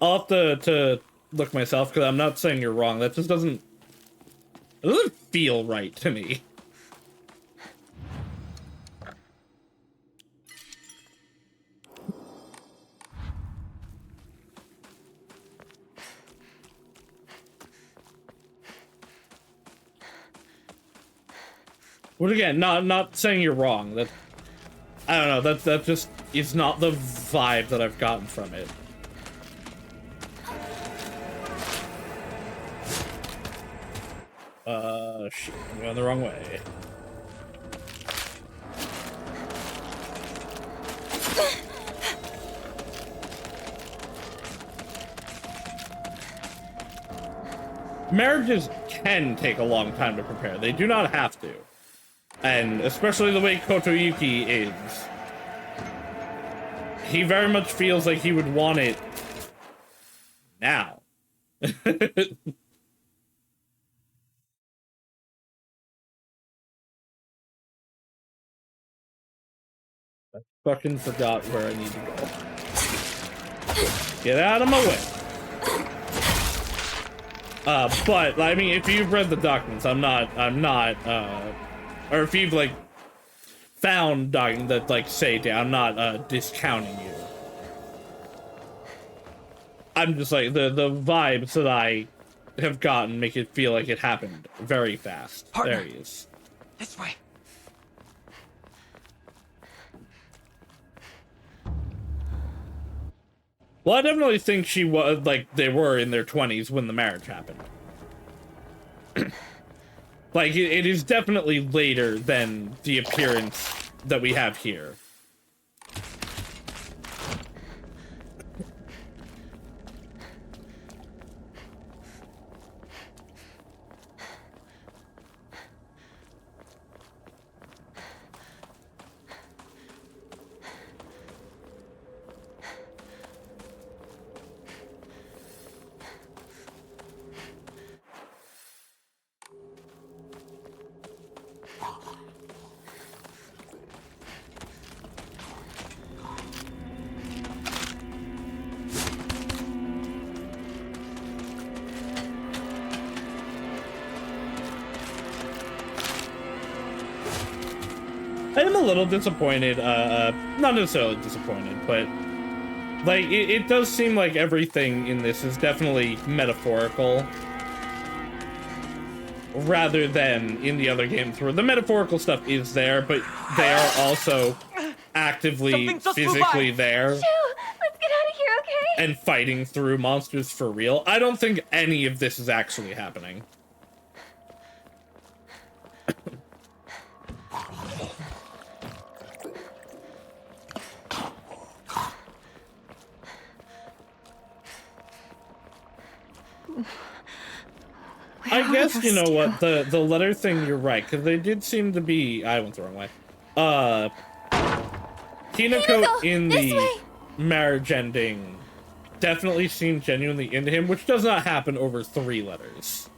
I'll have to look myself, because I'm not saying you're wrong. That just doesn't feel right to me. But again, not saying you're wrong. That, I don't know. That just is not the vibe that I've gotten from it. Shit, I'm going the wrong way. marriages can take a long time to prepare. They do not have to. And especially the way Kotoyuki is. He very much feels like he would want it now. I fucking forgot where I need to go. Get out of my way. But, I mean, if you've read the documents, or if you've, like, found documents that, like, say, I'm not, discounting you. I'm just, like, the vibes that I have gotten make it feel like it happened very fast. Partner. There he is. This way. Well, I definitely think she was, like, they were in their 20s when the marriage happened. Like, it is definitely later than the appearance that we have here. I am a little disappointed, not necessarily disappointed, but, like, it does seem like everything in this is definitely metaphorical, rather than in the other games where the metaphorical stuff is there, but they are also actively, physically there. Shoo! Let's get out of here, okay? And fighting through monsters for real. I don't think any of this is actually happening. I guess, you know what, the letter thing, you're right, because they did seem to be... I went the wrong way. Hinako in the marriage ending definitely seemed genuinely into him, which does not happen over 3 letters.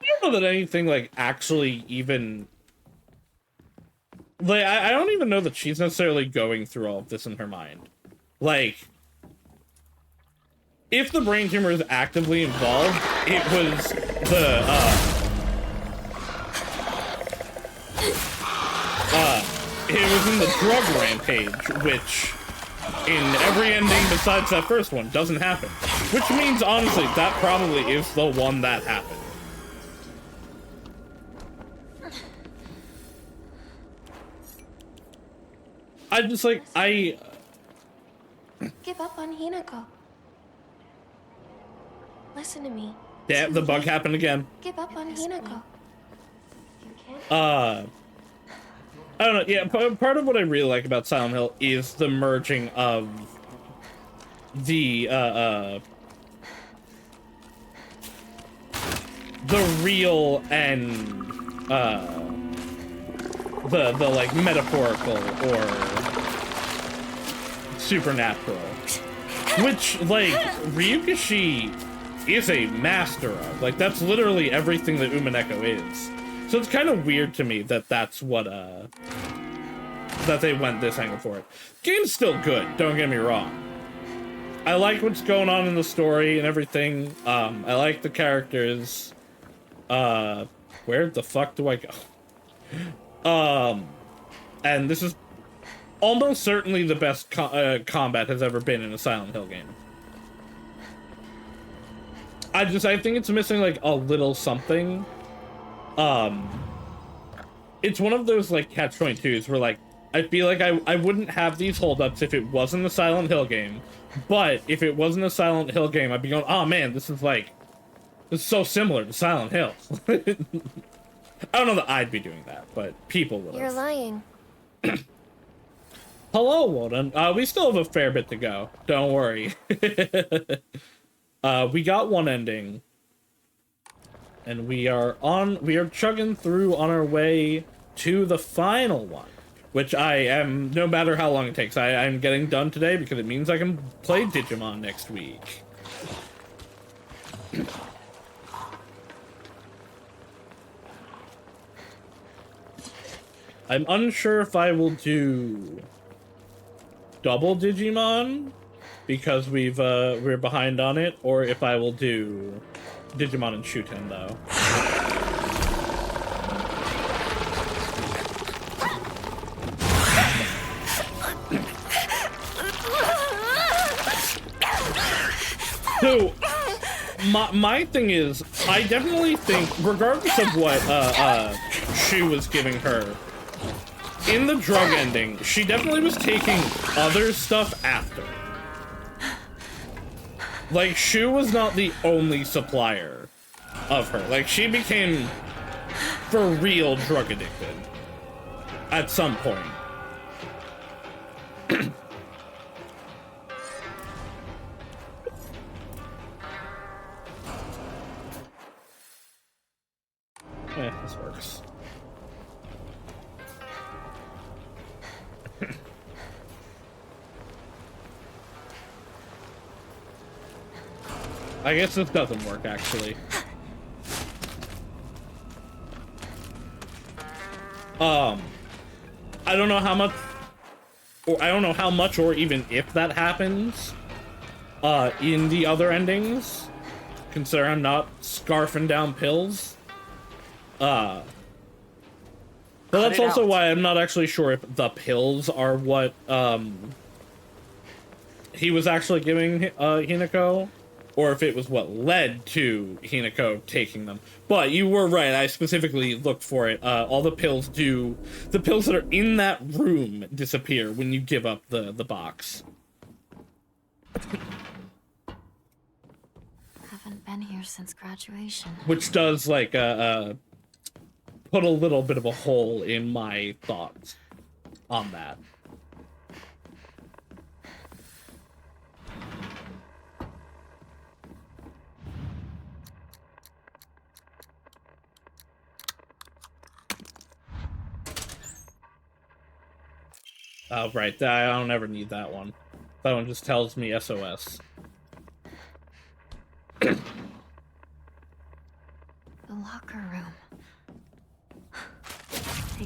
I don't know that anything, like, actually even... Like, I don't even know that she's necessarily going through all of this in her mind. Like, if the brain tumor is actively involved, it was the, it was in the drug rampage, which, in every ending besides that first one, doesn't happen. Which means, honestly, that probably is the one that happened. I just, like, Give up on Hinako. Listen to me. Yeah, the bug happened again. Give up on Hinako. You can't. I don't know, yeah, part of what I really like about Silent Hill is the merging of the real and, the like, metaphorical or supernatural. Which, like, Ryukishi is a master of. Like, that's literally everything that Umineko is. So it's kind of weird to me that that's what, that they went this angle for it. Game's still good, don't get me wrong. I like what's going on in the story and everything. I like the characters. Where the fuck do I go? And this is almost certainly the best combat has ever been in a Silent Hill game. I think it's missing, like, a little something. It's one of those, like, catch-22s where, like, I feel like I wouldn't have these holdups if it wasn't a Silent Hill game. But if it wasn't a Silent Hill game, I'd be going, oh man, this is so similar to Silent Hill. I don't know that I'd be doing that, but people would. You're lying. Hello, Woden. We still have a fair bit to go. Don't worry. We got one ending. And we are chugging through on our way to the final one. Which I am, no matter how long it takes, I'm getting done today because it means I can play Digimon next week. I'm unsure if I will do double Digimon because we're behind on it, or if I will do Digimon and Shuten though. So, my thing is, I definitely think, regardless of what Shu was giving her, in the drug ending, she definitely was taking other stuff after. Like, Shu was not the only supplier of her. Like, she became, for real, drug addicted. At some point. This works. I guess this doesn't work, actually. I don't know how much, or I don't know how much or even if that happens, in the other endings, considering I'm not scarfing down pills. But that's also why I'm not actually sure if the pills are what, he was actually giving, Hinako, or if it was what led to Hinako taking them. But you were right, I specifically looked for it. All the pills that are in that room disappear when you give up the box. Haven't been here since graduation. Which does, like, put a little bit of a hole in my thoughts on that. Oh, right, I don't ever need that one. That one just tells me SOS. The locker room.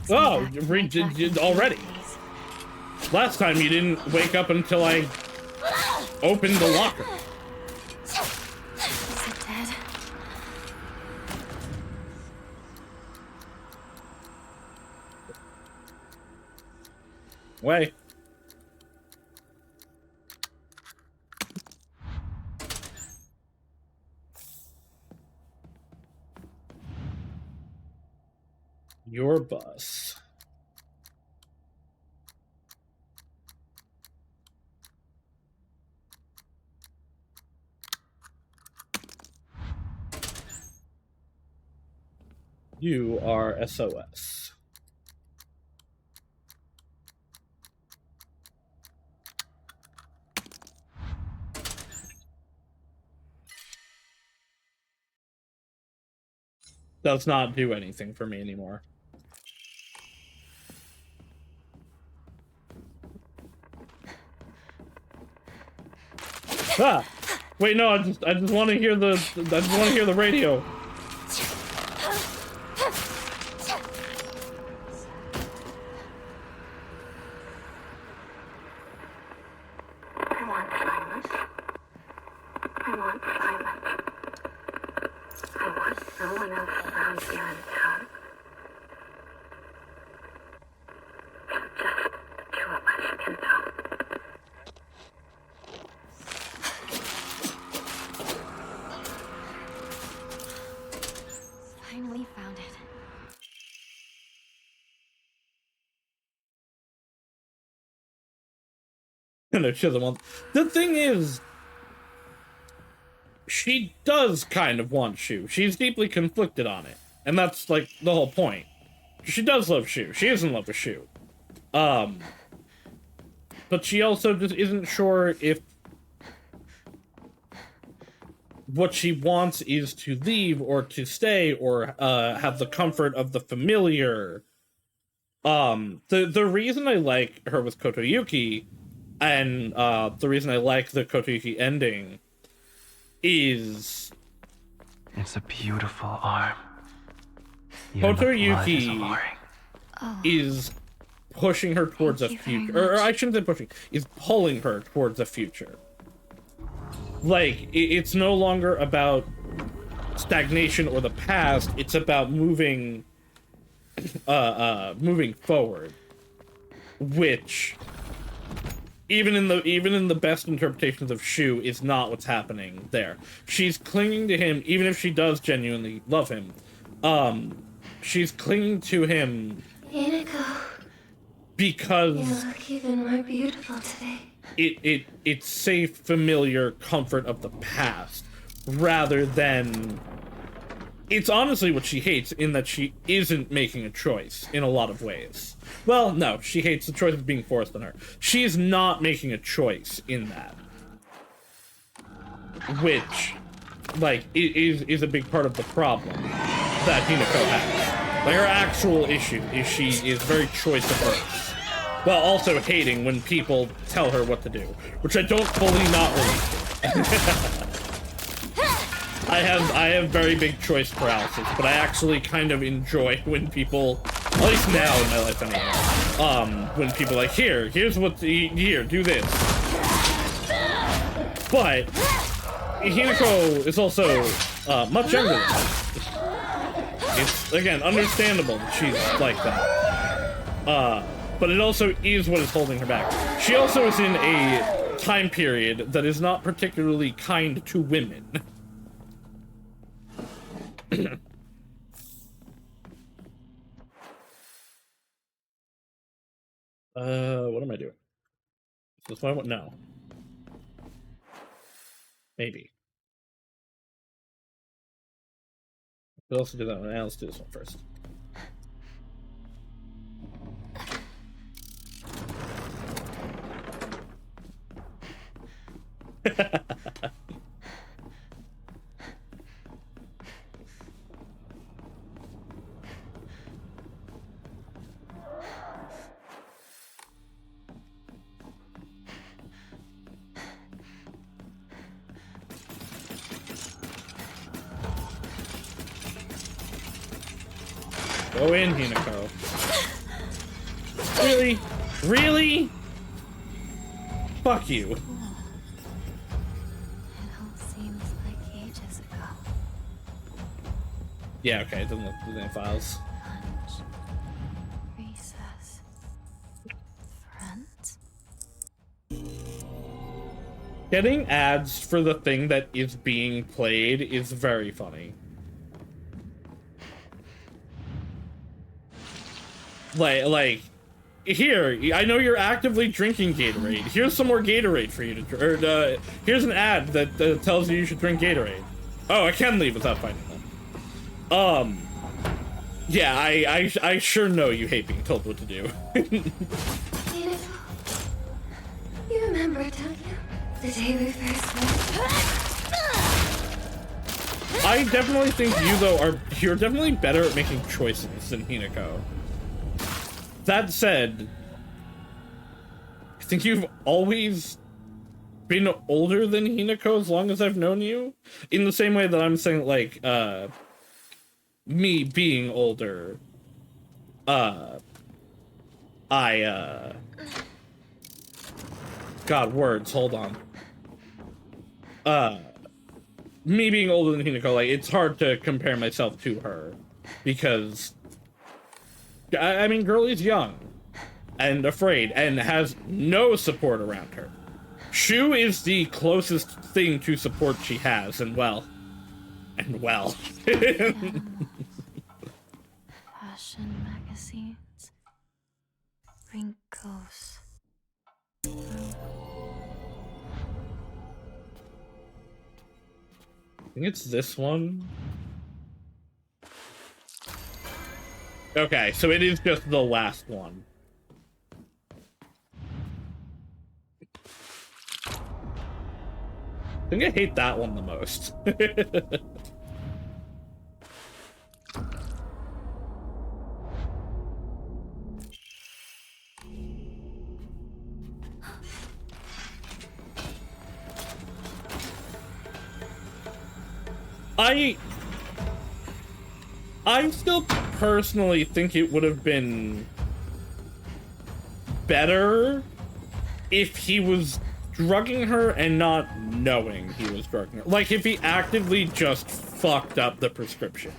Oh, already. Last time you didn't wake up until I opened the locker. Is it dead? Way. Your bus. You are SOS. Does not do anything for me anymore. Ah! Wait, no, I just want to hear the radio. I want silence. I want silence. I want no one else around here in town. Just the two of us can talk. Finally found it. No, she doesn't want. The thing is, she does kind of want Shu. She's deeply conflicted on it, and that's like the whole point. She does love Shu. She is in love with Shu. But she also just isn't sure if what she wants is to leave or to stay or have the comfort of the familiar. The reason I like her with Kotoyuki, and the reason I like the Kotoyuki ending, is It's a beautiful arm. Even the blood is Kotoyuki alluring. is pushing her towards a future, or I shouldn't say pushing, is pulling her towards a future. Like, it's no longer about stagnation or the past, it's about moving forward, which even in the best interpretations of Shu is not what's happening there. She's clinging to him even if she does genuinely love him. She's clinging to him Rinko, because you look even more beautiful today. it's safe, familiar comfort of the past, rather than... It's honestly what she hates, in that she isn't making a choice in a lot of ways. Well, no, she hates the choice of being forced on her. She's not making a choice in that. Which, like, is a big part of the problem that Hinako has. Like, her actual issue is she is very choice averse, while also hating when people tell her what to do, which I don't fully not relate to. I have very big choice paralysis, but I actually kind of enjoy when people, at least now in my life anyway, when people are like, here's what to eat, here, do this. But Hinako is also much younger than me. It's, again, understandable that she's like that. But it also is what is holding her back. She also is in a time period that is not particularly kind to women. What am I doing? Is this what I want? No. Maybe. We'll also do that one. Let's do this one first. Go in, Hinako. Really? Really? Fuck you. It all seems like ages ago. Yeah, okay, it doesn't look in the files. Lunch. Recess. Friends. Getting ads for the thing that is being played is very funny. Like, here, I know you're actively drinking Gatorade. Here's some more Gatorade for you to drink. Or, here's an ad that tells you should drink Gatorade. Oh, I can leave without finding them. Yeah, I sure know you hate being told what to do. You remember, don't you? The day we first met? I definitely think you, though, you're definitely better at making choices than Hinako. That said, I think you've always been older than Hinako as long as I've known you. In the same way that I'm saying, like, me being older, God, words, hold on. Me being older than Hinako, like, it's hard to compare myself to her. Because, I mean, girlie's young. And afraid, and has no support around her. Shu is the closest thing to support she has, and well. Fashion magazines. Rinko's. I think it's this one. Okay, so it is just the last one. I think I hate that one the most. I still personally think it would have been better if he was drugging her and not knowing he was drugging her. Like, if he actively just fucked up the prescription.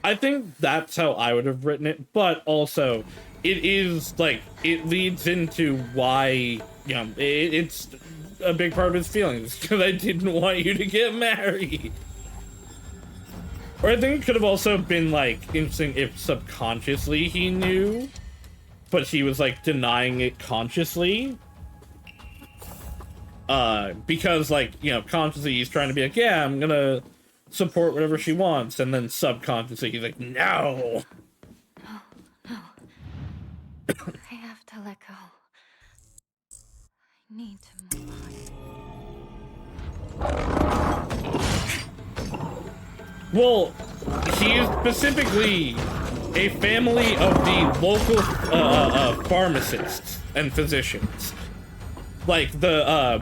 I think that's how I would have written it, but also, it is, like, it leads into why, you know, it's a big part of his feelings, because I didn't want you to get married. Or I think it could have also been, like, interesting if subconsciously he knew, but he was, like, denying it consciously. Because, like, you know, consciously he's trying to be like, yeah, I'm gonna support whatever she wants, and then subconsciously he's like, no! No. I have to let go. I need to move on. Well, he is specifically a family of the local pharmacists and physicians. Like,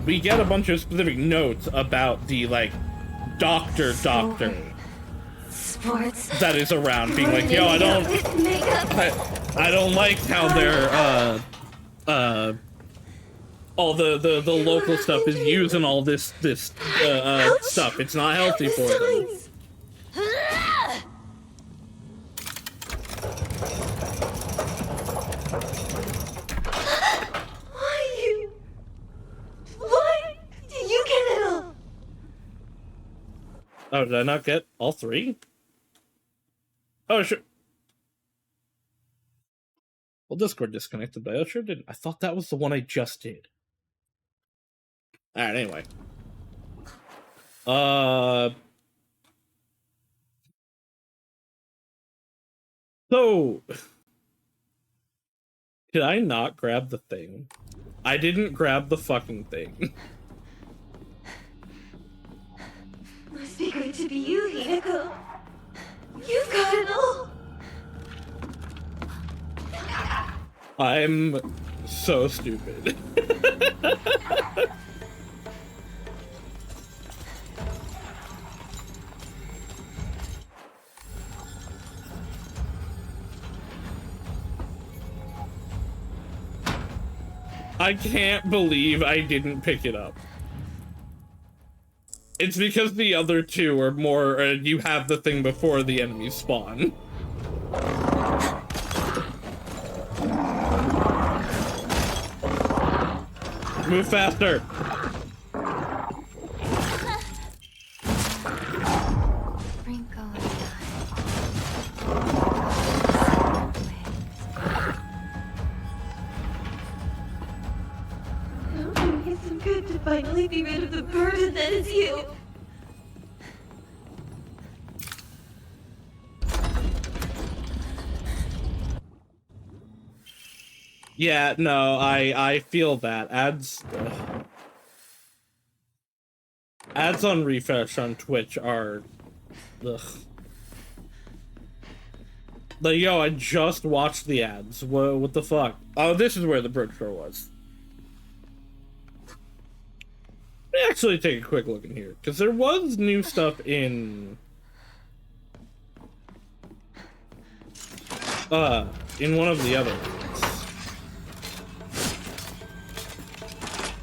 we get a bunch of specific notes about the, like, doctor Sports that is around, being like, yo, I don't like how they're all the local stuff is using all this stuff. It's not healthy for them. Why did you get it all? Oh, did I not get all three? Oh, sure. Well, Discord disconnected, but I sure didn't. I thought that was the one I just did. Alright, anyway. So, did I not grab the thing? I didn't grab the fucking thing. Must be great to be you, Hinako. You've got it all. I'm so stupid. I can't believe I didn't pick it up. It's because the other two are more, you have the thing before the enemies spawn. Move faster! Rinko and It's so good to finally be rid of the burden that is you. Yeah, no, I feel that. Adds... Ads on refresh on Twitch are... Ugh. Like, yo, I just watched the ads. What the fuck? Oh, this is where the bookstore was. Let me actually take a quick look in here, because there was new stuff in one of the other ones.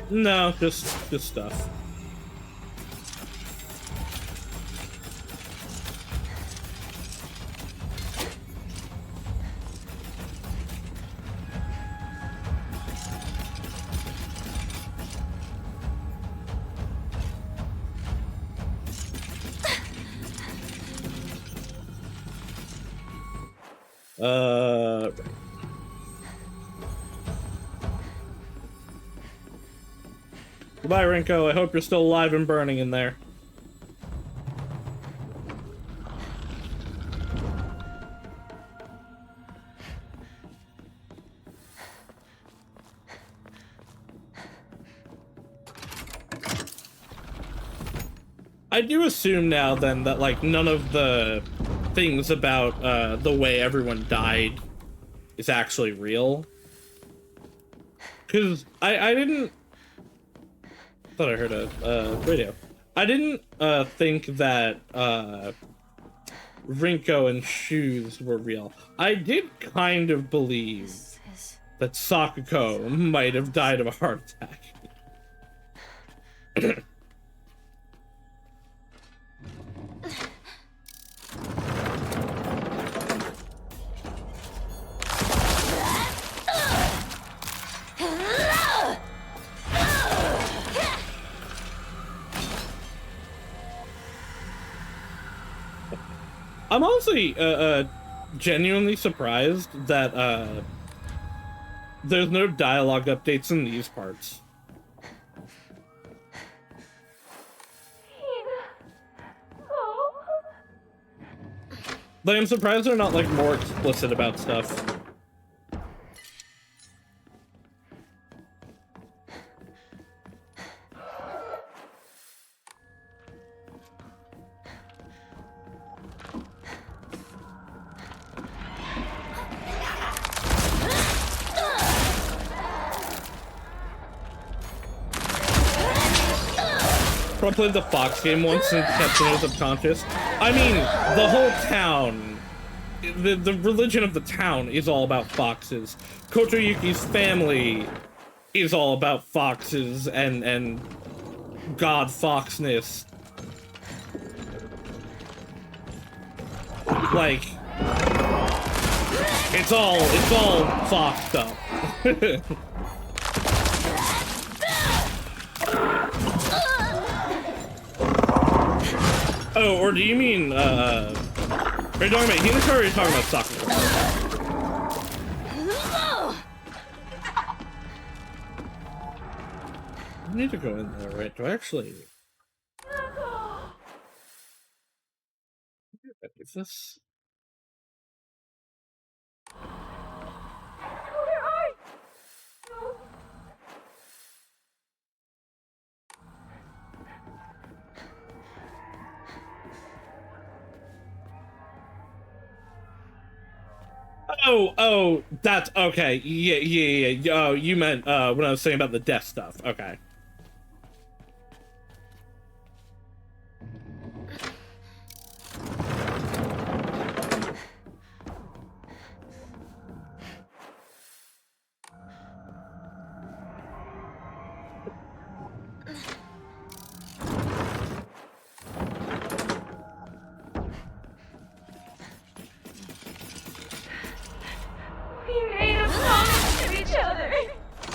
No, just stuff. Goodbye, Rinko. I hope you're still alive and burning in there. I do assume now, then, that, like, none of the things about, the way everyone died is actually real. Because I didn't... thought I heard a radio. I didn't think that Rinko and Shoes were real. I did kind of believe that Sakuko might have died of a heart attack. I'm honestly genuinely surprised that there's no dialogue updates in these parts. Like, I'm surprised they're not, like, more explicit about stuff. I played the Fox game once and kept it subconscious. I mean, the whole town, the religion of the town is all about foxes. Kotoyuki's family is all about foxes and god foxness. Like, it's all fox stuff. Oh, or do you mean, are you talking about Hinako or are you talking about Sakuko? I need to go in there, right? Do I actually... Is this... Oh, that's okay. Yeah. Oh, you meant when I was saying about the death stuff. Okay.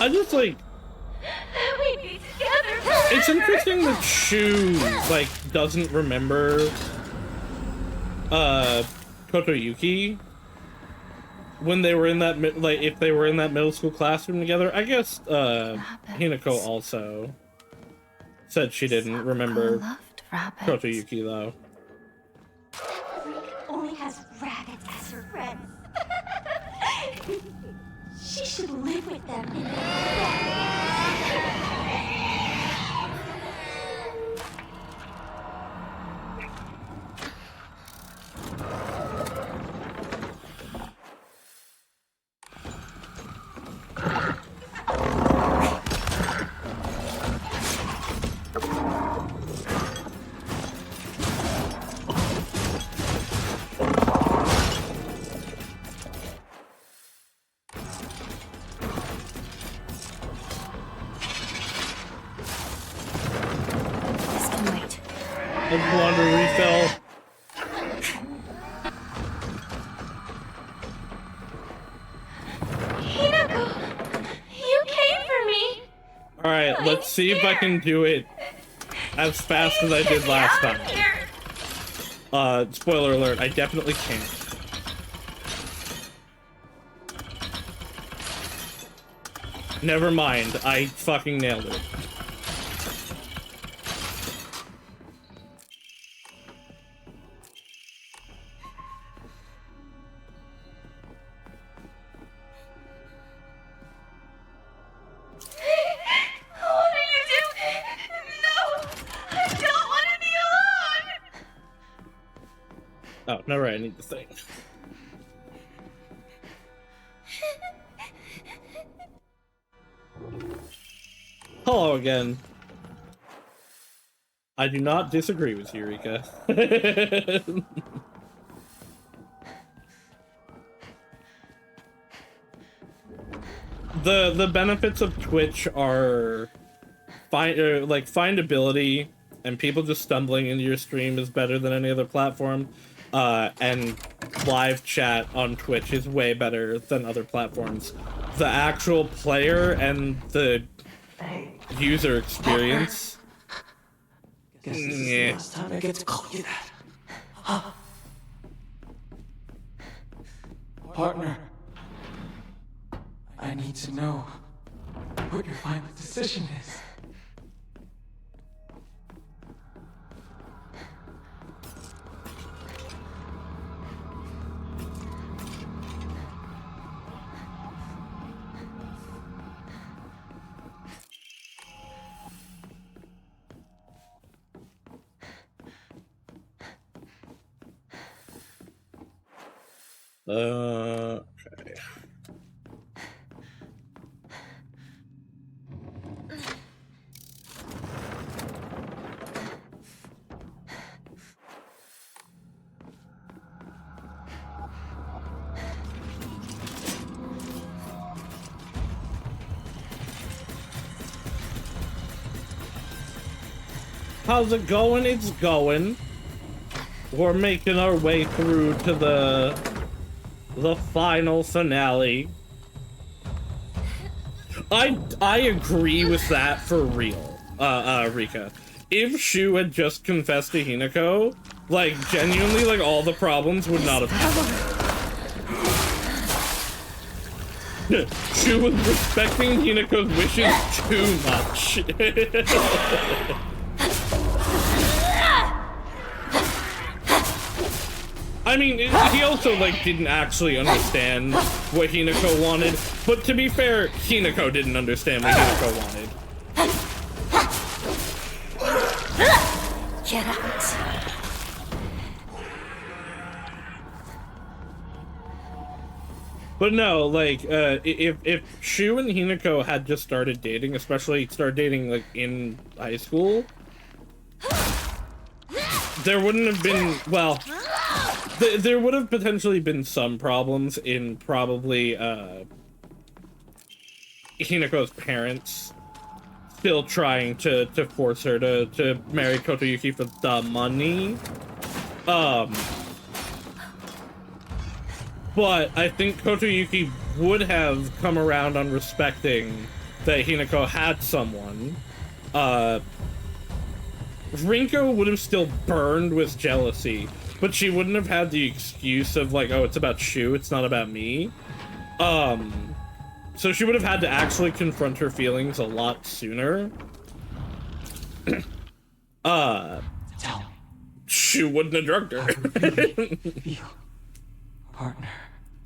I just, like... We be together forever. It's interesting that Shu, like, doesn't remember, Kotoyuki when they were in that, like, if they were in that middle school classroom together. I guess, Hinako also said she didn't remember Kotoyuki, though. Rika only has rabbits as her friends. She should live with them in the see if I can do it as fast as I did last time. Spoiler alert, I definitely can't. Never mind, I fucking nailed it. What are you doing? No! I don't want to be alone! Oh, no, right, I need the thing. Hello again. I do not disagree with you, Rika. The benefits of Twitch are like findability, and people just stumbling into your stream is better than any other platform. And live chat on Twitch is way better than other platforms. The actual player and the user experience. Guess this is the last time I get to call you that. Huh? Partner, I need to know what your final decision is. Okay. How's it going? It's going. We're making our way through to the final finale. I agree with that for real, Rika. If Shu had just confessed to Hinako, like, genuinely, like, all the problems would not have happened. Shu was respecting Hinako's wishes too much. I mean, he also, like, didn't actually understand what Hinako wanted, but to be fair, Hinako didn't understand what Hinako wanted. Get out. But no, like, if Shu and Hinako had just started dating, especially started dating, like, in high school, there wouldn't have been, well, there would have potentially been some problems in probably, Hinako's parents still trying to force her to marry Kotoyuki for the money. But I think Kotoyuki would have come around on respecting that Hinako had someone. Rinko would have still burned with jealousy, but she wouldn't have had the excuse of, like, oh, it's about Shu, it's not about me. So she would have had to actually confront her feelings a lot sooner. Shu wouldn't have drugged her. Partner.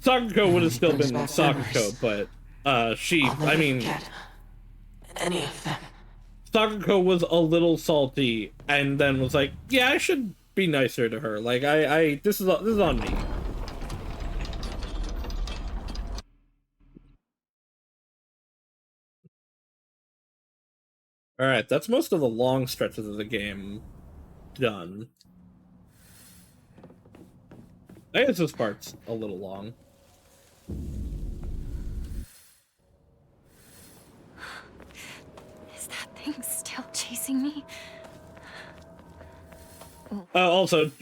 Sakuko would have still been Sakuko, but, I mean... any of them. Sakuko was a little salty, and then was like, yeah, I should be nicer to her. Like, this is on me. Alright, that's most of the long stretches of the game done. I guess this part's a little long. Is that thing still chasing me? Also,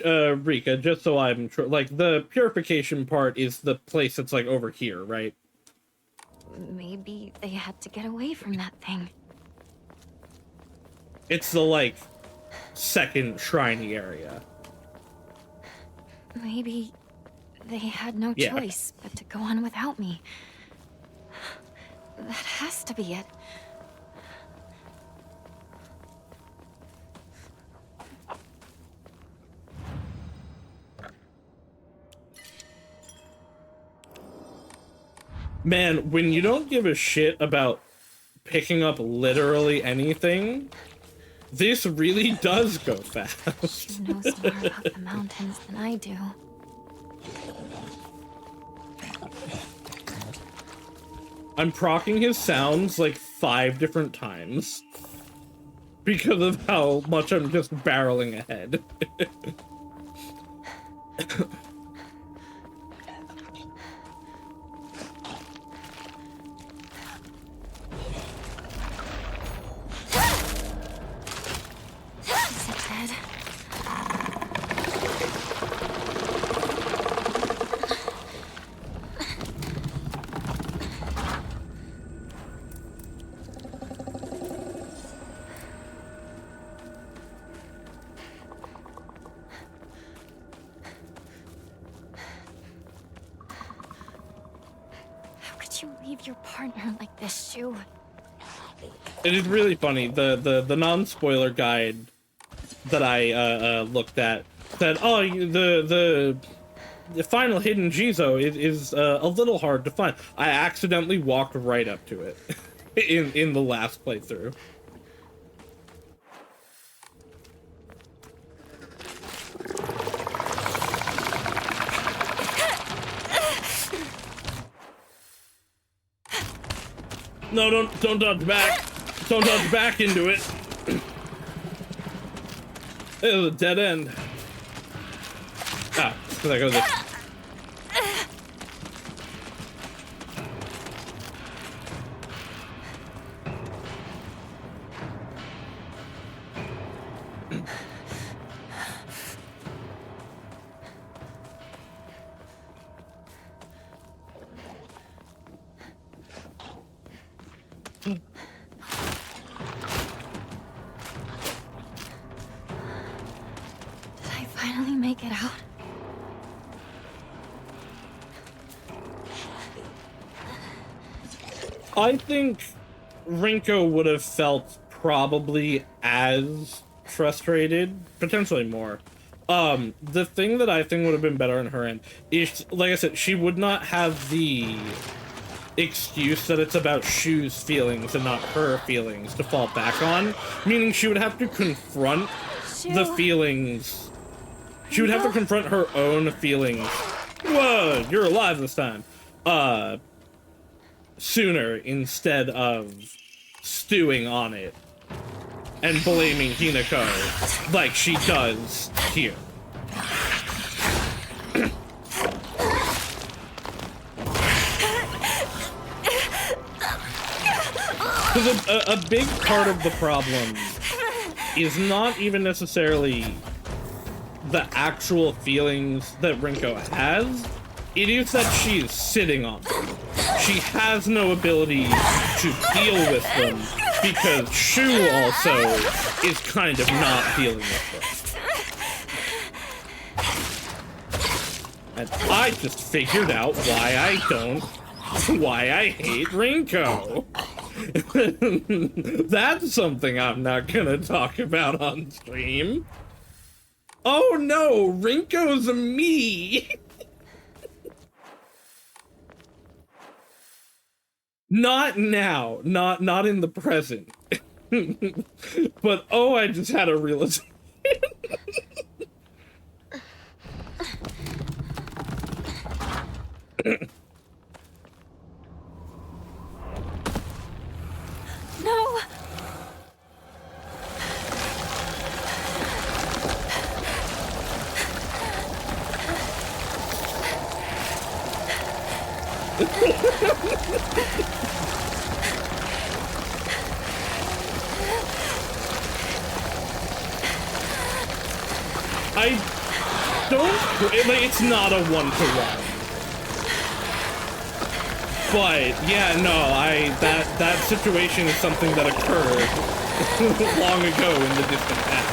Rika, just so I'm like, the purification part is the place that's, like, over here, right? Maybe they had to get away from that thing. It's the, like, second shriney area. Maybe they had no Yeah. choice but to go on without me. That has to be it. Man, when you don't give a shit about picking up literally anything, this really does go fast. She knows more about the mountains than I do. I'm procking his sounds like 5 different times because of how much I'm just barreling ahead. Is it dead? How could you leave your partner like this, Shu? It is really funny. The non-spoiler guide that I looked at said, oh, the final hidden Jizo is a little hard to find. I accidentally walked right up to it in the last playthrough. No, don't dodge back. Don't dodge back into it. It was a dead end. Ah, there goes it. Did I finally make it out? I think Rinko would have felt probably as frustrated, potentially more. The thing that I think would have been better on her end is, like I said, she would not have the excuse that it's about Shu's feelings and not her feelings to fall back on, meaning she would have to confront the feelings. She would have to confront her own feelings. Whoa, you're alive this time. Sooner instead of stewing on it and blaming Hinako like she does here. Because a big part of the problem is not even necessarily the actual feelings that Rinko has. It is that she is sitting on them. She has no ability to deal with them because Shu also is kind of not dealing with them. And I just figured out why I hate Rinko. That's something I'm not gonna talk about on stream. Oh no, Rinko's a me. Not now, not in the present. But oh, I just had a realization. No! I don't, like, it's not a one-to-one. But, yeah, no, that situation is something that occurred long ago in the distant past.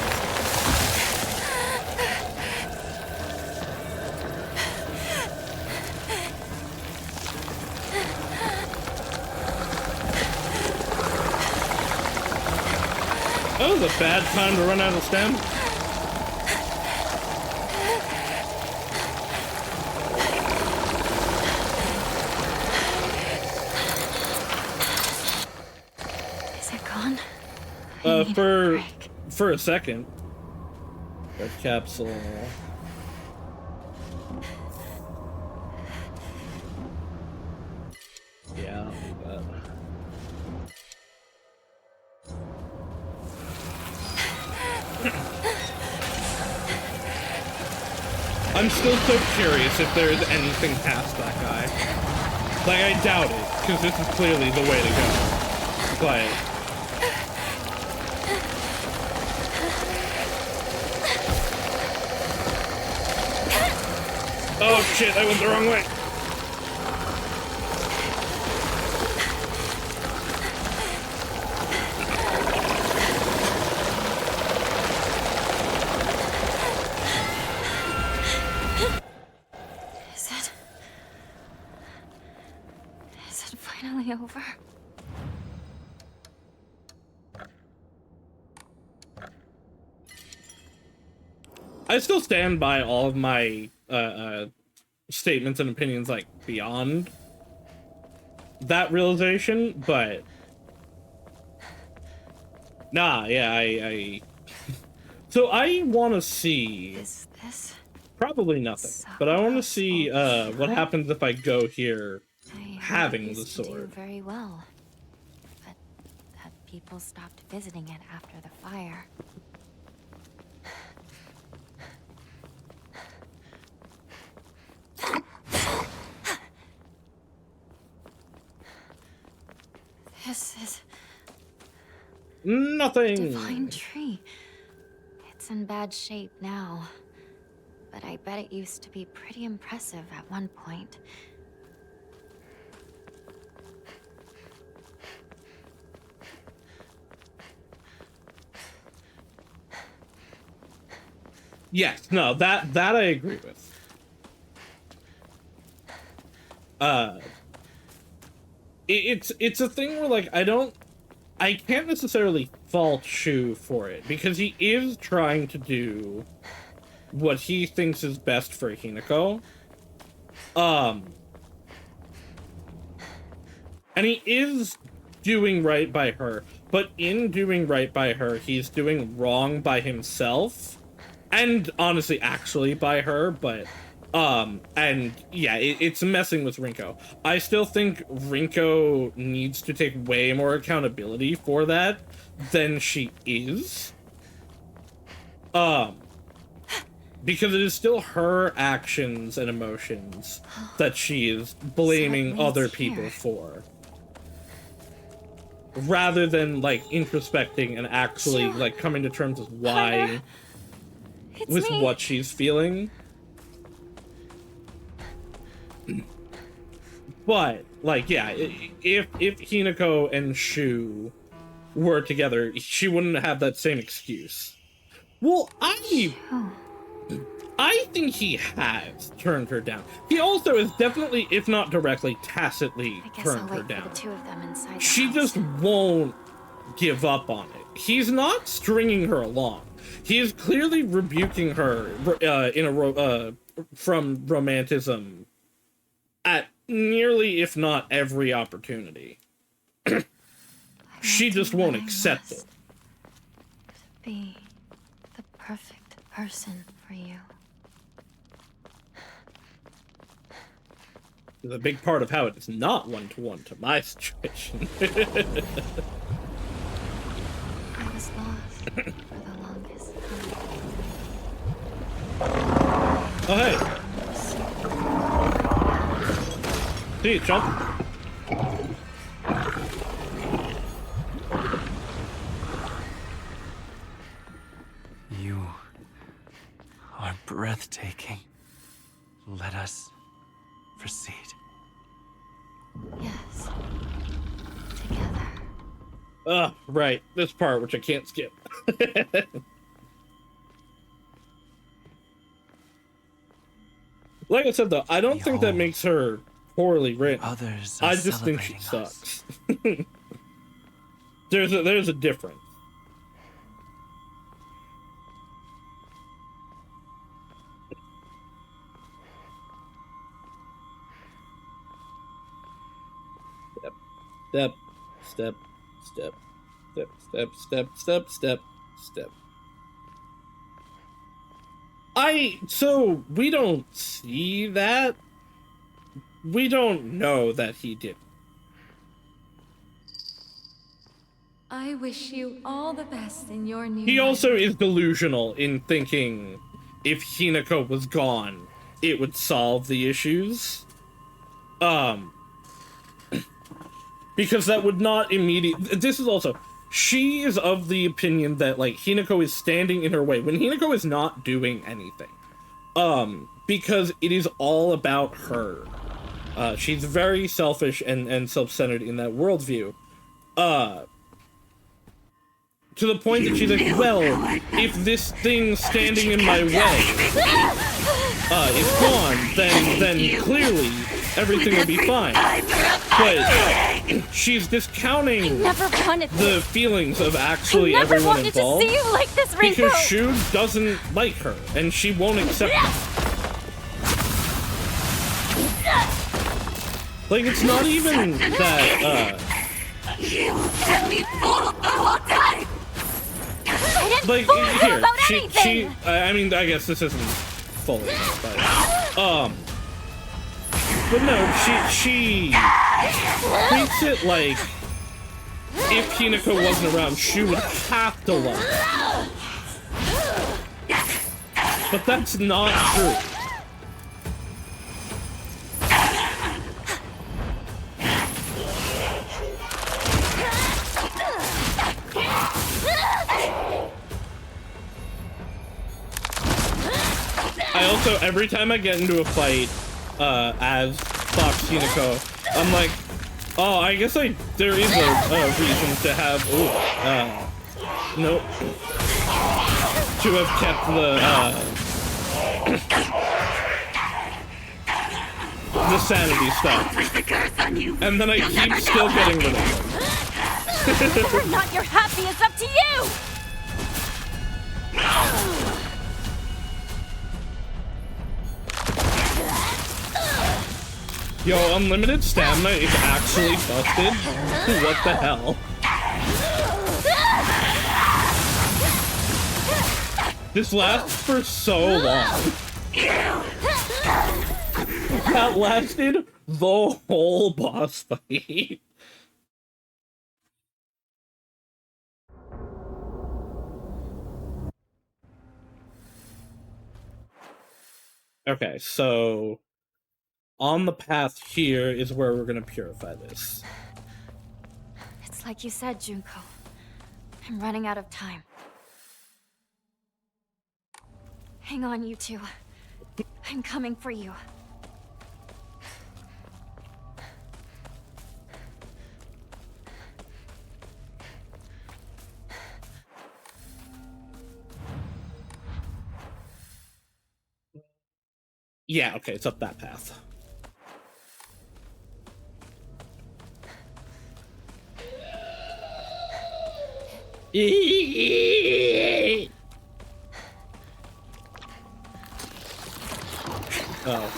That was a bad time to run out of stem. Is it gone? For a second. Red capsule. Yeah, I'll do that. I'm still so curious if there is anything past that guy. Like, I doubt it, because this is clearly the way to go. But... oh shit, that went the wrong way. Is it finally over? I still stand by all of my statements and opinions, like, beyond that realization, but nah, yeah, I so I want to see Is this probably nothing, but I want to see what happens if I go here having the sword. Very well, but that people stopped visiting it after the fire. This is nothing. Divine tree. It's in bad shape now, but I bet it used to be pretty impressive at one point. Yes, no, that I agree with. It's a thing where, like, I can't necessarily fault Shu for it, because he is trying to do what he thinks is best for Hinako. And he is doing right by her, but in doing right by her, he's doing wrong by himself. And honestly, actually by her, but, and yeah, it's messing with Rinko. I still think Rinko needs to take way more accountability for that than she is. Because it is still her actions and emotions that she is blaming other people for. Rather than, like, introspecting and actually, like, coming to terms with why... with what she's feeling. But, like, yeah, if Hinako and Shu were together, she wouldn't have that same excuse. Well, I think he has turned her down. He also is definitely, if not directly, tacitly turned her down. The two of them inside the She house. just won't give up on it. He's not stringing her along. He is clearly rebuking her from romanticism at nearly, if not every opportunity. She just won't accept it. Be the perfect person for you. The big part of how it is not one-to-one to my situation. I was lost for the longest time. Oh, hey. See you, Chump. You are breathtaking. Let us proceed. Yes. Together. Right. This part, which I can't skip. Like I said, though, I don't think that makes her poorly written. Others I just think she sucks. There's a difference. Step, step, step, step, step, step, step, step, step. So we don't see that. We don't know that he did. I wish you all the best in your new He life. also is delusional in thinking if Hinako was gone, it would solve the issues. Because that would not immediately... This is also... She is of the opinion that, like, Hinako is standing in her way when Hinako is not doing anything. Because it is all about her. She's very selfish and self-centered in that worldview. To the point that she's like, well, if this thing standing in my way is gone, then clearly everything will be fine. But she's discounting the feelings of actually everyone involved. To see you like this, Rinko. Because Shu doesn't like her, and she won't accept it. Like, it's not even that, You let me fool the whole time! like, here, I mean, I guess this isn't fully, but no, she treats it like if Hinako wasn't around, she would have to love her. But that's not true. I also, every time I get into a fight, as Fox Hinako, I'm like, oh, I guess there is a reason to have, nope, to have kept the sanity stuff, and then I keep still getting rid of them. Whether or not you're happy is up to you! Yo, unlimited stamina is actually busted? What the hell? This lasts for so long. That lasted the whole boss fight. Okay, so on the path here is where we're gonna purify this. It's like you said, Junko. I'm running out of time. Hang on, you two. I'm coming for you. Yeah, okay, it's up that path. Oh.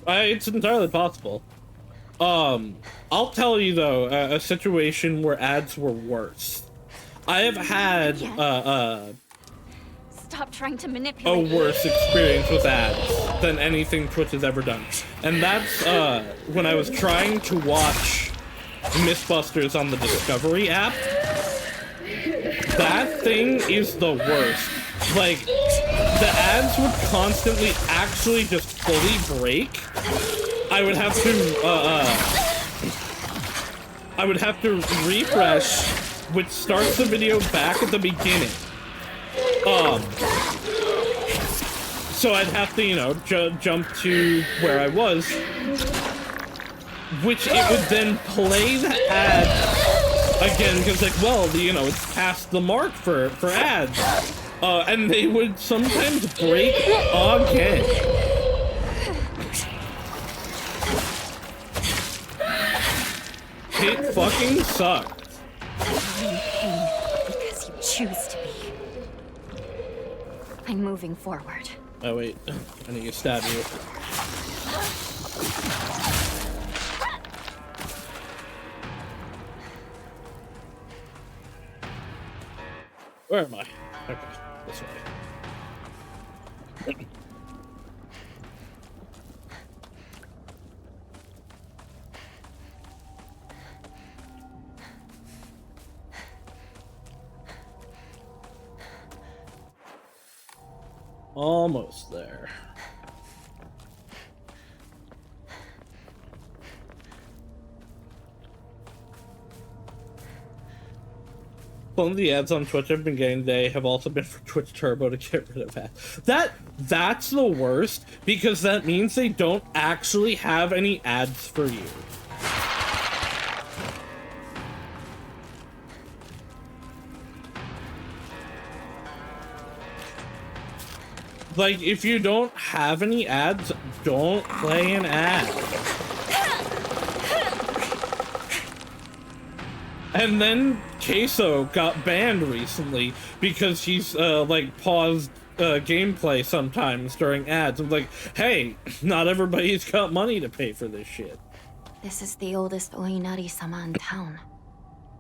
It's entirely possible. I'll tell you though, a situation where ads were worse. I have had Stop trying to a manipulate. worse experience with ads than anything Twitch has ever done. And that's when I was trying to watch Mythbusters on the Discovery app. That thing is the worst. Like, the ads would constantly actually just fully break. I would have to refresh, which starts the video back at the beginning. So I'd have to, you know, jump to where I was, which it would then play the ad again, because like, well, you know, it's past the mark for ads. And they would sometimes break again. It fucking sucks. I'm in pain because you choose to be. I'm moving forward. Oh wait, I need to stab you. Where am I? Okay, this way. Almost there. Some of the ads on Twitch I've been getting today have also been for Twitch Turbo to get rid of ads. That's the worst, because that means they don't actually have any ads for you. Like, if you don't have any ads, don't play an ad. And then Queso got banned recently because he's, like, paused gameplay sometimes during ads. I'm like, hey, not everybody's got money to pay for this shit. This is the oldest Oinari-sama in town.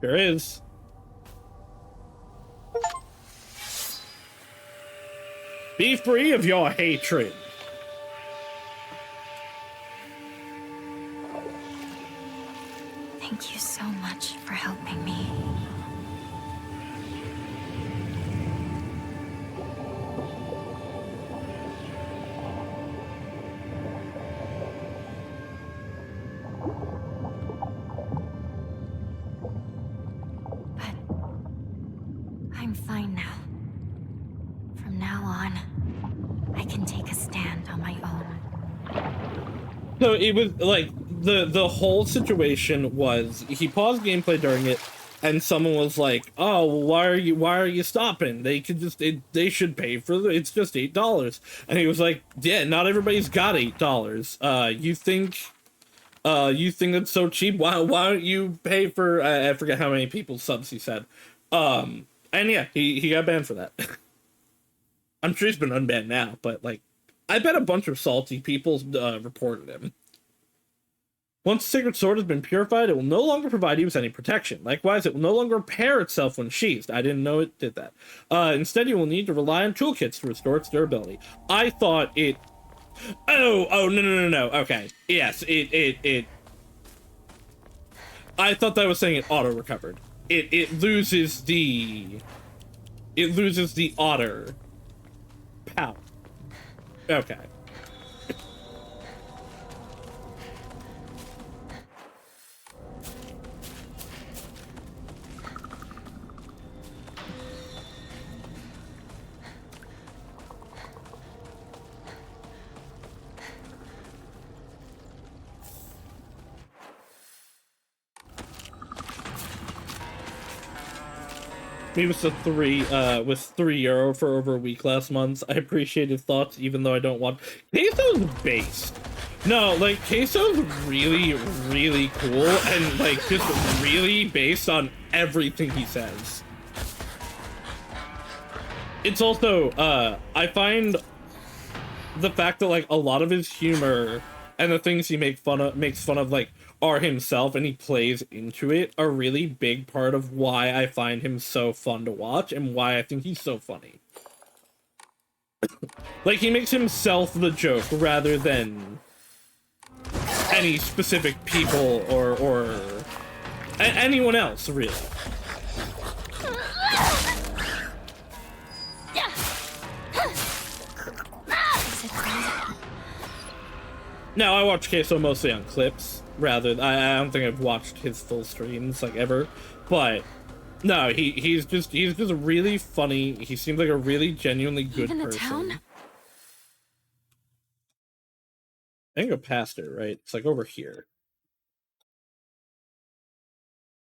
There is. Be free of your hatred. Thank you so much for helping me. But I'm fine now. From now on, I can take a stand on my own. So it was like the whole situation was he paused gameplay during it, and someone was like, "Oh, well, why are you stopping? They could just they should pay for it's just $8." And he was like, "Yeah, not everybody's got $8. You think it's so cheap? Why don't you pay for I forget how many people's subs he said." And yeah, he got banned for that. I'm sure he's been unbanned now, but like, I bet a bunch of salty people reported him. Once the sacred sword has been purified, it will no longer provide you with any protection. Likewise, it will no longer repair itself when sheathed. I didn't know it did that. Instead, you will need to rely on toolkits to restore its durability. I thought it... Oh, no. Okay. Yes, it... I thought that was saying it auto-recovered. It loses the... It loses the otter power. Okay. Me with the €3 for over a week last month. I appreciate his thoughts, even though I don't want. Queso's based. No, like Queso's really, really cool, and like just really based on everything he says. It's also, I find the fact that like a lot of his humor and the things he makes fun of like are himself, and he plays into it, a really big part of why I find him so fun to watch and why I think he's so funny. Like, he makes himself the joke rather than any specific people or anyone else, really. No, I watch Queso mostly on clips. Rather, I don't think I've watched his full streams like ever. But no, he's just really funny. He seems like a really genuinely good Even the person. town? I can go past it, right? It's like over here.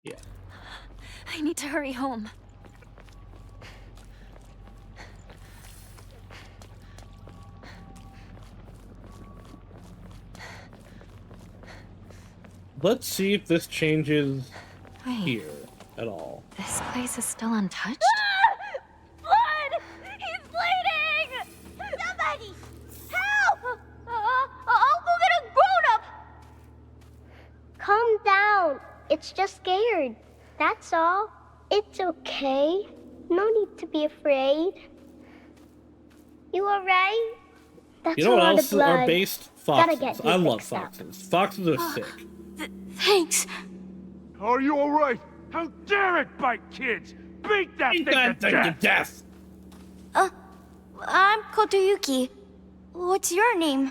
Yeah. I need to hurry home. Let's see if this changes Wait. here at all. This place is still untouched? Blood! He's bleeding! Somebody! Help! I'll go get a grown-up! Calm down. It's just scared. That's all. It's okay. No need to be afraid. You alright? That's You know a what lot else of blood. are based? Gotta Foxes. get you I love fixed up. foxes. Foxes are sick. Thanks. Are you alright? How dare it bite kids? Beat that thing to death! I'm Kotoyuki. What's your name?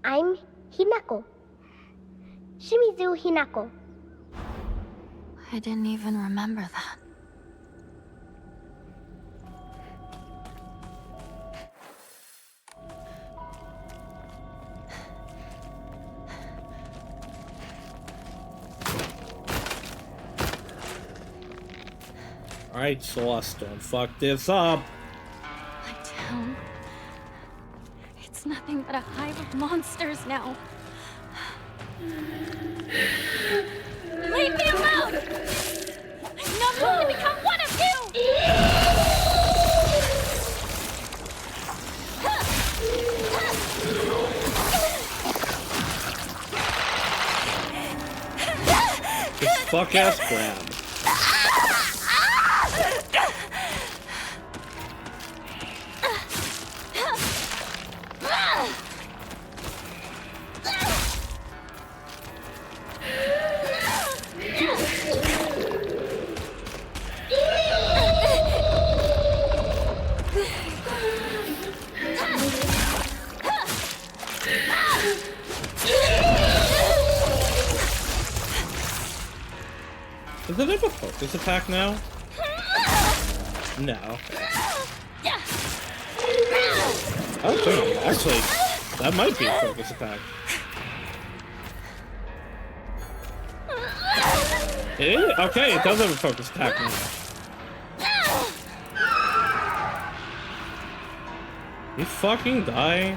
I'm Hinako. Shimizu Hinako. I didn't even remember that. Alright, Sauce, don't fuck this up. My town. It's nothing but a hive of monsters now. Leave me alone! I'm not going to become one of you! This fuck ass grab. Does it have a focus attack now? No. I don't think actually that might be a focus attack. It is? Okay, it does have a focus attack now. You fucking die.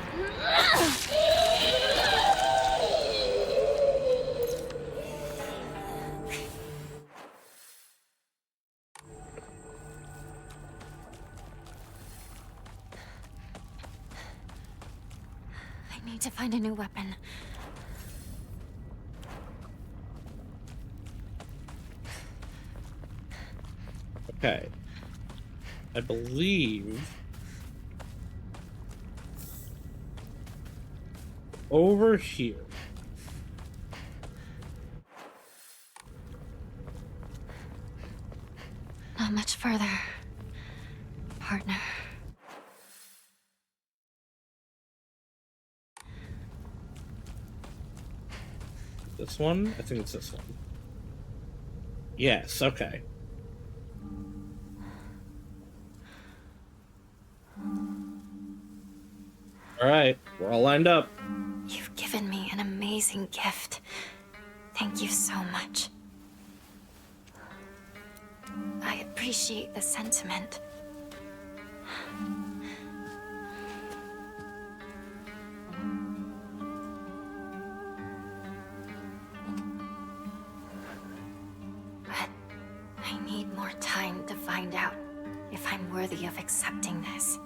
I need to find a new weapon. Okay. I believe over here. Not much further, partner. This one? I think it's this one. Yes, okay. Alright, we're all lined up. You've given me an amazing gift. Thank you so much. I appreciate the sentiment. But I need more time to find out if I'm worthy of accepting this.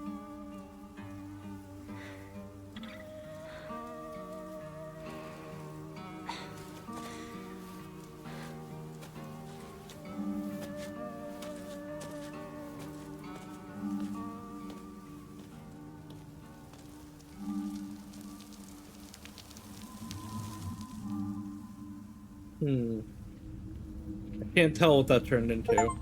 I can't tell what that turned into.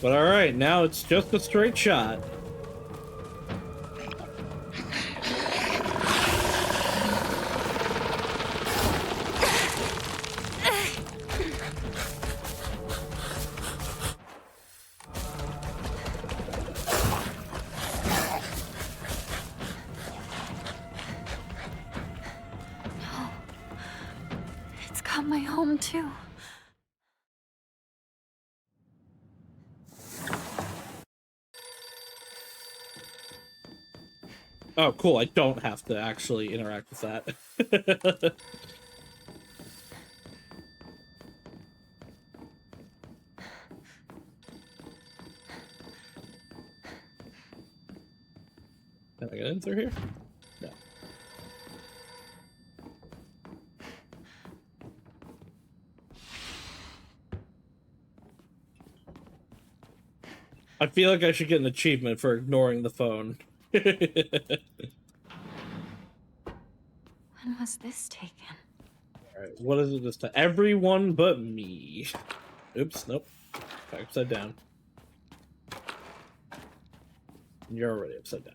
But alright, now it's just a straight shot. It's got my home too. Oh, cool. I don't have to actually interact with that. Can I get in through here? No. I feel like I should get an achievement for ignoring the phone. When was this taken? Alright, what is it this time? Everyone but me. Oops, nope. Back upside down. You're already upside down.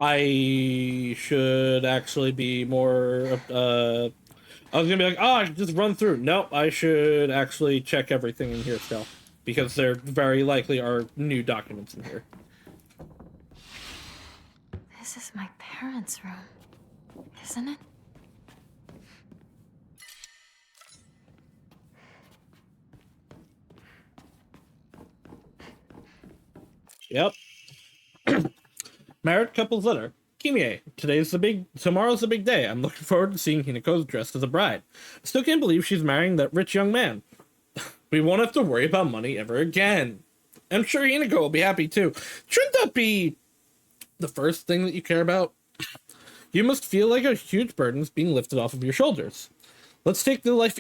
I should actually be more, I was gonna be like, oh, I should just run through. Nope, I should actually check everything in here still. Because there very likely are new documents in here. This is my parents' room, isn't it? Yep. Married couple's letter. Kimie, tomorrow's the big day. I'm looking forward to seeing Hinako dressed as a bride. I still can't believe she's marrying that rich young man. We won't have to worry about money ever again. I'm sure Hinako will be happy too. Shouldn't that be the first thing that you care about? You must feel like a huge burden's being lifted off of your shoulders. Let's take life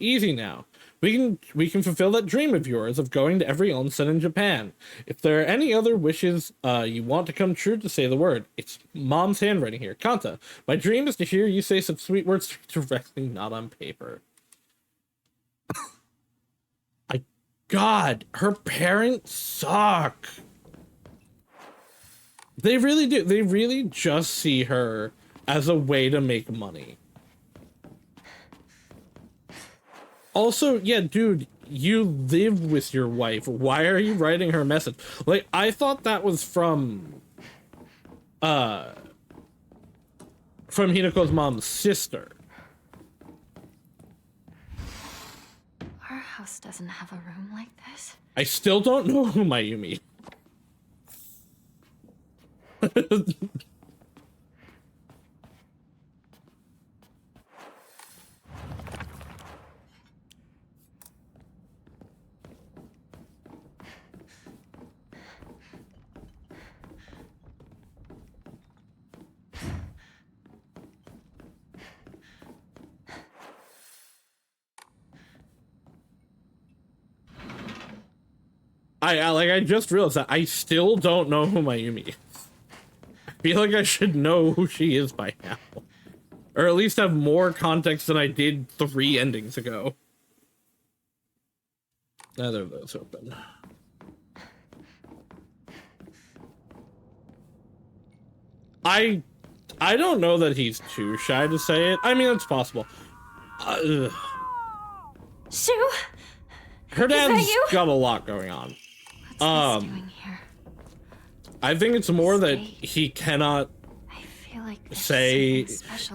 easy now. We can fulfill that dream of yours of going to every onsen in Japan. If there are any other wishes you want to come true, to say the word. It's Mom's handwriting here. Kanta, my dream is to hear you say such sweet words directly, not on paper. God, her parents suck. They really do. They really just see her as a way to make money. Also, yeah, dude, you live with your wife. Why are you writing her a message? Like, I thought that was from Hinako's mom's sister. Our house doesn't have a room like this. I still don't know who Mayumi. I just realized that I still don't know who Mayumi is. I feel like I should know who she is by now. Or at least have more context than I did 3 endings ago. Neither of those open. I don't know that he's too shy to say it. I mean, it's possible. Shu? Her dad's got a lot going on. What's he doing here? I think it's more that he cannot feel like say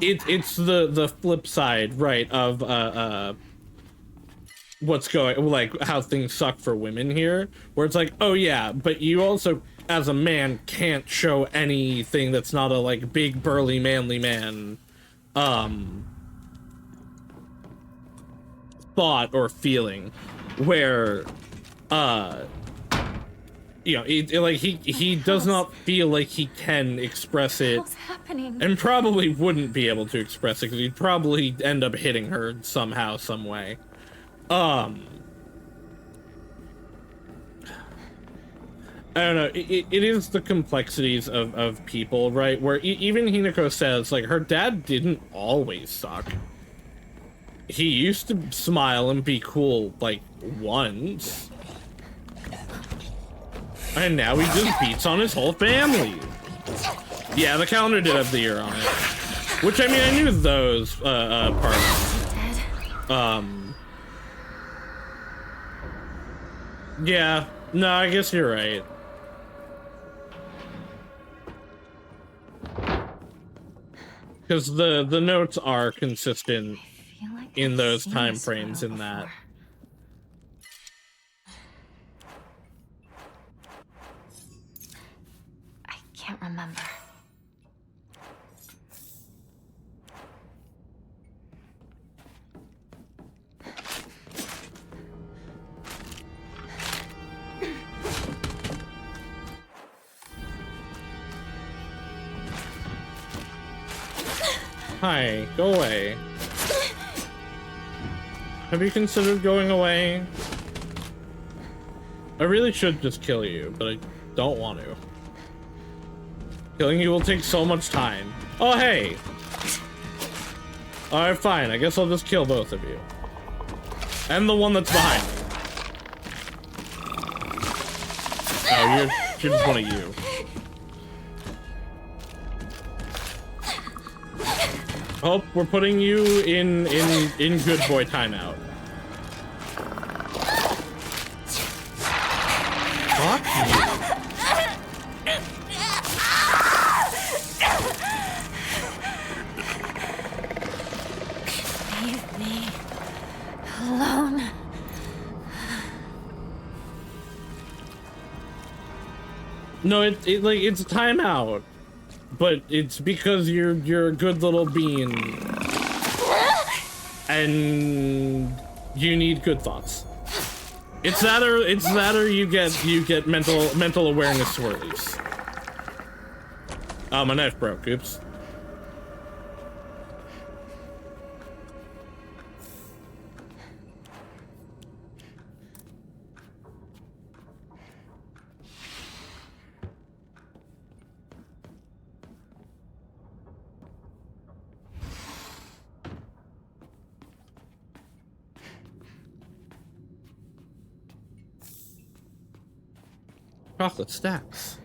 it's the flip side, right, of what's going, like, how things suck for women here, where it's like, oh yeah, but you also as a man can't show anything that's not a like big burly manly man thought or feeling, where you know, he does not feel like he can express it, and probably wouldn't be able to express it because he'd probably end up hitting her somehow, some way. I don't know, it is the complexities of people, right? Where even Hinako says, like, her dad didn't always suck. He used to smile and be cool, like, once. And now he just beats on his whole family. Yeah, the calendar did have the year on it. Which, I mean, I knew those parts. Yeah, no, I guess you're right. Because the notes are consistent in those time frames in that. I can't remember. Hi, go away. Have you considered going away? I really should just kill you, but I don't want to. Killing you will take so much time. Oh, hey! Alright, fine. I guess I'll just kill both of you. And the one that's behind me. Oh, you're just one of you. Oh, we're putting you in good boy timeout. Fuck you. Leave me alone. No, it's a timeout. But it's because you're a good little bean. And you need good thoughts. It's that or you get mental awareness swirlies. Oh, my knife broke, oops. Chocolate stacks.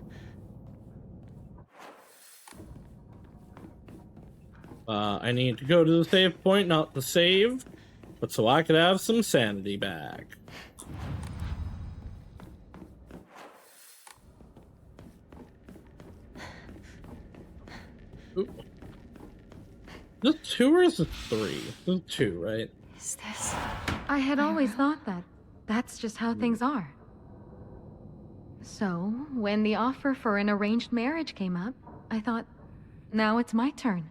I need to go to the save point, not the save, but so I could have some sanity back. Ooh. Is it 2 or is it 3? It's 2, right? Is this? I had always thought that that's just how things are. So, when the offer for an arranged marriage came up, I thought, now it's my turn.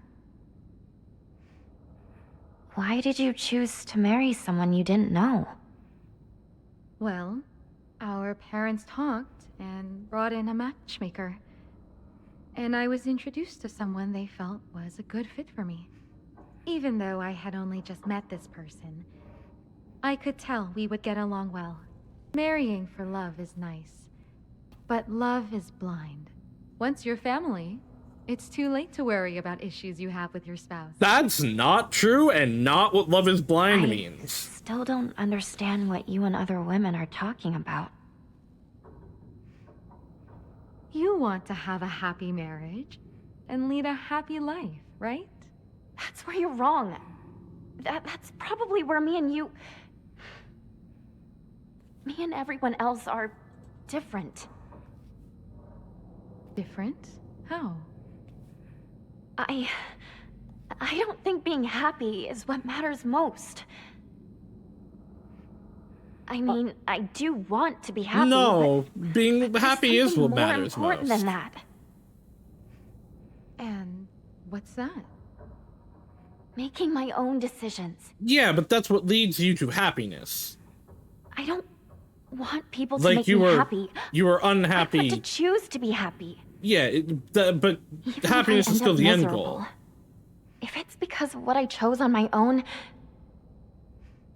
Why did you choose to marry someone you didn't know? Well, our parents talked and brought in a matchmaker. And I was introduced to someone they felt was a good fit for me. Even though I had only just met this person, I could tell we would get along well. Marrying for love is nice. But love is blind. Once you're family, it's too late to worry about issues you have with your spouse. That's not true and not what love is blind means. Still don't understand what you and other women are talking about. You want to have a happy marriage and lead a happy life, right? That's where you're wrong. That's probably where me and everyone else are different. Different? How? I don't think being happy is what matters most. I mean, I do want to be happy. No, being happy is what matters more important most. than that. And what's that? Making my own decisions. Yeah, but that's what leads you to happiness. I don't want people to Like make you me were, happy. you were unhappy. I want to choose to be happy. Yeah, but Even happiness if I is end still up the end miserable, goal. If it's because of what I chose on my own,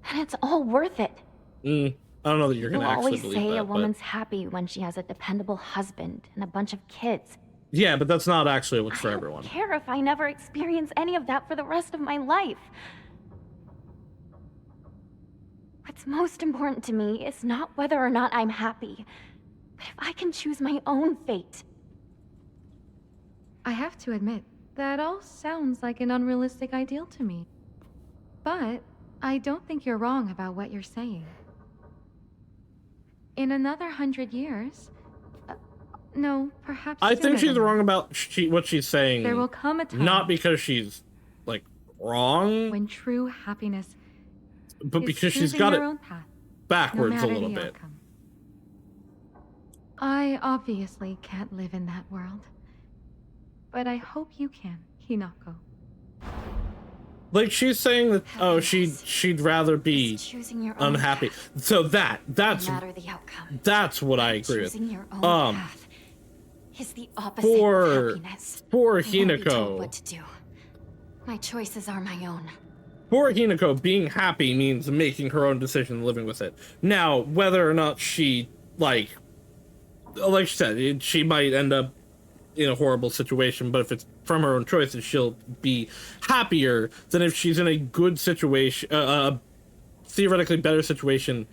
then it's all worth it. I don't know that you're People gonna actually always believe say that, a but woman's happy when she has a dependable husband and a bunch of kids. yeah, but that's not actually what's for I don't everyone. care if I never experience any of that for the rest of my life. What's most important to me is not whether or not I'm happy, but if I can choose my own fate. I have to admit, that all sounds like an unrealistic ideal to me. But I don't think you're wrong about what you're saying. In another 100 years... no, perhaps I think sooner she's than wrong that. about what she's saying. There will come a time... not because she's, like, wrong, when true happiness but is because she's choosing got your it own path, backwards no a matter little the bit. outcome. I obviously can't live in that world. But I hope you can, Hinako. Like, she's saying that, oh, she'd rather be Choosing your own unhappy. path, So that's no matter the outcome. that's what I agree with. Choosing your own path is the opposite of For happiness. for I won't be told Hinako, what to do. My choices are my own. for Hinako, being happy means making her own decision and living with it. Now, whether or not she, like she said, she might end up in a horrible situation, but if it's from her own choices, she'll be happier than if she's in a good situation, theoretically better situation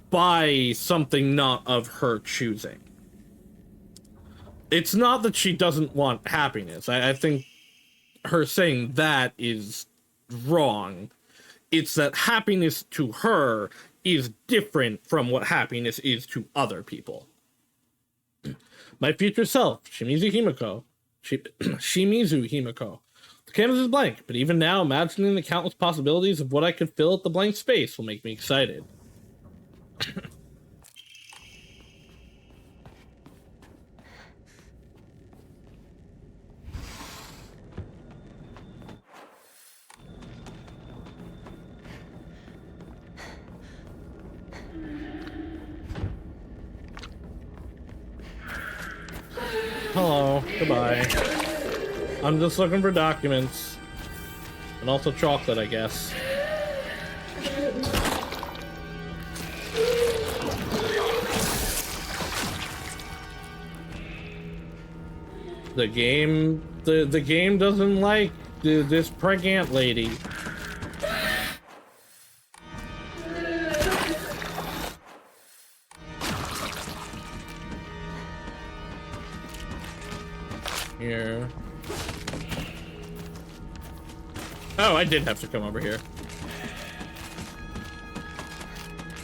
by something not of her choosing. It's not that she doesn't want happiness. I think her saying that is wrong. It's that happiness to her is different from what happiness is to other people. My future self, Shimizu Himiko. Shimizu Himiko. The canvas is blank, but even now, imagining the countless possibilities of what I could fill at the blank space will make me excited. Hello, goodbye. I'm just looking for documents. And also chocolate, I guess. The game doesn't like this pregnant lady. Here. Oh, I did have to come over here.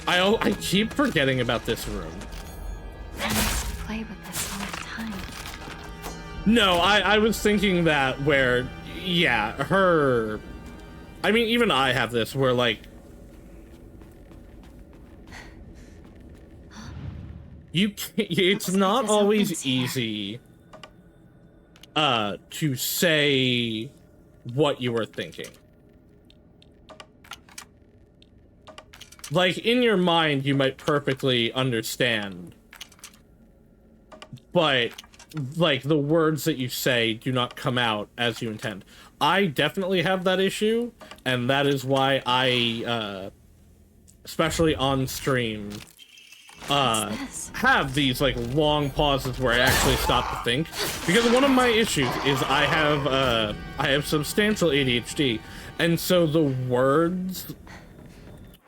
I keep forgetting about this room. I used to play with this all the time. No, I was thinking that where, yeah, her... I mean, even I have this where, like... You can't... It's not always easy to say what you were thinking. Like, in your mind, you might perfectly understand, but, like, the words that you say do not come out as you intend. I definitely have that issue, and that is why I, especially on stream, have these, like, long pauses where I actually stop to think. Because one of my issues is I have substantial ADHD, and so the words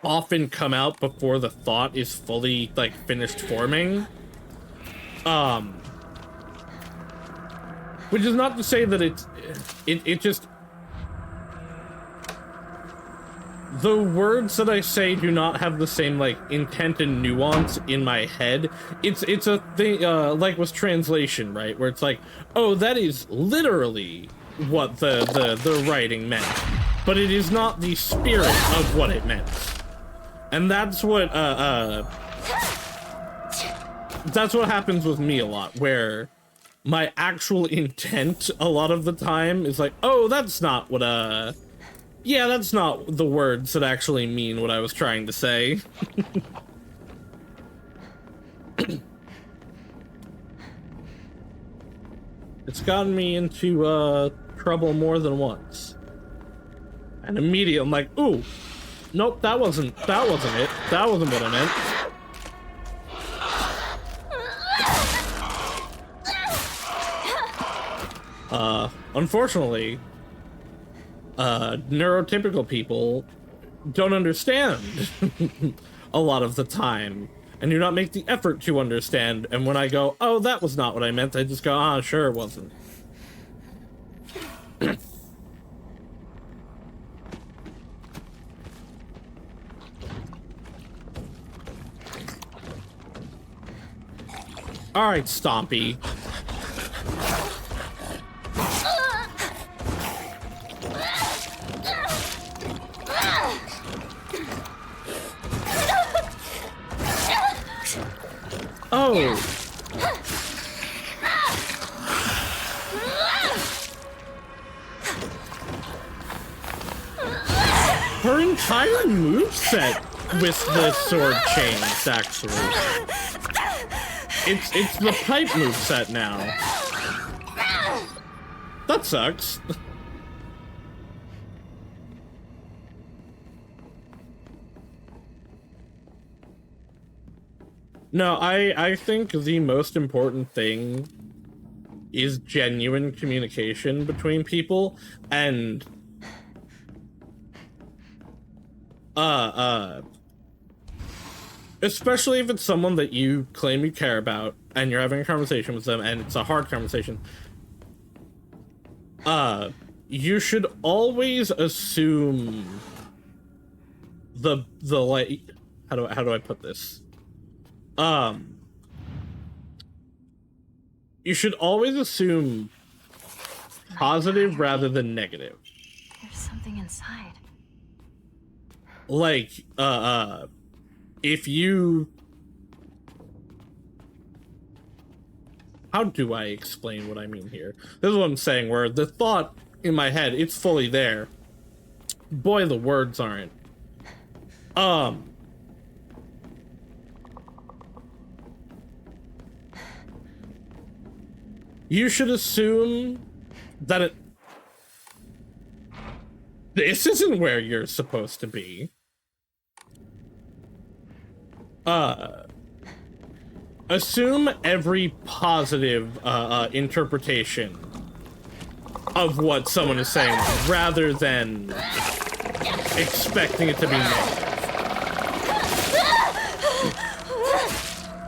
often come out before the thought is fully, like, finished forming. Which is not to say that it just... The words that I say do not have the same, like, intent and nuance in my head. It's a thing, like with translation, right? Where it's like, oh, that is literally what the writing meant. But it is not the spirit of what it meant. And that's what happens with me a lot, where my actual intent a lot of the time is like, oh, that's not what, yeah, that's not the words that actually mean what I was trying to say. It's gotten me into, trouble more than once. And immediately I'm like, ooh, nope, that wasn't it. That wasn't what I meant. Unfortunately, neurotypical people don't understand a lot of the time, and do not make the effort to understand. And when I go, oh, that was not what I meant, I just go, ah, sure it wasn't. All right, Stompy. Oh. Her entire moveset with the sword changed, actually. It's the pipe moveset now. That sucks. No, I think the most important thing is genuine communication between people, and especially if it's someone that you claim you care about and you're having a conversation with them and it's a hard conversation. You should always assume the like, how do I put this? You should always assume positive rather than negative. There's something inside. Like, if you... How do I explain what I mean here? This is what I'm saying, where the thought in my head, it's fully there. Boy, the words aren't. You should assume that this isn't where you're supposed to be. Assume every positive interpretation of what someone is saying rather than expecting it to be negative.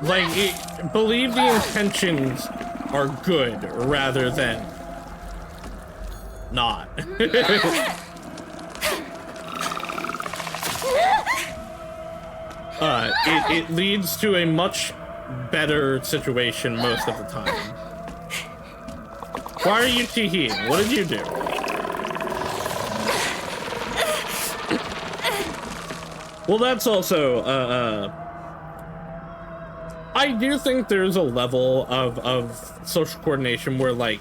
Like, believe the intentions are good rather than not. It leads to a much better situation most of the time. Why are you teeheeing? What did you do? Well, that's also, I do think there's a level of social coordination where, like,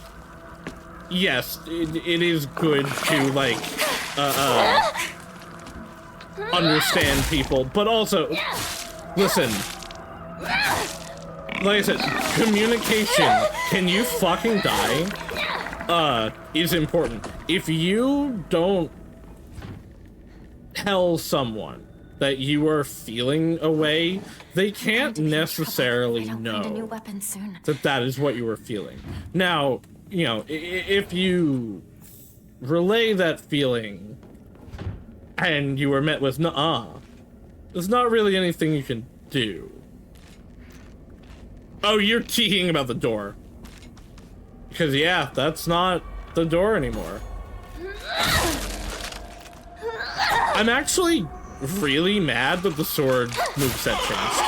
yes, it is good to, like, understand people, but also, listen, like I said, communication, can you fucking die, is important. If you don't tell someone that you are feeling a way, they can't necessarily know that that is what you are feeling. Now, you know, if you relay that feeling and you are met with nuh-uh, there's not really anything you can do. Oh, you're teeing about the door. Because, yeah, that's not the door anymore. I'm actually really mad that the sword moveset changed.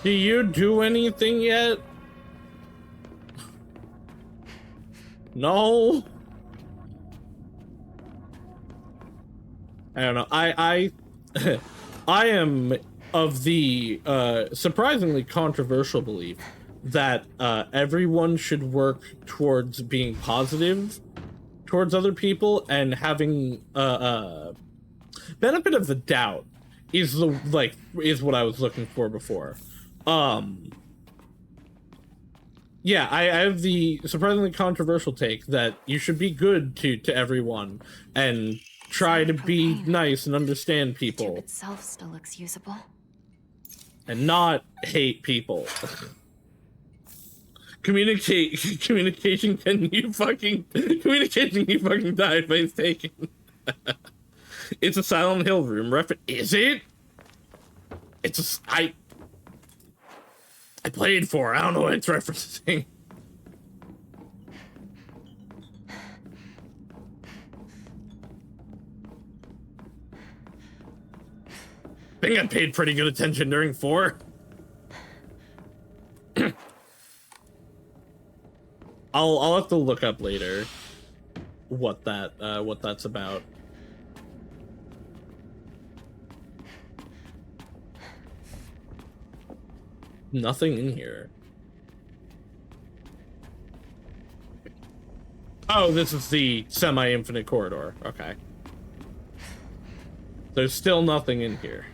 Do you do anything yet? No? I don't know. I am of the surprisingly controversial belief that everyone should work towards being positive towards other people and having benefit of the doubt is what I was looking for before. Yeah, I have the surprisingly controversial take that you should be good to everyone and try to be nice and understand people. Itself still looks usable. and not hate people. Communication can you fucking die face taken. It's a Silent Hill room reference. Is it? It's I played 4. I don't know what it's referencing. I think I paid pretty good attention during 4. I'll have to look up later what that's about. Nothing in here. Oh, this is the semi-infinite corridor. Okay. There's still nothing in here.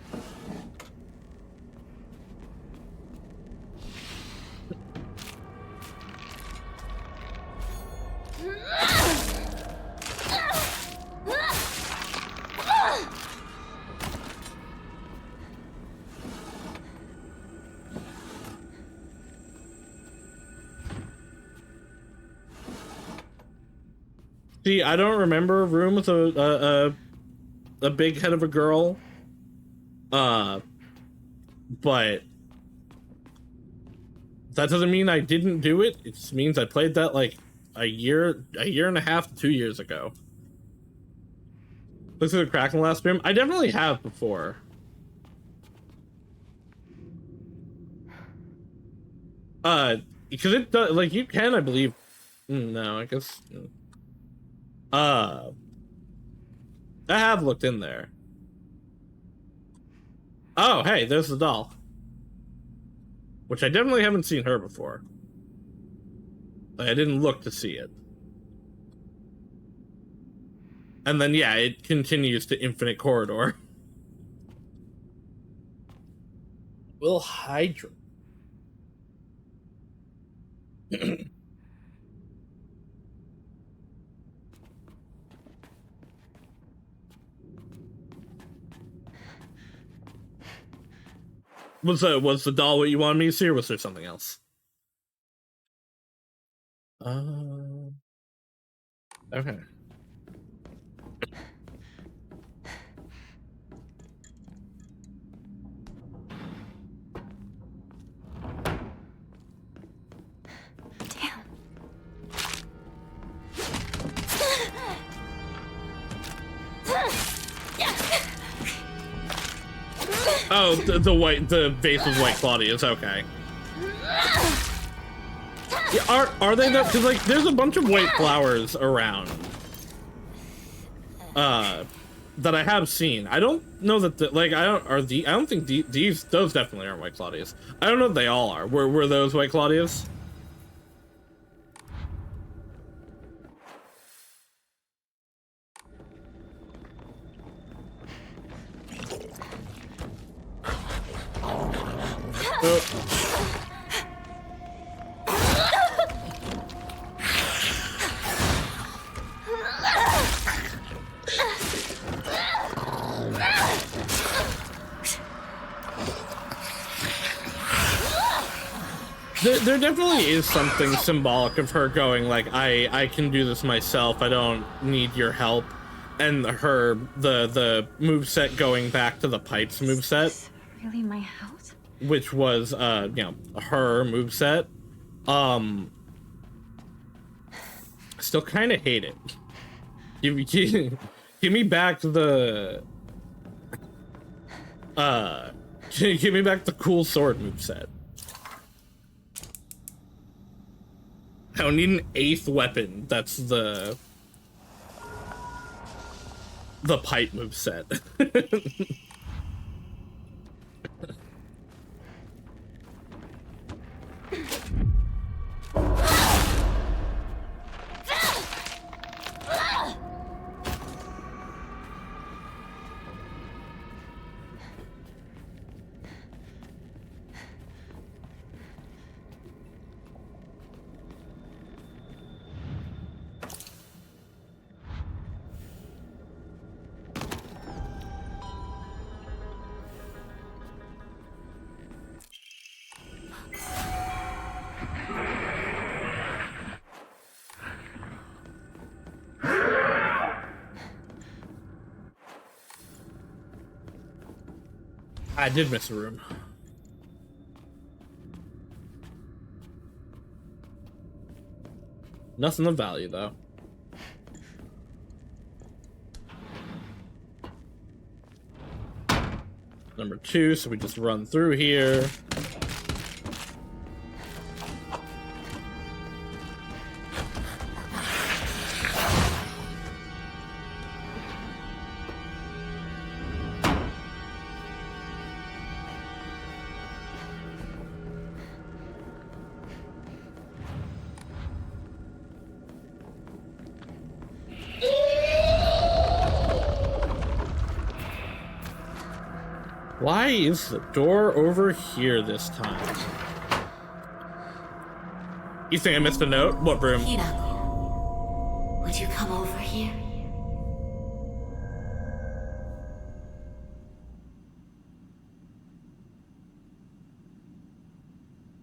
See, I don't remember a room with a big head of a girl. But that doesn't mean I didn't do it. It just means I played that like a year and a half to 2 years ago. Looks like a crack in the last stream. I definitely have before. Because it does, like, you can, I believe. No, I guess. I have looked in there. Oh, hey, there's the doll. Which I definitely haven't seen her before. I didn't look to see it. And then, yeah, it continues to infinite corridor. Will Hydra. Was the doll what you wanted me to see, or was there something else? Okay. Oh, the vase with white Claudius. Okay. Yeah, are they that? Because like, there's a bunch of white flowers around. That I have seen. I don't know that I don't think those definitely aren't white Claudius. I don't know if they all are. Were those white Claudius? There definitely is something symbolic of her going like, I can do this myself, I don't need your help, and the moveset going back to the Pipes moveset. Really my house? Which was you know, her moveset. Still kind of hate it. Give me back the give me back the cool sword moveset. I don't need an 8th weapon. That's the pipe moveset. I did miss a room. Nothing of value, though. Number 2, so we just run through here. Why is the door over here this time? You think I missed a note? What room? Hinako, would you come over here?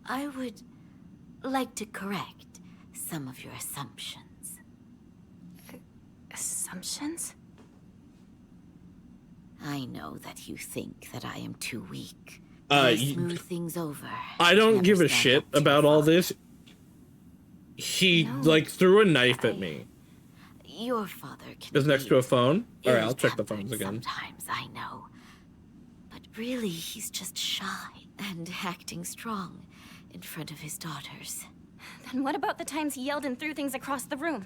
I would like to correct some of your assumptions. Assumptions? I know that you think that I am too weak. Smooth things over. I don't give a shit about all this. He, like, threw a knife at me. Your father can Is next to a phone? Alright, I'll check the ill-tempered phones again. Sometimes, I know. But really, he's just shy and acting strong in front of his daughters. Then what about the times he yelled and threw things across the room?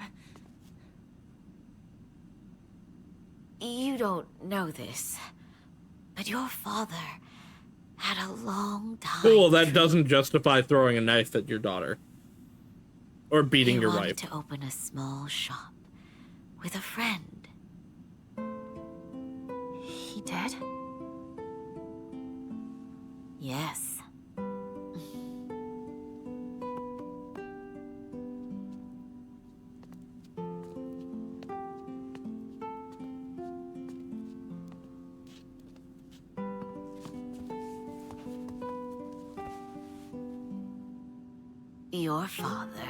You don't know this, but your father had a long time. Well, that doesn't justify throwing a knife at your daughter. Or beating your He wife. wanted to open a small shop with a friend. He did? Yes. Your father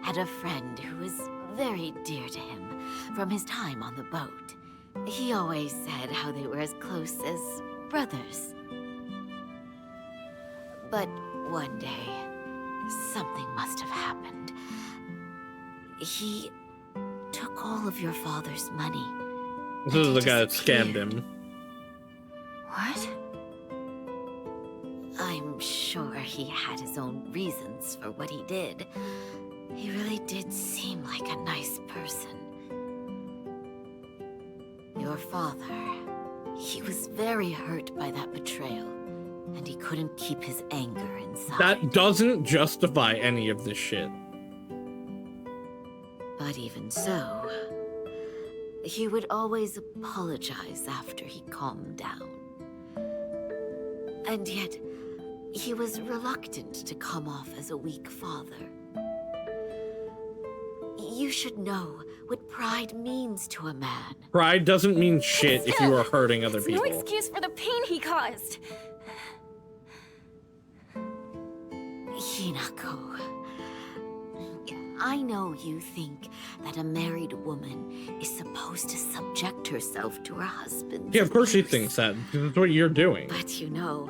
had a friend who was very dear to him from his time on the boat. He always said how they were as close as brothers. But one day, something must have happened. He took all of your father's money. This is the guy that scammed him. What? I'm sure he had his own reasons for what he did. He really did seem like a nice person. Your father, he was very hurt by that betrayal, and he couldn't keep his anger inside. That doesn't justify any of this shit. But even so, he would always apologize after he calmed down. And yet, he was reluctant to come off as a weak father. You should know what pride means to a man. Pride doesn't mean shit if you are hurting other It's people. no excuse for the pain he caused. Hinako, I know you think that a married woman is supposed to subject herself to her husband. Yeah, of course she thinks that, because it's what you're doing. But you know,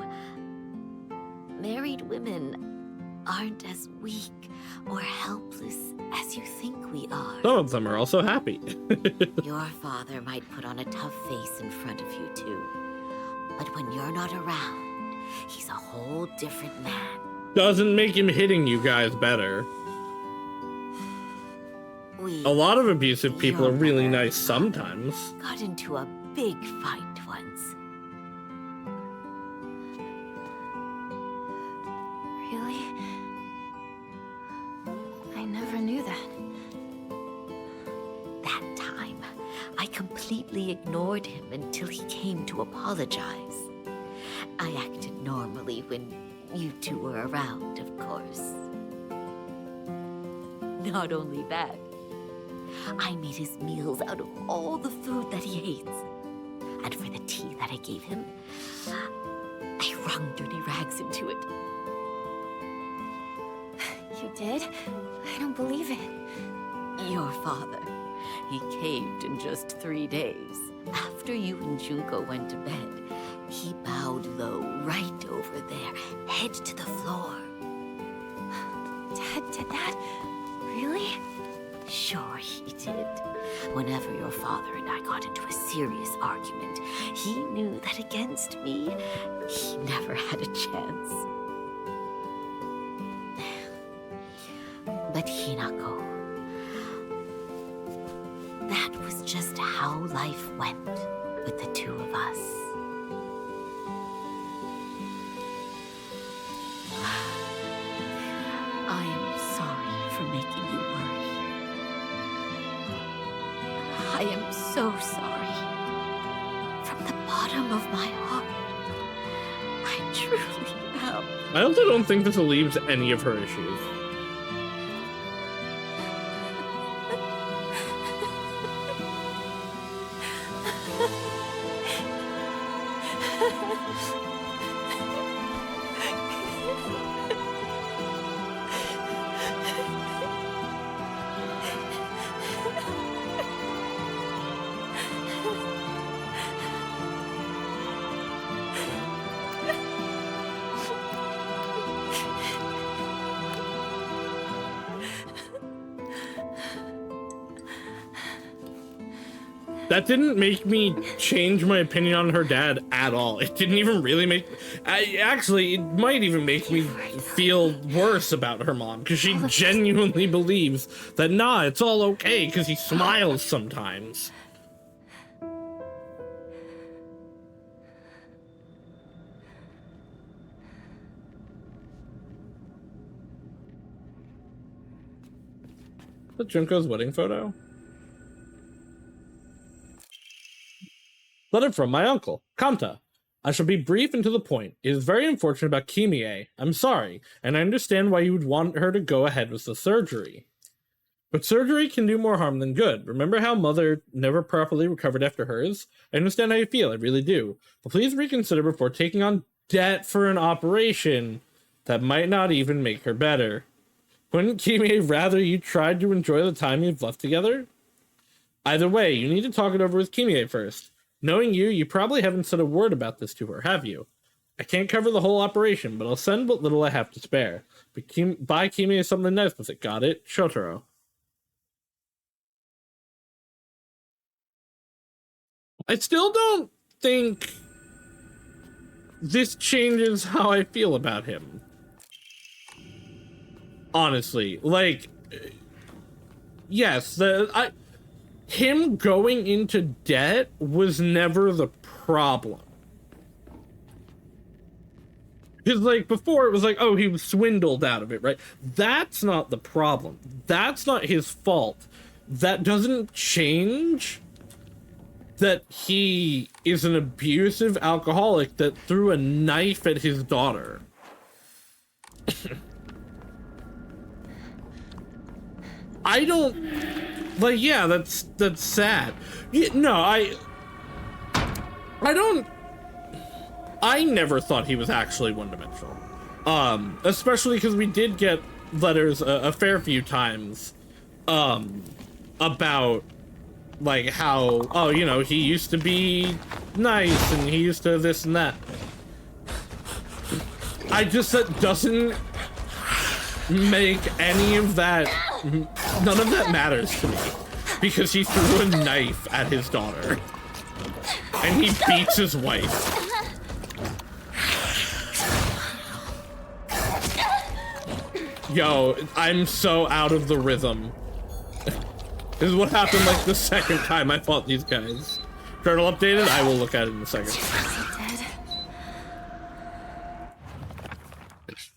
married women aren't as weak or helpless as you think we are. Some of them are also happy. Your father might put on a tough face in front of you too. But when you're not around, he's a whole different man. Doesn't make him hitting you guys better. A lot of abusive people are really nice sometimes. Got into a big fight once. Really? I never knew that. That time, I completely ignored him until he came to apologize. I acted normally when you two were around, of course. Not only that, I made his meals out of all the food that he hates. And for the tea that I gave him, I wrung dirty rags into it. You did? I don't believe it. Your father, he caved in just 3 days. After you and Junko went to bed, He bowed low right over there, head to the floor. Dad did that? Really? Sure he did. Whenever your father and I got into a serious argument, he knew that against me, he never had a chance. But Hinako, that was just how life went with the two of us. I am sorry for making you worry. I am so sorry. From the bottom of my heart. I truly am. I also don't think this alleviates any of her issues. That didn't make me change my opinion on her dad at all. It didn't even really make... Actually, it might even make me feel worse about her mom, because she genuinely believes that, nah, it's all okay, because he smiles sometimes. Is that Junko's wedding photo? Letter from my uncle, Kanta. I shall be brief and to the point. It is very unfortunate about Kimie. I'm sorry, and I understand why you would want her to go ahead with the surgery. But surgery can do more harm than good. Remember how Mother never properly recovered after hers? I understand how you feel, I really do. But please reconsider before taking on debt for an operation that might not even make her better. Wouldn't Kimie rather you tried to enjoy the time you've left together? Either way, you need to talk it over with Kimie first. Knowing you, you probably haven't said a word about this to her, have you? I can't cover the whole operation, but I'll send what little I have to spare. But buy Kimie something nice with it, got it? Shotaro. I still don't think this changes how I feel about him. Honestly, like, yes, him going into debt was never the problem. Because, like, before it was like, oh, he was swindled out of it, right? That's not the problem. That's not his fault. That doesn't change that he is an abusive alcoholic that threw a knife at his daughter. I don't... Like, yeah, that's sad. Yeah, no, I never thought he was actually one-dimensional. Especially because we did get letters a fair few times, about, like, how, oh, you know, he used to be nice, and he used to this and that. That doesn't make any of that... None of that matters to me, because he threw a knife at his daughter, and he beats his wife. Yo, I'm so out of the rhythm. This is what happened like the second time I fought these guys. Journal updated? I will look at it in a second.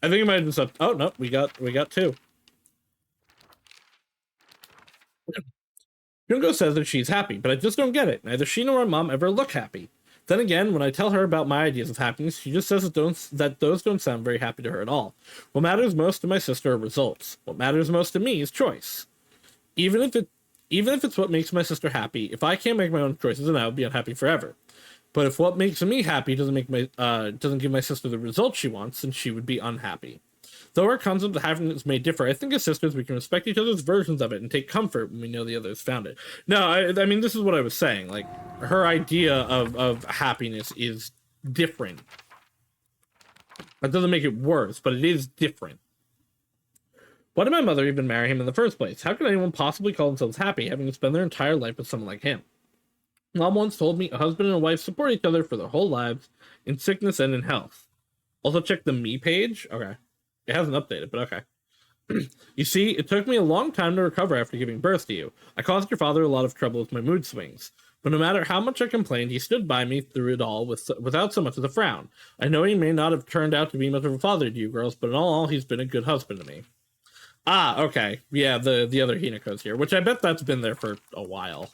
I think it might have been stuff. Oh no, we got two. Junko says that she's happy, but I just don't get it. Neither she nor my mom ever look happy. Then again, when I tell her about my ideas of happiness, she just says that those don't sound very happy to her at all. What matters most to my sister are results. What matters most to me is choice. Even if it's what makes my sister happy, if I can't make my own choices, then I would be unhappy forever. But if what makes me happy doesn't give my sister the results she wants, then she would be unhappy. Though our concept of happiness may differ, I think as sisters we can respect each other's versions of it and take comfort when we know the others found it. No, I mean, this is what I was saying. Like, her idea of happiness is different. That doesn't make it worse, but it is different. Why did my mother even marry him in the first place? How could anyone possibly call themselves happy having to spend their entire life with someone like him? Mom once told me a husband and a wife support each other for their whole lives, in sickness and in health. Also check the me page. Okay. It hasn't updated, but okay. You see, it took me a long time to recover after giving birth to you. I caused your father a lot of trouble with my mood swings. But no matter how much I complained, he stood by me through it all without so much as a frown. I know he may not have turned out to be much of a father to you girls, but in all, he's been a good husband to me. Ah, okay. Yeah, the other Hinako's here, which I bet that's been there for a while.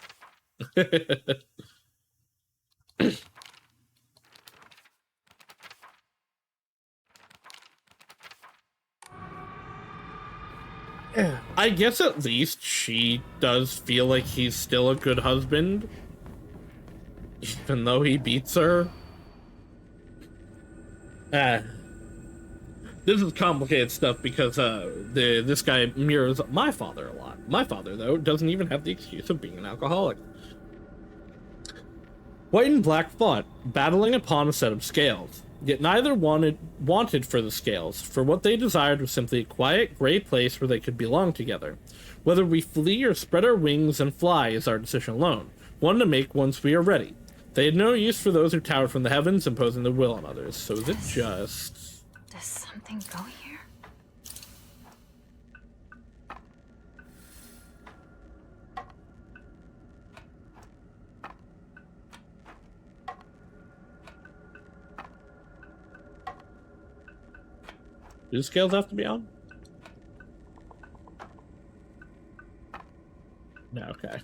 I guess at least she does feel like he's still a good husband, even though he beats her. This is complicated stuff because this guy mirrors my father a lot. My father, though, doesn't even have the excuse of being an alcoholic. White and black fought, battling upon a set of scales. Yet neither wanted for the scales, for what they desired was simply a quiet, gray place where they could belong together. Whether we flee or spread our wings and fly is our decision alone, one to make once we are ready. They had no use for those who towered from the heavens, imposing their will on others. So is it just... Does something go here? Do the scales have to be on? No, okay.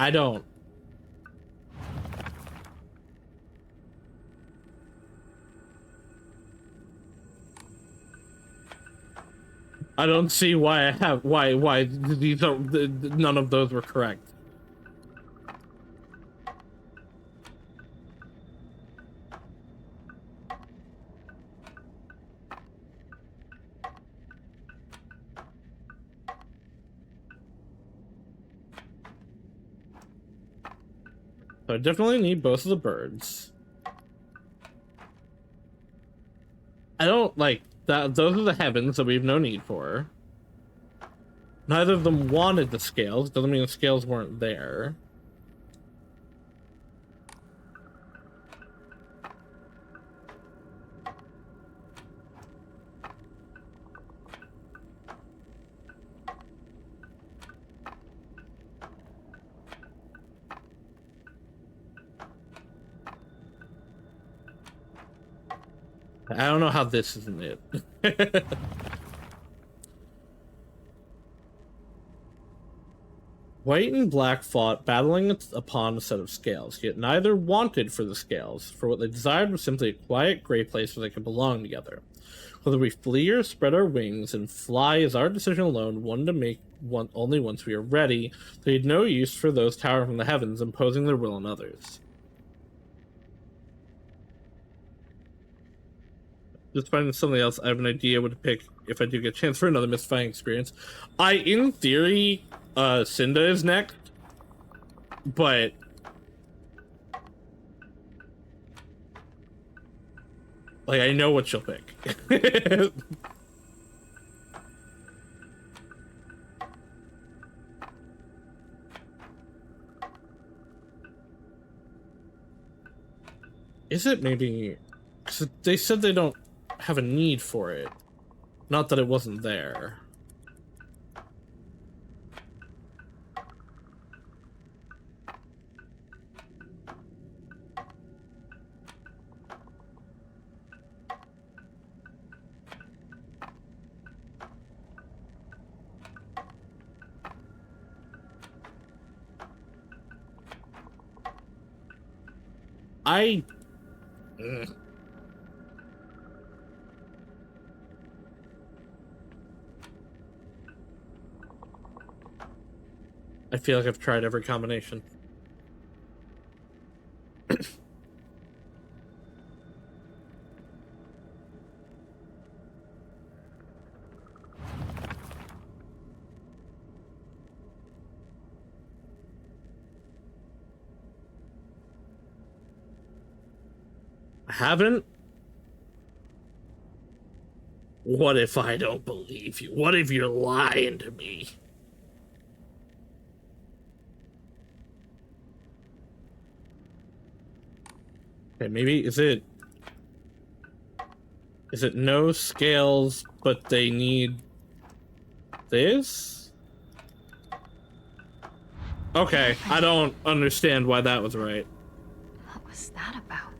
I don't. I don't see why I have why these are none of those were correct. So I definitely need both of the birds. I don't like that. Those are the heavens that we have no need for. Neither of them wanted the scales. Doesn't mean the scales weren't there. I don't know how this isn't it. White and black fought, battling upon a set of scales, yet neither wanted for the scales, for what they desired was simply a quiet, gray place where they could belong together. Whether we flee or spread our wings and fly is our decision alone, one to make one only once we are ready. They had no use for those towering from the heavens, imposing their will on others. Just finding something else, I have an idea what to pick if I do get a chance for another mystifying experience. In theory, Cinda is next, but like I know what she'll pick. Is it maybe? 'Cause they said they don't have a need for it. Not that it wasn't there. I feel like I've tried every combination. I haven't? What if I don't believe you? What if you're lying to me? Okay, maybe is it no scales, but they need this? Okay, I don't understand why that was right. What was that about?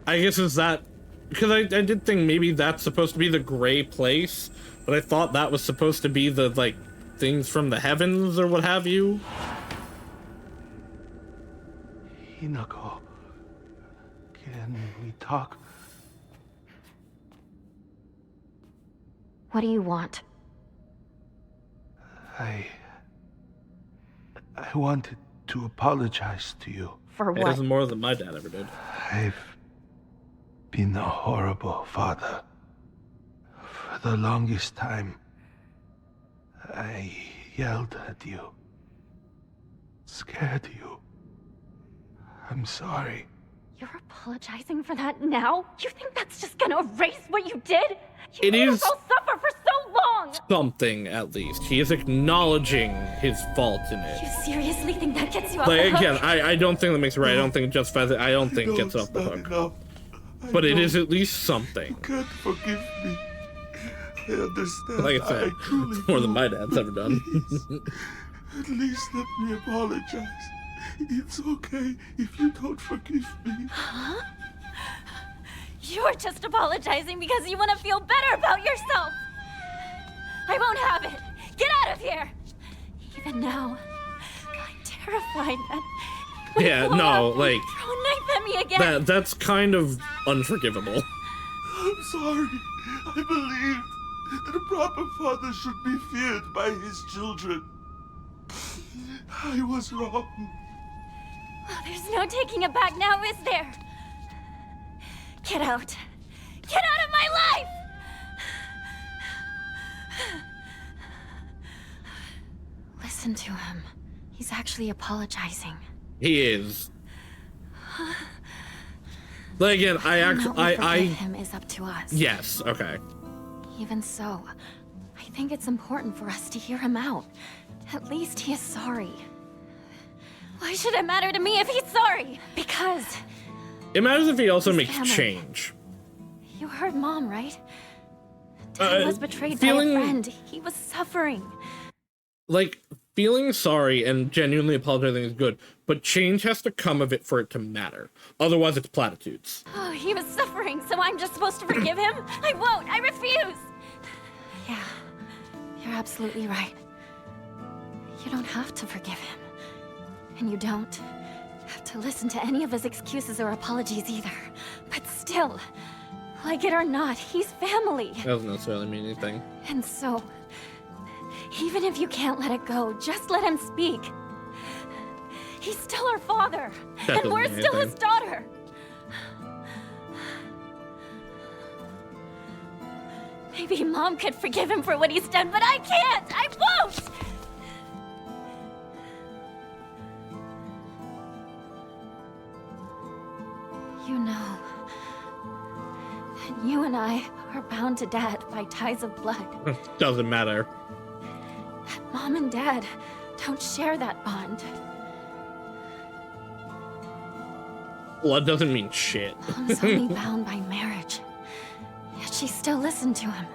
I guess is that because I did think maybe that's supposed to be the gray place, but I thought that was supposed to be the like things from the heavens or what have you. Hinako, can we talk? What do you want? I wanted to apologize to you. For It what? isn't more than my dad ever did. I've been a horrible father. For the longest time, I yelled at you, scared you. I'm sorry. You're apologizing for that now? You think that's just gonna erase what you did? You It made is us all suffer for so long! something, at least. He is acknowledging his fault in it. You seriously think that gets you off Like, the hook? again, I don't think that makes it right. I don't think it justifies it. I don't think it gets off the hook. But it is at least something. You can't forgive me. I understand. Like I said, it's more than my dad's ever done. At least let me apologize. It's okay if you don't forgive me. Huh? You're just apologizing because you want to feel better about yourself. I won't have it. Get out of here. Even now, I'm terrified that Yeah, no, like throw a knife at me again. that's kind of unforgivable. I'm sorry. I believed that a proper father should be feared by his children. I was wrong. Oh, there's no taking it back now, is there? Get out. Get out of my life! Listen to him. He's actually apologizing. He is. Like again, I him is up to us. Yes, okay. Even so, I think it's important for us to hear him out. At least he is sorry. Why should it matter to me if he's sorry? Because It matters if he also His makes family. change. you heard Mom, right? Dad was betrayed by feeling- a friend. He was suffering. Like, feeling sorry and genuinely apologizing is good, but change has to come of it for it to matter. Otherwise, it's platitudes. Oh, he was suffering, so I'm just supposed to forgive him? I won't. I refuse. Yeah, you're absolutely right. You don't have to forgive him. And you don't have to listen to any of his excuses or apologies either. But still, like it or not, he's family. That doesn't necessarily mean anything. And so, even if you can't let it go, just let him speak. He's still our father, That and doesn't we're mean still his anything. daughter. Maybe Mom could forgive him for what he's done, but I can't! I won't! You know that you and I are bound to Dad by ties of blood. Doesn't matter. Mom and Dad don't share that bond. Blood doesn't mean shit. Mom's only bound by marriage. Yet she still listened to him.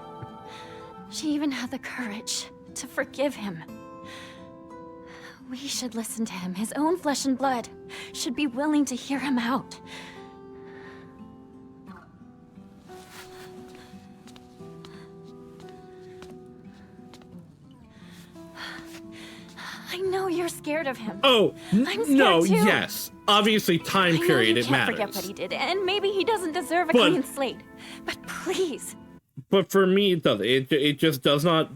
She even had the courage to forgive him. We should listen to him. His own flesh and blood should be willing to hear him out. I know you're scared of him. Oh, I'm scared no, too. yes. Obviously, time period, I know you it can't matters. forget what he did, and maybe he doesn't deserve a But- clean slate. But please. But for me, it doesn't. It just does not...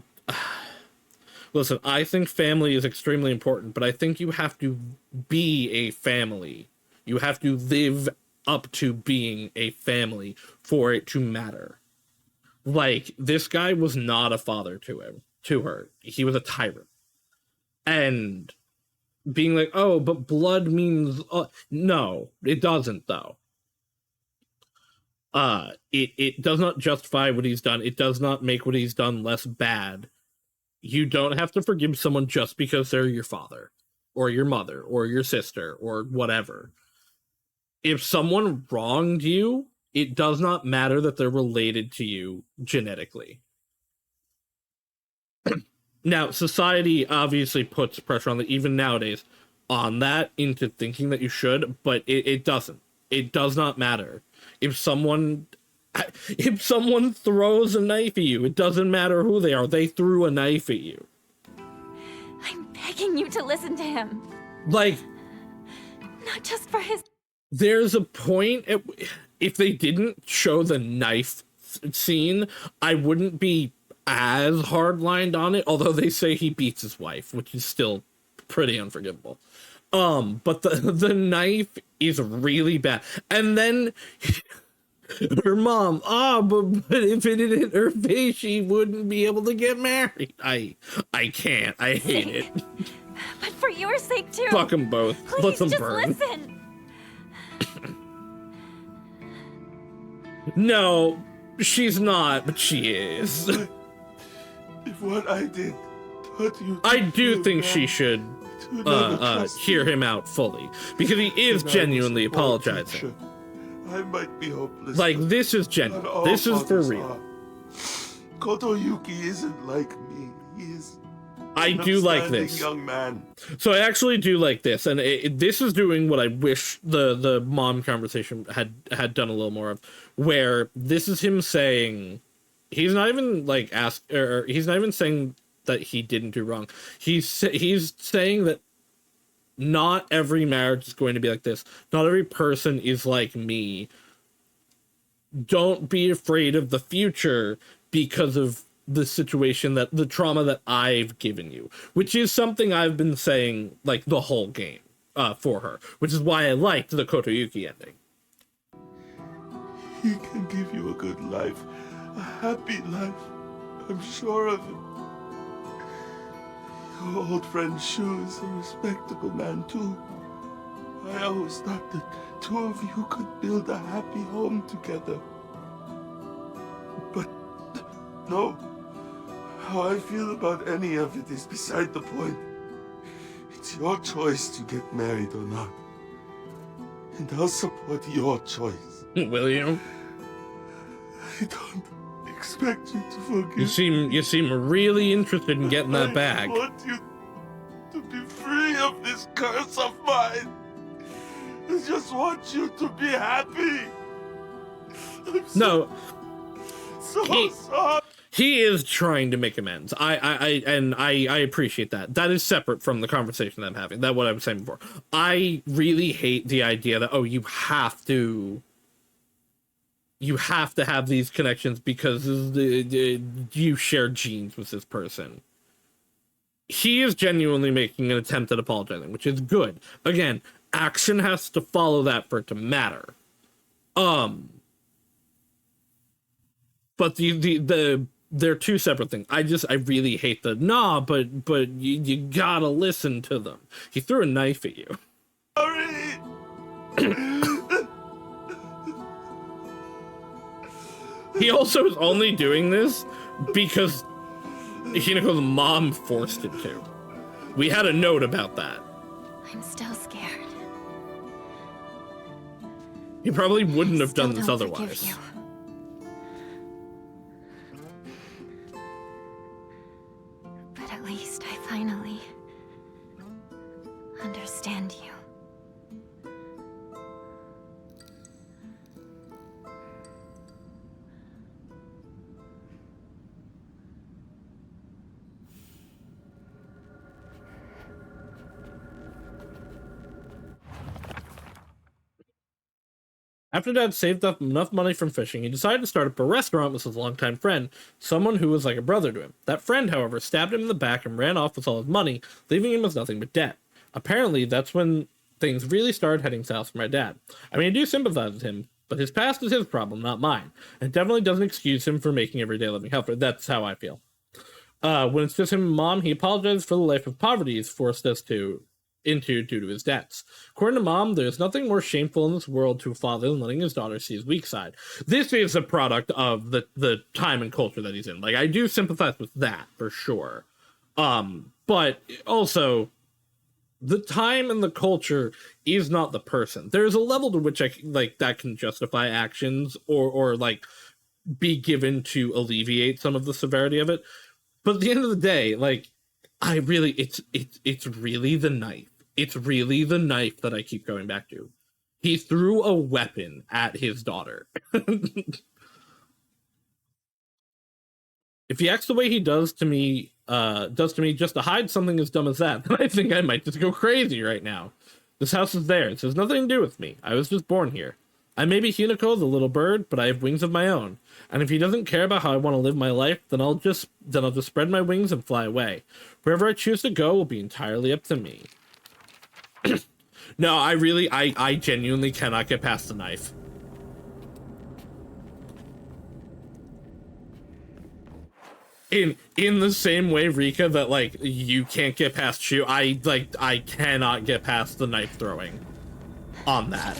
Listen, I think family is extremely important, but I think you have to be a family. You have to live up to being a family for it to matter. Like, this guy was not a father to her. He was a tyrant. And being like, oh, but blood means... no, it doesn't, though. It does not justify what he's done. It does not make what he's done less bad. You don't have to forgive someone just because they're your father, or your mother, or your sister, or whatever. If someone wronged you, it does not matter that they're related to you genetically. Now, society obviously puts pressure on that, even nowadays, on that, into thinking that you should, but it doesn't. It does not matter. If someone throws a knife at you, it doesn't matter who they are. They threw a knife at you. I'm begging you to listen to him. Like, Not just for his... there's a point if they didn't show the knife scene, I wouldn't be as hardlined on it, although they say he beats his wife, which is still pretty unforgivable. But the knife is really bad. And then her mom, but if it hit her face, she wouldn't be able to get married. I can't. I hate it. But for your sake, too. Fuck them both. Please, Let them just burn. listen. No, she's not, but she is. If what I did hurt you, I do think she should hear him out fully, because he is genuinely apologizing. I might be hopeless. Like, this is genuine. This is for real. Kotoyuki isn't like me. He is. I do like this. Young man. So I actually do like this, and this is doing what I wish the mom conversation had done a little more of, where this is him saying, he's not even like he's not even saying that he didn't do wrong. He's saying that not every marriage is going to be like this. Not every person is like me. Don't be afraid of the future because of the situation, that the trauma that I've given you, which is something I've been saying like the whole game for her, which is why I liked the Kotoyuki ending. He can give you a good life, a happy life. I'm sure of it. Your old friend Shu is a respectable man too. I always thought that two of you could build a happy home together. But no, how I feel about any of it is beside the point. It's your choice to get married or not. And I'll support your choice. Will you? I don't expect you to forgive. You seem really interested in getting that bag. I want you to be free of this curse of mine. I just want you to be happy. No. So sorry. He is trying to make amends. I appreciate that. That is separate from the conversation that I'm having. That's what I was saying before. I really hate the idea that, you have to have these connections because you share genes with this person. He is genuinely making an attempt at apologizing, which is good. Again, action has to follow that for it to matter. But they're two separate things. I really hate but you gotta listen to them. He threw a knife at you. Sorry. He also is only doing this because Hinako's mom forced him to. We had a note about that. I'm still scared. He probably wouldn't have done this Don't otherwise. forgive you. But at least I finally understand you. After Dad saved up enough money from fishing, he decided to start up a restaurant with his longtime friend, someone who was like a brother to him. That friend, however, stabbed him in the back and ran off with all his money, leaving him with nothing but debt. Apparently, that's when things really started heading south for my dad. I mean, I do sympathize with him, but his past is his problem, not mine. And it definitely doesn't excuse him for making everyday living hell for. That's how I feel. When it's just him and Mom, he apologizes for the life of poverty he's forced us into due to his debts. According to Mom, there's nothing more shameful in this world to a father than letting his daughter see his weak side. This is a product of the time and culture that he's in. Like, I do sympathize with that for sure. But also, the time and the culture is not the person. There's a level to which that can justify actions or like be given to alleviate some of the severity of it. But at the end of the day, like, it's really the knife. It's really the knife that I keep going back to. He threw a weapon at his daughter. If he acts the way he does to me just to hide something as dumb as that, then I think I might just go crazy right now. This house is theirs. It has nothing to do with me. I was just born here. I may be Hinako, the little bird, but I have wings of my own. And if he doesn't care about how I want to live my life, then I'll just spread my wings and fly away. Wherever I choose to go will be entirely up to me. No, I genuinely cannot get past the knife. In the same way, Rika, that like you can't get past shoe, I cannot get past the knife throwing on that.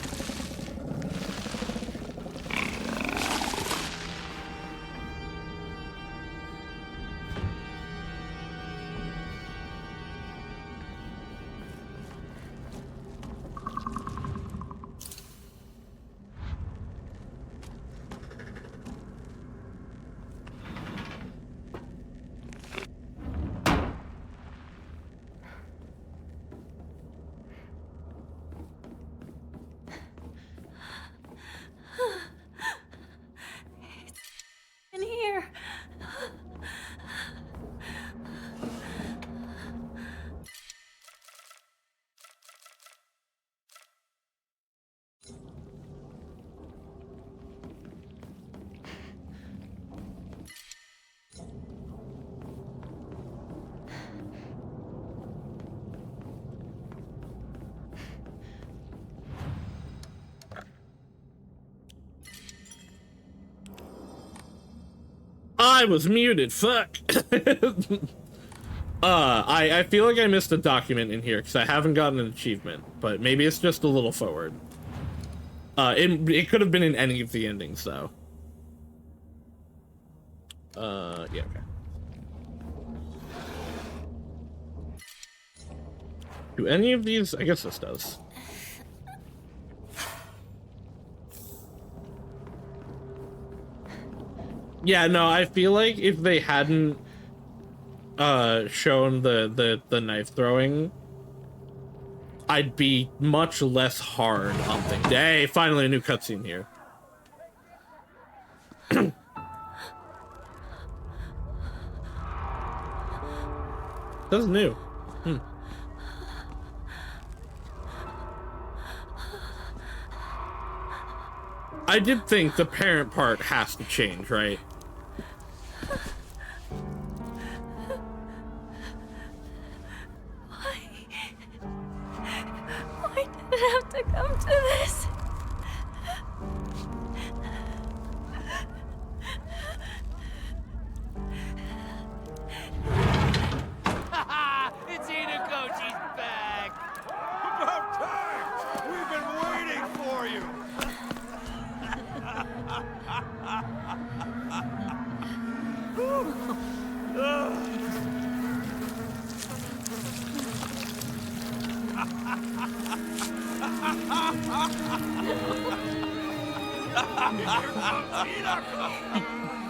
In here. I was muted, fuck. I feel like I missed a document in here because I haven't gotten an achievement, but maybe it's just a little forward. It could have been in any of the endings though. Yeah, okay. Do any of these? I guess this does. Yeah, no, I feel like if they hadn't shown the knife throwing, I'd be much less hard on things. Hey, finally a new cutscene here. That's new. I did think the parent part has to change, right? Why did it have to come to this? It's Rinko, she's back! About time! We've been waiting for you!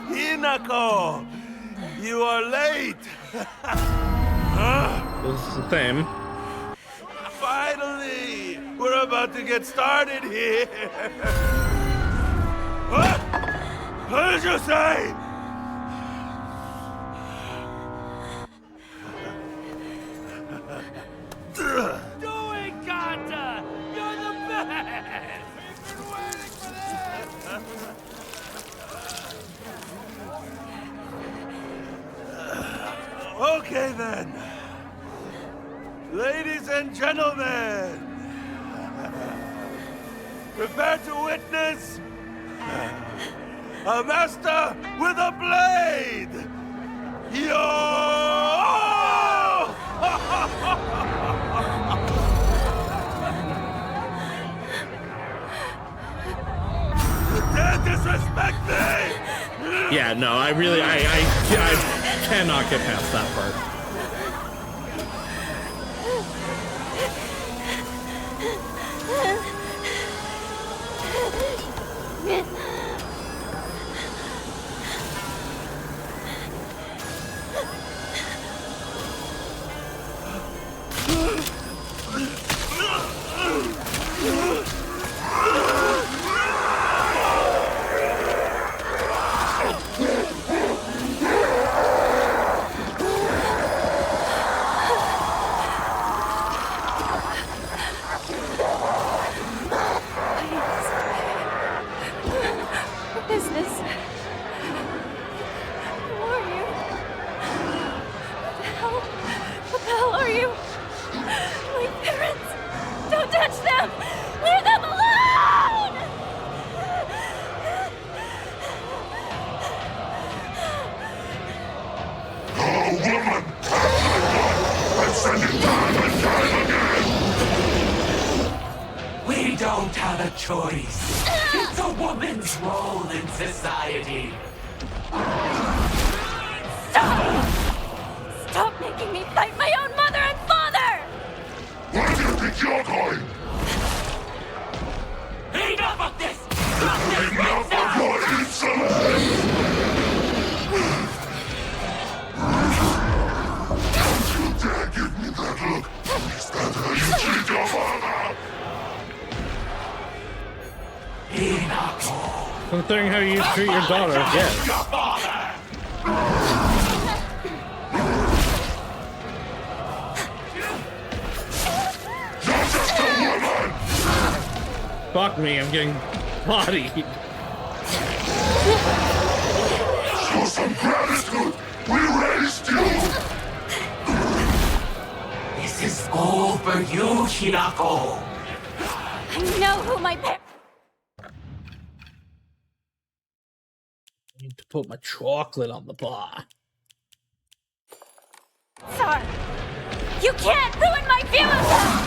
Hinako! You are late! This is the same. Finally! We're about to get started here! What? What did you say? Do it, Kata! You're the best! We've been waiting for Okay then. Ladies and gentlemen, prepare to witness a master with a blade! Yo! Dare disrespect me! Yeah, no, I cannot get past that part. We don't have a choice. It's a woman's role in society. Stop! Stop making me fight my own mother and father! Where do you think you're going? Enough of this! Enough of your insolence! Don't you dare give me that look! Is that how you treat your father? Considering how you treat your daughter, yes. Your father! Fuck me, I'm getting bodied. Show some gratitude! We raised you! This is all for you, Hinako! I know who my parents... I need to put my chocolate on the bar. Sorry. You can't ruin my view of them!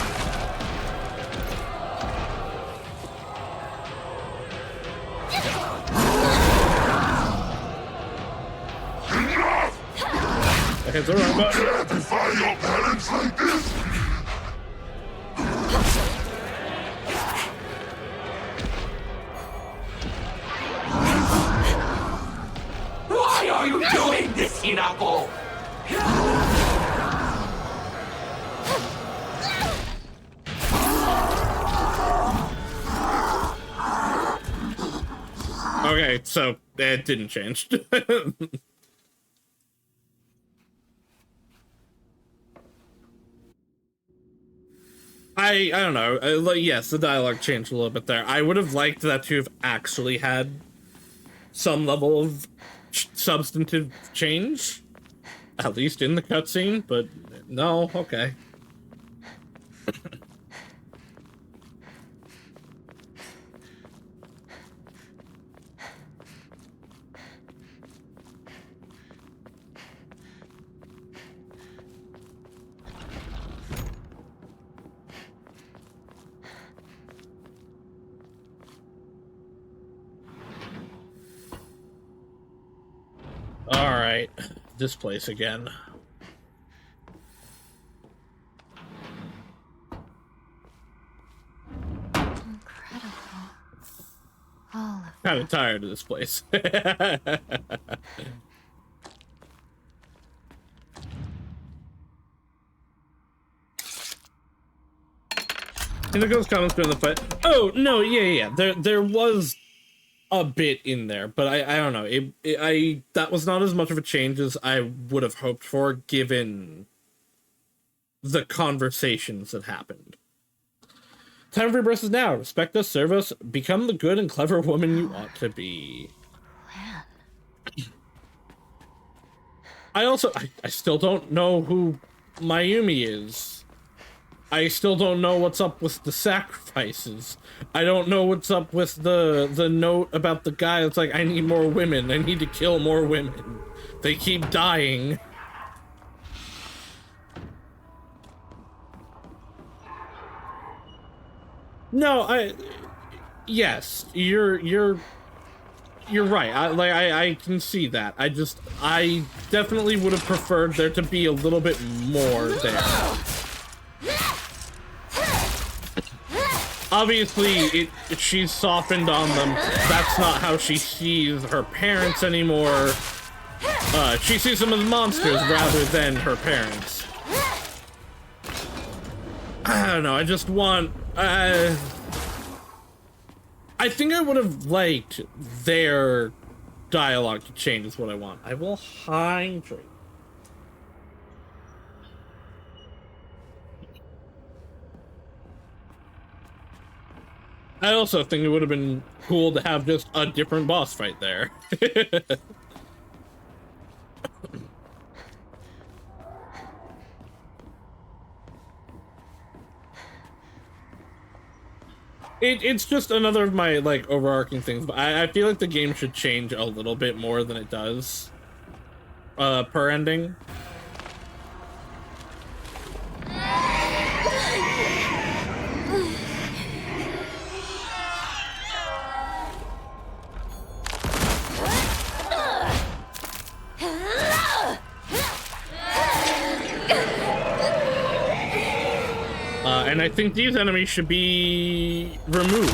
It's all right, but... You can't defy your parents like this! Why are you doing this, Hinako? Okay, so it didn't change. I don't know. Yes, the dialogue changed a little bit there. I would have liked that to have actually had some level of substantive change, at least in the cutscene, but no, okay. Alright, this place again. Kind of tired of this place. In the ghost comments during the fight. Oh no, yeah. There was a bit in there, but I don't know. That was not as much of a change as I would have hoped for, given the conversations that happened. Time for rebirth is now. Respect us, serve us, become the good and clever woman you ought to be. I still don't know who Mayumi is. I still don't know what's up with the sacrifices. I don't know what's up with the note about the guy that's like, I need more women. I need to kill more women. They keep dying. No, yes, you're right. I can see that. I definitely would have preferred there to be a little bit more there. Obviously, she's softened on them. That's not how she sees her parents anymore. She sees them as monsters rather than her parents. I don't know, I just want... I think I would have liked their dialogue to change is what I want. I will hydrate. I also think it would have been cool to have just a different boss fight there. It's just another of my, like, overarching things, but I feel like the game should change a little bit more than it does per ending. And I think these enemies should be removed.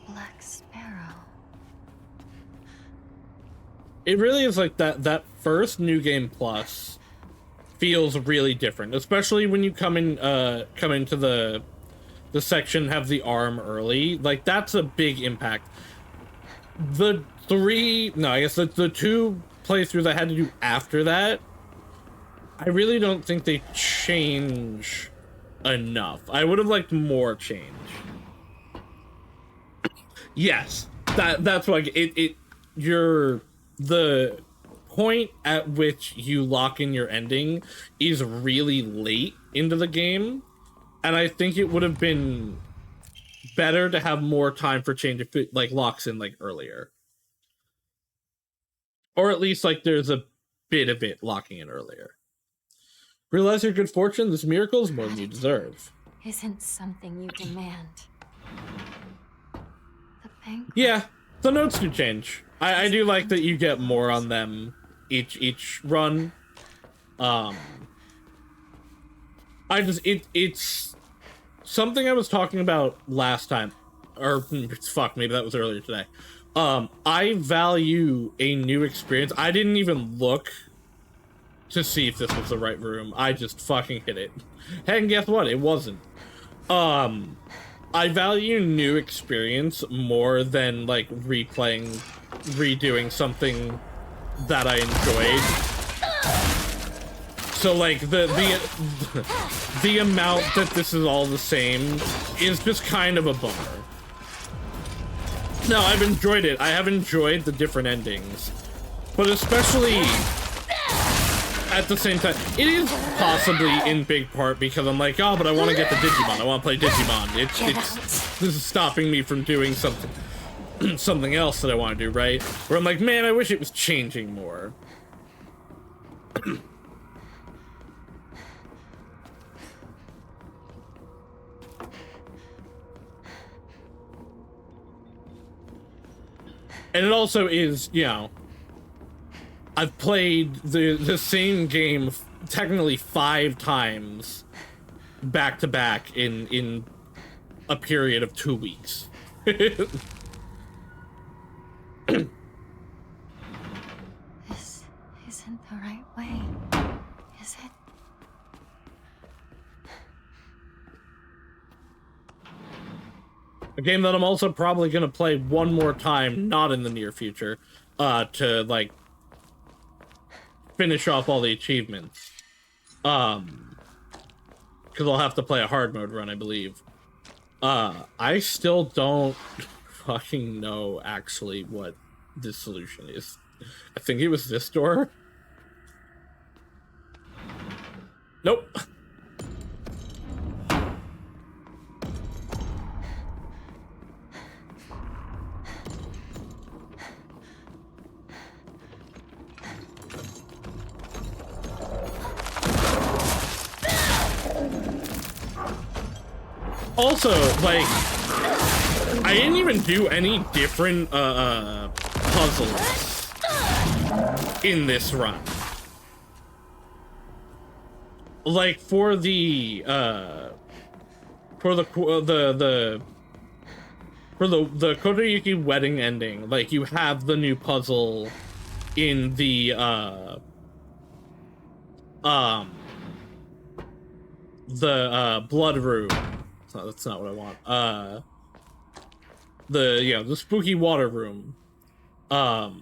Black Sparrow. It really is like that first New Game Plus feels really different, especially when you come into the section, have the arm early. Like, that's a big impact. The two playthroughs I had to do after that, I really don't think they change enough. I would have liked more change. Yes, that's why the point at which you lock in your ending is really late into the game, and I think it would have been better to have more time for change if it, like, locks in, like, earlier. Or at least, like, there's a bit of it locking in earlier. Realize your good fortune, this miracle is more than you deserve. Isn't something you demand. The bank. Yeah, the notes do change. I do like that you get more on them each run. It's something I was talking about last time, or fuck, maybe that was earlier today. I value a new experience. I didn't even look to see if this was the right room. I just fucking hit it. And guess what? It wasn't. I value new experience more than, like, redoing something that I enjoyed. So, like, the amount that this is all the same is just kind of a bummer. No, I've enjoyed it. I have enjoyed the different endings. But especially at the same time, it is possibly in big part because I'm like, oh, but I want to get the Digimon. I want to play Digimon. This is stopping me from doing something else that I want to do, right? Where I'm like, man, I wish it was changing more. And it also is, you know, I've played the same game technically 5 times back to back in a period of 2 weeks. This isn't the right way, is it? A game that I'm also probably going to play one more time, not in the near future, to, like, finish off all the achievements. Because I'll have to play a hard mode run, I believe. I still don't fucking know, actually, what this solution is. I think it was this door. Nope. Also, like, I didn't even do any different puzzles in this run. Like for the Kotoyuki wedding ending, like you have the new puzzle in the blood room. That's not what I want. The spooky water room. The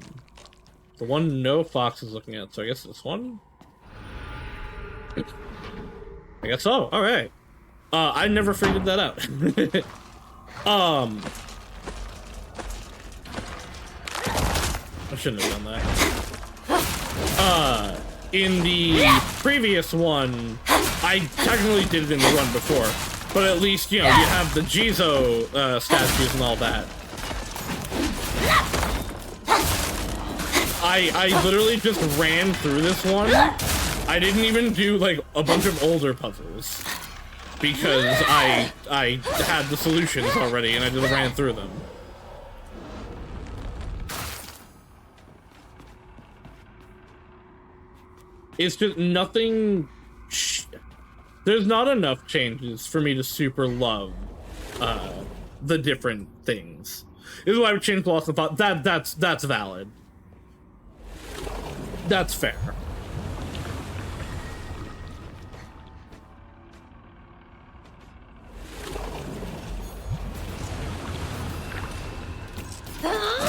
one no fox is looking at, so I guess this one? I guess so. Alright. I never figured that out. I shouldn't have done that. In the previous one, I technically did it in the run before, but at least, you know, you have the Jizo statues and all that. I literally just ran through this one. I didn't even do, like, a bunch of older puzzles, because I had the solutions already, and I just ran through them. It's just nothing... There's not enough changes for me to super love the different things. This is why we changed Lost in Thought. That's valid. That's fair.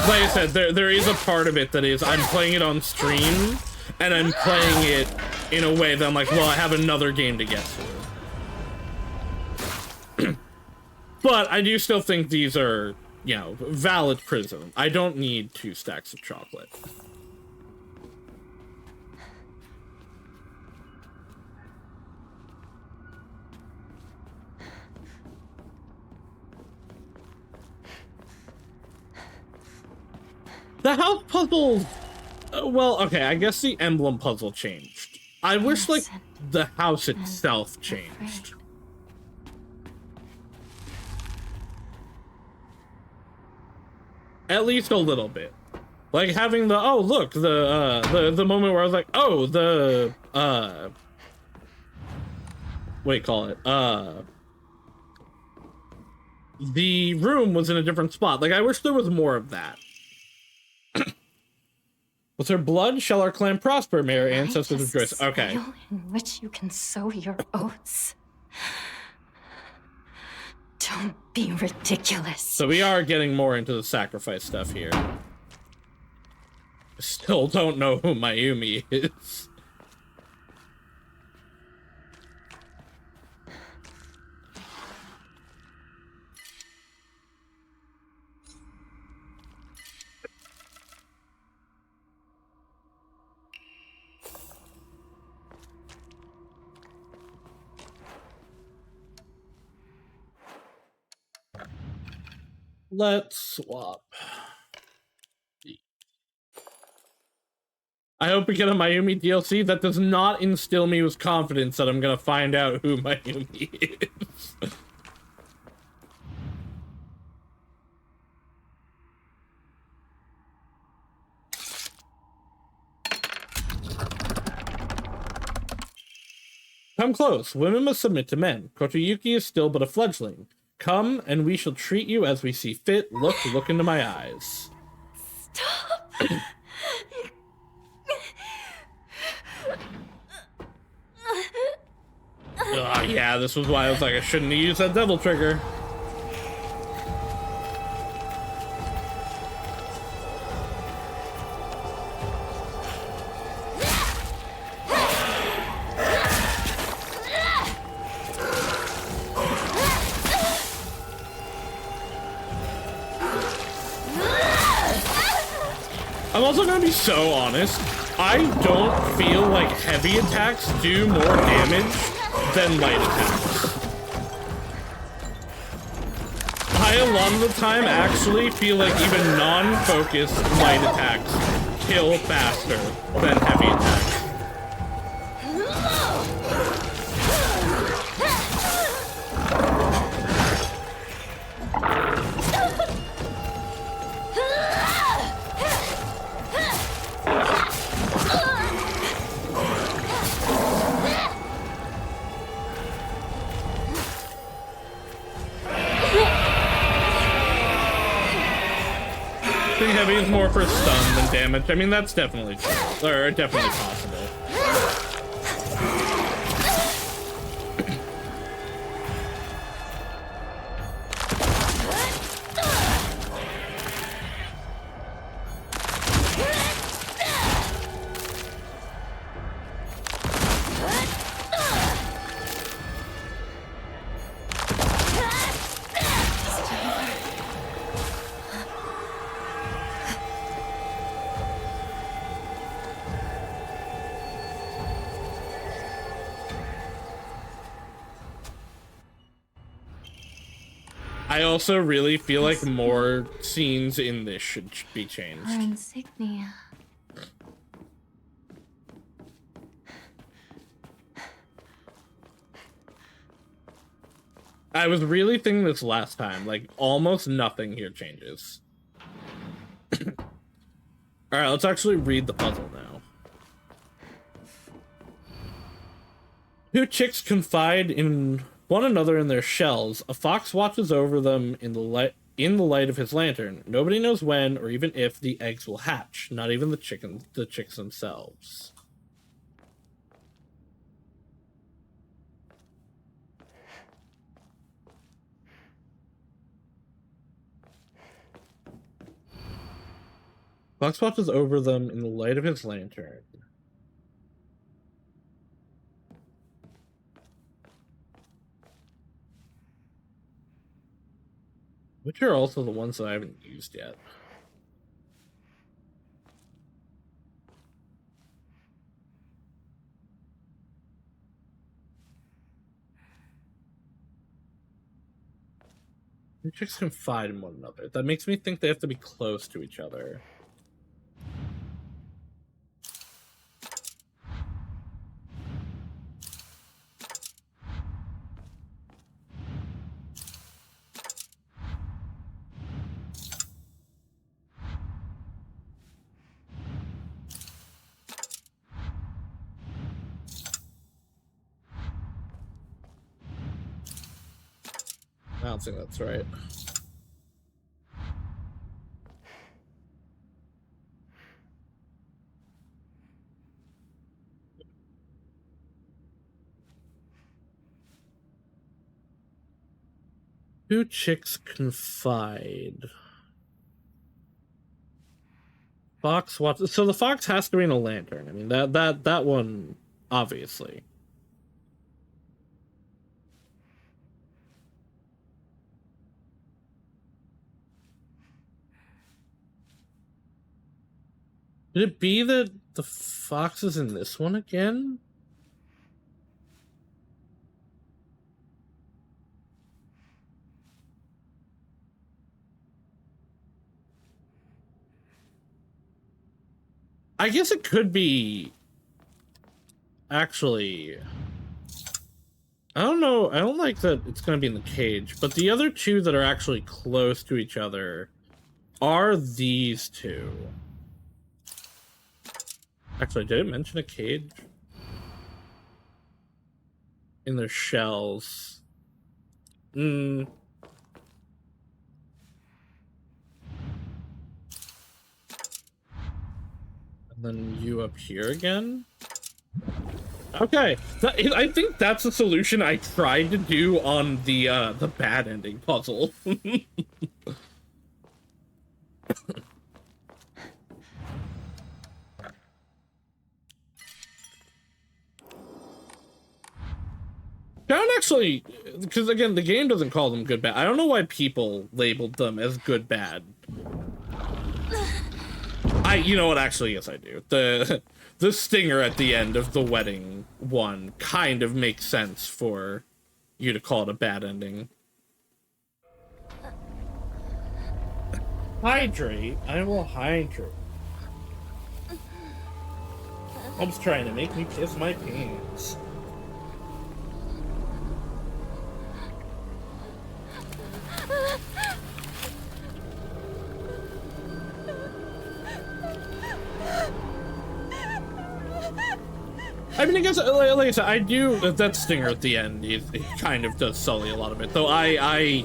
Like I said, there is a part of it that is, I'm playing it on stream, and I'm playing it in a way that I'm like, well, I have another game to get to. But I do still think these are, you know, valid criticism. I don't need 2 stacks of chocolate. The house puzzle, well, okay, I guess the emblem puzzle changed. I wish, like, the house itself changed. At least a little bit. Like, having the, oh, look, the moment where I was like, oh, what do you call it? The room was in a different spot. Like, I wish there was more of that. With her blood, shall our clan prosper, may our ancestors rejoice. Okay. In which you can sow your oats. Don't be ridiculous. So we are getting more into the sacrifice stuff here. I still don't know who Mayumi is. Let's swap. I hope we get a Mayumi DLC. That does not instill me with confidence that I'm gonna find out who Mayumi is. Come close. Women must submit to men. Kotoyuki is still but a fledgling. Come, and we shall treat you as we see fit. Look into my eyes. Stop! Yeah, this was why I was like, I shouldn't have used that devil trigger. I'm also gonna be so honest. I don't feel like heavy attacks do more damage than light attacks. I, a lot of the time, actually feel like even non-focused light attacks kill faster than heavy attacks. I think heavy is more for stun than damage. I mean, that's definitely true, or definitely possible. I also really feel like more scenes in this should be changed. Our insignia. I was really thinking this last time, like almost nothing here changes. Alright, let's actually read the puzzle now. Two chicks confide in one another in their shells. A fox watches over them in the light of his lantern. Nobody knows when or even if the eggs will hatch, not even the chicks themselves. Fox watches over them in the light of his lantern. Which are also the ones that I haven't used yet. The chicks confide in one another. That makes me think they have to be close to each other. I don't think that's right. Two chicks confide. Fox watches. So the fox has to be in a lantern. I mean that one obviously. Could it be that the fox is in this one again? I guess it could be. Actually, I don't know. I don't like that it's going to be in the cage, but the other two that are actually close to each other are these two. Actually, did it mention a cage? In their shells. And then you up here again? Okay, I think that's the solution I tried to do on the bad ending puzzle. I don't actually, because again, the game doesn't call them good bad. I don't know why people labeled them as good bad. You know what? Actually, yes, I do. The stinger at the end of the wedding one kind of makes sense for you to call it a bad ending. Hydrate. I will hydrate. Mom's trying to make me piss my pants. I mean, I guess, like I said, I do, that stinger at the end, it kind of does sully a lot of it, though I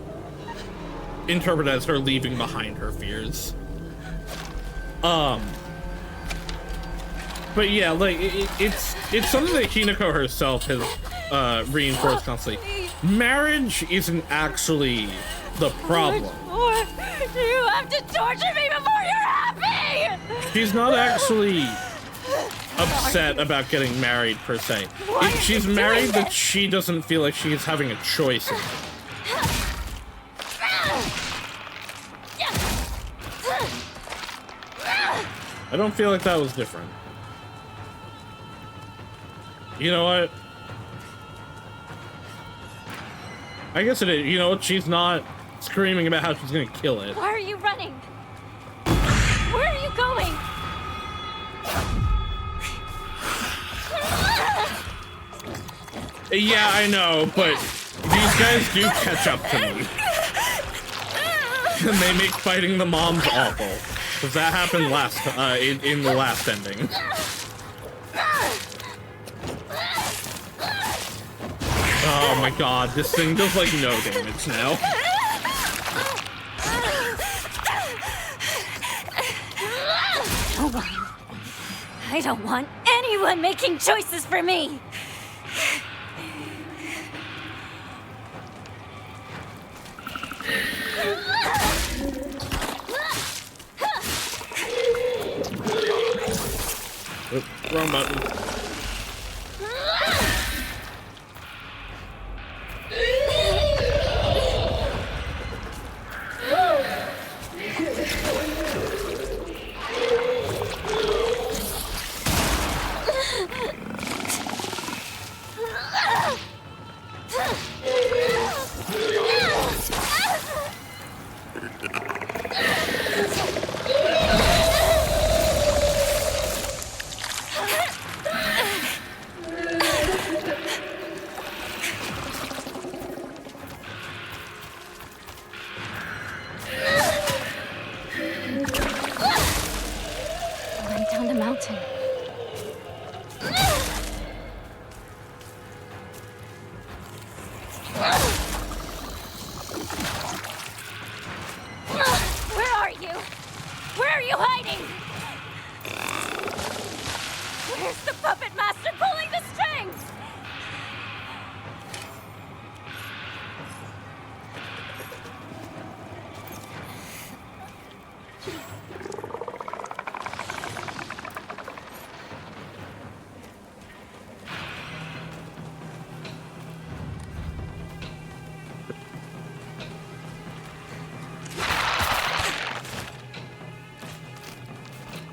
interpret it as her leaving behind her fears. But yeah, like, it's something that Hinako herself has reinforced constantly. Marriage isn't actually the problem. You have to torture me before you're happy! She's not actually upset about getting married, per se. She's married that she doesn't feel like she's having a choice in it. I don't feel like that was different. You know what? I guess it is. You know what? She's not screaming about how she's gonna kill it. Why are you running? Where are you going? Yeah, I know, but these guys do catch up to me. And they make fighting the moms awful. Because that happened in the last ending. Oh my god, this thing does like no damage now. I don't want anyone making choices for me! Oops, wrong button. Down the mountain. Where are you? Where are you hiding? Where's the puppet master pulling the strings?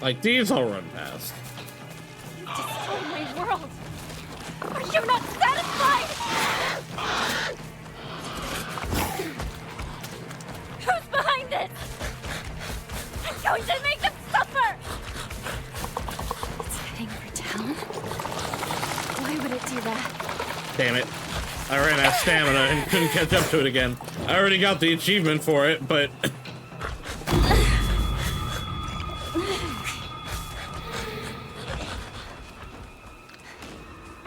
Like, these I'll run past. Destroy my world! Are you not satisfied? Who's behind this? I'm going to make them suffer! It's heading for town? Why would it do that? Damn it. I ran out of stamina and couldn't catch up to it again. I already got the achievement for it, but...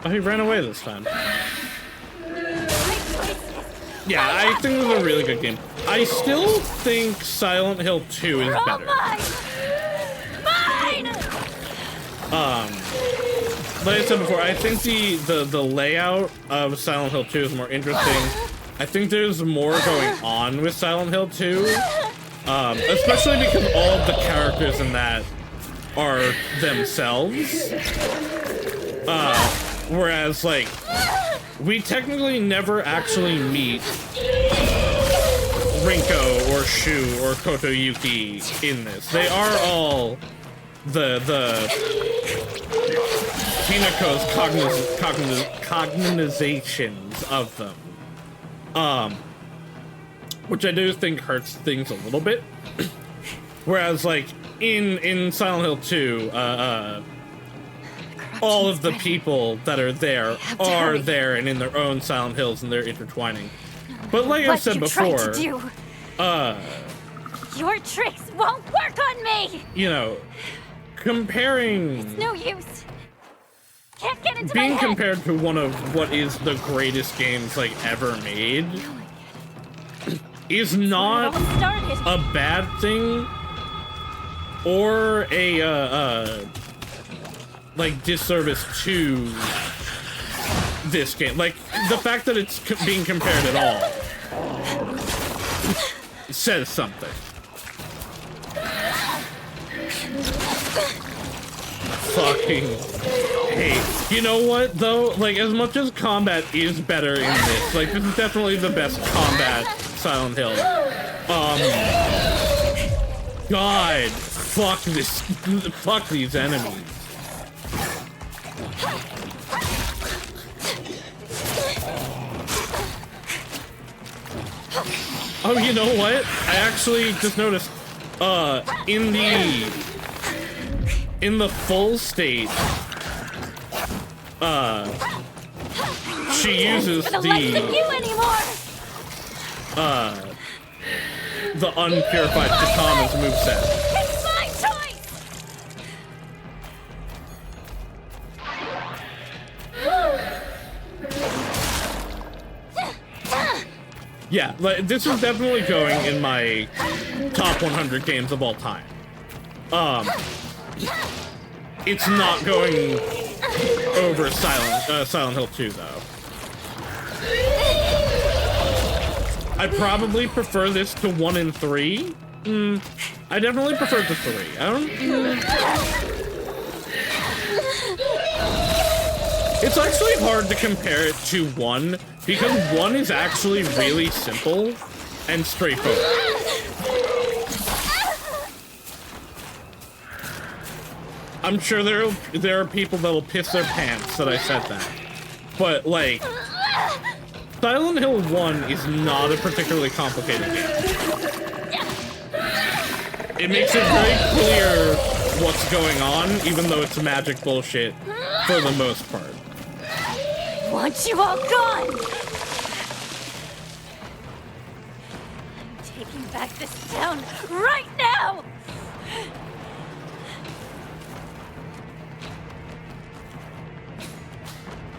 Oh, he ran away this time. Yeah, I think it was a really good game. I still think Silent Hill 2 is better. Like I said before, I think the layout of Silent Hill 2 is more interesting. I think there's more going on with Silent Hill 2. Especially because all of the characters in that are themselves. Whereas, like, we technically never actually meet Rinko or Shu or Kotoyuki in this. They are all Hinako's cognizations of them. Which I do think hurts things a little bit. Whereas, like, in Silent Hill 2, all of the people that are there are there and in their own Silent Hills, and they're intertwining. But like I've said before, your tricks won't work on me! You know, comparing... It's no use. Can't get into being my head. compared to one of what is the greatest games, like, ever made is not a bad thing or a, like, disservice to this game. Like, the fact that it's being compared at all says something. Fucking hate. You know what, though? Like, as much as combat is better in this, like, this is definitely the best combat Silent Hill. God, fuck this, fuck these enemies. Oh, you know what? I actually just noticed, in the full state, she uses the unpurified Katana's moveset. It's my choice! Yeah, like, this is definitely going in my top 100 games of all time. It's not going over Silent Hill 2, though. I probably prefer this to 1 and 3. I definitely prefer it to 3. I don't... It's actually hard to compare it to 1, because 1 is actually really simple and straightforward. I'm sure there are people that'll piss their pants that I said that. But, like, Silent Hill 1 is not a particularly complicated game. It makes it very clear what's going on, even though it's magic bullshit for the most part. I want you all gone! I'm taking back this town right now!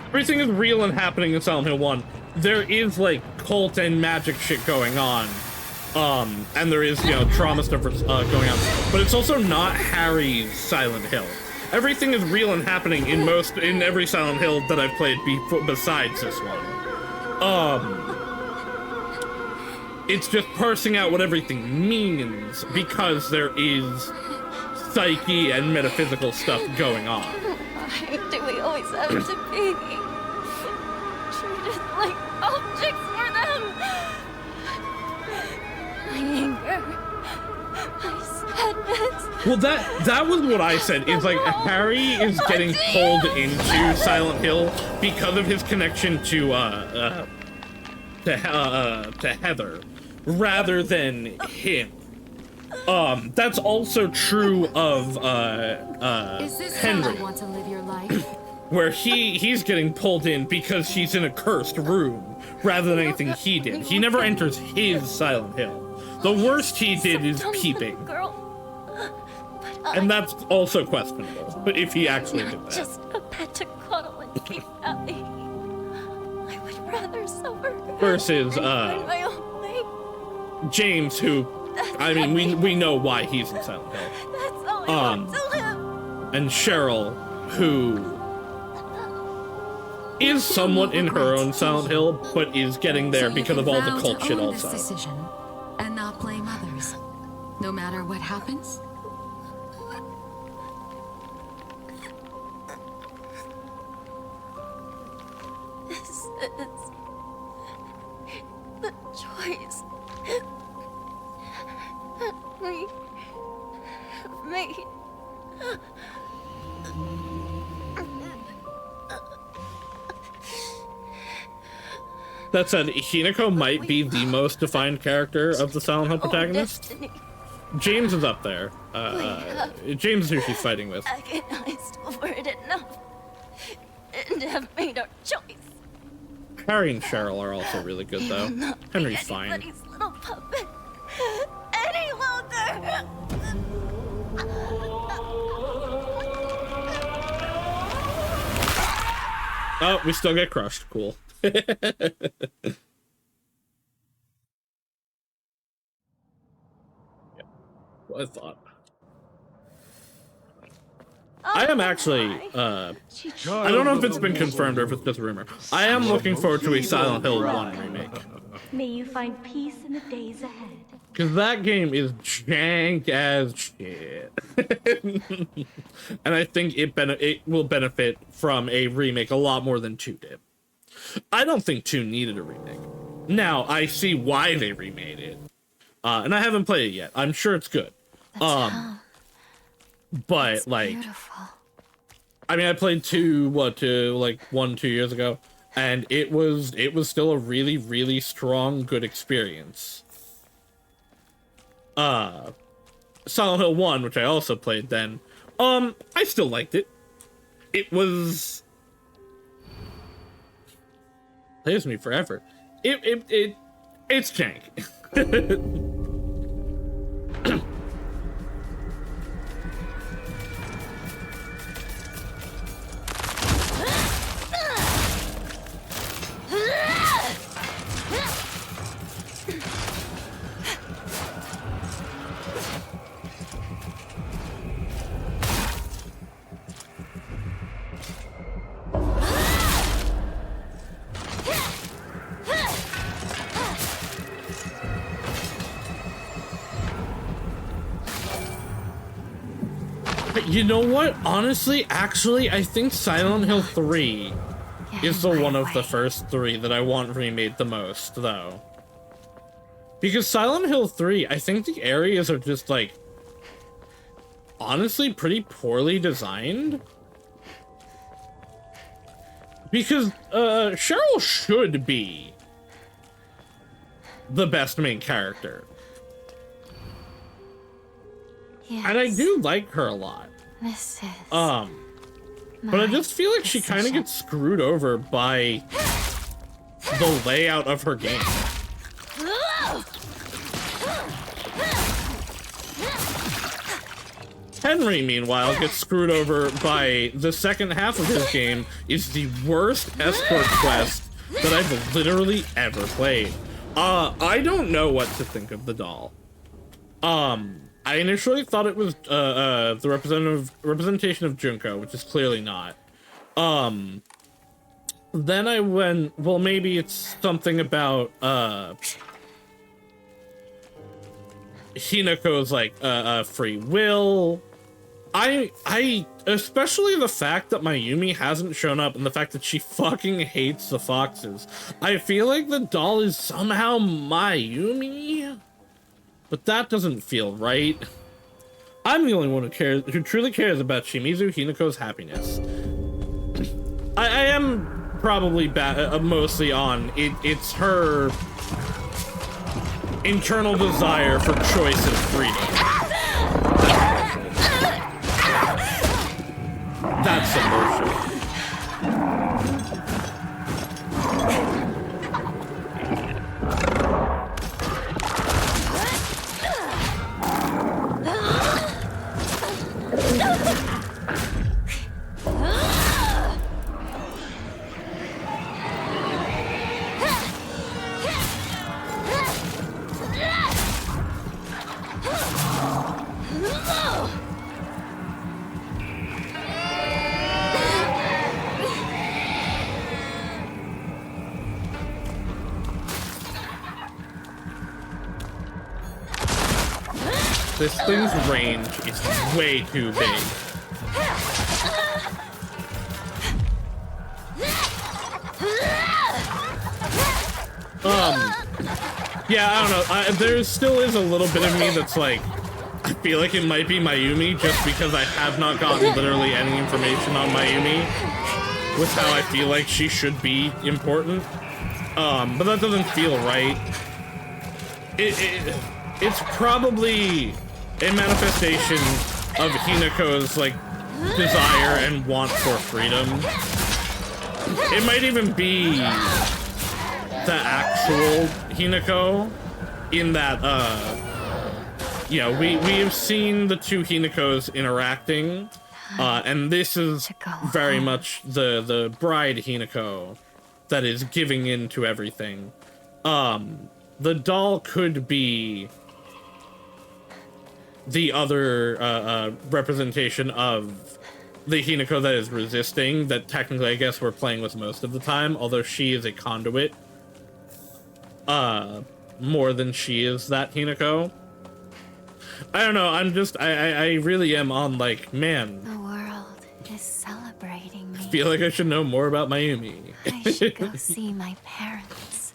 Everything is real and happening in Silent Hill 1. There is, like, cult and magic shit going on. And there is, you know, trauma stuff going on. But it's also not Harry's Silent Hill. Everything is real and happening in every Silent Hill that I've played besides this one. It's just parsing out what everything means because there is psyche and metaphysical stuff going on. Why do we always have to be treated like objects for them? My anger, my sadness. Well, that was what I said. Is like Harry is getting pulled into Silent Hill because of his connection to Heather, rather than him. That's also true of Henry, want to live your life? where he's getting pulled in because she's in a cursed room rather than anything he did. He never enters his Silent Hill. The worst he did is peeping. And that's also questionable, but if he actually did that. Just a pet to cuddle and keep happy. I would rather suffer. Versus, find my own way. James, who, I mean, we know why he's in Silent Hill. That's all I want to live. And Cheryl, who is somewhat in her own Silent Hill, but is getting there because of all the cult shit also. Decision and not blame others, no matter what happens. This is the choice we made. That said, Hinako might be the most defined character of the Silent Hill protagonist. James is up there. James is who she's fighting with. Agonized over it enough and have made our choice. Harry and Cheryl are also really good, though. Henry's fine. Anybody's little puppet any longer. Oh, we still get crushed. Cool. What I thought. I am actually, I don't know if it's been confirmed or if it's just a rumor. I am looking forward to a Silent Hill 1 remake. May you find peace in the days ahead. Because that game is jank as shit. And I think it will benefit from a remake a lot more than 2 did. I don't think 2 needed a remake. Now, I see why they remade it. And I haven't played it yet. I'm sure it's good. But, like, beautiful. I mean, I played 2, like 1-2 years ago, and it was still a really, really strong, good experience. Silent Hill 1, which I also played then, I still liked it. It was... Plays me forever. It's jank. You know what? Honestly, actually, I think Silent Hill 3 is the one of the first 3 that I want remade the most, though. Because Silent Hill 3, I think the areas are just, like, honestly pretty poorly designed. Because, Cheryl should be the best main character. Yes. And I do like her a lot. This is but I just feel like she kind of gets screwed over by the layout of her game. Henry, meanwhile, gets screwed over by the second half of his game is the worst escort quest that I've literally ever played. I don't know what to think of the doll. I initially thought it was the representation of Junko, which is clearly not. Then I went, well, maybe it's something about Hinako's like free will. I especially the fact that Mayumi hasn't shown up and the fact that she fucking hates the foxes. I feel like the doll is somehow Mayumi. But that doesn't feel right. I'm the only one who truly cares about Shimizu Hinako's happiness. I am probably mostly on it's her internal desire for choice and freedom. That's emotional. This thing's range is way too big. Yeah, I don't know. There still is a little bit of me that's like, I feel like it might be Mayumi just because I have not gotten literally any information on Mayumi with how I feel like she should be important. But that doesn't feel right. It's probably a manifestation of Hinako's, like, desire and want for freedom. It might even be the actual Hinako, in that, you know, we have seen the two Hinakos interacting, and this is very much the bride Hinako that is giving in to everything. The doll could be the other representation of the Hinako that is resisting, that technically I guess we're playing with most of the time, although she is a conduit more than she is that Hinako. I don't know, I really am on, like, man. The world is celebrating me. I feel like I should know more about Mayumi. I should go see my parents.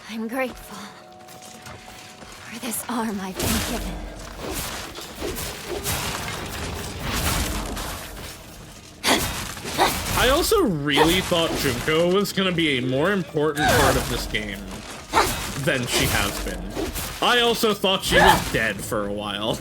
I'm grateful for this arm I've been given. I also really thought Junko was gonna be a more important part of this game than she has been. I also thought she was dead for a while.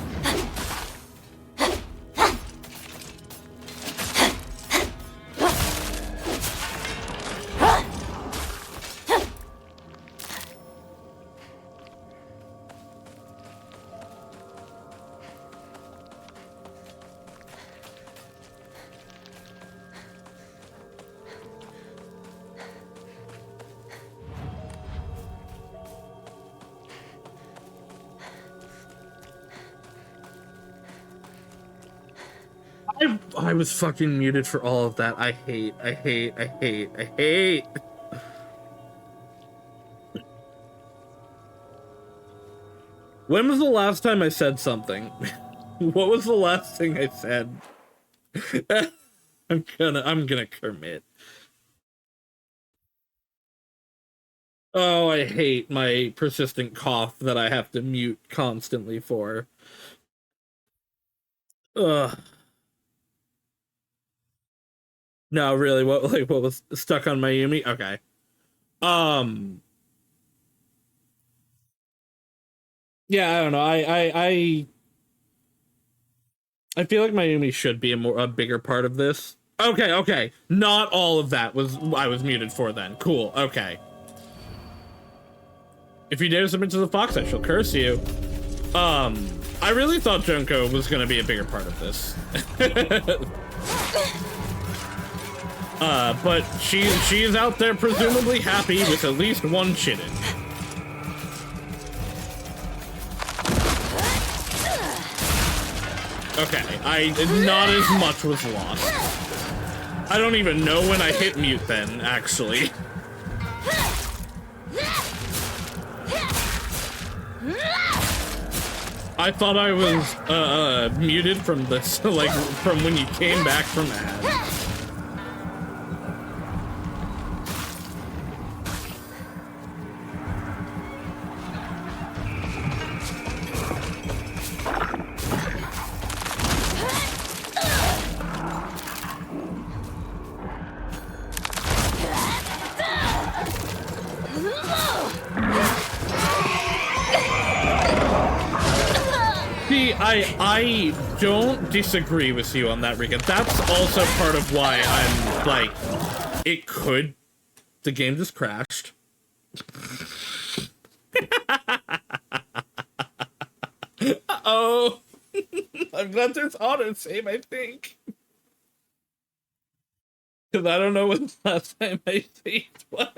I was fucking muted for all of that. I hate. When was the last time I said something? What was the last thing I said? I'm gonna commit. Oh, I hate my persistent cough that I have to mute constantly for. Ugh. No, really, what was stuck on Mayumi? Okay. Yeah, I don't know. I feel like Mayumi should be a bigger part of this. Okay. Not all of that I was muted for then. Cool. Okay. If you dare submit to the fox, I shall curse you. I really thought Junko was gonna be a bigger part of this. But she is out there presumably happy with at least one Chidden. Okay, not as much was lost. I don't even know when I hit mute then, actually. I thought I was, muted from this, like, from when you came back from ads. I don't disagree with you on that, Rika. That's also part of why I'm like, the game just crashed. Uh-oh. I'm glad there's autosave, I think. Because I don't know when the last time I saved was.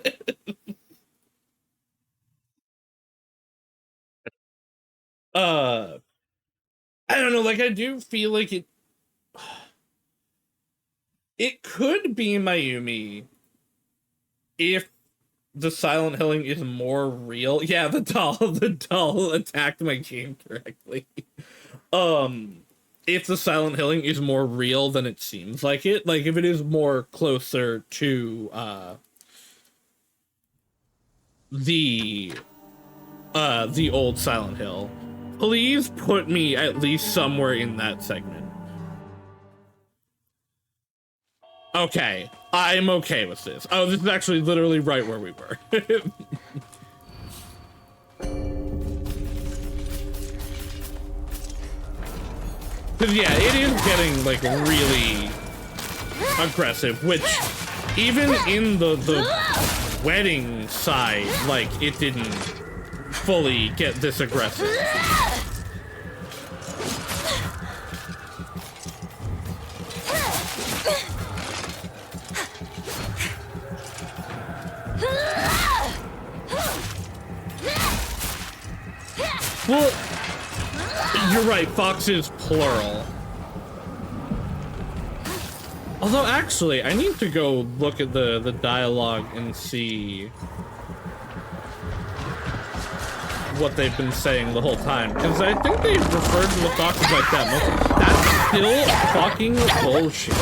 I don't know, like, I do feel like it could be Mayumi if the silent hilling is more real. Yeah, the doll attacked my game correctly. If the silent hilling is more real than it seems like it, like if it is more closer to the old Silent Hill, please put me at least somewhere in that segment. Okay, I'm okay with this. Oh, this is actually literally right where we were. Cause yeah, it is getting like really aggressive, which even in the wedding side, like it didn't fully get this aggressive. Well, you're right, fox is plural. Although, actually, I need to go look at the dialogue and see what they've been saying the whole time. Because I think they referred to the foxes like that. That's still fucking bullshit.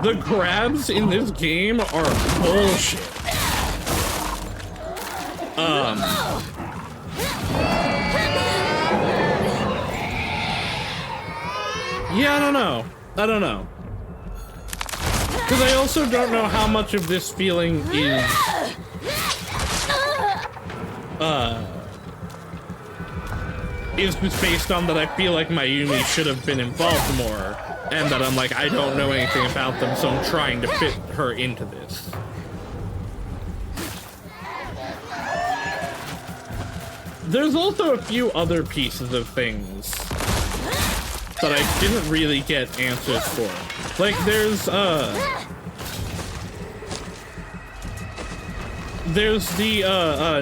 The grabs in this game are bullshit. Yeah, I don't know. Because I also don't know how much of this feeling is just based on that I feel like Mayumi should have been involved more, and that I'm like, I don't know anything about them, so I'm trying to fit her into this. There's also a few other pieces of things that I didn't really get answers for. Like, there's the,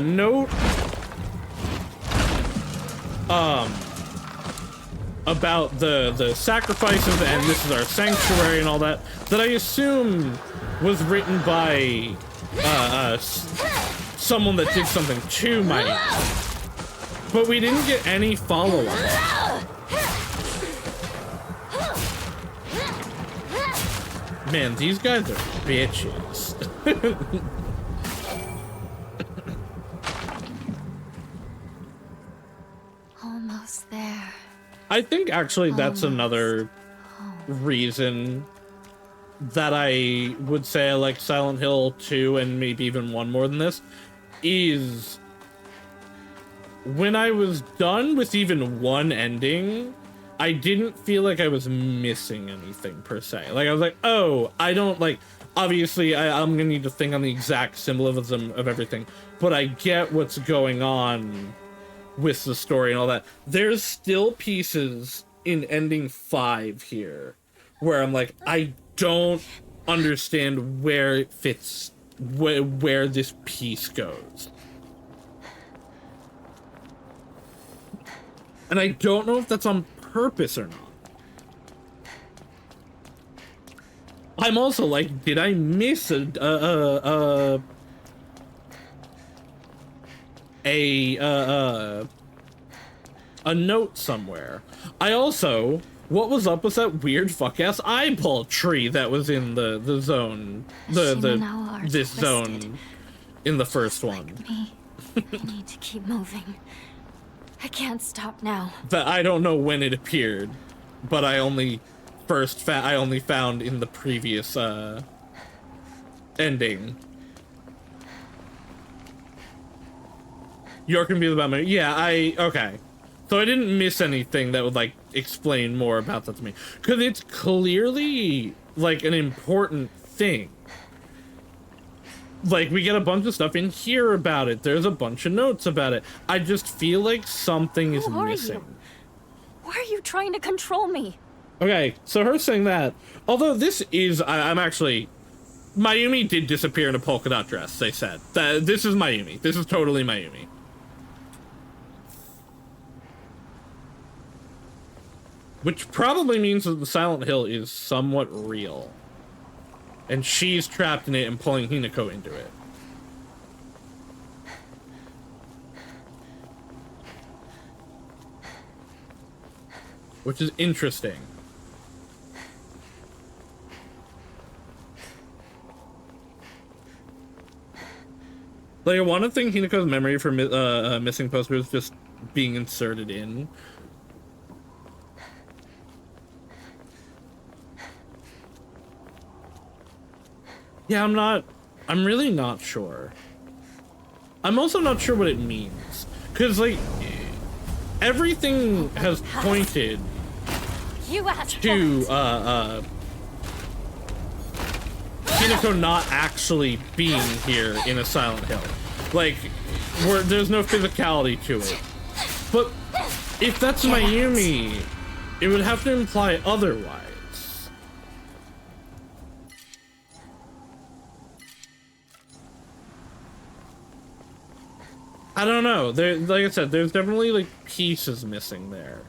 note, about the sacrifices and this is our sanctuary and all that, that I assume was written by, someone that did something to Mayumi. But we didn't get any follow-up. Man, these guys are bitches. Almost there. I think actually that's another reason that I would say I like Silent Hill 2 and maybe even 1 more than this, is when I was done with even one ending, I didn't feel like I was missing anything per se. Like I was like, oh, I don't like, obviously I'm gonna need to think on the exact symbolism of everything, but I get what's going on with the story and all that. There's still pieces in ending 5 here where I'm like, I don't understand where it fits, where this piece goes. And I don't know if that's on purpose or not. I'm also like, did I miss a note somewhere? I also, what was up with that weird fuck-ass eyeball tree that was in the zone, this zone in the first one? I need to keep moving. I can't stop now. That I don't know when it appeared, but I only found in the previous ending. You're confused about me? Yeah, okay. So I didn't miss anything that would like explain more about that to me, because it's clearly like an important thing. Like, we get a bunch of stuff in here about it. There's a bunch of notes about it. I just feel like something is missing. Why are you trying to control me? Okay, so her saying that, although this is, I'm actually, Mayumi did disappear in a polka dot dress, they said. This is Mayumi. This is totally Mayumi. Which probably means that the Silent Hill is somewhat real. And she's trapped in it and pulling Hinako into it. Which is interesting. Like, I want to think Hinako's memory for missing poster is just being inserted in. Yeah, I'm really not sure. I'm also not sure what it means. Because, like, everything has pointed to, Hinako not actually being here in a Silent Hill. Like, there's no physicality to it. But if that's Mayumi, it would have to imply otherwise. I don't know. Like I said, there's definitely like pieces missing there.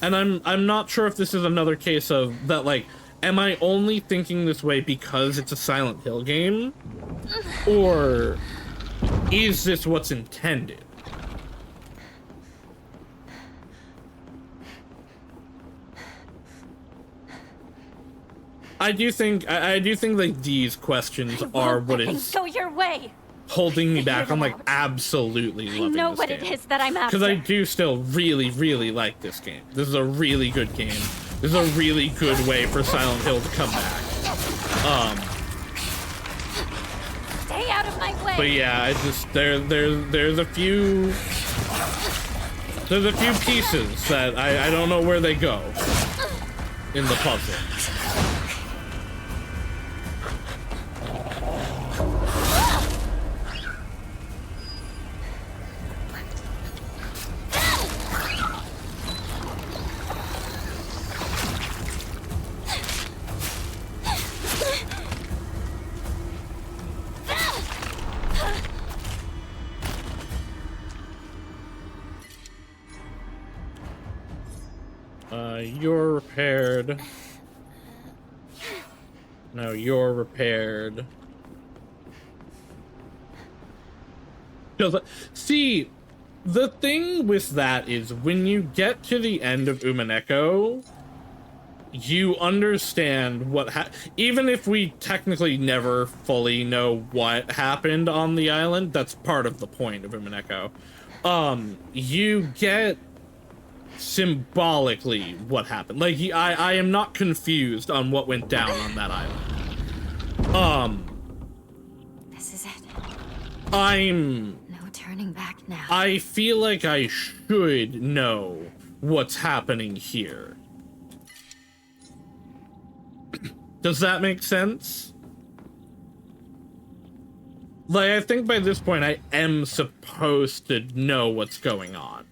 And I'm not sure if this is another case of that, like, am I only thinking this way because it's a Silent Hill game? Or is this what's intended? I do think like these questions are what is go your way. holding me back. I'm like absolutely loving this game. I know what it is that I'm after. Because I do still really, really like this game. This is a really good game. This is a really good way for Silent Hill to come back. Stay out of my way. But yeah, I just there's a few pieces that I don't know where they go in the puzzle. You're repaired. No, you're repaired. See, the thing with that is when you get to the end of Umineko, you understand what even if we technically never fully know what happened on the island, that's part of the point of Umineko. You get symbolically what happened. Like, I am not confused on what went down on that island. This is it. No turning back now. I feel like I should know what's happening here. Does that make sense? Like, I think by this point I am supposed to know what's going on.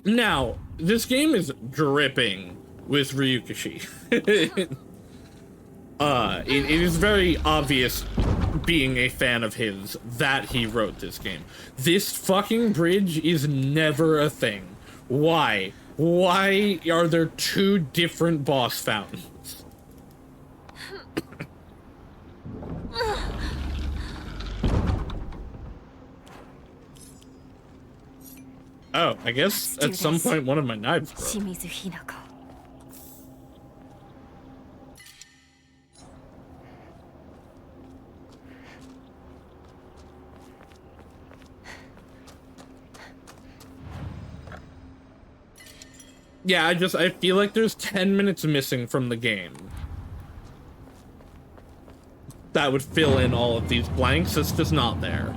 Now, this game is dripping with Ryukishi. It is very obvious, being a fan of his, that he wrote this game. This fucking bridge is never a thing. Why? Why are there two different boss fountains? Oh, I guess at some point one of my knives broke. Shimizu Hinako. Yeah, I feel like there's 10 minutes missing from the game that would fill in all of these blanks. It's just not there.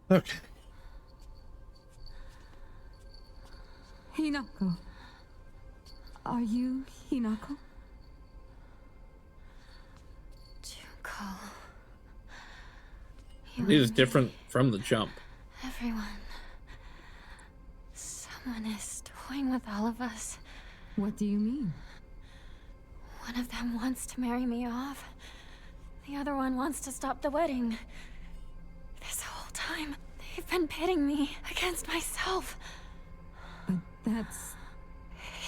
Okay. Hinako. Are you Hinako? Junko. It is different from the jump. Everyone. Someone is toying with all of us. What do you mean? One of them wants to marry me off. The other one wants to stop the wedding. This whole time, they've been pitting me against myself. But that's...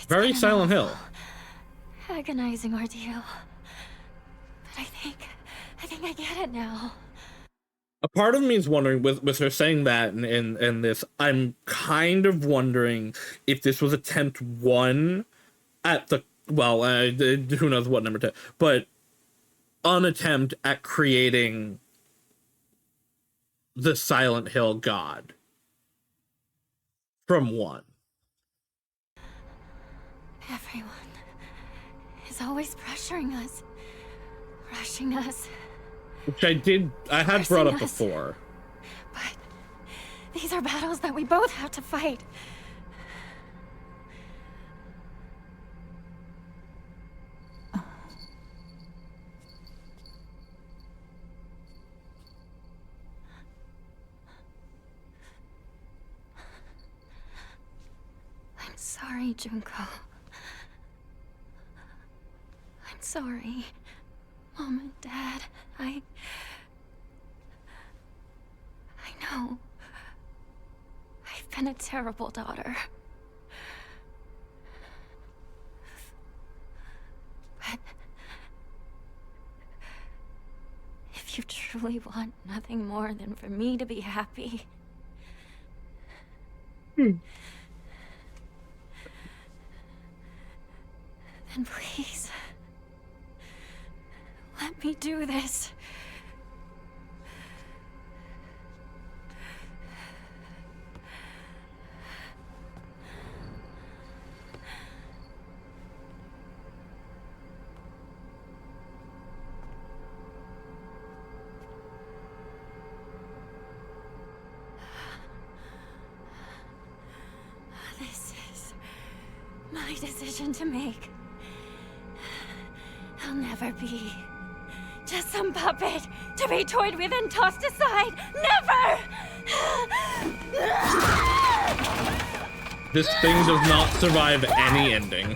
Very Silent Hill. Agonizing ordeal. But I think I get it now. A part of me is wondering, with her saying that and this, I'm kind of wondering if this was attempt 1 at the, well, who knows what number 2, but an attempt at creating the Silent Hill god from 1. Everyone is always pressuring us, rushing us. Which I had brought up before. But these are battles that we both have to fight. I'm sorry, Junko. I'm sorry, Mom and Dad. I know. I've been a terrible daughter. But if you truly want nothing more than for me to be happy, then please, let me do this. This is my decision to make. I'll never be just some puppet to be toyed with and tossed aside. Never! This thing does not survive any ending.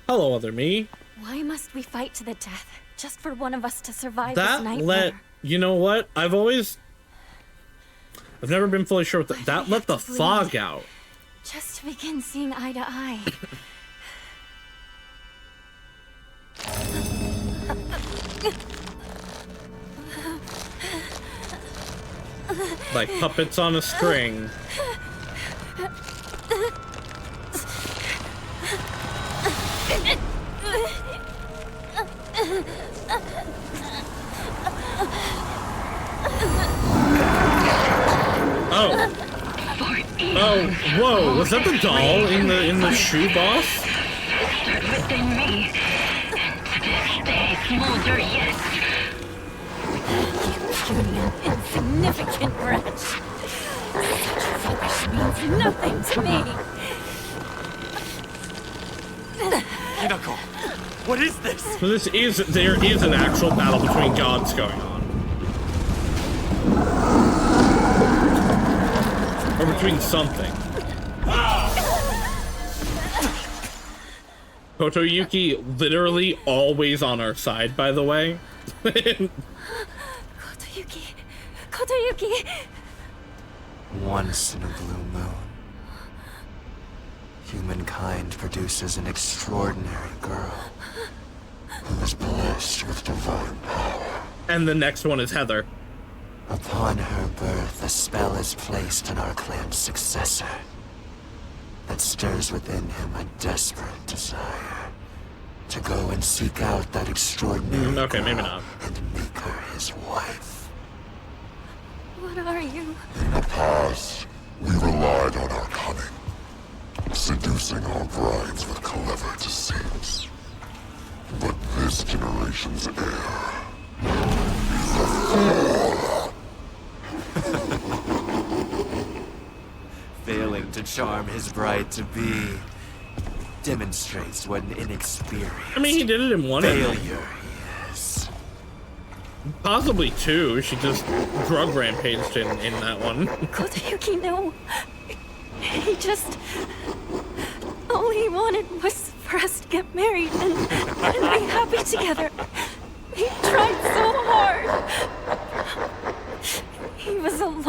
Hello, other me. Why must we fight to the death just for one of us to survive this nightmare? You know what? I've never been fully sure what that let the fog out. Just to begin seeing eye to eye. Like puppets on a string. Oh, whoa, was that the doll in the shoe boss? Start within me, and to this day smolder yet. You insignificant wretch. Such rubbish means nothing to me. Rinko, what is this? So there is an actual battle between gods going on. Or between something. Kotoyuki literally always on our side, by the way. Kotoyuki. Kotoyuki. Once in a blue moon, humankind produces an extraordinary girl who is blessed with divine power. And the next one is Heather. Upon her birth, a spell is placed on our clan's successor that stirs within him a desperate desire to go and seek out that extraordinary okay, girl maybe not. and make her his wife. What are you? In the past, we relied on our cunning, seducing our brides with clever deceits. But this generation's heir is a fool. Failing to charm his bride-to-be demonstrates what an inexperienced I mean, he did it in one failure he is. Possibly 2. She just drug rampaged in that one. Kotoyuki, no. He just... all he wanted was for us to get married and be happy together. He tried so hard. He was alone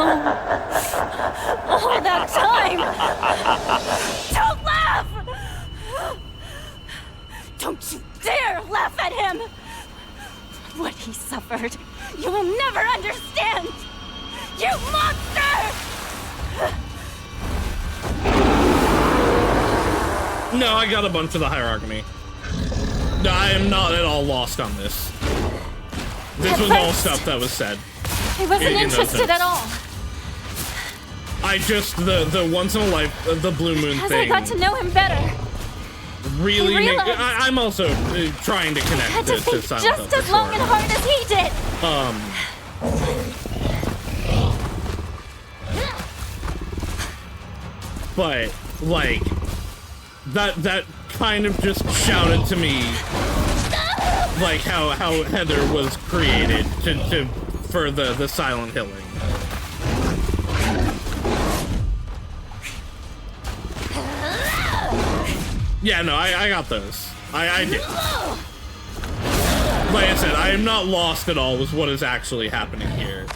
all that time. Don't laugh! Don't you dare laugh at him! What he suffered, you will never understand! You monster! No, I got a bunch of the hierarchy. I am not at all lost on this. This was all stuff that was said. I wasn't interested at all. I just, the once in a life, the blue moon As thing. I got to know him better. Really, I realized I'm also trying to I connect had to to think Silent just Hill, as for long sure. and hard as he did. But like that kind of just shouted to me like how Heather was created for the silent hilling. Yeah, no, I got those. I did. Like I said, I am not lost at all with what is actually happening here.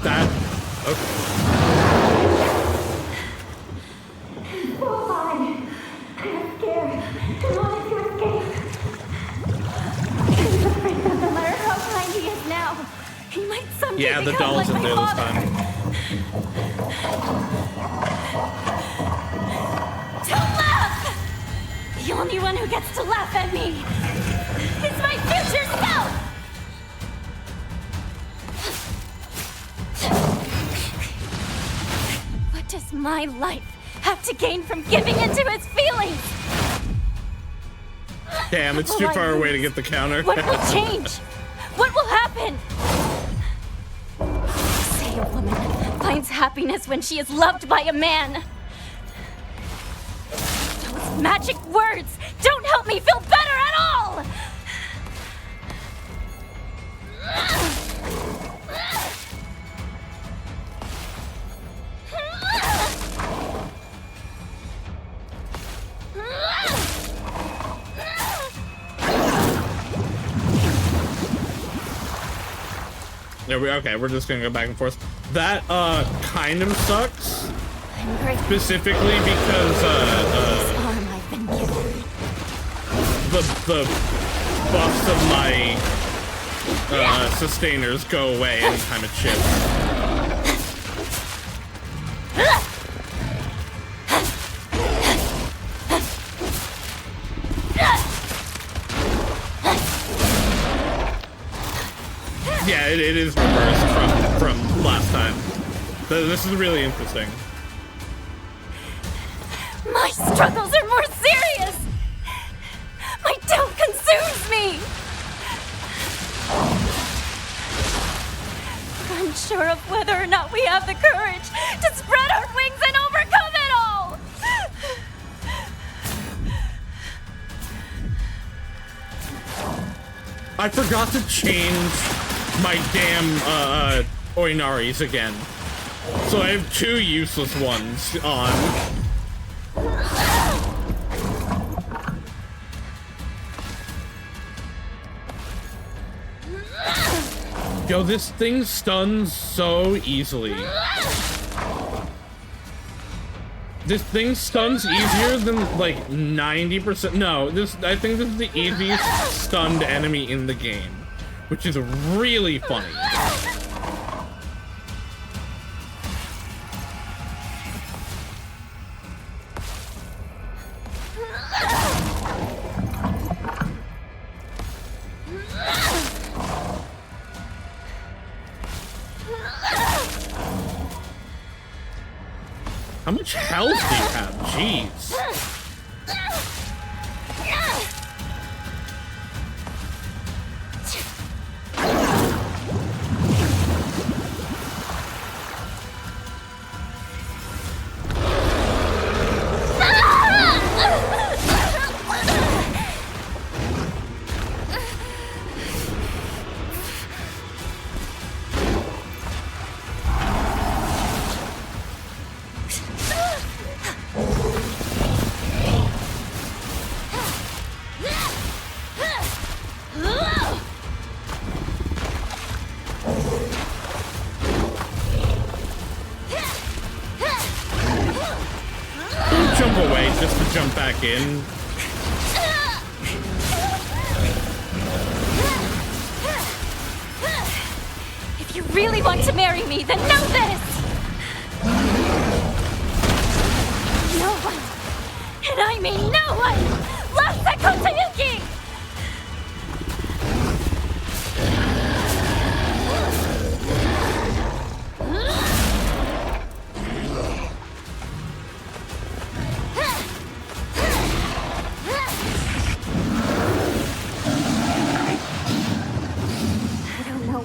That... Okay. So fine. I'm scared. I wanted to escape. He's afraid that no matter how kind he is now, he might someday Yeah, the become doll's like in my there this father. time. Don't laugh! The only one who gets to laugh at me is my future self! What does my life have to gain from giving into his feelings? Damn, it's What too will I far away to lose? get the counter. What will change? What will happen? Say a woman finds happiness when she is loved by a man. Those magic words don't help me feel better at all! Okay, we're just gonna go back and forth. That kind of sucks. I'm grateful. Specifically because This arm I've been given. the buffs of my sustainers go away anytime it shifts. Yeah, it is reversed from last time. This is really interesting. My struggles are more serious! My doubt consumes me! We're unsure of whether or not we have the courage to spread our wings and overcome it all! I forgot to change my damn Oinaris again. So I have 2 useless ones on. Yo, this thing stuns so easily. This thing stuns easier than like 90%. No, I think this is the easiest stunned enemy in the game, which is really funny. How much health do you have? Jeez. move away just to jump back in. If you really want to marry me, then know this! No one, and I mean no one, loves at Kotoyuki!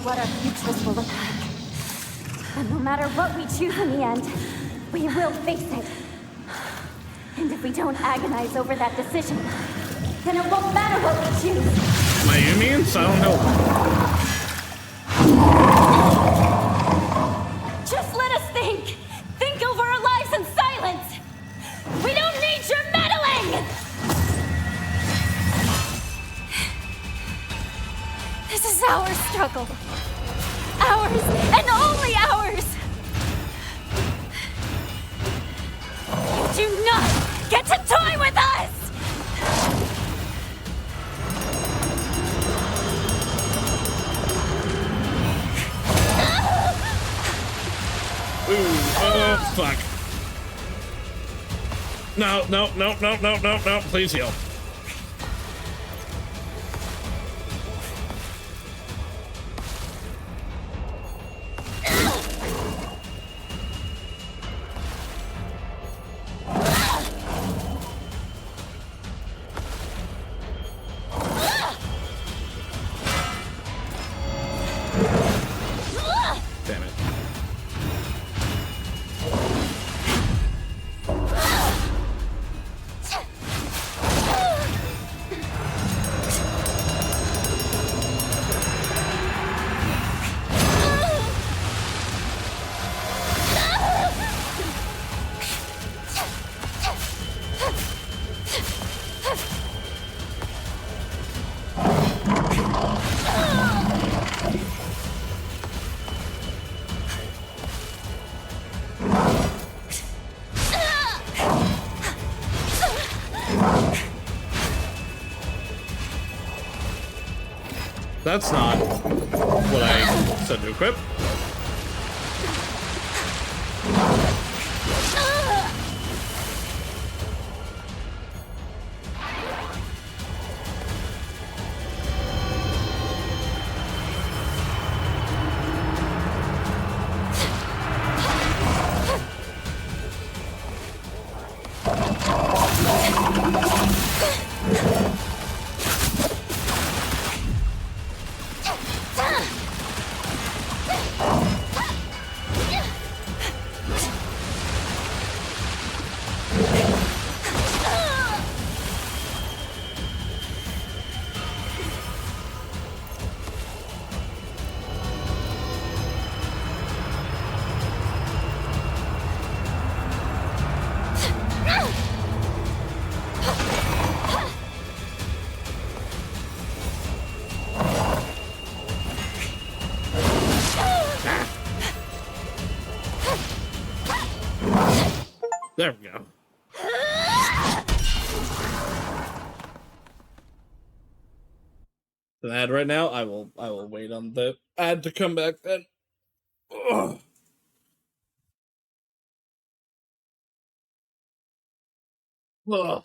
What our futures will look like. And no matter what we choose in the end, we will face it. And if we don't agonize over that decision, then it won't matter what we choose. Mayumi and Silent Hill. Just let us think! Think over our lives in silence! We don't need your meddling! This is our struggle. Ours, and only ours! You do not get to toy with us! Ooh, oh, fuck. No, no, no, no, no, no, no, please heal. That's not what I said to equip. There we go. The ad right now. I will wait on the ad to come back then. Ugh. Ugh.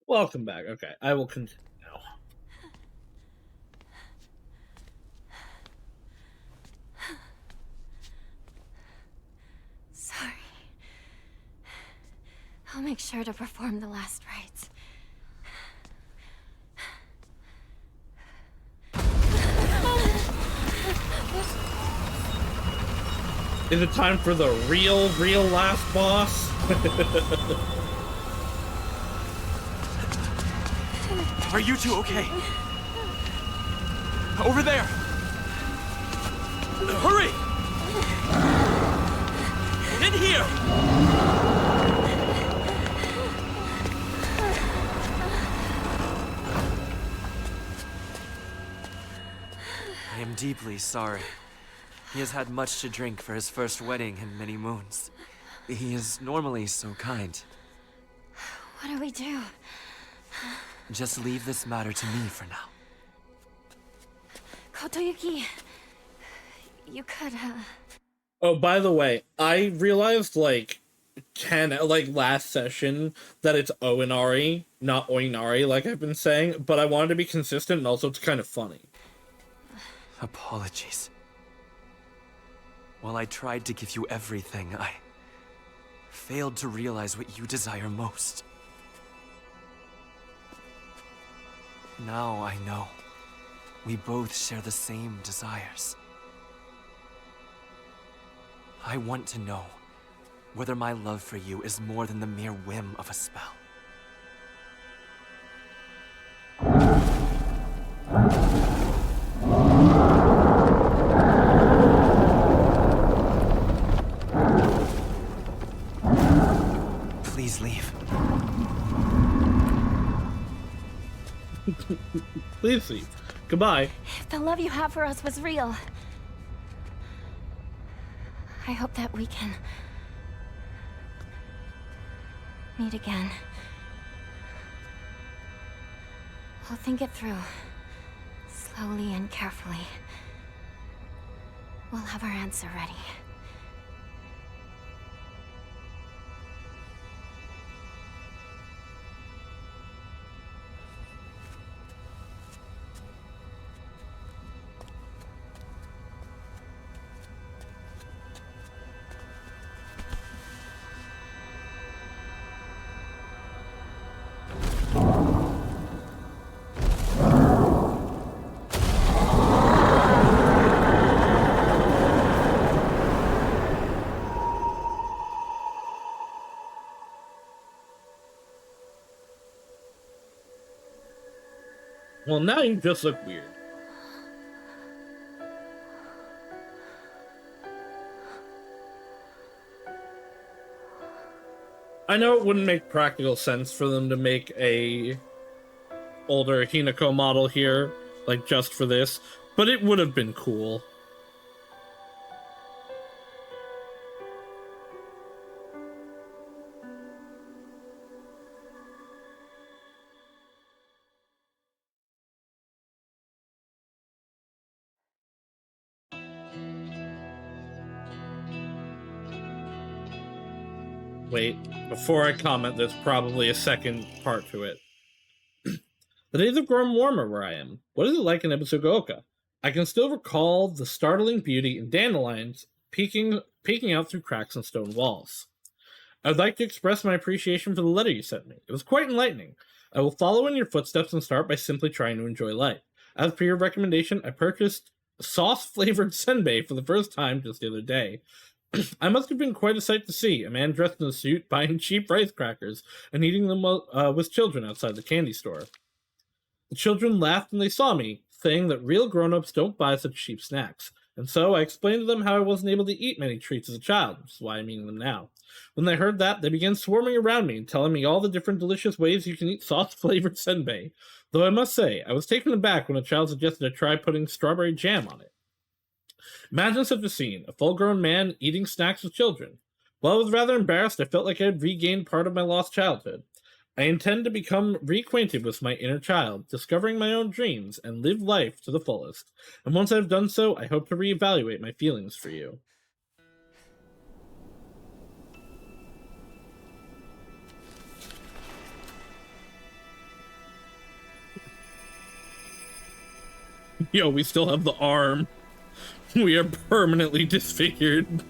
Welcome back. Okay, I will continue now. Sorry. I'll make sure to perform the last rites. Is it time for the real last boss? Are you two okay? Over there! Hurry! In here! I am deeply sorry. He has had much to drink for his first wedding in many moons. He is normally so kind. What do we do? Just leave this matter to me for now. Kotoyuki, you could, Oh, by the way, I realized, like last session, that it's Oinari, not Oinari, like I've been saying, but I wanted to be consistent, and also it's kind of funny. Apologies. While I tried to give you everything, I failed to realize what you desire most. Now I know. We both share the same desires. I want to know whether my love for you is more than the mere whim of a spell. Please leave. Please leave. Goodbye. if the love you have for us was real, I hope that we can meet again. We'll think it through, slowly and carefully. We'll have our answer ready. Well, now you just look weird. I know it wouldn't make practical sense for them to make a older Hinako model here, like just for this, but it would have been cool. Wait, before I comment, there's probably a second part to it. The days have grown warmer where I am. What is it like in Ebisugaoka? I can still recall the startling beauty in dandelions peeking out through cracks in stone walls. I would like to express my appreciation for the letter you sent me. It was quite enlightening. I will follow in your footsteps and start by simply trying to enjoy life. As per your recommendation, I purchased sauce-flavored senbei for the first time just the other day. I must have been quite a sight to see, a man dressed in a suit buying cheap rice crackers and eating them with children outside the candy store. The children laughed when they saw me, saying that real grown-ups don't buy such cheap snacks, and so I explained to them how I wasn't able to eat many treats as a child, which is why I'm eating them now. When they heard that, they began swarming around me and telling me all the different delicious ways you can eat sauce-flavored senbei, though I must say, I was taken aback when a child suggested I try putting strawberry jam on it. Imagine such a scene, a full-grown man eating snacks with children. While I was rather embarrassed, I felt like I had regained part of my lost childhood. I intend to become reacquainted with my inner child, discovering my own dreams, and live life to the fullest. And once I've done so, I hope to reevaluate my feelings for you. Yo, we still have the arm. We are permanently disfigured.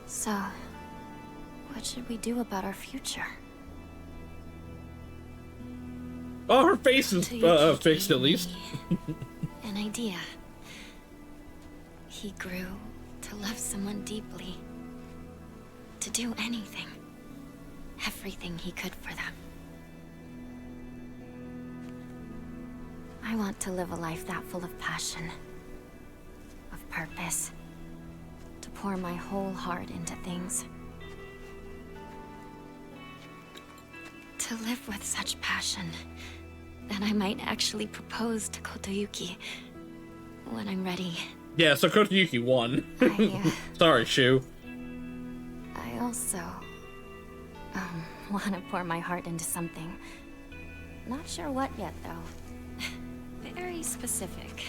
So, what should we do about our future? Oh, her face is fixed at least. An idea. He grew to love someone deeply. To do anything. Everything he could for them. want to live a life that full of passion, of purpose, to pour my whole heart into things. To live with such passion that I might actually propose to Kotoyuki when I'm ready. Yeah, so Kotoyuki won. Sorry, Shu. I also want to pour my heart into something. Not sure what yet, though. Very specific.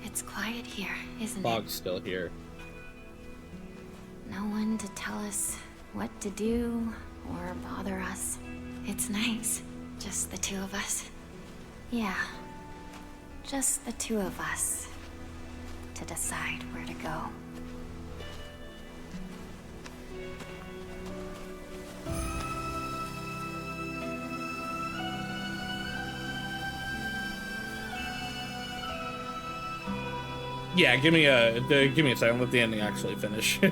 It's quiet here, isn't it? Fog's still here. No one to tell us what to do or bother us. It's nice. Just the two of us. Yeah. Just the two of us to decide where to go. Yeah, give me a second. Let the ending actually finish. I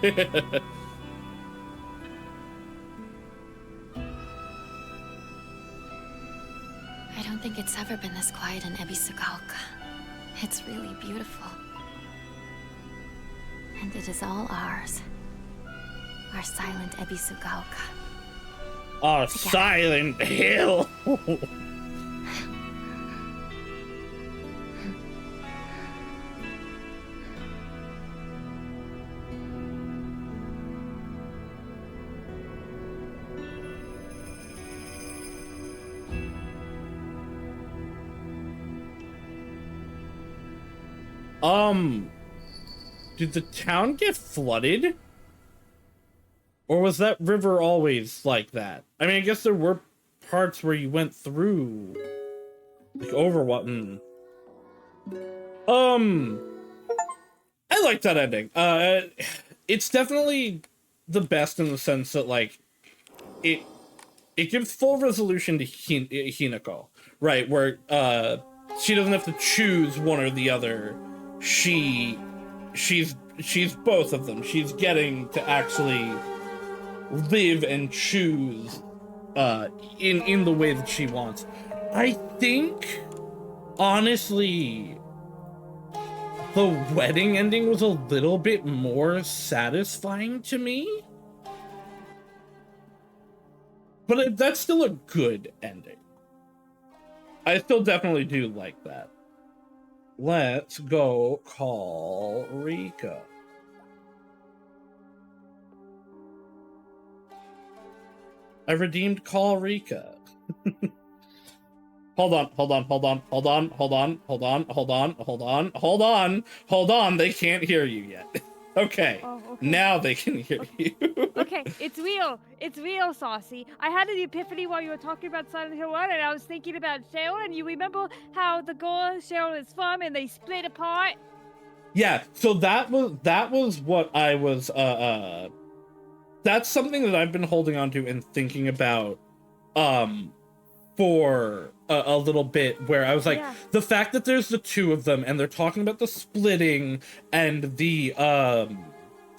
don't think it's ever been this quiet in Ebisugaoka. It's really beautiful. And it is all ours. Our silent Ebisugaoka. Our silent hill! Did the town get flooded? Or was that river always like that? I mean, I guess there were parts where you went through, like, over what? I like that ending. It's definitely the best in the sense that, like, it gives full resolution to Hinako, right? Where, she doesn't have to choose one or the other. She's both of them. She's getting to actually live and choose in the way that she wants. I think, honestly, the wedding ending was a little bit more satisfying to me. But that's still a good ending. I still definitely do like that. Let's go call Rika. I redeemed call Rika. Hold on. They can't hear you yet. Okay. Oh, okay. Now they can hear you. Okay, it's real. It's real, Saucy. I had an epiphany while you were talking about Silent Hill 1, and I was thinking about Cheryl, and you remember how the girl Cheryl is from, and they split apart? Yeah, so that was what I was, that's something that I've been holding on to and thinking about, for a little bit, where I was like, the fact that there's the two of them, and they're talking about the splitting, and the,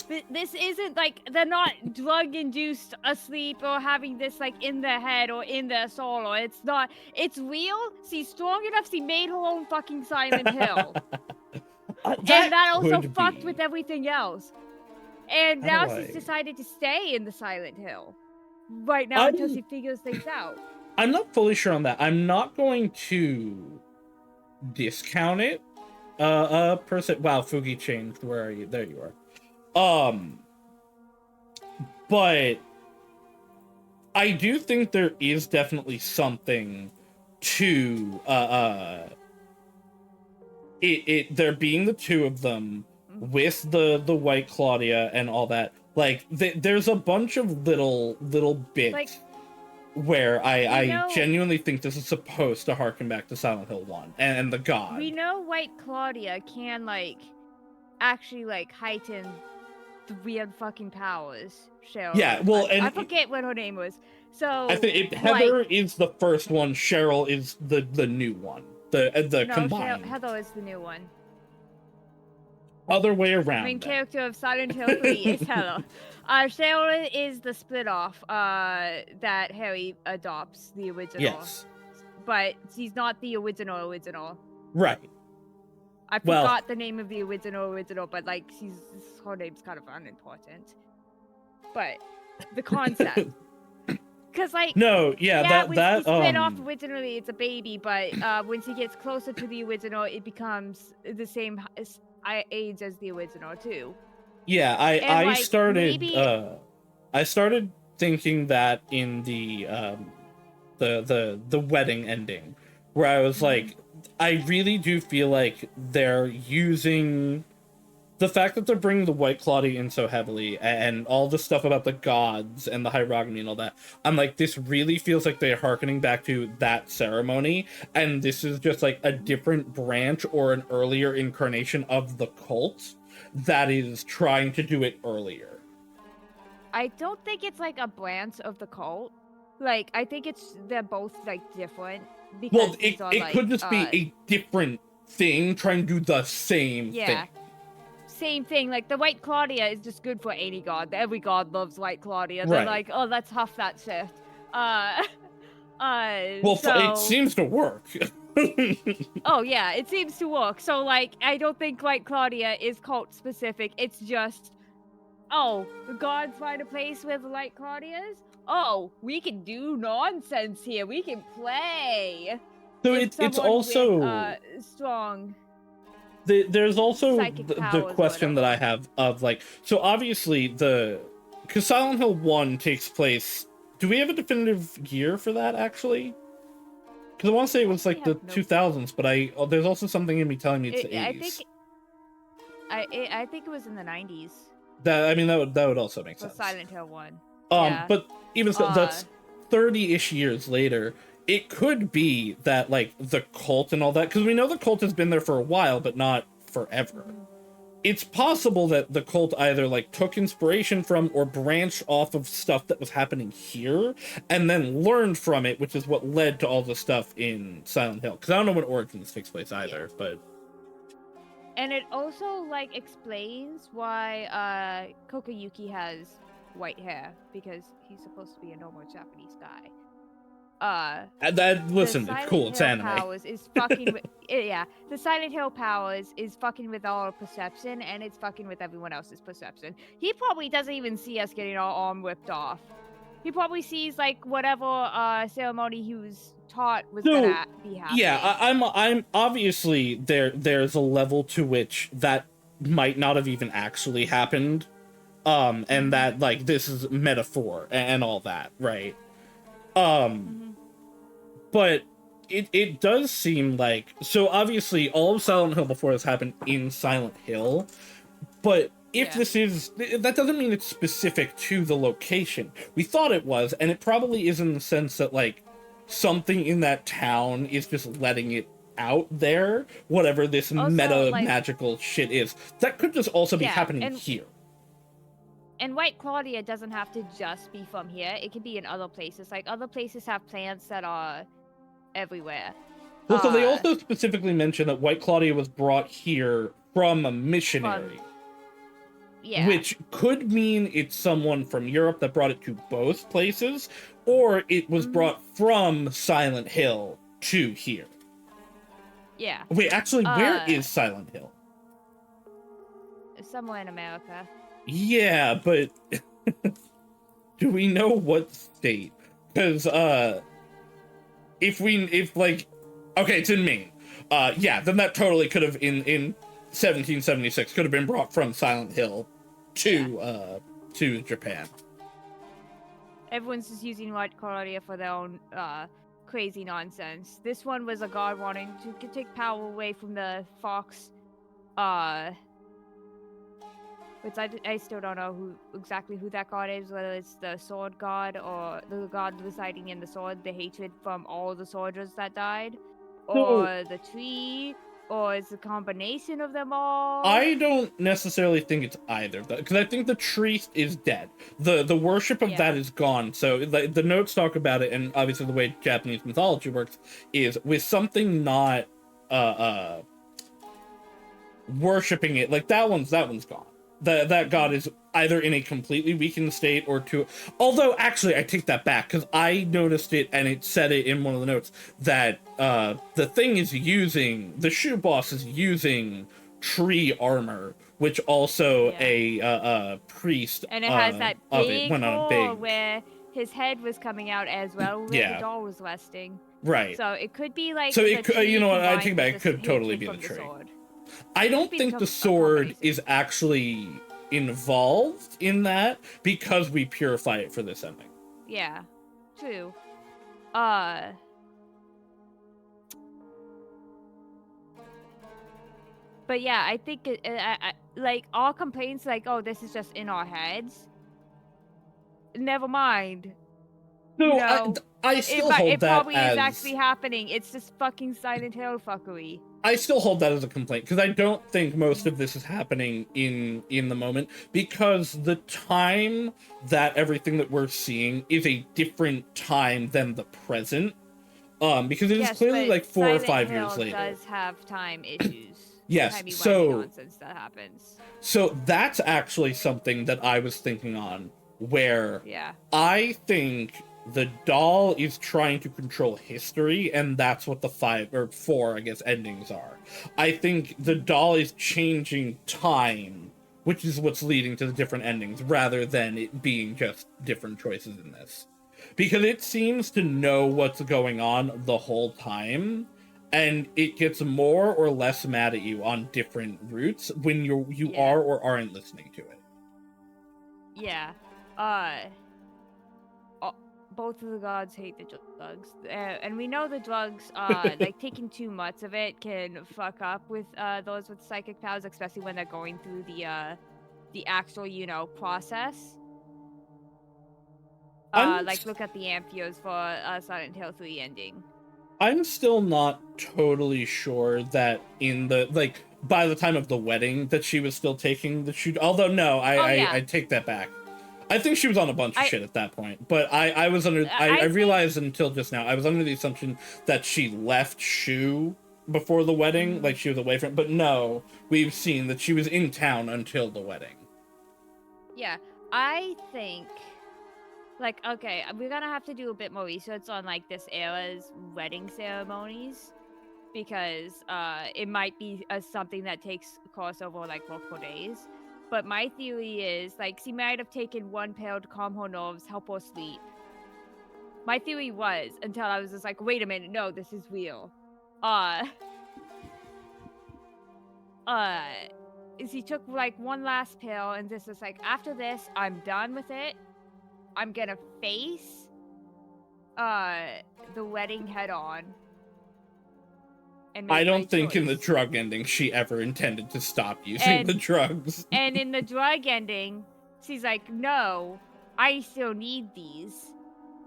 But this isn't, like, they're not drug-induced asleep or having this, like, in their head or in their soul, or it's not. It's real. She's strong enough, she made her own fucking Silent Hill. And that also fucked with everything else. And now she's decided to stay in the Silent Hill. Right now, until she figures things out. I'm not fully sure on that. I'm not going to discount it, per se. Wow, Fugi changed. Where are you? There you are. But I do think there is definitely something to, there being the two of them with the white Claudia and all that. Like, there's a bunch of little bits, like, where I genuinely think this is supposed to harken back to Silent Hill 1 and the god. We know White Claudia can, like, actually, like, heighten the weird fucking powers. Cheryl. Yeah, well, and I forget what her name was. So I think Heather is the first one. Cheryl is the new one. The no, combined. Heather is the new one. Other way around. Main character of Silent Hill 3 is Hella. Sarah is the split off that Harry adopts, the original. Yes. But she's not the original. Right. I forgot the name of the original, but like her name's kind of unimportant. But the concept. Because like when she split off originally, it's a baby, but when she gets closer to the original, it becomes the same age as the original too. Yeah, I started thinking that in the wedding ending, where I was like, I really do feel like they're using the fact that they're bringing the White Claudia in so heavily and all the stuff about the gods and the hierogamy and all that. I'm like, this really feels like they're hearkening back to that ceremony, and this is just like a different branch or an earlier incarnation of the cult that is trying to do it earlier. I don't think it's like a branch of the cult. Like, I think they're both like different. Because it could just be a different thing trying to do the same thing. Same thing. Like, the White Claudia is just good for any god. Every god loves White Claudia. They're like, oh, let's huff that shit. It seems to work. Oh, yeah, it seems to work. So, like, I don't think White Claudia is cult specific. It's just, oh, the gods find a place with White Claudias? Oh, we can do nonsense here. We can play. So it's also with, strong. There's also the question that I have of like, so obviously because Silent Hill 1 takes place. Do we have a definitive year for that actually? Because I want to say it was like the 2000s, but there's also something in me telling me it's the 80s. I think it was in the 90s. That would also make sense. Silent Hill 1. But even so, that's 30-ish years later. It could be that, like, the cult and all that, because we know the cult has been there for a while, but not forever. It's possible that the cult either, like, took inspiration from or branched off of stuff that was happening here, and then learned from it, which is what led to all the stuff in Silent Hill. Because I don't know when Origins takes place either, but... And it also, like, explains why Kotoyuki has white hair, because he's supposed to be a normal Japanese guy. Listen, it's cool, it's anime. Powers is fucking with, the Silent Hill powers is fucking with our perception, and it's fucking with everyone else's perception. He probably doesn't even see us getting our arm ripped off. He probably sees, like, whatever ceremony he was taught was gonna be happening. Yeah, I'm obviously there's a level to which that might not have even actually happened. And that, like, this is metaphor and all that, right? But it does seem like, so obviously all of Silent Hill before this happened in Silent Hill, but if this is, that doesn't mean it's specific to the location. We thought it was, and it probably is in the sense that, like, something in that town is just letting it out there, whatever this also, magical shit is. That could just also be happening here. And White Claudia doesn't have to just be from here. It can be in other places. Like, other places have plants that are everywhere. Well, so they also specifically mention that White Claudia was brought here from a missionary. Which could mean it's someone from Europe that brought it to both places, or it was brought from Silent Hill to here. Yeah. Wait, actually, where is Silent Hill? Somewhere in America. Yeah, but do we know what state? Because if it's in Maine. Then that totally could have in 1776 could have been brought from Silent Hill to Japan. Everyone's just using White Claudia for their own crazy nonsense. This one was a god wanting to take power away from the fox. Which I still don't know exactly who that god is, whether it's the sword god or the god residing in the sword, the hatred from all the soldiers that died, or the tree, or it's a combination of them all. I don't necessarily think it's either, because I think the tree is dead. The worship of that is gone. So the notes talk about it, and obviously the way Japanese mythology works is with something not worshiping it, like that one's gone. That god is either in a completely weakened state or to, although actually I take that back, because I noticed it and it said it in one of the notes that the thing is using, the shoe boss is using tree armor, which also a priest And it has that big went on a hole big, where his head was coming out as well, where Yeah. the doll was resting. Right. So it could be like So the it could, tree you know what, I combined take with back, the it could totally hatred be the from tree. sword. I don't be think the a sword is actually involved in that because we purify it for this ending. Yeah, true. But yeah, I think like all complaints like, oh, this is just in our heads. Never mind. No, You know, I still hold it that probably as... is actually happening. It's just fucking Silent Hill fuckery. I still hold that as a complaint because I don't think most of this is happening in the moment, because the time that everything that we're seeing is a different time than the present. Because it is clearly but like 4 Silent or 5 Hill years later. Does have time issues. Yes, Timey-wimey so nonsense that happens. So that's actually something that I was thinking on, where I think the doll is trying to control history, and that's what the 5 or 4, I guess, endings are. I think the doll is changing time, which is what's leading to the different endings, rather than it being just different choices in this. Because it seems to know what's going on the whole time, and it gets more or less mad at you on different routes when you are or aren't listening to it. Yeah. Both of the gods hate the drugs, and we know the drugs, like taking too much of it can fuck up with those with psychic powers, especially when they're going through the actual, you know, process. Like look at the Amphios for Silent Hill 3 ending. I'm still not totally sure that in the, like, by the time of the wedding that she was still taking the shoot. Although, no, I take that back. I think she was on a bunch of shit at that point. But I was under, I realized until just now, I was under the assumption that she left Shu before the wedding, like she was away from, but no, we've seen that she was in town until the wedding. Yeah, I think, like, okay, we're gonna have to do a bit more research on, like, this era's wedding ceremonies, because it might be something that takes course over, like, multiple days. But my theory is, like, she might have taken one pill to calm her nerves, help her sleep. My theory was, until I was just like, wait a minute, no, this is real. She took, like, one last pill, and this is like, after this, I'm done with it. I'm gonna face the wedding head on. I don't think in the drug ending she ever intended to stop using the drugs. And in the drug ending, she's like, no, I still need these.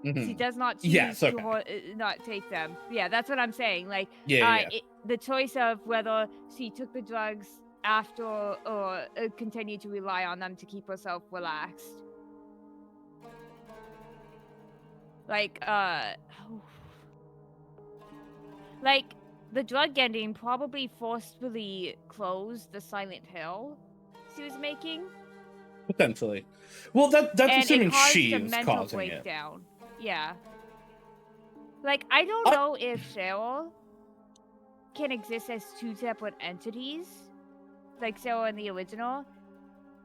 She does not choose to not take them. Yeah, that's what I'm saying. Like, the choice of whether she took the drugs after or continued to rely on them to keep herself relaxed. Like, like, the drug ending probably forcefully closed the Silent Hill she was making. Potentially. Well, that's assuming she is causing breakdown. It. Yeah. Like, I don't know if Cheryl can exist as 2 separate entities, like Cheryl in the original,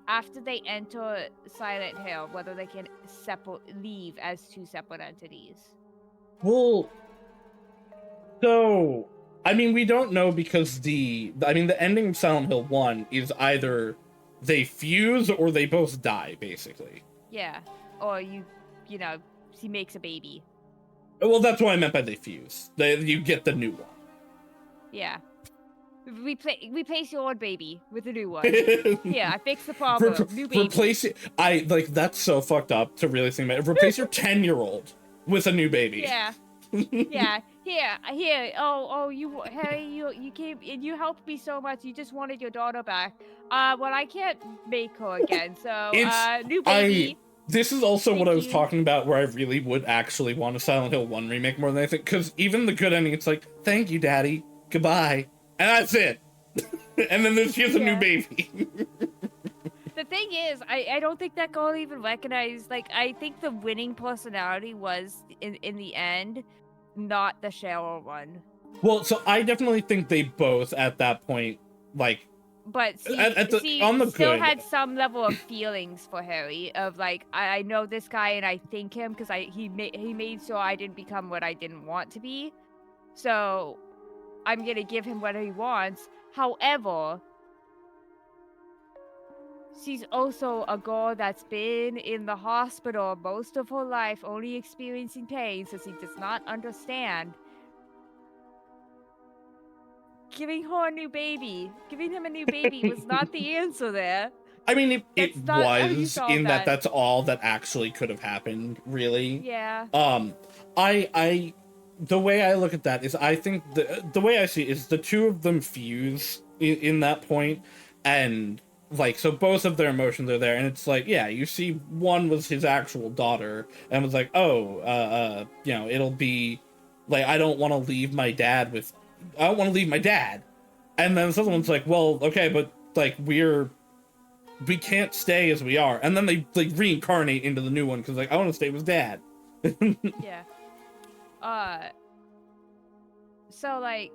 after they enter Silent Hill, whether they can leave as 2 separate entities. Well, so, I mean, we don't know because the ending of Silent Hill 1 is either they fuse or they both die, basically. Yeah, or you know, she makes a baby. Well, that's what I meant by they fuse. You get the new one. Yeah. Replace your old baby with a new one. Yeah, I fixed the problem. New baby. Replace it. That's so fucked up to really think about it. Replace your 10-year-old with a new baby. Yeah. Yeah. Here. Oh, you came and you helped me so much. You just wanted your daughter back. Well, I can't make her again. So, new baby. This is also what I was talking about, where I really would actually want a Silent Hill 1 remake more than anything, because even the good ending, it's like, thank you, Daddy, goodbye, and that's it. And then she has a new baby. The thing is, I don't think that girl even recognized, like, I think the winning personality was, in the end, not the Cheryl one. Well, so I definitely think they both, at that point, like... But on the still good. had some level of feelings for Harry, of, like, I know this guy and I think him because he made sure I didn't become what I didn't want to be. So, I'm gonna give him what he wants. However... she's also a girl that's been in the hospital most of her life, only experiencing pain, so she does not understand. Giving him a new baby was not the answer there. I mean, it was, in that that. that's all that actually could have happened, really. Yeah. The way I look at that is, I think the way I see it is the two of them fuse in that point, and like, so both of their emotions are there, and it's like, yeah, you see one was his actual daughter, and was like, oh, you know, it'll be, like, I don't want to leave my dad. And then this other one's like, well, okay, but, like, we can't stay as we are. And then they, like, reincarnate into the new one, because, like, I want to stay with dad. Yeah. So, like...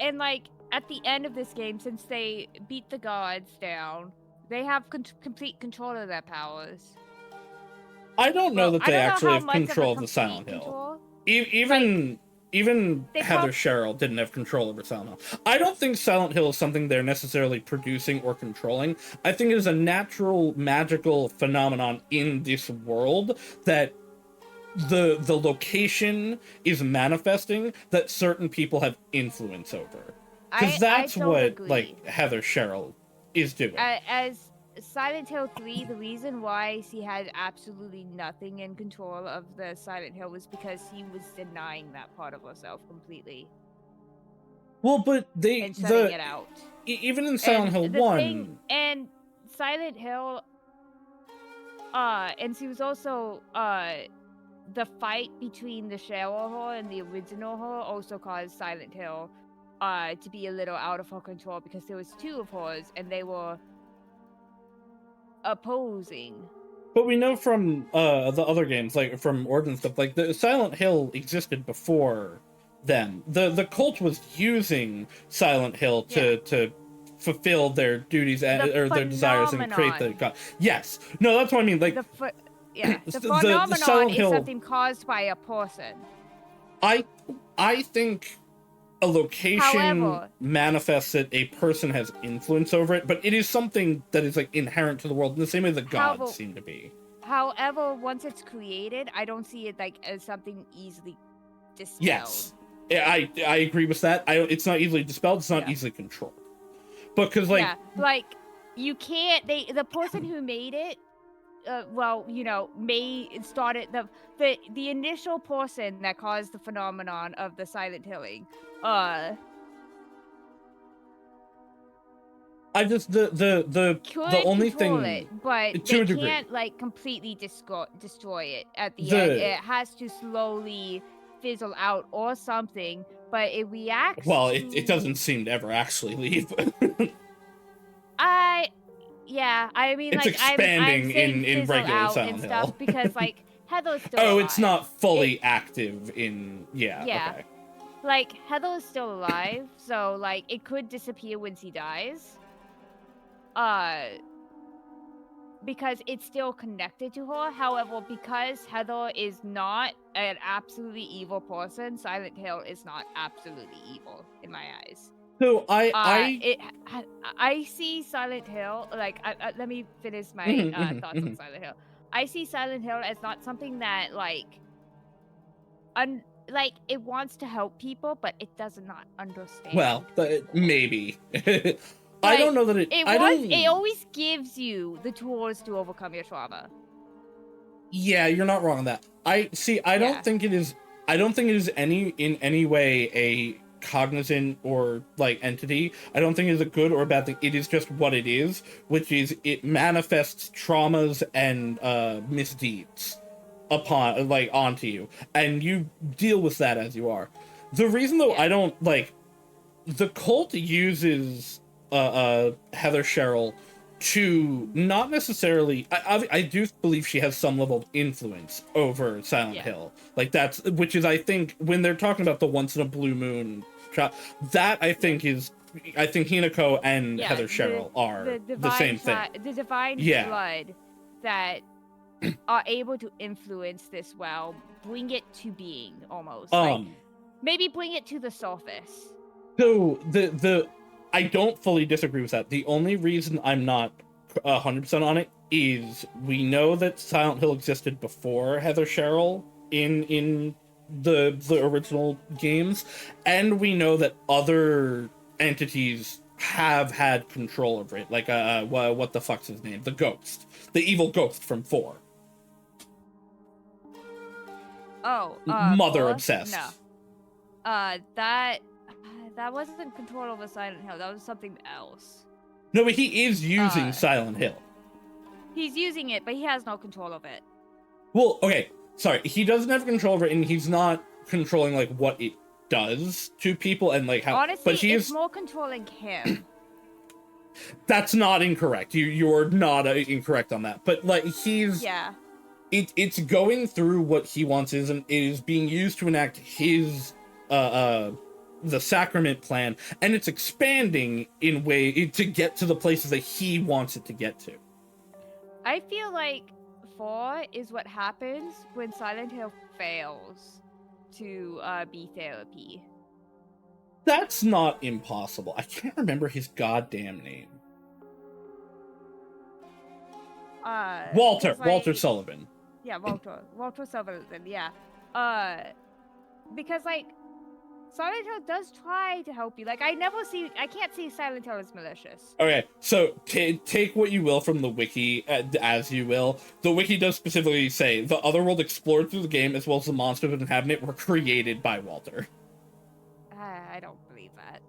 and, like, at the end of this game, since they beat the gods down, they have complete control of their powers. I don't know that they actually have control of the Silent Hill. Even Heather Cheryl didn't have control over Silent Hill. I don't think Silent Hill is something they're necessarily producing or controlling. I think it is a natural, magical phenomenon in this world that the location is manifesting that certain people have influence over. Because that's what agree. Like Heather Cheryl is doing. As Silent Hill 3, the reason why she had absolutely nothing in control of the Silent Hill was because he was denying that part of herself completely. Well, but and shutting it out. Even in Silent Hill 1. And Silent Hill, and she was also, the fight between the Cheryl her and the original her also caused Silent Hill to be a little out of her control, because there was two of hers and they were opposing. But we know from the other games, like from Origin stuff, like the Silent Hill existed before them. The cult was using Silent Hill to fulfill their duties or their desires and create the god. Yes. No, that's what I mean. Like the phenomenon is something caused by a person. I think a location manifests that a person has influence over it, but it is something that is like inherent to the world in the same way the gods seem to be. However, once it's created, I don't see it like as something easily dispelled. Yes, I agree with that. It's not easily dispelled. It's not easily controlled. Because like you can't. The person who made it. Well, you know, started the initial person that caused the phenomenon of the silent hilling. I just the only thing, it, but they can't like completely destroy it at the end. It has to slowly fizzle out or something, but it reacts. Well, it doesn't seem to ever actually leave. Yeah, I mean, it's like, expanding in regular Silent and Hill. Stuff because, like, Heather's still alive. It's not fully active in... Yeah, okay. Like, Heather is still alive, so, like, it could disappear when she dies. Because it's still connected to her. However, because Heather is not an absolutely evil person, Silent Hill is not absolutely evil, in my eyes. So I see Silent Hill, like, let me finish my thoughts on Silent Hill. I see Silent Hill as not something that, like, it wants to help people, but it does not understand. Well, maybe. I don't know that it always gives you the tools to overcome your trauma. Yeah, you're not wrong on that. I don't think it is in any way a cognizant or like entity. I don't think it's a good or a bad thing. It is just what it is, which is it manifests traumas and misdeeds. onto you, and you deal with that as you are. The reason though I don't like the cult uses Heather Sherrill to not necessarily I do believe she has some level of influence over Silent Hill, like that's which is I think when they're talking about the once in a blue moon that I think Hinako and Heather Sherrill are the same thing. The divine blood that are able to influence this well, bring it to being almost. Like, maybe bring it to the surface. So I don't fully disagree with that. The only reason I'm not 100% on it is we know that Silent Hill existed before Heather Sherrill in the original games, and we know that other entities have had control over it. Like what the fuck's his name? The ghost, the evil ghost from 4. Mother obsessed. No. That wasn't in control over Silent Hill. That was something else. No, but he is using Silent Hill. He's using it, but he has no control of it. Well, okay, sorry. He doesn't have control over it, and he's not controlling, like, what it does to people and, like, how... Honestly, but he it's is... more controlling him. That's not incorrect. You're not incorrect on that. But, like, he's... Yeah. It's going through what he wants and it is being used to enact his, the sacrament plan, and it's expanding in way to get to the places that he wants it to get to. I feel like 4 is what happens when Silent Hill fails to be therapy. That's not impossible. I can't remember his goddamn name. Walter Sullivan. Yeah, Walter Sullivan, yeah. Because, like, Silent Hill does try to help you. Like, I can't see Silent Hill as malicious. Okay, so take what you will from the wiki as you will. The wiki does specifically say the otherworld explored through the game as well as the monsters that inhabit it were created by Walter. I don't believe that.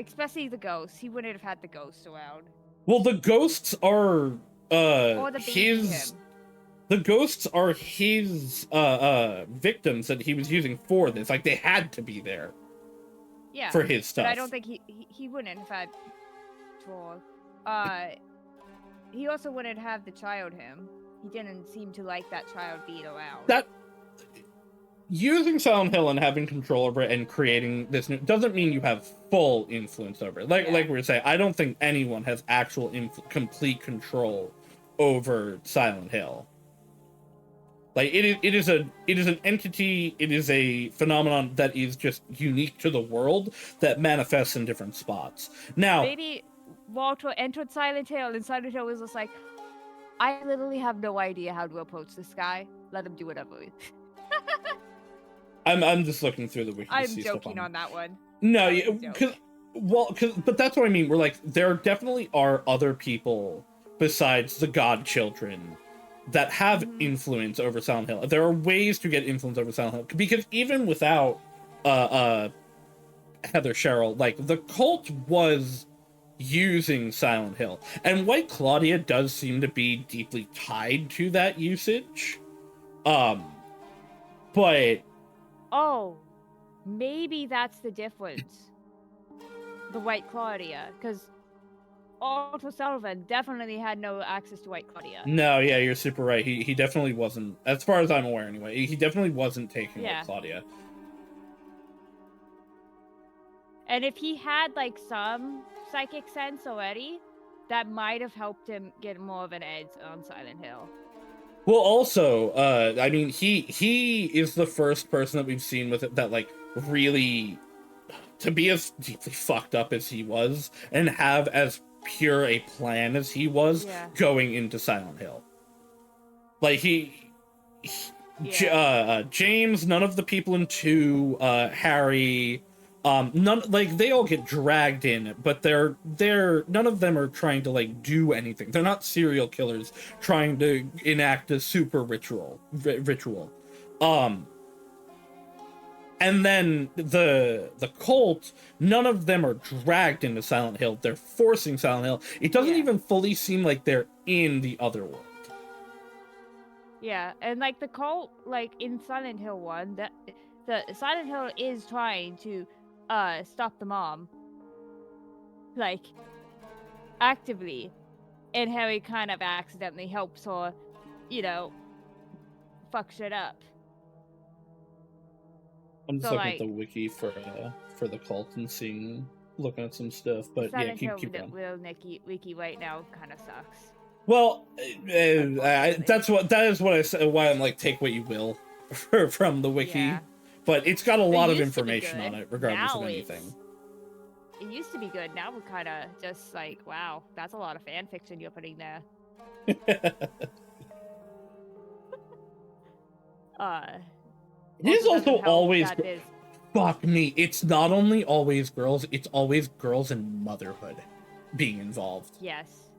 Especially the ghosts. He wouldn't have had the ghosts around. Well, the ghosts are his victims that he was using for this. Like, they had to be there. Yeah. For his stuff. But I don't think he wouldn't have had Troll. He also wouldn't have the child him. He didn't seem to like that child being around. That using Silent Hill and having control over it and creating this new doesn't mean you have full influence over it. Like we were saying, I don't think anyone has actual complete control over Silent Hill. Like it is an entity, it is a phenomenon that is just unique to the world that manifests in different spots. Now maybe Walter entered Silent Hill and Silent Hill was just like, I literally have no idea how to approach this guy. Let him do whatever. I'm just looking through the wiki. I'm joking on that one. No, but that's what I mean. We're like, there definitely are other people besides the godchildren that have influence over Silent Hill. There are ways to get influence over Silent Hill because even without Heather Sherrill, like the cult was using Silent Hill, and White Claudia does seem to be deeply tied to that usage. But oh, maybe that's the difference. The White Claudia, because Otto Sullivan definitely had no access to White Claudia. No, yeah, you're super right. He definitely wasn't, as far as I'm aware anyway, he definitely wasn't taking White Claudia. And if he had, like, some psychic sense already, that might have helped him get more of an edge on Silent Hill. Well, also, I mean, he is the first person that we've seen with it that, like, really, to be as deeply fucked up as he was, and have as pure a plan as he was going into Silent Hill. Like, James, none of the people in 2, Harry, none, like, they all get dragged in, but they're none of them are trying to, like, do anything. They're not serial killers trying to enact a super ritual. And then the cult, none of them are dragged into Silent Hill. They're forcing Silent Hill. It doesn't even fully seem like they're in the other world. Yeah, and like the cult, like in Silent Hill 1, the Silent Hill is trying to stop the mom, like actively, and Harry kind of accidentally helps her, you know, fuck shit up. I'm just So, looking at the like, wiki for the cult and looking at some stuff, but Silent yeah, Hill keep going. Will Wiki right now kind of sucks. Well, that is what I said. Why I'm like, take what you will from the wiki, Yeah. but it's got a It lot of used to be information on good. it, regardless Now of anything. It used to be good. Now we're kind of just like, wow, that's a lot of fan fiction you're putting there. It is also always there's... fuck me. It's not only always girls; it's always girls in motherhood being involved. Yes.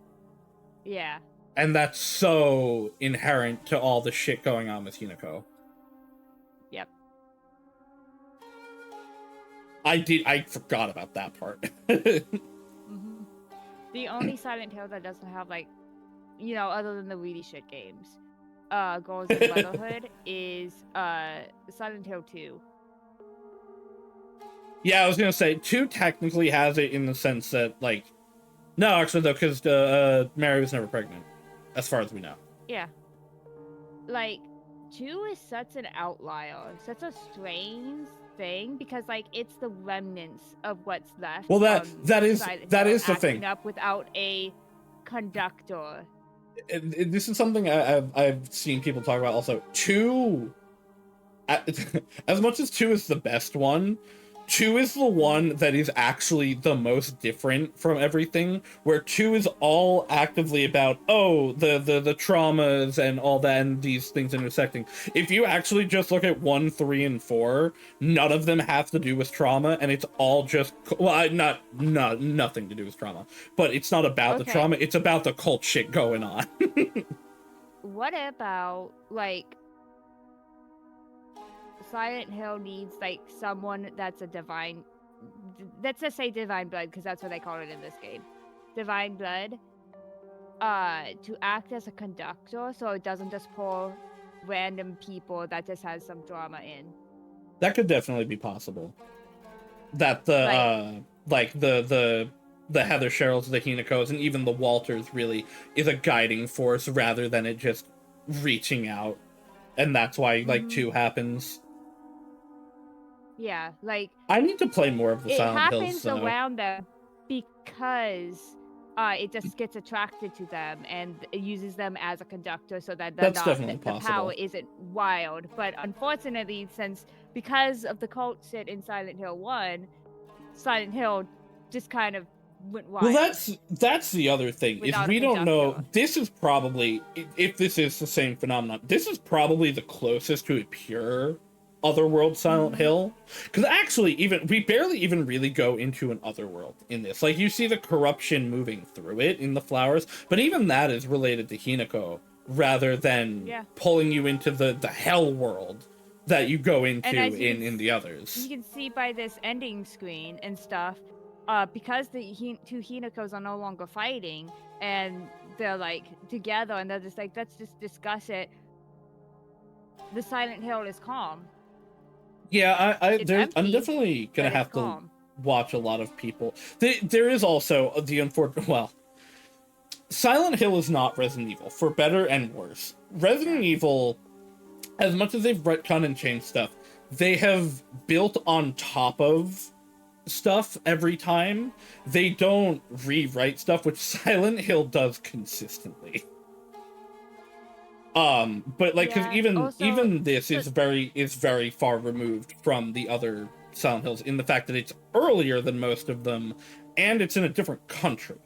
Yeah. And that's so inherent to all the shit going on with Hinako. Yep. I forgot about that part. Mm-hmm. The only Silent Hill that doesn't have, like, you know, other than the really shit games, girls in motherhood is Silent Hill 2. Yeah, I was gonna say 2 technically has it in the sense that, like, no, actually though, because Mary was never pregnant, as far as we know. Yeah. Like, 2 is such an outlier, such a strange thing, because, like, it's the remnants of what's left. Well, that is the thing. Up without a conductor. This is something I've seen people talk about also. 2, as much as 2 is the best one, 2 is the one that is actually the most different from everything, where 2 is all actively about, oh, the traumas and all that, and these things intersecting. If you actually just look at 1, 3, and 4, none of them have to do with trauma, and it's all just, well, nothing to do with trauma, but it's not about the trauma, it's about the cult shit going on. What about, like, Silent Hill needs, like, someone that's a divine... Let's just say divine blood, because that's what they call it in this game. Divine blood. To act as a conductor, so it doesn't just pull random people that just has some drama in. That could definitely be possible. That the, the Heather Cheryls, the Hinakos, and even the Walters really is a guiding force rather than it just reaching out. And that's why, like, 2 happens. Yeah, like... I need to play more of the Silent Hills, It happens around them because it just gets attracted to them and it uses them as a conductor so that the power isn't wild. But unfortunately, because of the cult shit in Silent Hill 1, Silent Hill just kind of went wild. Well, that's the other thing, is we don't know. This is probably, if this is the same phenomenon, this is probably the closest to a pure Otherworld Silent Hill. Because actually, we barely even really go into an Otherworld in this. Like, you see the corruption moving through it in the flowers, but even that is related to Hinako, rather than pulling you into the hell world that you go into in the others. You can see by this ending screen and stuff, because the 2 Hinakos are no longer fighting, and they're, like, together, and they're just like, let's just discuss it. The Silent Hill is calm. Yeah, I'm definitely gonna have to watch a lot of people. There is also the unfortunate... Well, Silent Hill is not Resident Evil, for better and worse. Resident Evil, as much as they've retconned and changed stuff, they have built on top of stuff every time. They don't rewrite stuff, which Silent Hill does consistently. But like, because even this is very far removed from the other Silent Hills in the fact that it's earlier than most of them, and it's in a different country.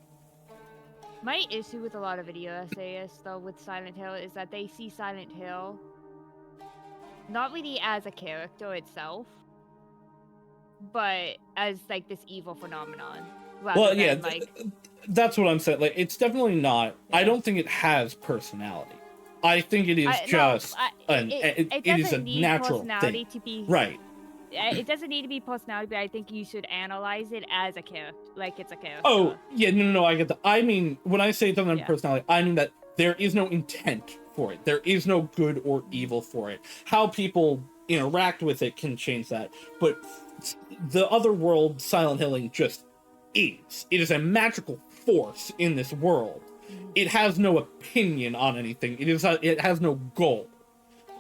My issue with a lot of video essayists, though, with Silent Hill is that they see Silent Hill not really as a character itself, but as, like, this evil phenomenon. Well, yeah, that's what I'm saying. Like, it's definitely not... I don't think it has personality. I think it is it is a natural thing. Right. It doesn't need to be personality, but I think you should analyze it as a character, like it's a character. Oh, yeah, no, I get that. I mean, when I say it doesn't have personality, I mean that there is no intent for it. There is no good or evil for it. How people interact with it can change that. But the other world, Silent Hilling, just is. It is a magical force in this world. It has no opinion on anything. It has no goal.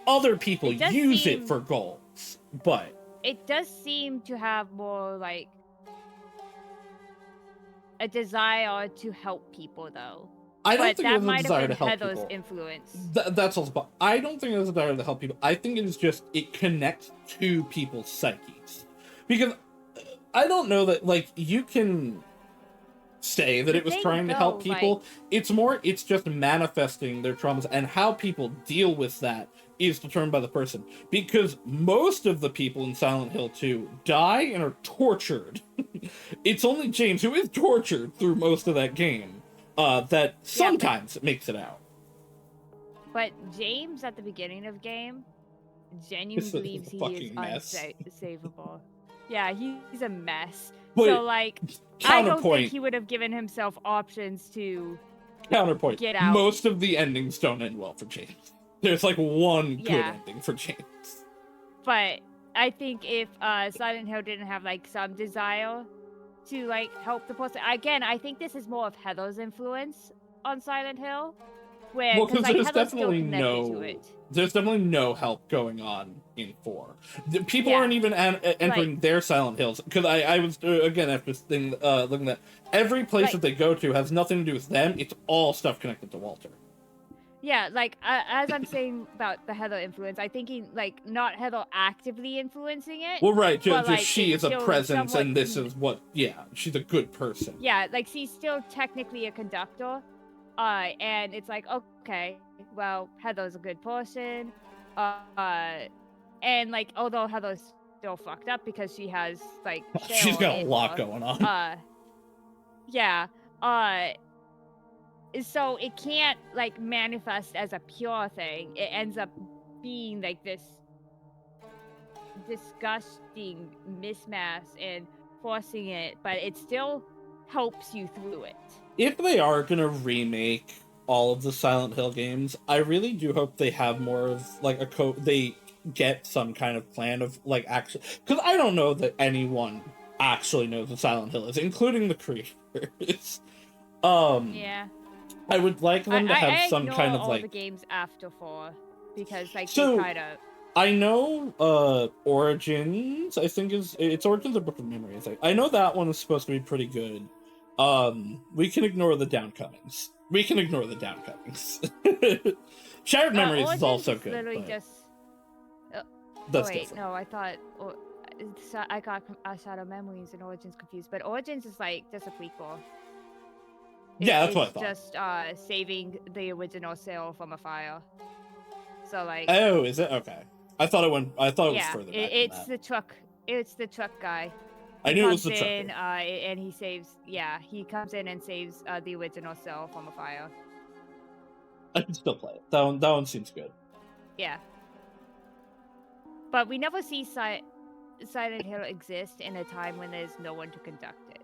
Other people use it for goals, but it does seem to have more like a desire to help people, though. I don't think that it has a might desire have to been help Heather's people. influence. That's also. But I don't think it has a desire to help people. I think it is just it connects to people's psyches, because I don't know that like you can say that it was trying to help people. It's just manifesting their traumas, and how people deal with that is determined by the person, because most of the people in Silent Hill 2 die and are tortured. It's only James, who is tortured through most of that game, that sometimes makes it out. But James at the beginning of game genuinely believes he is unsavable. Yeah, he's a mess. But so like I don't think he would have given himself options to Counterpoint. Get out. Most of the endings don't end well for James. There's like one good ending for James. But I think if Silent Hill didn't have like some desire to like help the person, again, I think this is more of Heather's influence on Silent Hill, where Well, because like, there's Heather's still definitely connected to it. there's definitely no help going on in 4. People aren't even entering their Silent Hills, because I was again after this thing looking at every place that they go to has nothing to do with them. It's all stuff connected to Walter. Yeah, like as I'm saying about the Heather influence, I think like not Heather actively influencing it. Well, right, just like, she is a presence, somewhat, and this is what. Yeah, she's a good person. Yeah, like she's still technically a conductor, and it's like, okay, well, Heather's a good person, and like although Heather's still fucked up because she has like she's got a lot going on. Yeah, so it can't like manifest as a pure thing. It ends up being like this disgusting mismatch and forcing it, but it still helps you through it. If they are gonna remake all of the Silent Hill games, I really do hope they have more of like they get some kind of plan of like actually, because I don't know that anyone actually knows what Silent Hill is, including the creators. Yeah. I would like them to have some kind of all like the games after 4 because like So, they kind of. I know Origins, I think it's Origins or Book of Memory, I think. I know that one is supposed to be pretty good. We can ignore the downcomings. Shattered Memories is also good. Literally But just. that's wait, different. no, I thought. I got Shattered Memories and Origins confused, but Origins is like just a prequel. Yeah, that's what I thought. It's just saving the original Sail from a fire. So like. Oh, is it? Okay. I thought it was further back it's than the truck. It's the truck guy. I knew it was the truck in, and he saves. Yeah, he comes in and saves the original Sail from a fire. I can still play it. That one seems good. Yeah. But we never see Silent Hill exist in a time when there's no one to conduct it.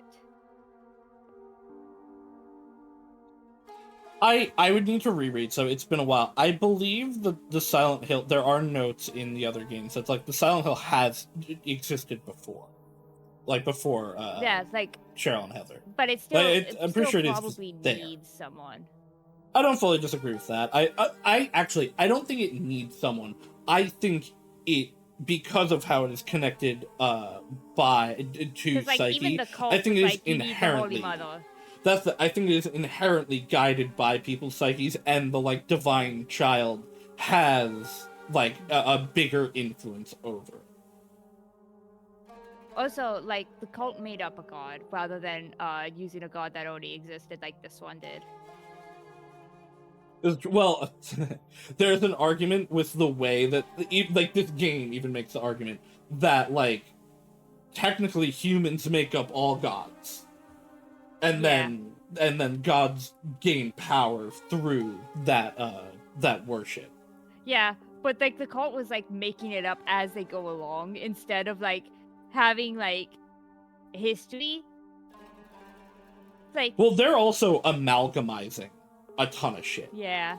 I would need to reread, so it's been a while. I believe the Silent Hill, there are notes in the other games that's like the Silent Hill has existed before. Like before yeah, like Cheryl and Heather. But it's still I'm pretty sure it is probably there. needs someone. I don't fully disagree with that. I actually I don't think it needs someone. I think it, because of how it is connected to like, Psyche, even the cult I think was it is like, you need the inherently Holy Mother. I think it is inherently guided by people's psyches, and the like divine child has like a bigger influence over. Also, like the cult made up a god rather than using a god that already existed, like this one did. Well, there's an argument with the way that like this game even makes the argument that like technically humans make up all gods. And then gods gain power through that worship. Yeah, but like the cult was like making it up as they go along instead of like having like history. Like, well, they're also amalgamizing a ton of shit. Yeah.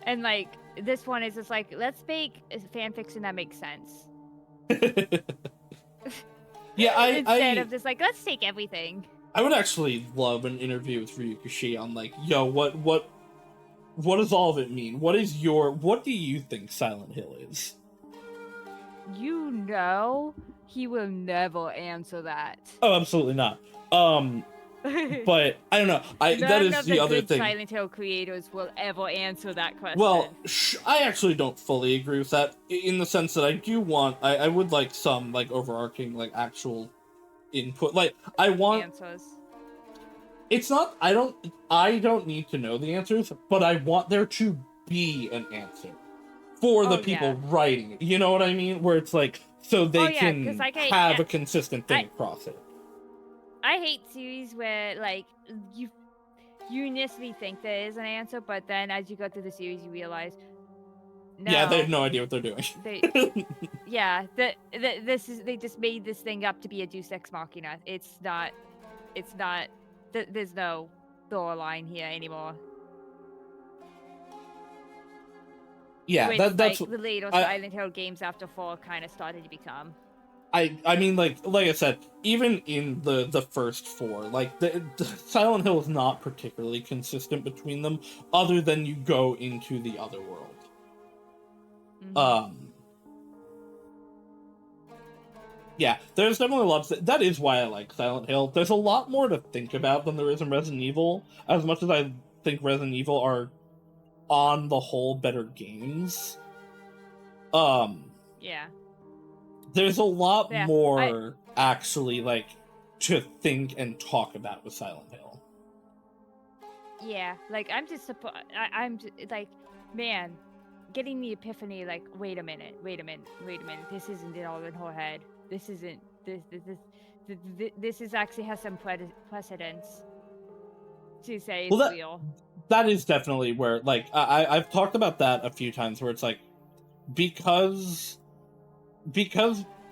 And like this one is just like, let's make fan fiction that makes sense. Yeah, instead of just like, let's take everything. I would actually love an interview with Ryukishi on like, yo, what does all of it mean? What do you think Silent Hill is? You know, he will never answer that. Oh, absolutely not. But I don't know. That is the other thing. Silent Hill creators will ever answer that question. Well, I actually don't fully agree with that in the sense that I would like some like overarching like actual input. Like I want answers. It's not. I don't need to know the answers, but I want there to be an answer for the people writing it. You know what I mean? Where it's like so they can have a consistent thing across it. I hate series where like you initially think there is an answer, but then as you go through the series, you realize. No, yeah, they have no idea what they're doing. They just made this thing up to be a Deus Ex Machina. It's not. There's no storyline here anymore. Yeah, which, that's like, the later Silent Hill games after 4 kind of started to become. I mean, like I said, even in the first 4, like the Silent Hill is not particularly consistent between them, other than you go into the other world. Mm-hmm. Yeah, there's definitely lots. That is why I like Silent Hill. There's a lot more to think about than there is in Resident Evil. As much as I think Resident Evil are, on the whole, better games. Yeah. There's a lot more actually like to think and talk about with Silent Hill. Yeah, like I'm just I'm just, like, man, getting the epiphany. Like, wait a minute. This isn't it all in her head. This isn't this is actually has some precedence to say it's real. That is definitely where, like, I've talked about that a few times, where it's like, because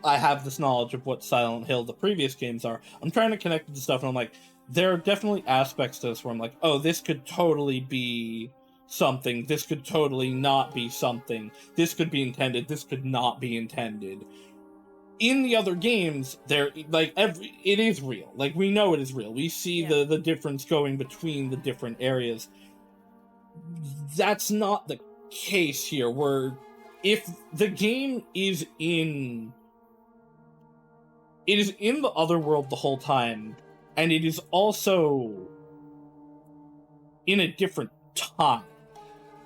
I have this knowledge of what Silent Hill, the previous games, are, I'm trying to connect it to stuff, and I'm like, there are definitely aspects to this where I'm like, oh, this could totally be something, this could totally not be something, this could be intended, this could not be intended. In the other games, it is real. Like, we know it is real. We see the difference going between the different areas. That's not the case here, where if the game is in the other world the whole time, and it is also in a different time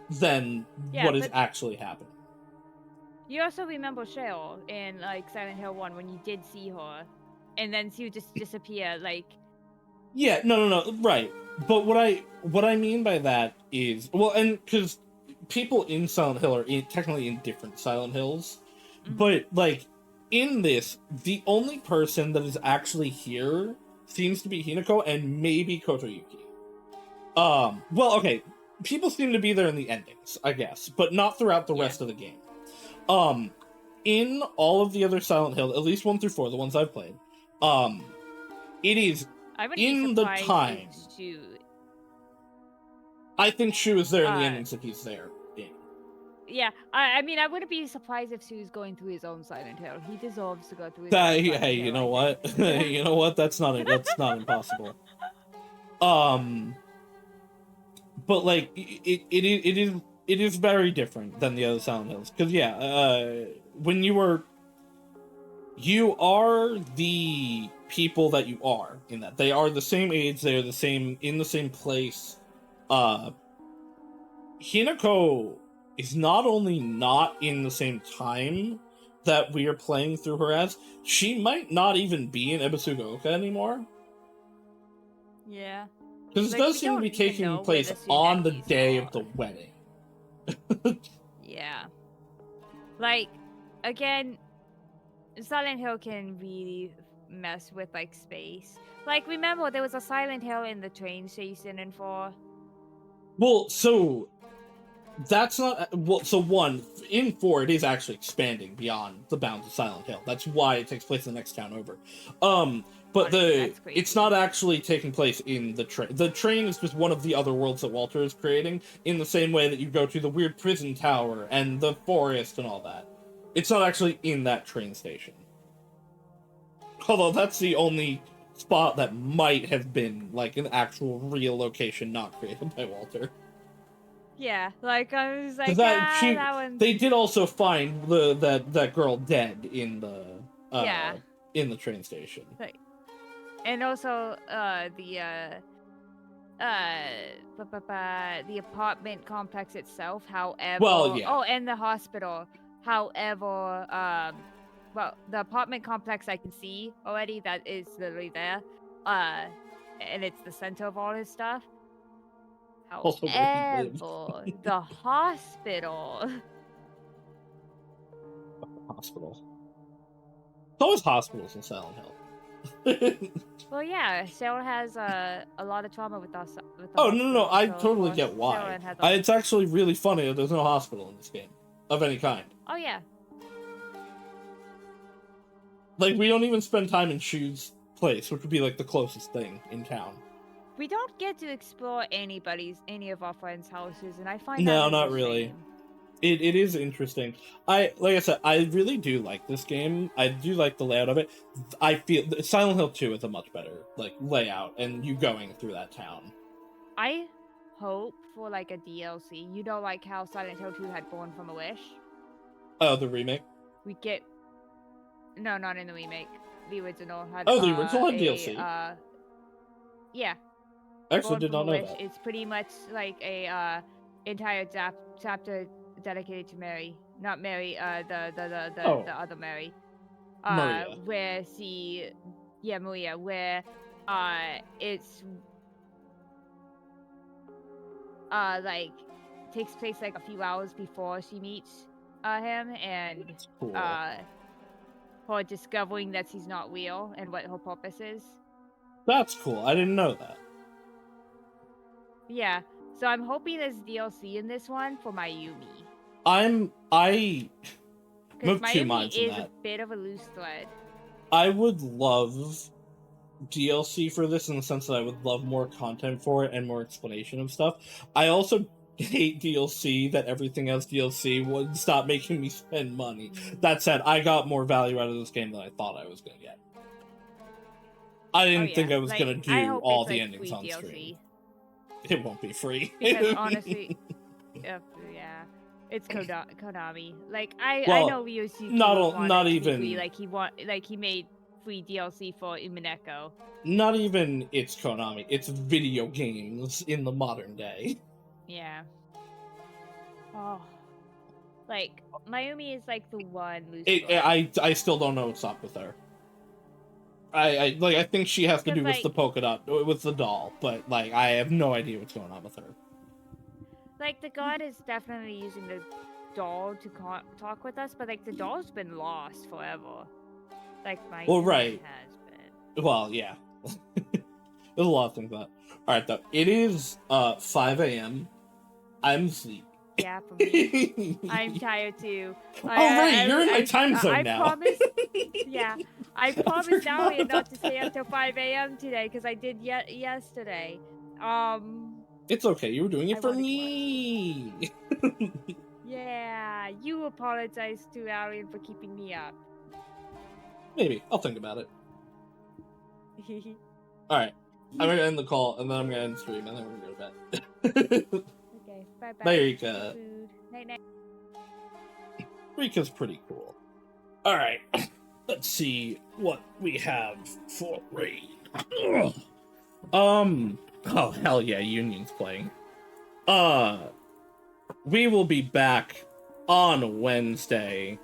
than what is actually happening. You also remember Cheryl in, like, Silent Hill 1 when you did see her, and then she would just disappear, like... Yeah, no, right. But what I mean by that is... Well, and because people in Silent Hill are technically in different Silent Hills, but, like, in this, the only person that is actually here seems to be Hinako and maybe Kotoyuki. Well, okay, people seem to be there in the endings, I guess, but not throughout the rest of the game. In all of the other Silent Hill, at least 1 through 4, the ones I've played, it is in the time. I think Shu is there in the endings if he's there. Yeah, I mean, I wouldn't be surprised if Shu's going through his own Silent Hill. He deserves to go through his own Silent Hill. Hey, you know what? You know what? That's not impossible. But like, it is very different than the other Silent Hills. Because, when you are the people that you are in that. They are the same age, they are the same, in the same place. Hinako is not only not in the same time that we are playing through her as, she might not even be in Ebisugaoka anymore. Yeah. Because it does seem to be taking place on the day of the wedding. Yeah. Like, again, Silent Hill can really mess with, like, space. Like, remember, there was a Silent Hill in the train station in 4? Well, so, That's not well. So one in 4, it is actually expanding beyond the bounds of Silent Hill. That's why it takes place in the next town over. But it's not actually taking place in the train. The train is just one of the other worlds that Walter is creating. In the same way that you go to the weird prison tower and the forest and all that. It's not actually in that train station. Although that's the only spot that might have been like an actual real location not created by Walter. Yeah, like I was like, That one. They did also find that girl dead in the in the train station. Like, and also the apartment complex itself. However, and the hospital. However, well, the apartment complex I can see already. That is literally there. And it's the center of all his stuff. However, the hospital. Hospital. There's always hospitals in Silent Hill. Well, yeah, Cheryl has a lot of trauma with us. No, I totally get why. It's actually really funny that there's no hospital in this game of any kind. Oh yeah. Like, we don't even spend time in Shu's place, which would be like the closest thing in town. We don't get to explore any of our friends' houses, and I find no, that not really. It is interesting. Like I said, I really do like this game. I do like the layout of it. I feel Silent Hill 2 is a much better like layout, and you going through that town. I hope for like a DLC. You know, like how Silent Hill 2 had Born from a Wish. Oh, the remake. We get no, not in the remake. The original had. Oh, the original had DLC. Yeah. I actually did not know that. It's pretty much like a entire chapter dedicated to Mary, not Mary, the other Mary, Maria. where Maria, where it's like takes place like a few hours before she meets him, and her discovering that he's not real and what her purpose is. That's cool. I didn't know that. Yeah, so I'm hoping there's DLC in this one for Mayumi. I because Mayumi is a bit of a loose thread. I would love DLC for this in the sense that I would love more content for it and more explanation of stuff. I also hate DLC that everything else DLC would stop making me spend money. That said, I got more value out of this game than I thought I was going to get. I didn't think I was going to do all the endings on DLC. stream. It won't be free. Because honestly, yeah, it's Konami. Like I know Ryushi not even free. Like he made free DLC for Umineko. Not even it's Konami. It's video games in the modern day. Yeah. Oh, like Mayumi is like the one loose. I still don't know what's up with her. I think she has to do with the polka dot, with the doll, but like I have no idea what's going on with her. Like the god is definitely using the doll to talk with us, but like the doll's been lost forever. Like my right has been. Well, yeah. There's a lot of things that. All right, though it is 5 a.m. I'm asleep. Yeah, for me. I'm tired too. Right, you're in my time zone now. I promised Dahlia not to stay up till 5 a.m. today because I did yesterday. It's okay. You were doing it for me. Yeah, you apologize to Arian for keeping me up. Maybe I'll think about it. All right, I'm gonna end the call and then I'm gonna end the stream and then we're gonna go to bed. Okay, bye. Bye, Rika. Night. Rika's pretty cool. All right, let's see what we have for raid. Oh hell yeah, Union's playing. We will be back on Wednesday.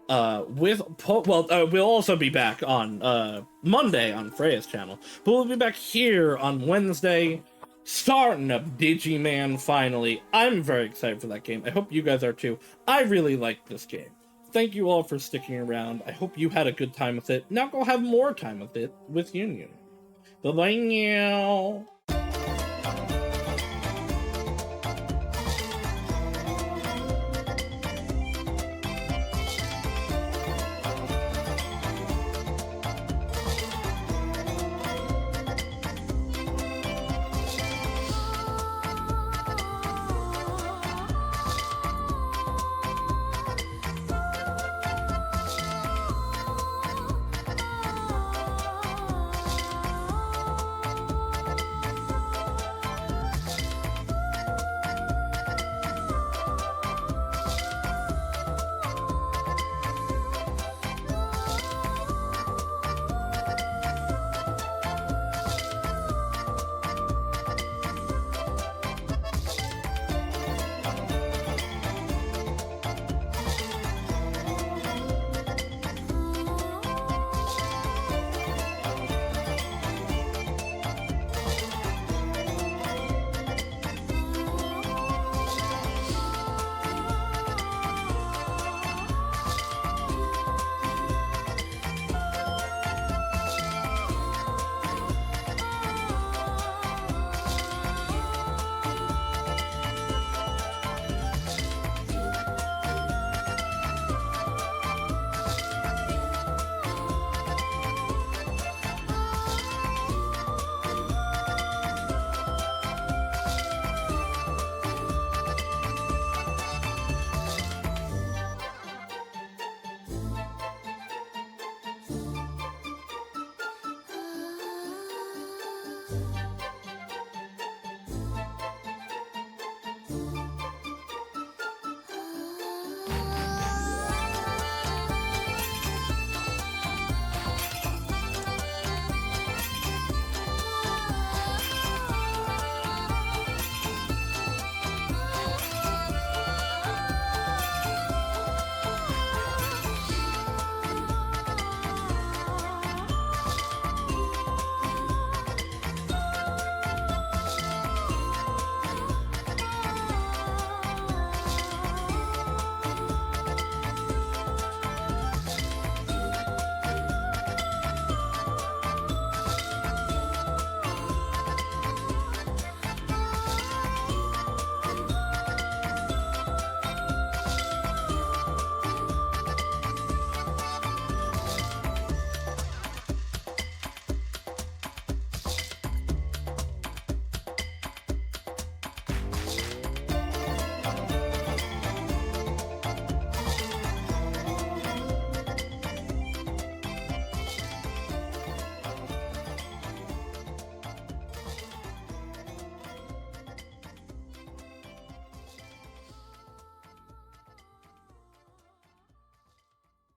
We'll also be back on Monday on Freya's channel, but we'll be back here on Wednesday, starting up Digiman finally. I'm very excited for that game. I hope you guys are too. I really like this game. Thank you all for sticking around. I hope you had a good time with it. Now go have more time with it with Union. Bye-bye now.